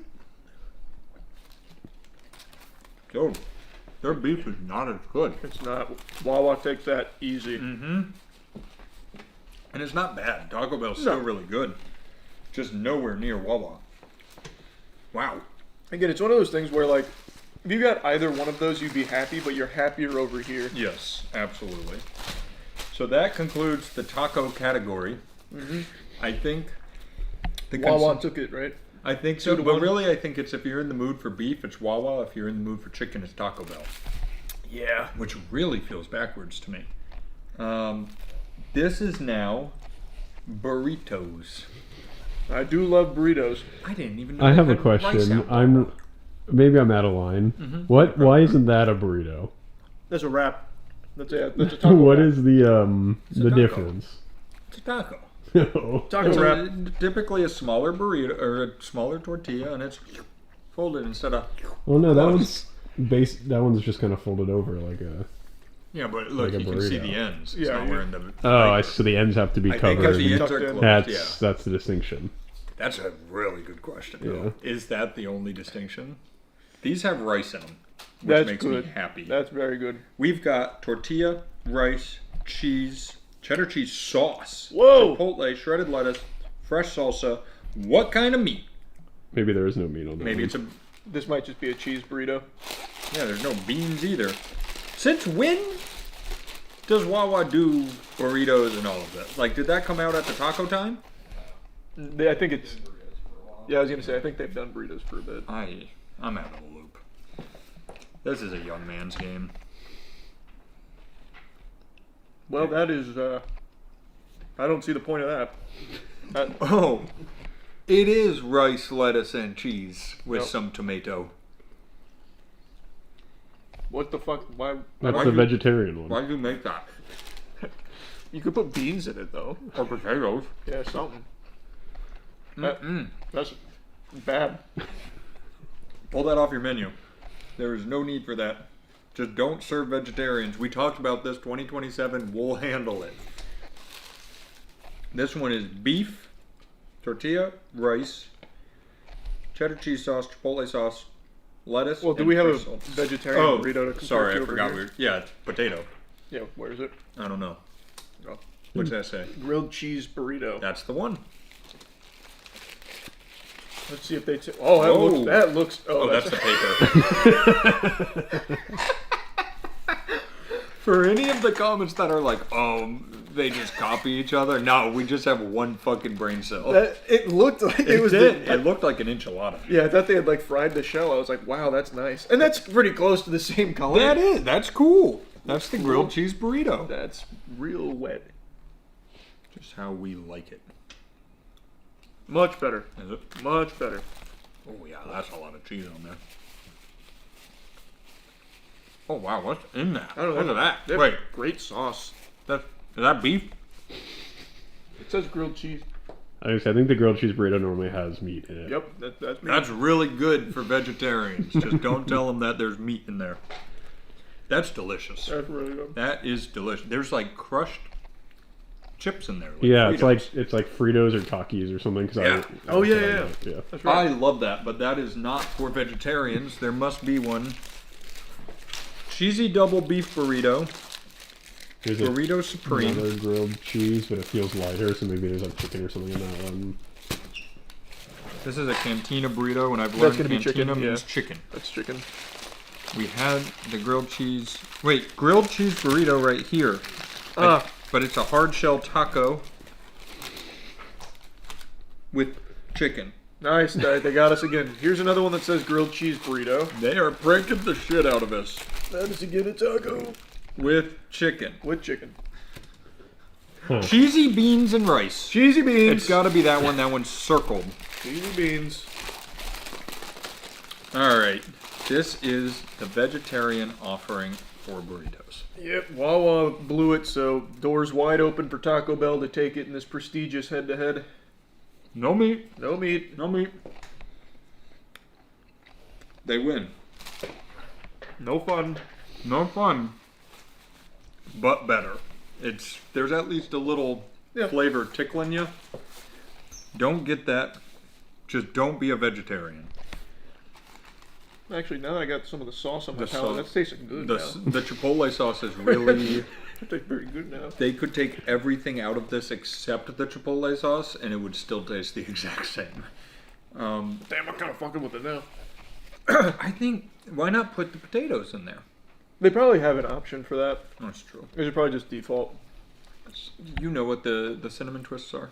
Yo, their beef is not as good. It's not. Wawa takes that easy. Mm-hmm. And it's not bad. Taco Bell's still really good. Just nowhere near Wawa. Wow. Again, it's one of those things where, like, if you got either one of those, you'd be happy, but you're happier over here. Yes, absolutely. So that concludes the taco category. Mm-hmm. I think Wawa took it, right? I think so, 2-1. but really I think it's if you're in the mood for beef, it's Wawa. If you're in the mood for chicken, it's Taco Bell. Yeah. Which really feels backwards to me. This is now burritos. I do love burritos. I didn't even know I have they a had rice question. out. Maybe I'm out of line. Mhm. Why isn't that a burrito? That's a wrap. That's a taco What wrap. is the a taco. difference? It's a taco. No. Taco It's wrap. typically a smaller burrito or a smaller tortilla, and it's folded instead of. Well, no, that one's just kind of folded over like a. Yeah, but look, like a you can see burrito. the ends. It's not where in the. Oh, so the ends have to be I think covered. the ends are closed, That's the distinction. That's a really good question. Though. Yeah. Is that the only distinction? These have rice in them, which That's makes good. me happy. That's very good. We've got tortilla, rice, cheese, cheddar cheese sauce, Whoa! chipotle, shredded lettuce, fresh salsa. What kind of meat? Maybe there is no meat on that. Maybe one. it's a. This might just be a cheese burrito. Yeah, there's no beans either. Since when does Wawa do burritos and all of this? Like, did that come out at the taco time? I think it's. Yeah, I was gonna say I think they've done burritos for a bit. I'm out of the loop. This is a young man's game. Well, that is. I don't see the point of that. Oh, it is rice, lettuce, and cheese with Yep. some tomato. What the fuck? Why? That's why'd the you- vegetarian one. Why'd you make that? You could put beans in it though. Or potatoes. Yeah, something. Mm-mm. That's bad. Pull that off your menu. There is no need for that. Just don't serve vegetarians. We talked about this. 2027, we'll handle it. This one is beef, tortilla, rice, cheddar cheese sauce, chipotle sauce, lettuce. Well, do and we have a fresh salt. vegetarian burrito to compare sorry, to I over forgot. here? Yeah, it's potato. Yeah, where is it? I don't know. Oh. What's that say? Grilled cheese burrito. That's the one. Let's see if they. Oh, that Whoa. looks. That looks. Oh, that's the paper. For any of the comments that are like, oh, they just copy each other. No, we just have one fucking brain cell. It looked like it was. It looked like an enchilada. Yeah, I thought they had like fried the shell. I was like, wow, that's nice, and that's pretty close to the same color. That is. That's cool. That's the grilled cheese burrito. That's real wet. Just how we like it. Much better. Is it? Much better. Oh yeah, that's a lot of cheese on there. Oh wow, what's in that? I don't know. Look at that. They have Wait, great sauce. is that beef? It says grilled cheese. I think the grilled cheese burrito normally has meat in it. Yep, that's me. That's really good for vegetarians. Just don't tell them that there's meat in there. That's delicious. That's really good. That is delicious. There's like crushed chips in there. Like Yeah, Fritos. it's like Fritos or Takis or something. Cause Yeah. yeah. That's right. I love that, but that is not for vegetarians. There must be one. Cheesy double beef burrito. Here's Burrito Supreme. Another grilled cheese, but it feels lighter, so maybe there's like chicken or something in that one. This is a cantina burrito, and I've That's learned gonna be cantina chicken. means Yeah. chicken. That's chicken. We had the grilled cheese. Wait, grilled cheese burrito right here. But it's a hard shell taco with chicken. Nice. They got us again. Here's another one that says grilled cheese burrito. They are pranking the shit out of us. That is again a taco. With chicken. With chicken. Cheesy beans and rice. Cheesy beans. It's got to be that one. That one's circled. Cheesy beans. All right. This is the vegetarian offering for burritos. Yep, Wawa blew it, so doors wide open for Taco Bell to take it in this prestigious head-to-head. No meat. No meat. No meat. They win. No fun. No fun. But better. There's at least a little flavor tickling you. Don't get that. Just don't be a vegetarian. Actually, now that I got some of the sauce on my palate, that's tasting good now. The chipotle sauce is really... It tastes very good now. They could take everything out of this except the chipotle sauce, and it would still taste the exact same. Damn, I'm kind of fucking with it now. I think, why not put the potatoes in there? They probably have an option for that. That's true. It should probably just default. You know what the cinnamon twists are?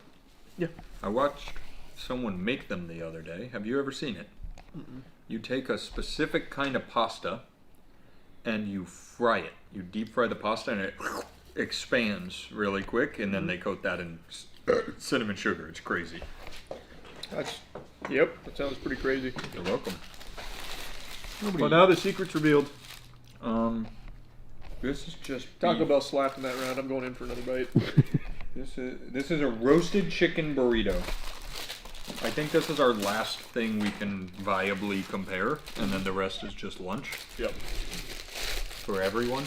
Yeah. I watched someone make them the other day. Have you ever seen it? Mm-mm. You take a specific kind of pasta and you fry it. You deep fry the pasta and it expands really quick, and then they coat that in cinnamon sugar. It's crazy. Yep, that sounds pretty crazy. You're welcome. Well, now the secret's revealed. This is just Taco Bell slapped in that round. I'm going in for another bite. This is a roasted chicken burrito. I think this is our last thing we can viably compare, and then the rest is just lunch. Yep. For everyone.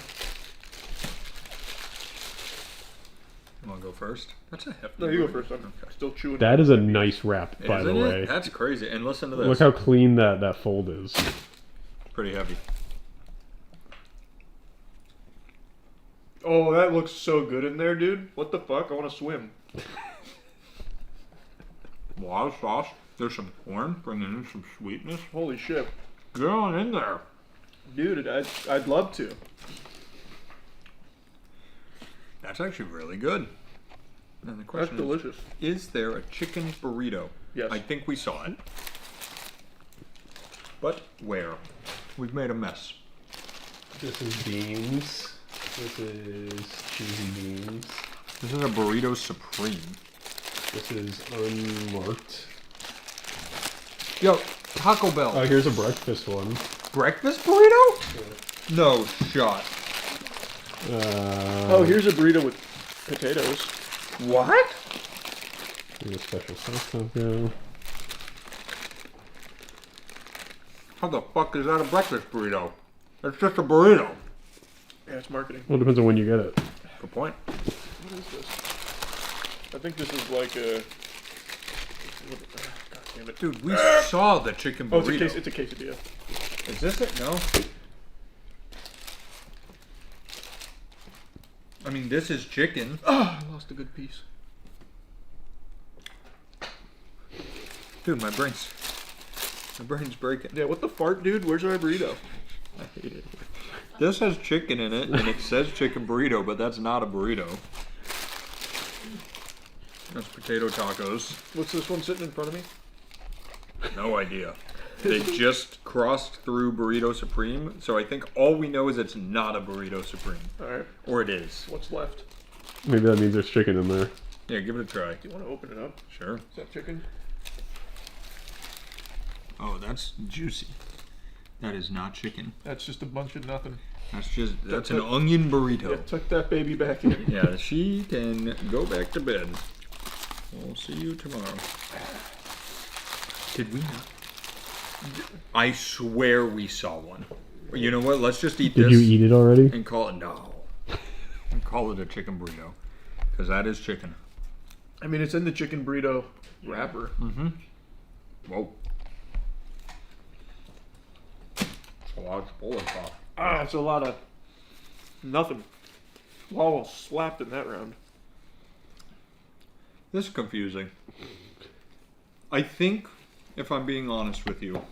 You want to go first? That's a hefty. No, you go burrito. first. I'm still chewing. That is a nice wrap, by Isn't the it? way. That's crazy. And listen to this. Look how clean that fold is. Pretty heavy. Oh, that looks so good in there, dude. What the fuck? I want to swim. A lot of sauce. There's some corn, bringing in some sweetness. Holy shit. Get on in there. Dude, I'd love to. That's actually really good. And the question That's delicious. Is there a chicken burrito? Yes. I think we saw it. But where? We've made a mess. This is beans. This is cheesy beans. This is a burrito supreme. This is unmarked. Yo, Taco Bell. Oh, here's a breakfast one. Breakfast burrito? Yeah. No shot. Oh, here's a burrito with potatoes. What? Here's a special sauce taco. How the fuck is that a breakfast burrito? It's just a burrito. Yeah, it's marketing. Well, it depends on when you get it. Good point. What is this? I think this is like a... God damn it. Dude, we saw the chicken burrito. Oh, it's a quesadilla. Is this it? No. I mean, this is chicken. Oh, I lost a good piece. Dude, my brain's breaking. Yeah, what the fart, dude? Where's our burrito? I hate it. This has chicken in it, and it says chicken burrito, but that's not a burrito. That's potato tacos. What's this one sitting in front of me? No idea. They just crossed through Burrito Supreme, so I think all we know is it's not a Burrito Supreme. Alright. Or it is. What's left? Maybe that means there's chicken in there. Yeah, give it a try. Do you want to open it up? Sure. Is that chicken? Oh, that's juicy. That is not chicken. That's just a bunch of nothing. That's an onion burrito. Yeah, tuck that baby back in. Yeah, she can go back to bed. We'll see you tomorrow. Did we not? I swear we saw one. You know what? Let's just eat this. Did you eat it already? And call it and call it a chicken burrito, because that is chicken. I mean, it's in the chicken burrito wrapper. Mm-hmm. Whoa. It's a lot of Chipotle sauce. Ah, it's a lot of nothing. Wawa slapped in that round. This is confusing. I think, if I'm being honest with you,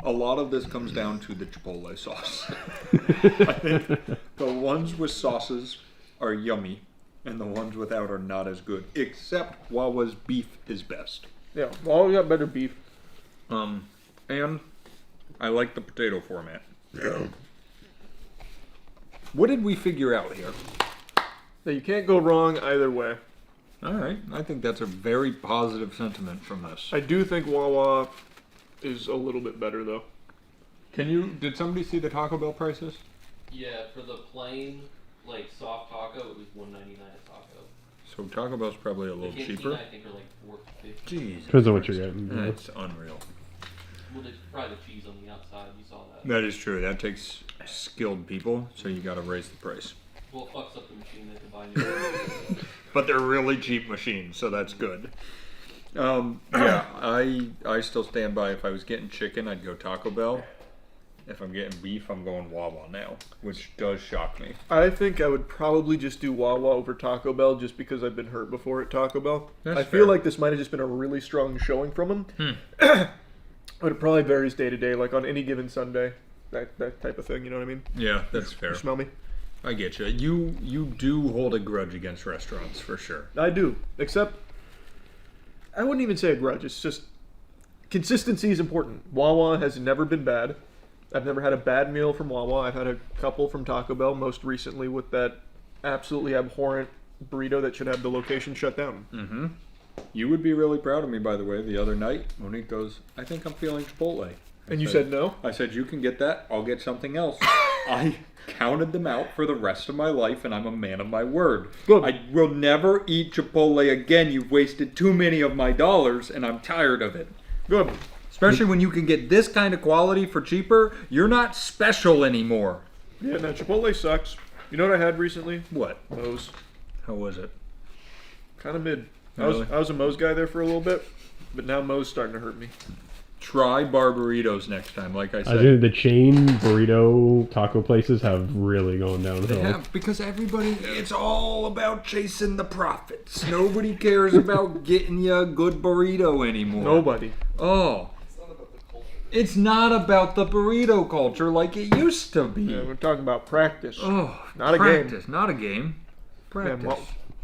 a lot of this comes down to the Chipotle sauce. I think the ones with sauces are yummy, and the ones without are not as good. Except Wawa's beef is best. Yeah, Wawa got better beef. And I like the potato format. Yeah. What did we figure out here? That you can't go wrong either way. Alright, I think that's a very positive sentiment from this. I do think Wawa is a little bit better though. Did somebody see the Taco Bell prices? Yeah, for the plain, like, soft taco, it was $1.99 a taco. So Taco Bell's probably a little The Cantina, cheaper. I think, are like $4.50. Jeez. Depends on what you're getting. That's unreal. Well, they fry the cheese on the outside. You saw that. That is true. That takes skilled people, so you got to raise the price. Well, it fucks up the machine. They can buy new. But they're really cheap machines, so that's good. Yeah, I still stand by. If I was getting chicken, I'd go Taco Bell. If I'm getting beef, I'm going Wawa now, which does shock me. I think I would probably just do Wawa over Taco Bell just because I've been hurt before at Taco Bell. That's I fair. feel like this might have just been a really strong showing from him. But it probably varies day to day, like on any given Sunday, that type of thing, you know what I mean? Yeah, that's fair. You smell me? I get you. You do hold a grudge against restaurants, for sure. I do, except I wouldn't even say a grudge. It's just consistency is important. Wawa has never been bad. I've never had a bad meal from Wawa. I've had a couple from Taco Bell, most recently with that absolutely abhorrent burrito that should have the location shut down. Mm-hmm. You would be really proud of me, by the way. The other night, Monique goes, I think I'm feeling Chipotle. And you said no? I said, you can get that. I'll get something else. I counted them out for the rest of my life, and I'm a man of my word. Good. I will never eat Chipotle again. You've wasted too many of my dollars, and I'm tired of it. Good. Especially when you can get this kind of quality for cheaper. You're not special anymore. Yeah, no, Chipotle sucks. You know what I had recently? What? Moe's. How was it? Kind of mid. Really? I was a Moe's guy there for a little bit, but now Moe's starting to hurt me. Try Barbaritos next time, like I I said. think the chain burrito taco places have really gone downhill. Yeah, because it's all about chasing the profits. Nobody cares about getting you a good burrito anymore. Nobody. Oh. It's not about the burrito culture like it used to be. Yeah, we're talking about practice. Oh, not practice, a game. not a game. Practice. Man,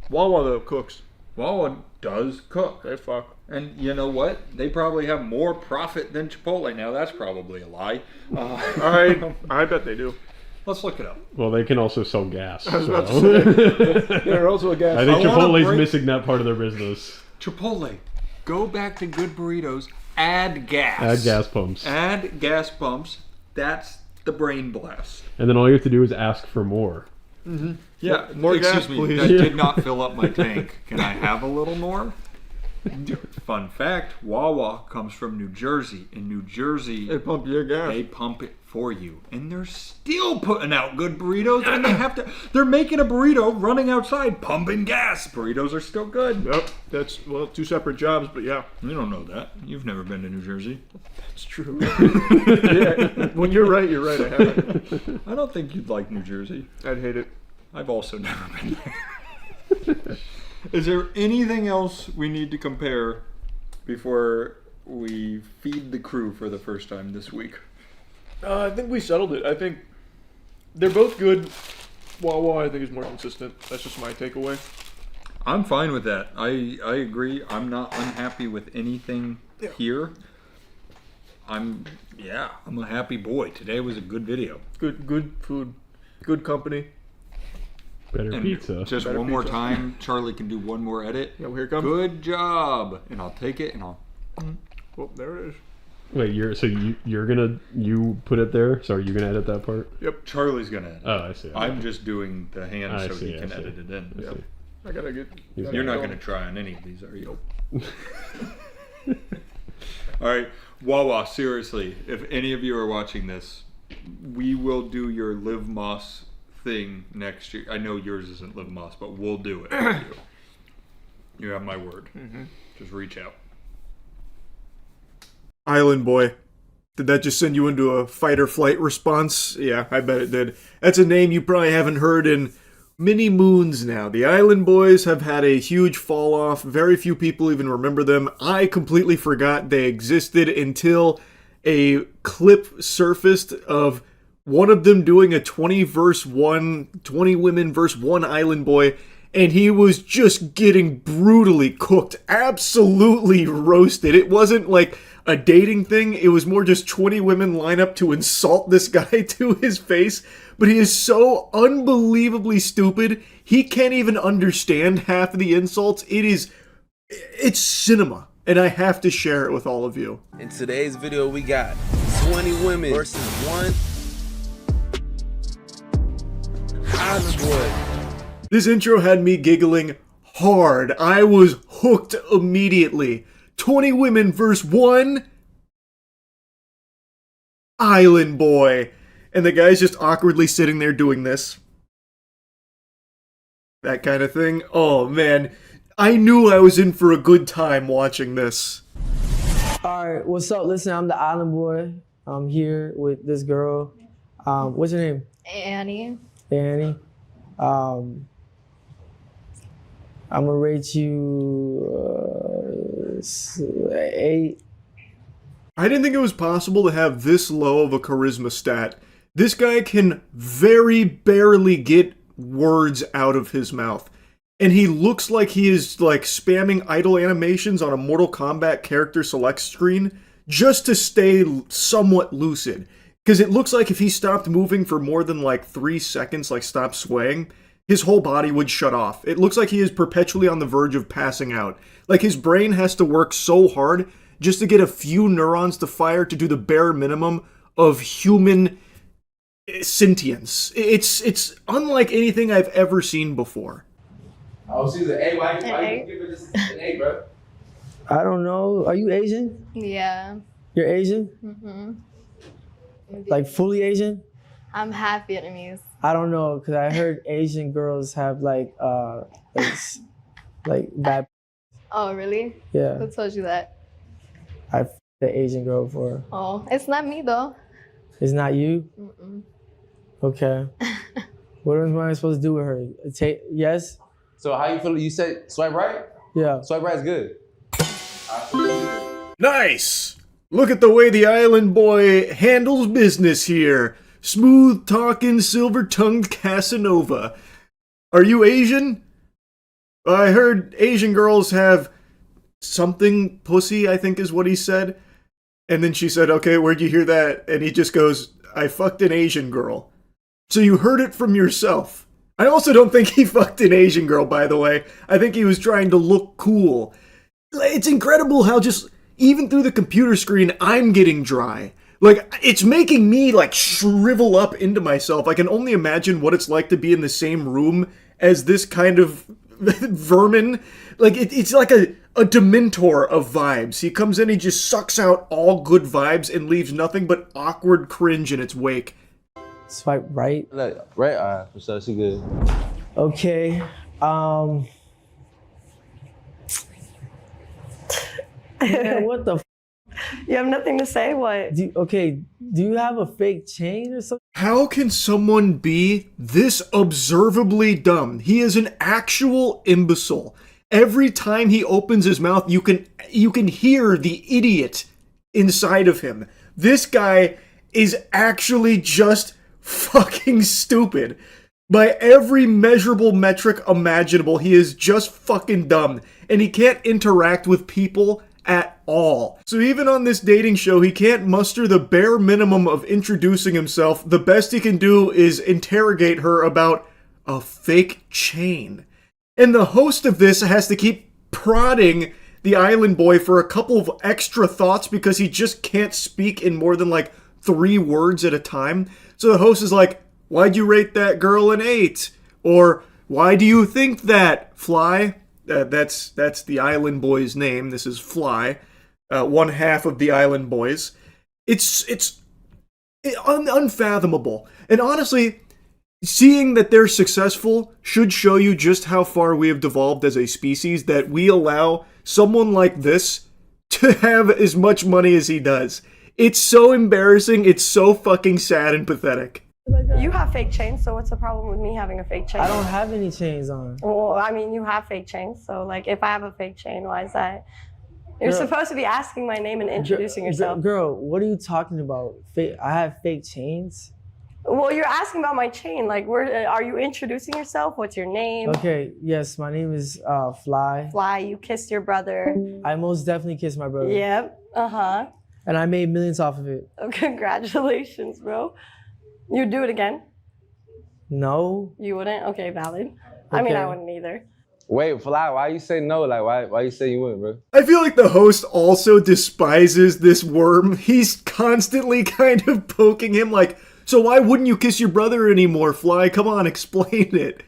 Wawa though cooks. Wawa does cook. They fuck. And you know what? They probably have more profit than Chipotle. Now that's probably a lie. I bet they do. Let's look it up. Well, they can also sell gas. I was so. about to say, they're also a gas. I think Chipotle's missing that part of their business. Chipotle, go back to good burritos. Add gas. Add gas pumps. Add gas pumps. That's the brain blast. And then all you have to do is ask for more. Mm-hmm. Yeah, more excuse gas, me. please. That did not fill up my tank. Can I have a little more? Fun fact, Wawa comes from New Jersey. In New Jersey, they pump your gas. They pump it for you. And they're still putting out good burritos, and they're making a burrito running outside, pumping gas. Burritos are still good. Yep. That's, two separate jobs, but yeah. You don't know that. You've never been to New Jersey. That's true. Yeah, when you're right, you're right. I haven't. I don't think you'd like New Jersey. I'd hate it. I've also never been there. Is there anything else we need to compare before we feed the crew for the first time this week? I think we settled it. I think they're both good. Wawa, I think, is more consistent. That's just my takeaway. I'm fine with that. I agree. I'm not unhappy with anything here. I'm a happy boy. Today was a good video. Good food. Good company. Better And pizza. Just Better one more pizza. time, Charlie can do one more edit. Yeah, well, here it comes. Good job. And I'll take it and I'll... Well, there it is. Wait, you put it there? Sorry, you're gonna edit that part? Yep, Charlie's gonna edit. Oh, I see. I'm just doing the hand I so see, he I can see. edit it in. I see. I gotta get. You're not gonna try on any of these, are you? All right, Wawa, seriously, if any of you are watching this, we will do your Live Moss thing next year. I know yours isn't Live Moss, but we'll do it for you. You have my word. Mm-hmm. Just reach out. Island Boy. Did that just send you into a fight or flight response? Yeah, I bet it did. That's a name you probably haven't heard in many moons now. The Island Boys have had a huge fall off. Very few people even remember them. I completely forgot they existed until a clip surfaced of one of them doing a 20 women versus one Island Boy, and he was just getting brutally cooked, absolutely roasted. It wasn't like a dating thing, it was more just 20 women line up to insult this guy to his face, but he is so unbelievably stupid, he can't even understand half of the insults. It's cinema, and I have to share it with all of you. In today's video, we got 20 women versus one Island Boy. This intro had me giggling hard. I was hooked immediately. 20 women versus one Island Boy. And the guy's just awkwardly sitting there doing this. That kind of thing. Oh, man. I knew I was in for a good time watching this. Alright, what's up? Listen, I'm the Island Boy. I'm here with this girl. What's your name? Annie. Annie. I'm gonna rate you 8. I didn't think it was possible to have this low of a charisma stat. This guy can very barely get words out of his mouth. And he looks like he is like spamming idle animations on a Mortal Kombat character select screen just to stay somewhat lucid. Because it looks like if he stopped moving for more than like 3 seconds, like stopped swaying, his whole body would shut off. It looks like he is perpetually on the verge of passing out. Like his brain has to work so hard just to get a few neurons to fire to do the bare minimum of human sentience. It's unlike anything I've ever seen before. Oh, she's an A. Why you give her this an A, bro? I don't know. Are you Asian? Yeah. You're Asian? Mm-hmm. Like fully Asian? I'm half Vietnamese. I don't know, because I heard Asian girls have like bad. Oh, really? Yeah. Who told you that? I f***ed the Asian girl before. Oh, it's not me though. It's not you? Mm-mm. Okay. What am I supposed to do with her? Yes? So how you feel? You said swipe right? Yeah. Swipe right is good. Nice! Look at the way the Island Boy handles business here. Smooth talking, silver tongued Casanova. Are you Asian? I heard Asian girls have something pussy, I think is what he said. And then she said, okay, where'd you hear that? And he just goes, I fucked an Asian girl. So you heard it from yourself. I also don't think he fucked an Asian girl, by the way. I think he was trying to look cool. It's incredible how just, even through the computer screen, I'm getting dry. Like, it's making me, like, shrivel up into myself. I can only imagine what it's like to be in the same room as this kind of vermin. Like, it's like a Dementor of vibes. He comes in, he just sucks out all good vibes and leaves nothing but awkward cringe in its wake. Swipe right? Right, for sure, she good. Okay, Man, what the f***? You have nothing to say? What? Do you have a fake chain or something? How can someone be this observably dumb? He is an actual imbecile. Every time he opens his mouth, you can hear the idiot inside of him. This guy is actually just fucking stupid. By every measurable metric imaginable, he is just fucking dumb. And he can't interact with people at all. So even on this dating show, he can't muster the bare minimum of introducing himself. The best he can do is interrogate her about a fake chain. And the host of this has to keep prodding the Island Boy for a couple of extra thoughts because he just can't speak in more than like 3 words at a time. So the host is like, why'd you rate that girl an 8? Or, why do you think that, Fly? That's the Island Boy's name. This is Fly, one half of the Island Boys. It's unfathomable. And honestly, seeing that they're successful should show you just how far we have devolved as a species, that we allow someone like this to have as much money as he does. It's so embarrassing. It's so fucking sad and pathetic. You have fake chains, so what's the problem with me having a fake chain? I don't have any chains on. Well, I mean, you have fake chains, so like if I have a fake chain, why is that? You're supposed to be asking my name and introducing yourself. Girl, what are you talking about? I have fake chains? Well, you're asking about my chain. Like, are you introducing yourself? What's your name? Okay, yes, my name is Fly. Fly, you kissed your brother. I most definitely kissed my brother. Yep, uh-huh. And I made millions off of it. Oh, congratulations, bro. You'd do it again? No. You wouldn't? Okay, valid. I mean, I wouldn't either. Wait, Fly, why you say no? Like, why you say you wouldn't, bro? I feel like the host also despises this worm. He's constantly kind of poking him like, so why wouldn't you kiss your brother anymore, Fly? Come on, explain it.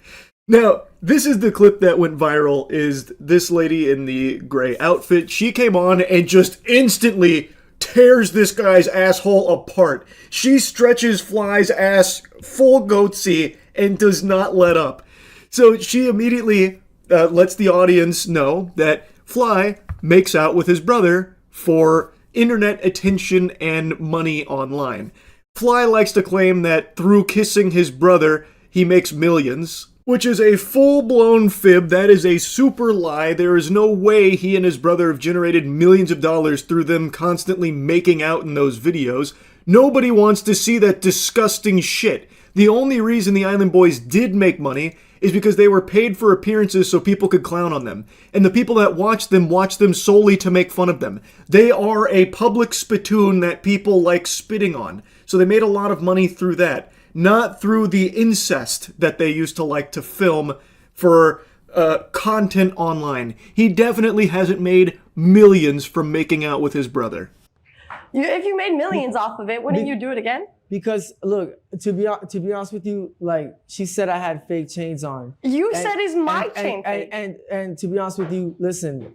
Now, this is the clip that went viral, is this lady in the gray outfit. She came on and just instantly tears this guy's asshole apart. She stretches Fly's ass full goatsy and does not let up. So she immediately lets the audience know that Fly makes out with his brother for internet attention and money online. Fly likes to claim that through kissing his brother, he makes millions, which is a full-blown fib. That is a super lie. There is no way he and his brother have generated millions of dollars through them constantly making out in those videos. Nobody wants to see that disgusting shit. The only reason the Island Boys did make money is because they were paid for appearances so people could clown on them. And the people that watch them solely to make fun of them. They are a public spittoon that people like spitting on. So they made a lot of money through that. Not through the incest that they used to like to film for content online. He definitely hasn't made millions from making out with his brother. If you made millions off of it, wouldn't you do it again? Because look, to be honest with you, like she said, I had fake chains on. You said is my chain fake. And to be honest with you, listen,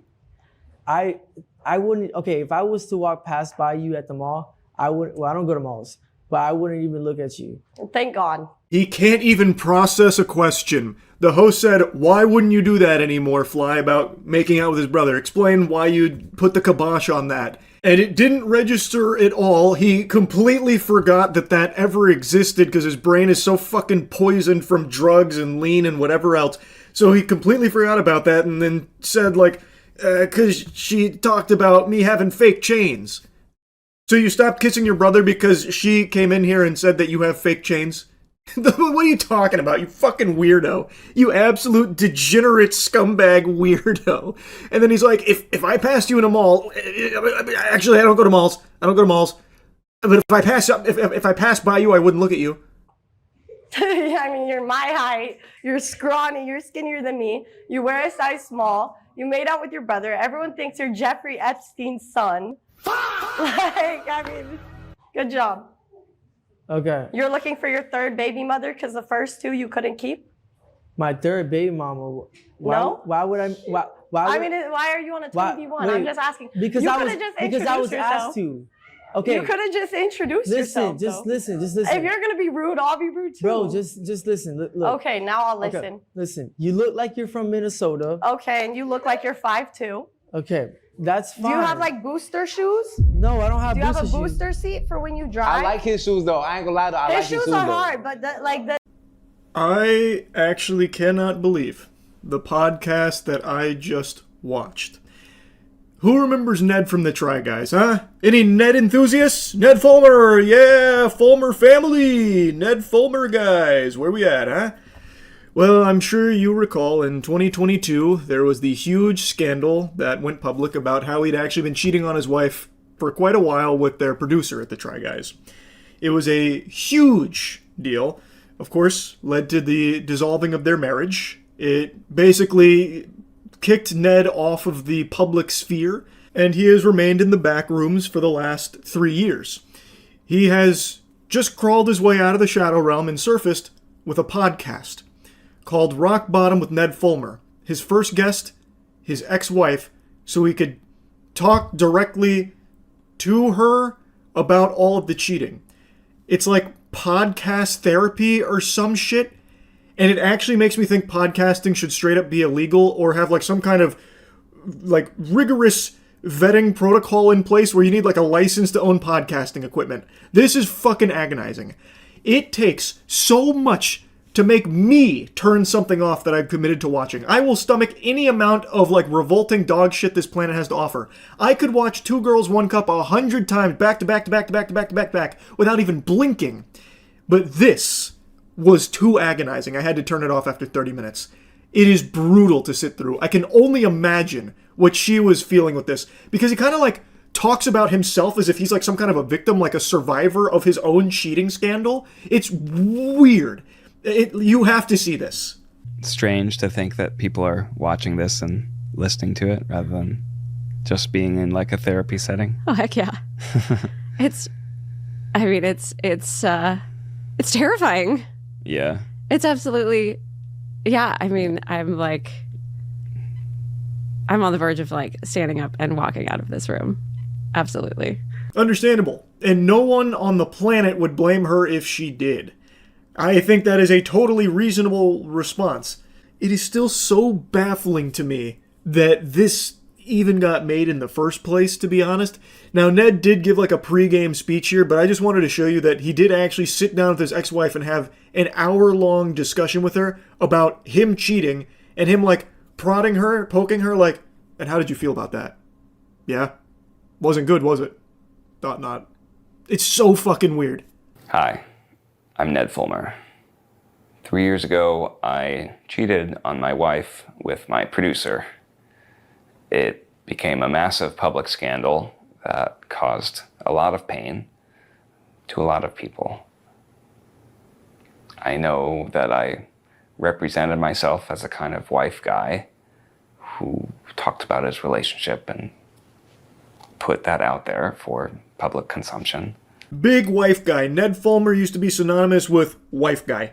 I wouldn't. Okay, if I was to walk past by you at the mall, I would. Well, I don't go to malls, but I wouldn't even look at you. Thank God. He can't even process a question. The host said, "Why wouldn't you do that anymore, Fly, about making out with his brother? Explain why you put the kibosh on that." And it didn't register at all. He completely forgot that that ever existed because his brain is so fucking poisoned from drugs and lean and whatever else. So he completely forgot about that and then said, like, because she talked about me having fake chains. So you stopped kissing your brother because she came in here and said that you have fake chains? What are you talking about, you fucking weirdo? You absolute degenerate scumbag weirdo. And then he's like, if I passed you in a mall, actually I don't go to malls. But if I pass by you, I wouldn't look at you. I mean, you're my height, you're scrawny, you're skinnier than me, you wear a size small, you made out with your brother, everyone thinks you're Jeffrey Epstein's son. Like, I mean, good job. Okay. You're looking for your third baby mother because the first two you couldn't keep? My third baby mama. No? Why would I? Why are you on a 2v1? I'm just asking. Because you I was yourself. asked to. Okay. You could have just introduced yourself. Listen. If you're gonna be rude, I'll be rude too. Bro, just listen. Look. Okay, now I'll listen. Okay, listen. You look like you're from Minnesota. Okay, and you look like you're 5'2". Okay, that's fine. Do you have like booster shoes? No, I don't have. Do you have a booster seat for when you drive? I like his shoes though. I ain't gonna lie though. His shoes are hard, but I actually cannot believe the podcast that I just watched. Who remembers Ned from the Try Guys, huh? Any Ned enthusiasts? Ned Fulmer, yeah, Fulmer family, Ned Fulmer guys, where we at, huh? Well, I'm sure you recall in 2022, there was the huge scandal that went public about how he'd actually been cheating on his wife for quite a while with their producer at the Try Guys. It was a huge deal, of course, led to the dissolving of their marriage. It basically kicked Ned off of the public sphere, and he has remained in the back rooms for the last 3 years. He has just crawled his way out of the shadow realm and surfaced with a podcast called Rock Bottom with Ned Fulmer. His first guest, his ex-wife, so he could talk directly to her about all of the cheating. It's like podcast therapy or some shit. And it actually makes me think podcasting should straight up be illegal or have like some kind of like rigorous vetting protocol in place where you need like a license to own podcasting equipment. This is fucking agonizing. It takes so much to make me turn something off that I've committed to watching. I will stomach any amount of like revolting dog shit this planet has to offer. I could watch Two Girls, One Cup 100 times back to back without even blinking. But this was too agonizing. I had to turn it off after 30 minutes. It is brutal to sit through. I can only imagine what she was feeling with this, because he kind of like talks about himself as if he's like some kind of a victim, like a survivor of his own cheating scandal. It's weird. You have to see this. It's strange to think that people are watching this and listening to it rather than just being in like a therapy setting. Oh, heck yeah. It's terrifying. Yeah. It's absolutely, yeah. I mean, I'm on the verge of like standing up and walking out of this room. Absolutely. Understandable. And no one on the planet would blame her if she did. I think that is a totally reasonable response. It is still so baffling to me that this even got made in the first place, to be honest. Now, Ned did give like a pre-game speech here, but I just wanted to show you that he did actually sit down with his ex-wife and have an hour-long discussion with her about him cheating and him like prodding her, poking her like, and how did you feel about that? Yeah? Wasn't good, was it? Thought not. It's so fucking weird. Hi, I'm Ned Fulmer. 3 years ago, I cheated on my wife with my producer. It became a massive public scandal that caused a lot of pain to a lot of people. I know that I represented myself as a kind of wife guy who talked about his relationship and put that out there for public consumption. Big wife guy. Ned Fulmer used to be synonymous with wife guy,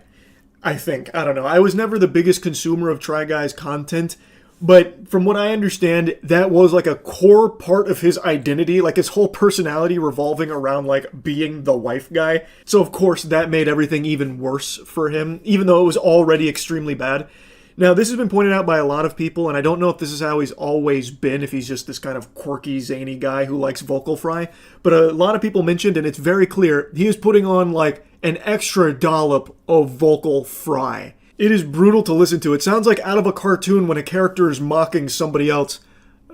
I think. I don't know. I was never the biggest consumer of Try Guy's content, but from what I understand, that was like a core part of his identity, like his whole personality revolving around like being the wife guy. So of course that made everything even worse for him, even though it was already extremely bad. Now, this has been pointed out by a lot of people, and I don't know if this is how he's always been, if he's just this kind of quirky, zany guy who likes vocal fry, but a lot of people mentioned, and it's very clear, he is putting on, like, an extra dollop of vocal fry. It is brutal to listen to. It sounds like out of a cartoon when a character is mocking somebody else.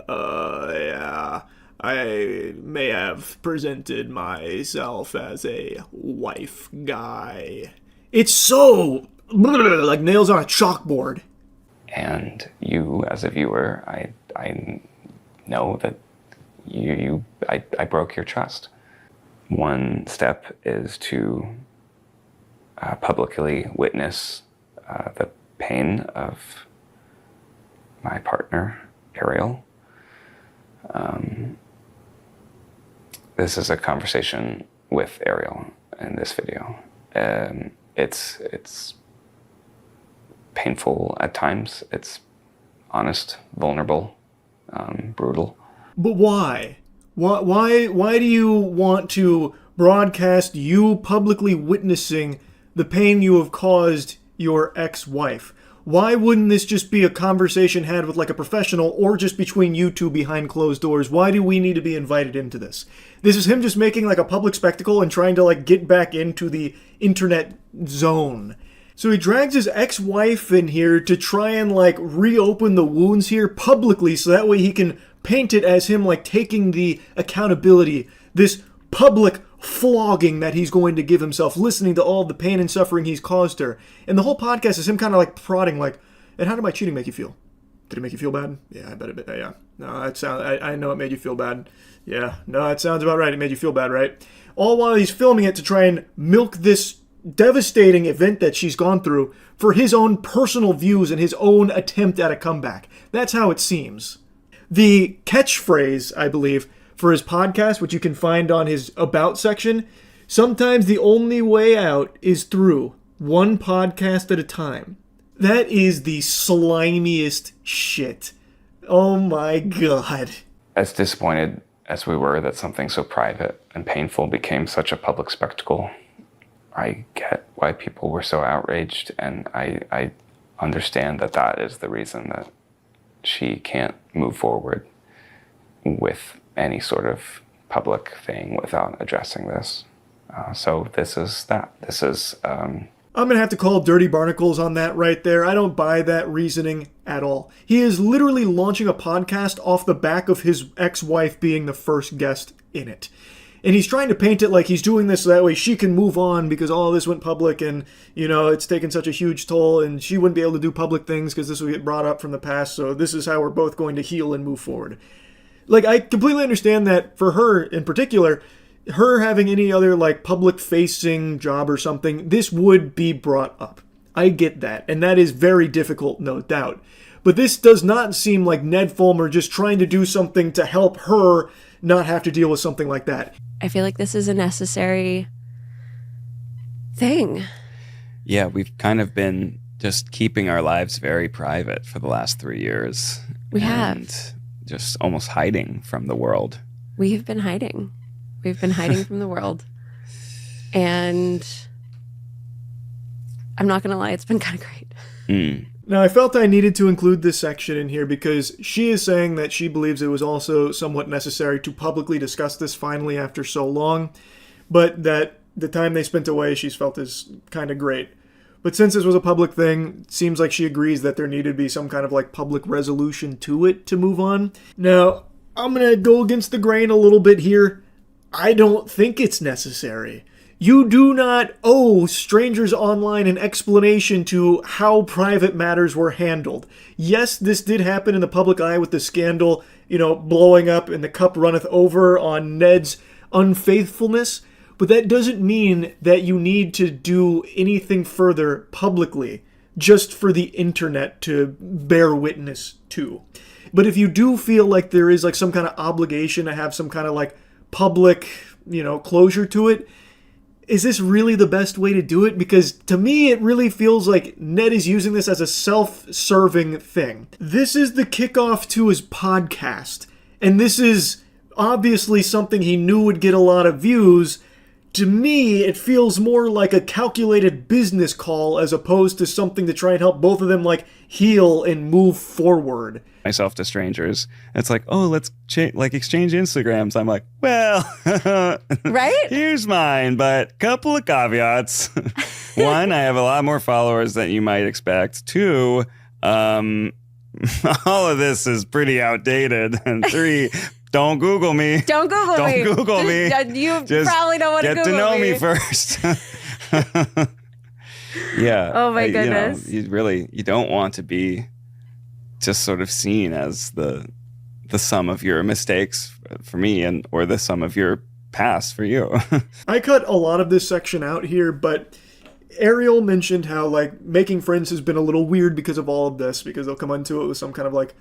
Yeah, I may have presented myself as a wife guy. It's so, like nails on a chalkboard. And you, as a viewer, I know that I broke your trust. One step is to publicly witness the pain of my partner, Ariel. This is a conversation with Ariel in this video. It's painful at times. It's honest, vulnerable, brutal. But why? Why do you want to broadcast you publicly witnessing the pain you have caused your ex-wife? Why wouldn't this just be a conversation had with like a professional or just between you two behind closed doors? Why do we need to be invited into this? This is him just making like a public spectacle and trying to like get back into the internet zone. So he drags his ex-wife in here to try and like reopen the wounds here publicly so that way he can paint it as him like taking the accountability, this public flogging that he's going to give himself, listening to all the pain and suffering he's caused her. And the whole podcast is him kind of like prodding like, and how did my cheating make you feel? Did it make you feel bad? Yeah, I bet it did. Yeah. No, that sounds, I know it made you feel bad. Yeah. No, that sounds about right. It made you feel bad, right? All while he's filming it to try and milk this devastating event that she's gone through for his own personal views and his own attempt at a comeback. That's how it seems. The catchphrase, I believe, for his podcast, which you can find on his About section, sometimes the only way out is through one podcast at a time. That is the slimiest shit. Oh my god. As disappointed as we were that something so private and painful became such a public spectacle, I get why people were so outraged, and I understand that that is the reason that she can't move forward with any sort of public thing without addressing this. So this is that. This is... I'm going to have to call Dirty Barnacles on that right there. I don't buy that reasoning at all. He is literally launching a podcast off the back of his ex-wife being the first guest in it. And he's trying to paint it like he's doing this so that way she can move on because all this went public and, you know, it's taken such a huge toll and she wouldn't be able to do public things because this would get brought up from the past. So this is how we're both going to heal and move forward. Like, I completely understand that for her in particular, her having any other, like, public-facing job or something, this would be brought up. I get that. And that is very difficult, no doubt. But this does not seem like Ned Fulmer just trying to do something to help her not have to deal with something like that. I feel like this is a necessary thing. Yeah, we've kind of been just keeping our lives very private for the last 3 years. We have. Just almost hiding from the world. We have been hiding. We've been hiding from the world. And I'm not going to lie, it's been kind of great. Now, I felt I needed to include this section in here because she is saying that she believes it was also somewhat necessary to publicly discuss this finally after so long, but that the time they spent away she's felt is kind of great. But since this was a public thing, it seems like she agrees that there needed to be some kind of like public resolution to it to move on. Now, I'm going to go against the grain a little bit here. I don't think it's necessary. You do not owe strangers online an explanation to how private matters were handled. Yes, this did happen in the public eye with the scandal, blowing up and the cup runneth over on Ned's unfaithfulness, but that doesn't mean that you need to do anything further publicly just for the internet to bear witness to. But if you do feel like there is like some kind of obligation to have some kind of like public, closure to it, is this really the best way to do it? Because to me, it really feels like Ned is using this as a self-serving thing. This is the kickoff to his podcast, and this is obviously something he knew would get a lot of views. To me, it feels more like a calculated business call as opposed to something to try and help both of them like heal and move forward. Myself to strangers. It's like, oh, let's exchange Instagrams. I'm like, well, right? Here's mine, but couple of caveats. One, I have a lot more followers than you might expect. Two, all of this is pretty outdated. And three, don't Google me. Don't Google me. Don't Google me. You Just probably don't want to get Google to know me. me first. Yeah. Oh my goodness. You don't want to be just sort of seen as the sum of your mistakes for me or the sum of your past for you. I cut a lot of this section out here, but Ariel mentioned how like making friends has been a little weird because of all of this, because they'll come into it with some kind of like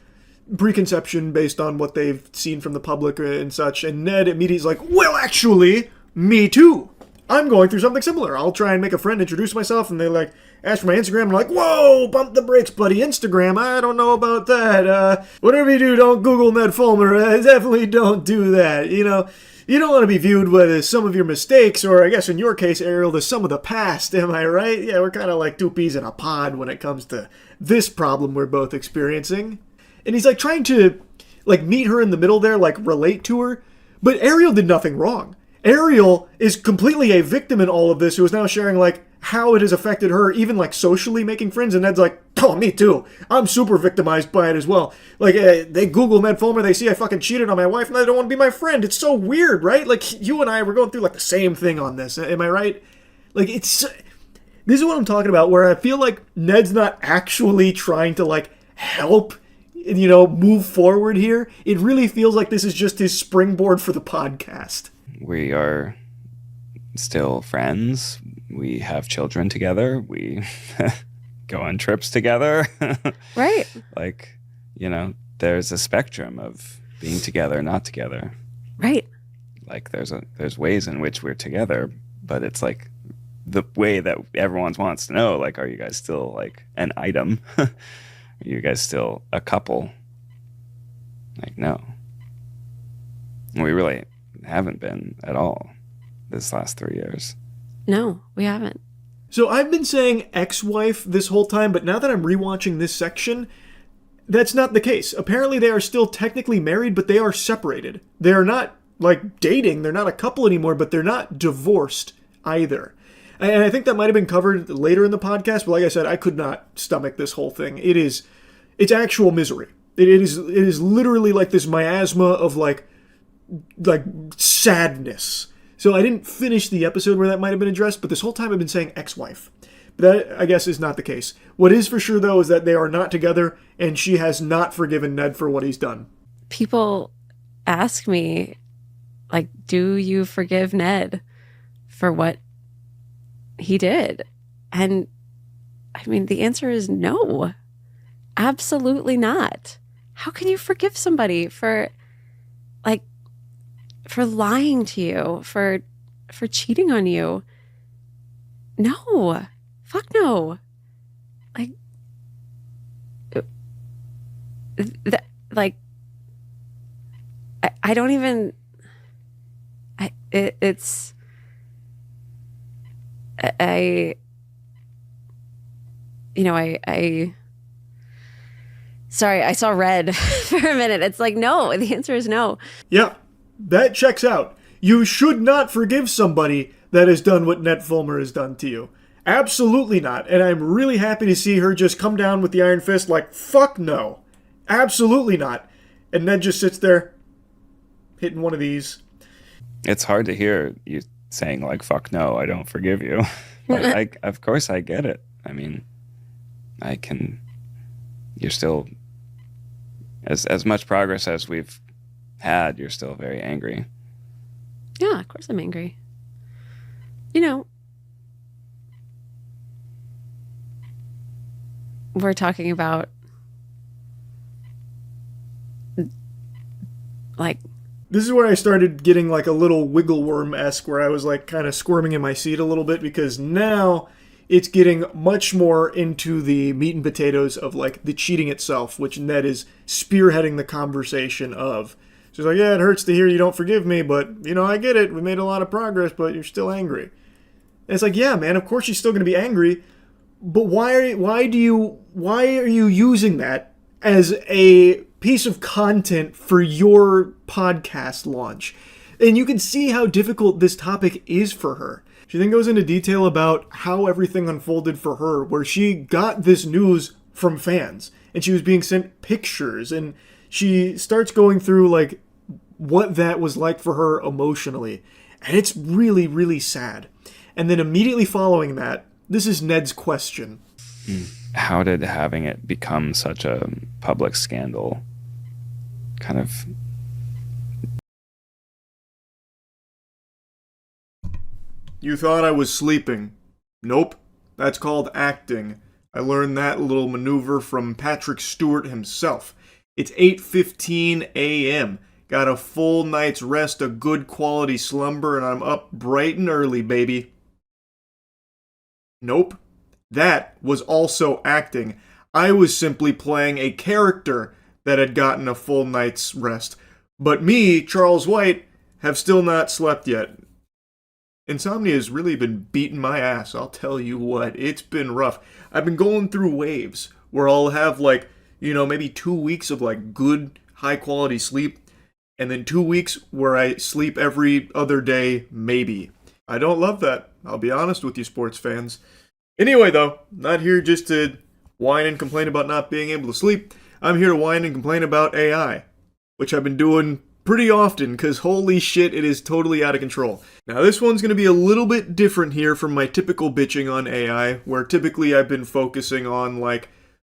preconception based on what they've seen from the public and such. And Ned immediately is like, well, actually, me too. I'm going through something similar. I'll try and make a friend, introduce myself, and they like ask for my Instagram. I'm like, whoa, bump the brakes, buddy. Instagram, I don't know about that. Whatever you do, don't Google Ned Fulmer. Definitely don't do that. You don't want to be viewed with some of your mistakes, or I guess in your case, Ariel, the sum of the past. Am I right? Yeah, we're kind of like two peas in a pod when it comes to this problem we're both experiencing. And he's like trying to like meet her in the middle there, like relate to her. But Ariel did nothing wrong. Ariel is completely a victim in all of this, who is now sharing like how it has affected her, even like socially making friends. And Ned's like, oh, me too. I'm super victimized by it as well. Like they Google Ned Fulmer, they see I fucking cheated on my wife, and they don't want to be my friend. It's so weird, right? Like you and I were going through like the same thing on this. Am I right? Like this is what I'm talking about, where I feel like Ned's not actually trying to like help, move forward here. It really feels like this is just his springboard for the podcast. We are still friends. We have children together. We go on trips together. Right. Like, there's a spectrum of being together, not together. Right. Like there's ways in which we're together, but it's like the way that everyone wants to know, like, are you guys still like an item? Are you guys still a couple? Like, no. We really haven't been at all this last 3 years. No, we haven't. So I've been saying ex-wife this whole time, but now that I'm rewatching this section, that's not the case. Apparently they are still technically married, but they are separated. They are not like dating, they're not a couple anymore, but they're not divorced either. And I think that might have been covered later in the podcast, but like I said, I could not stomach this whole thing. It's actual misery. It is literally like this miasma of like sadness. So I didn't finish the episode where that might have been addressed, but this whole time I've been saying ex-wife. But that, I guess, is not the case. What is for sure, though, is that they are not together, and she has not forgiven Ned for what he's done. People ask me, like, do you forgive Ned for what he did? And, I mean, the answer is no. Absolutely not. How can you forgive somebody for lying to you, for cheating on you? No. Fuck no. Like, I don't even it's I you know, I sorry, I saw red for a minute. It's like, no, the answer is no. Yeah, that checks out. You should not forgive somebody that has done what Ned Fulmer has done to you. Absolutely not. And I'm really happy to see her just come down with the iron fist like, fuck no. Absolutely not. And Ned just sits there, hitting one of these. It's hard to hear you saying like, fuck no, I don't forgive you. But of course I get it. I mean, you're still, as much progress as we've had, you're still very angry. Yeah, of course I'm angry. You know, we're talking about like, this is where I started getting like a little wiggle worm-esque, where I was like kind of squirming in my seat a little bit, because now it's getting much more into the meat and potatoes of like the cheating itself, which Ned is spearheading the conversation of. She's like, yeah, it hurts to hear you don't forgive me, but, you know, I get it. We made a lot of progress, but you're still angry. And it's like, yeah, man, of course you're still going to be angry, but why are you using that as a piece of content for your podcast launch? And you can see how difficult this topic is for her. She then goes into detail about how everything unfolded for her, where she got this news from fans, and she was being sent pictures, and she starts going through like what that was like for her emotionally. And it's really, really sad. And then immediately following that, this is Ned's question. How did having it become such a public scandal kind of... You thought I was sleeping. Nope. That's called acting. I learned that little maneuver from Patrick Stewart himself. It's 8:15 a.m. Got a full night's rest, a good quality slumber, and I'm up bright and early, baby. Nope. That was also acting. I was simply playing a character that had gotten a full night's rest. But me, Charles White, have still not slept yet. Insomnia has really been beating my ass, I'll tell you what. It's been rough. I've been going through waves where I'll have like, you know, maybe 2 weeks of like good, high quality sleep, and then 2 weeks where I sleep every other day, maybe. I don't love that. I'll be honest with you, sports fans. Anyway, though, not here just to whine and complain about not being able to sleep. I'm here to whine and complain about AI, which I've been doing pretty often, because holy shit, it is totally out of control. Now, this one's going to be a little bit different here from my typical bitching on AI, where typically I've been focusing on, like,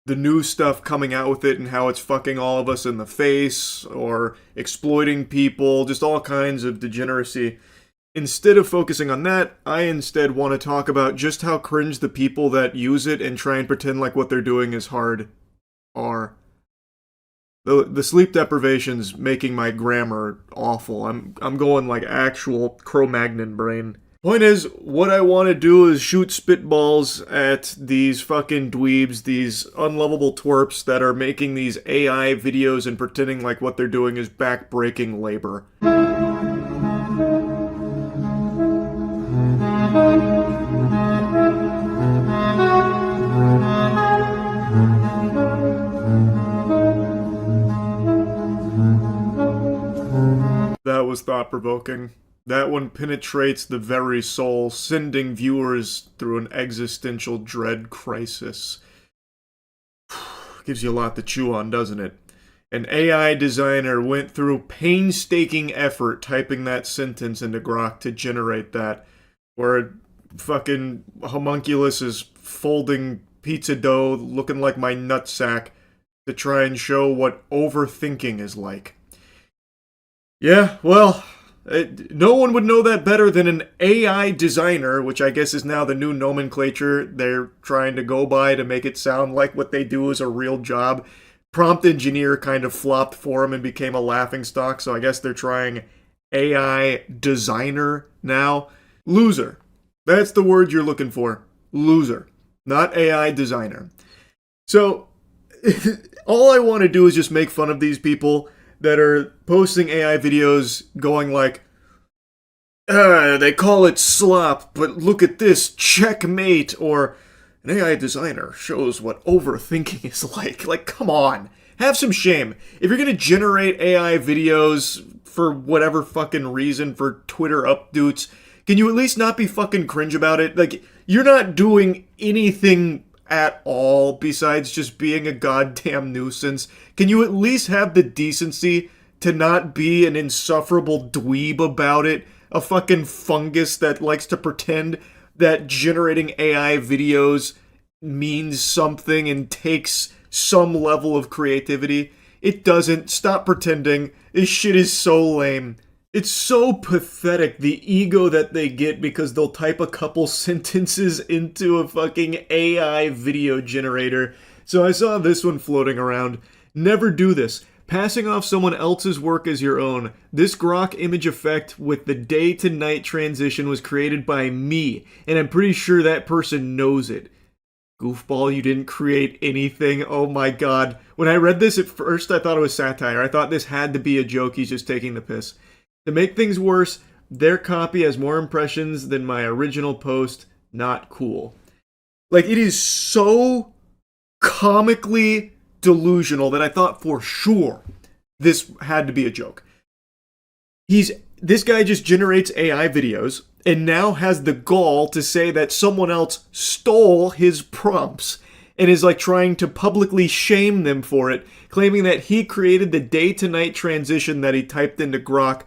the new stuff coming out with it and how it's fucking all of us in the face, or exploiting people, just all kinds of degeneracy. Instead of focusing on that, I instead want to talk about just how cringe the people that use it and try and pretend like what they're doing is hard are. The sleep deprivation's making my grammar awful. I'm going like actual Cro-Magnon brain. Point is, what I want to do is shoot spitballs at these fucking dweebs, these unlovable twerps that are making these AI videos and pretending like what they're doing is back-breaking labor. That was thought-provoking. That one penetrates the very soul, sending viewers through an existential dread crisis. Gives you a lot to chew on, doesn't it? An AI designer went through painstaking effort typing that sentence into Grok to generate that, where fucking homunculus is folding pizza dough looking like my nutsack to try and show what overthinking is like. Yeah, well, no one would know that better than an AI designer, which I guess is now the new nomenclature they're trying to go by to make it sound like what they do is a real job. Prompt engineer kind of flopped for them and became a laughingstock, so I guess they're trying AI designer now. Loser. That's the word you're looking for. Loser. Not AI designer. So, all I want to do is just make fun of these people that are posting AI videos going like, They call it slop, but look at this, checkmate, or an AI designer shows what overthinking is like. Like, come on. Have some shame. If you're gonna generate AI videos for whatever fucking reason, for Twitter updates, can you at least not be fucking cringe about it? Like, you're not doing anything at all besides just being a goddamn nuisance. Can you at least have the decency to not be an insufferable dweeb about it? A fucking fungus that likes to pretend that generating AI videos means something and takes some level of creativity. It doesn't. Stop pretending. This shit is so lame. It's so pathetic, the ego that they get because they'll type a couple sentences into a fucking AI video generator. So I saw this one floating around. Never do this. Passing off someone else's work as your own. This grok image effect with the day to night transition was created by me, and I'm pretty sure that person knows it. Goofball, you didn't create anything. Oh my god. When I read this at first, I thought it was satire. I thought this had to be a joke. He's just taking the piss. To make things worse, their copy has more impressions than my original post. Not cool. Like, it is so comically delusional that I thought for sure this had to be a joke. This guy just generates AI videos and now has the gall to say that someone else stole his prompts and is like trying to publicly shame them for it, claiming that he created the day to night transition that he typed into Grok.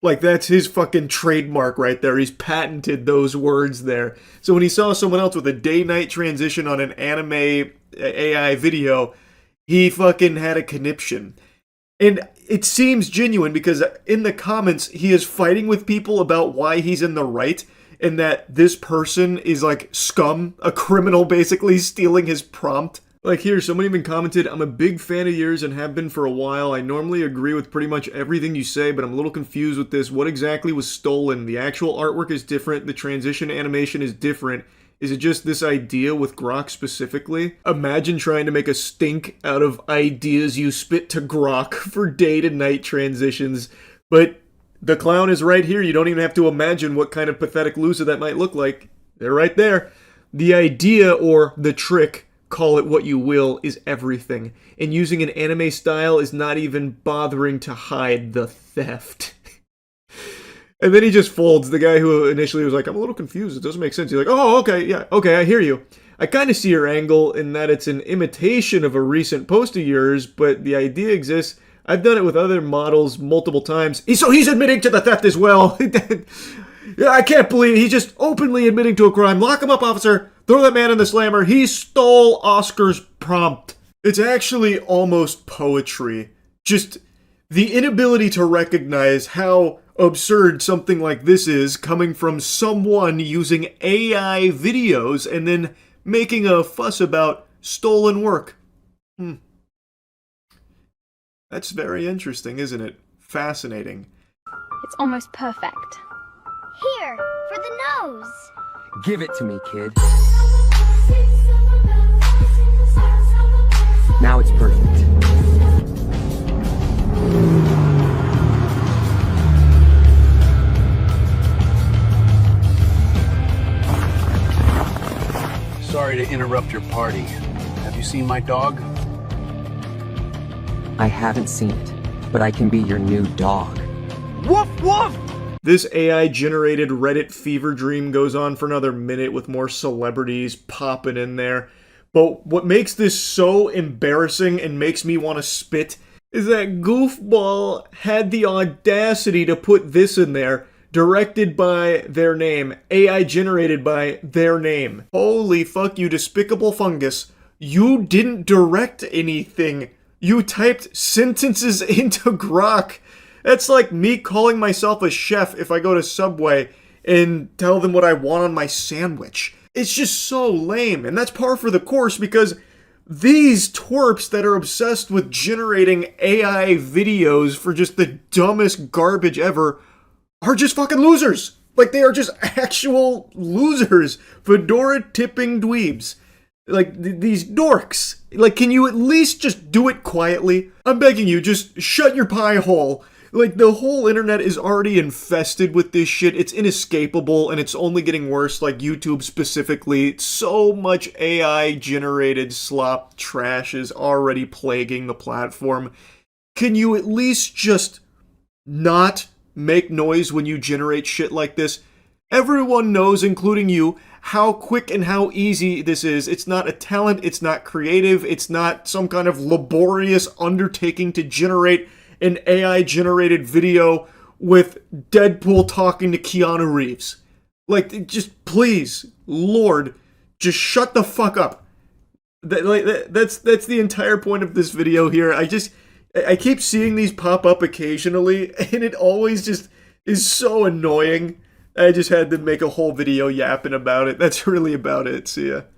Like, that's his fucking trademark right there. He's patented those words there. So when he saw someone else with a day-night transition on an anime AI video, he fucking had a conniption. And it seems genuine because in the comments, he is fighting with people about why he's in the right and that this person is like scum, a criminal basically stealing his prompt. Like here, someone even commented, I'm a big fan of yours and have been for a while. I normally agree with pretty much everything you say, but I'm a little confused with this. What exactly was stolen? The actual artwork is different. The transition animation is different. Is it just this idea with Grok specifically? Imagine trying to make a stink out of ideas you spit to Grok for day to night transitions. But the clown is right here. You don't even have to imagine what kind of pathetic loser that might look like. They're right there. The idea or the trick, call it what you will, is everything. And using an anime style is not even bothering to hide the theft. And then he just folds. The guy who initially was like, I'm a little confused. It doesn't make sense. He's like, oh, okay, yeah, okay, I hear you. I kind of see your angle in that it's an imitation of a recent post of yours, but the idea exists. I've done it with other models multiple times. So he's admitting to the theft as well. Yeah, I can't believe he's just openly admitting to a crime. Lock him up, officer. Throw that man in the slammer. He stole Oscar's prompt. It's actually almost poetry. Just the inability to recognize how absurd something like this is coming from someone using AI videos and then making a fuss about stolen work. That's very interesting, isn't it? Fascinating. It's almost perfect. Here, for the nose. Give it to me, kid. Now it's perfect. Sorry to interrupt your party. Have you seen my dog? I haven't seen it, but I can be your new dog. Woof woof! This AI-generated Reddit fever dream goes on for another minute with more celebrities popping in there. But what makes this so embarrassing and makes me want to spit is that Goofball had the audacity to put this in there, directed by their name, AI generated by their name. Holy fuck, you despicable fungus. You didn't direct anything. You typed sentences into Grok. That's like me calling myself a chef if I go to Subway and tell them what I want on my sandwich. It's just so lame, and that's par for the course because these twerps that are obsessed with generating AI videos for just the dumbest garbage ever are just fucking losers. Like, they are just actual losers. Fedora-tipping dweebs. Like, these dorks. Like, can you at least just do it quietly? I'm begging you, just shut your pie hole. Like, the whole internet is already infested with this shit. It's inescapable, and it's only getting worse, like YouTube specifically. So much AI-generated slop trash is already plaguing the platform. Can you at least just not make noise when you generate shit like this? Everyone knows, including you, how quick and how easy this is. It's not a talent, it's not creative, it's not some kind of laborious undertaking to generate an AI-generated video with Deadpool talking to Keanu Reeves. Like, just please, Lord, just shut the fuck up. That's the entire point of this video here. I keep seeing these pop up occasionally, and it always just is so annoying. I just had to make a whole video yapping about it. That's really about it. See ya.